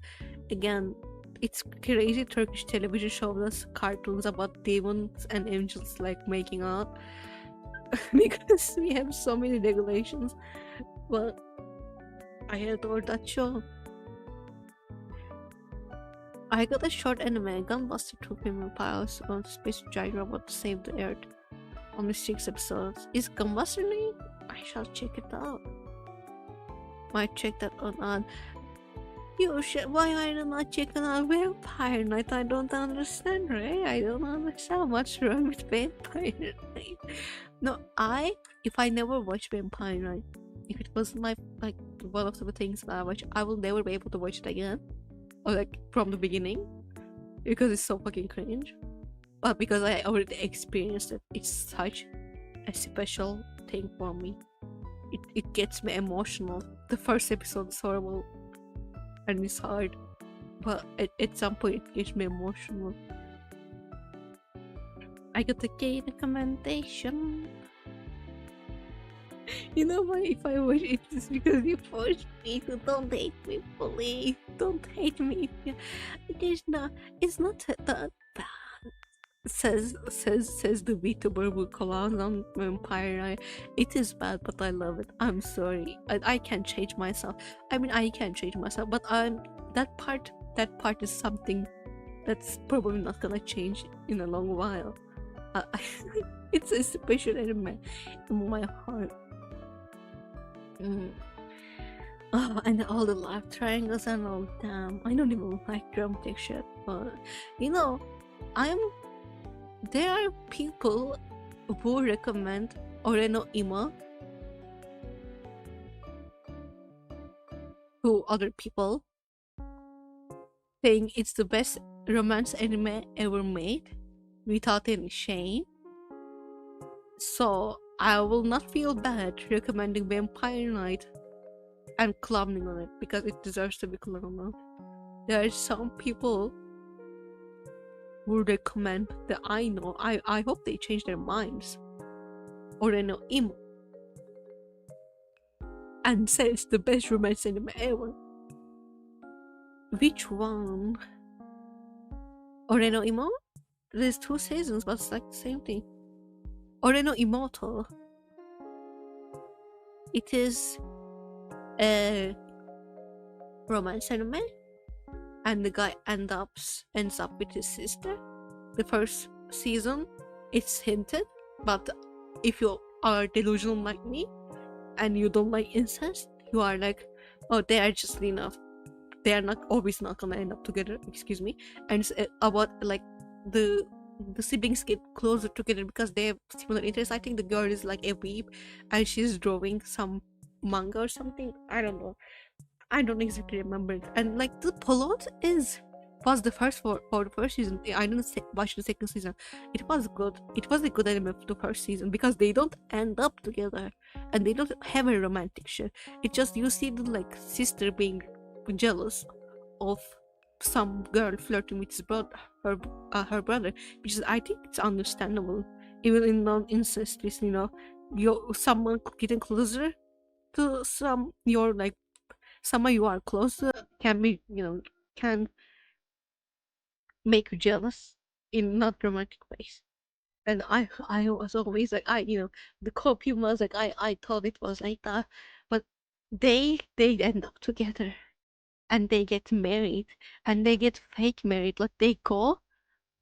again, it's crazy Turkish television show. That's cartoons about demons and angels like making out. Because we have so many regulations, but I adore that show. I got a short anime, Gunbuster 2 Female Pilots on Space Giant Robot to Save the Earth. Only 6 episodes. Is Gunbuster new? I shall check it out. Might check that on. You should. Why are you not checking out Vampire Night? I don't understand, right? I don't understand what's wrong with Vampire Night. No, if I never watch Vampire Night, if it was my like one of the things that I watch, I will never be able to watch it again, or like from the beginning, because it's so fucking cringe. But because I already experienced it, it's such a special thing for me. It gets me emotional. The first episode is horrible and it's hard, but at some point it gets me emotional. I got a gay recommendation. You know why? If I watch it, it's because you forced me to. Don't hate me, please. Don't hate me. It is not. It's not that bad. Says the VTuber who collabs on Vampire Eye. It is bad, but I love it. I'm sorry. I can't change myself. I mean, I can't change myself, but that part is something that's probably not gonna change in a long while. It's a special anime in my heart. Oh, and all the love triangles and all. Damn, I don't even like dramatic shit, but you know, there are people who recommend Oreno Ima to other people, saying it's the best romance anime ever made without any shame. So I will not feel bad recommending Vampire Night and clowning on it because it deserves to be clowned on. There are some people who recommend that I know. I hope they change their minds. Oreno Ima and says the best romance anime ever. Which one? Oreno Imo? There's 2 seasons, but it's like the same thing. Oreno Imoto. It is a romance anime, and the guy ends up with his sister. The first season, it's hinted, but if you are delusional like me and you don't like incest, you are like, oh, they are just they are not always not gonna end up together. Excuse me. And it's about like the siblings get closer together because they have similar interests. I think the girl is like a weeb and she's drawing some manga or something. I don't know. I don't exactly remember it. And like the plot was the first for the first season. I didn't watch the second season. It was good. It was a good anime for the first season because they don't end up together and they don't have a romantic shit. It just you see the like sister being jealous of some girl flirting with his brother, her brother, which is I think it's understandable. Even in non-incest, you know, someone getting closer to someone you are close to can be, can make you jealous in not romantic ways. And I was always like, the copium was like, I thought it was like that, but they end up together and they get married and they get fake married. Like they go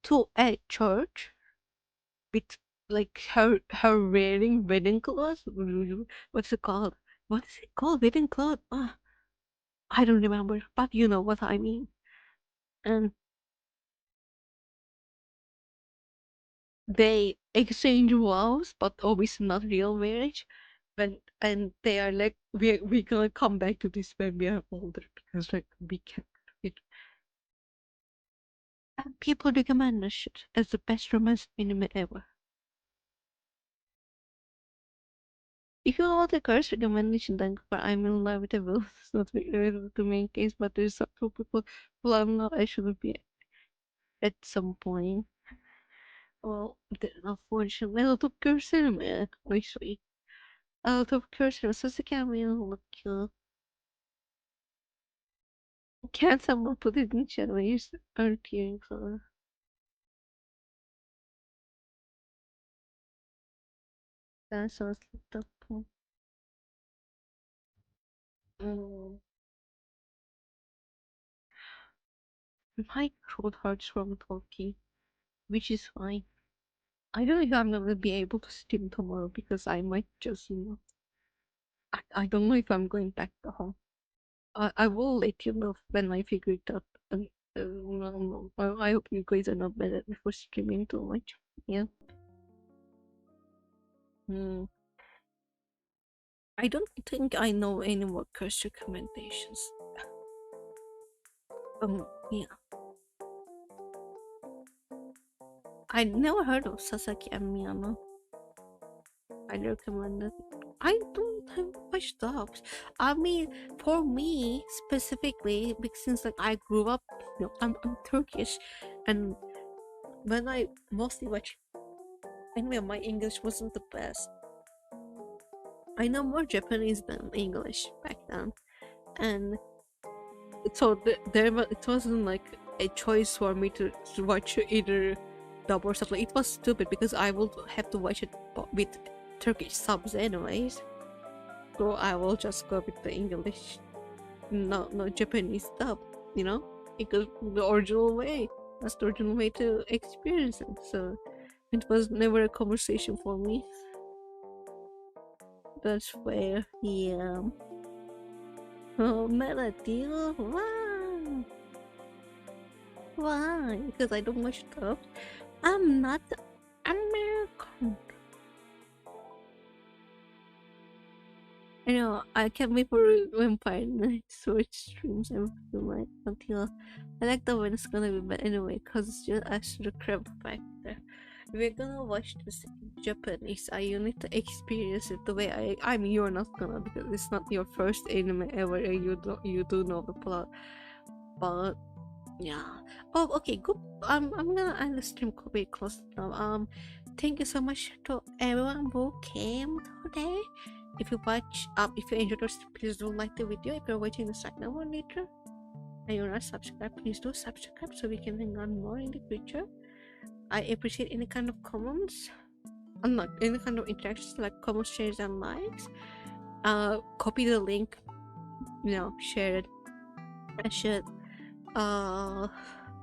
to a church with like her wearing wedding clothes. What's it called? What is it called? Wedding clothes? I don't remember, but you know what I mean. And they exchange vows, but obviously not real marriage. And they are like, we're gonna come back to this when we are older because like we can. And people recommend this shit as the best romance anime ever. If you want a curse recommendation, then for I'm in love with a wolf. It's not related to main case, but there's some two people who I'm not. I shouldn't be at some point. Well, unfortunately, a lot of cursor, man. Actually, a lot of cursor. So the camera look cute. Can someone put it in chat? Use earth hearing color. That's so slipped up. Mm. My throat hurts from talking, which is fine. I don't know if I'm gonna be able to stream tomorrow because I might just, I don't know if I'm going back to home. I will let you know when I figure it out. And I hope you guys are not bad at me for streaming too much. Yeah. I don't think I know any more curse recommendations. Yeah. I never heard of Sasaki and Miyano. I recommend it. I don't have much dogs. I mean, for me specifically, because since like I grew up, I'm Turkish, and when I mostly watch anime, my English wasn't the best. I know more Japanese than English back then, and so it wasn't like a choice for me to watch either dub or something. It was stupid because I would have to watch it with Turkish subs anyways. So I will just go with the English, no Japanese dub, because the original way. That's the original way to experience it. So it was never a conversation for me. That's fair. Yeah. Oh, Melody, why? Why? Because I don't watch dub. I'm not American. I can't wait for Vampire Nights Switch streams and like until I like the one it's gonna be, but anyway, cause it's just extra crap back there. We're gonna watch this in Japanese. You need to experience it the way I mean, you're not gonna because it's not your first anime ever, and you do know the plot, but yeah. Oh, okay. Good. I'm gonna end the stream very close now. Thank you so much to everyone who came today. If you enjoyed this, please do like the video. If you're watching this right now or later, and you're not subscribed, please do subscribe so we can hang on more in the future. I appreciate any kind of comments, not any kind of interactions like comments, shares, and likes. Copy the link, share it. I should.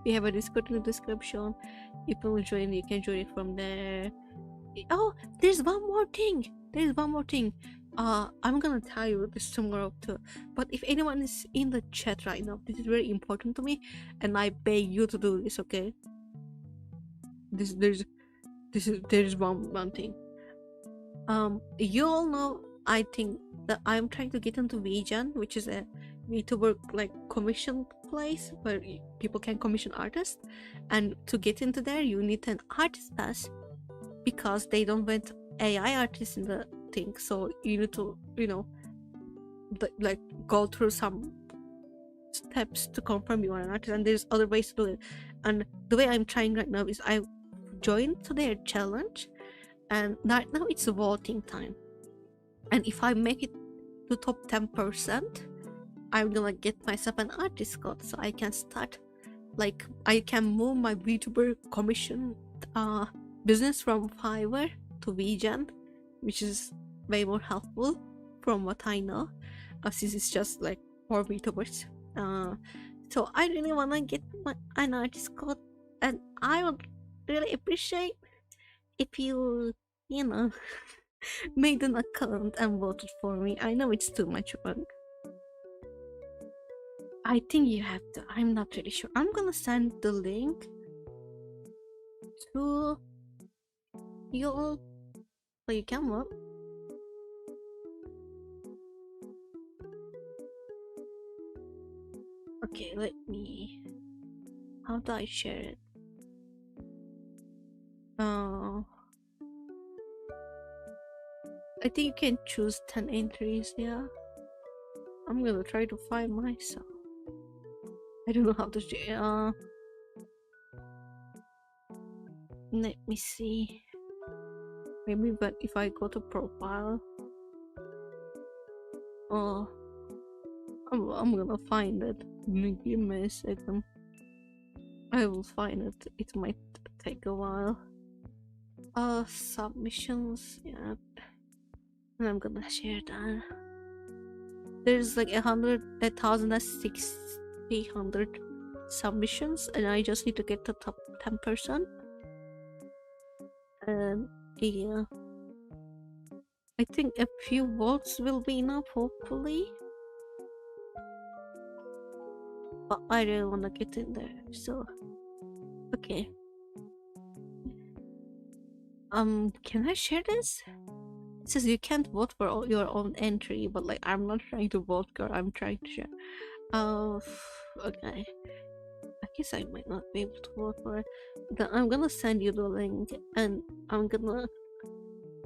We have a Discord in the description. If you will join, you can join it from there. Oh, there's one more thing. I'm gonna tell you this tomorrow too. But if anyone is in the chat right now, this is very important to me, and I beg you to do this. Okay? There's one thing. You all know. I think that I'm trying to get into VJan, which is a VTuber like commission place where people can commission artists, and to get into there you need an artist pass because they don't want AI artists in the thing. So you need to like go through some steps to confirm you are an artist, and there's other ways to do it. And the way I'm trying right now is I joined to their challenge, and right now it's voting time, and if I make it to top 10%, I'm gonna get myself an artist code so I can start, like I can move my VTuber commission business from Fiverr to VJan, which is way more helpful from what I know, since it's just like for VTubers. So I really wanna get an artist code, and I would really appreciate if you made an account and voted for me. I know it's too much work. I think you have to. I'm not really sure. I'm gonna send the link to you all so you can look. Okay, let me. How do I share it? I think you can choose 10 entries. Yeah, I'm gonna try to find myself. I don't know how to share. Let me see. Maybe, but if I go to profile, I'm gonna find it. Give me a second. I will find it. It might take a while. Submissions. Yeah, and I'm gonna share that. There's like 1,600 submissions, and I just need to get the top 10%. And yeah, I think a few votes will be enough, hopefully. but I really wanna get in there. So, okay. Can I share this? It says you can't vote for your own entry, but like I'm not trying to vote, girl. I'm trying to share. Okay. I guess I might not be able to vote for it. Then I'm gonna send you the link, and I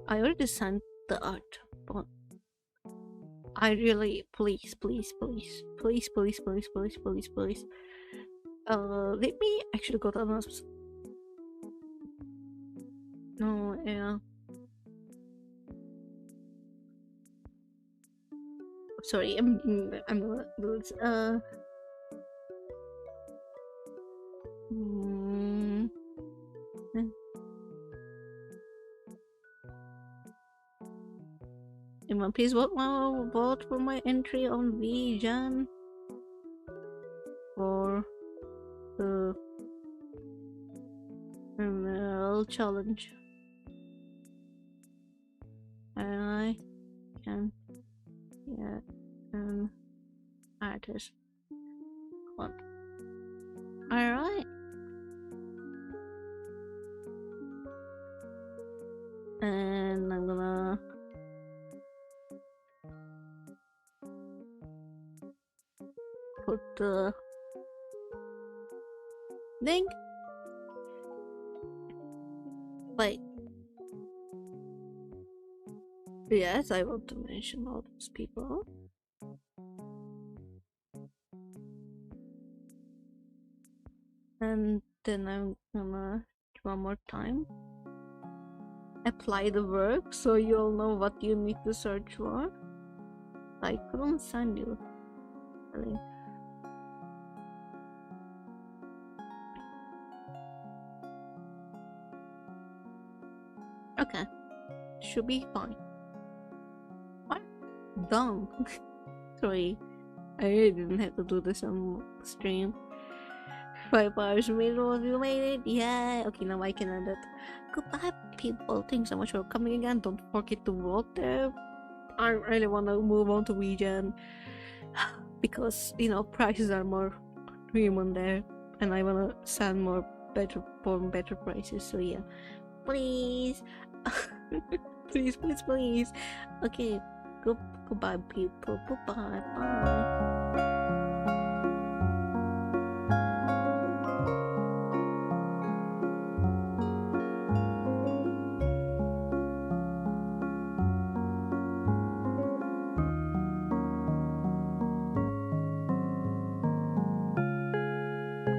already sent the art, but I really, please, please, please, please, please, please, please, please, please. Let me actually go to another. No, yeah. Sorry, I'm gonna do this. Emma, please vote for my entry on VJan for the Emerald Challenge. And I can get an artist. What? Alright. And I'm gonna put the link. Wait. Yes, I want to mention all those people. And then I'm gonna one more time apply the work so you'll know what you need to search for. I couldn't send you a link. Okay, should be fine. What? Done. Sorry, I really didn't have to do this on stream. 5 hours middle, you made it. Yeah. Okay, now I can end it. Goodbye, people. Thanks so much for coming again. Don't forget to vote there. I really want to move on to region because prices are more human there, and I want to send more better prices. So yeah, please, please. Okay, goodbye, people. Goodbye. Bye.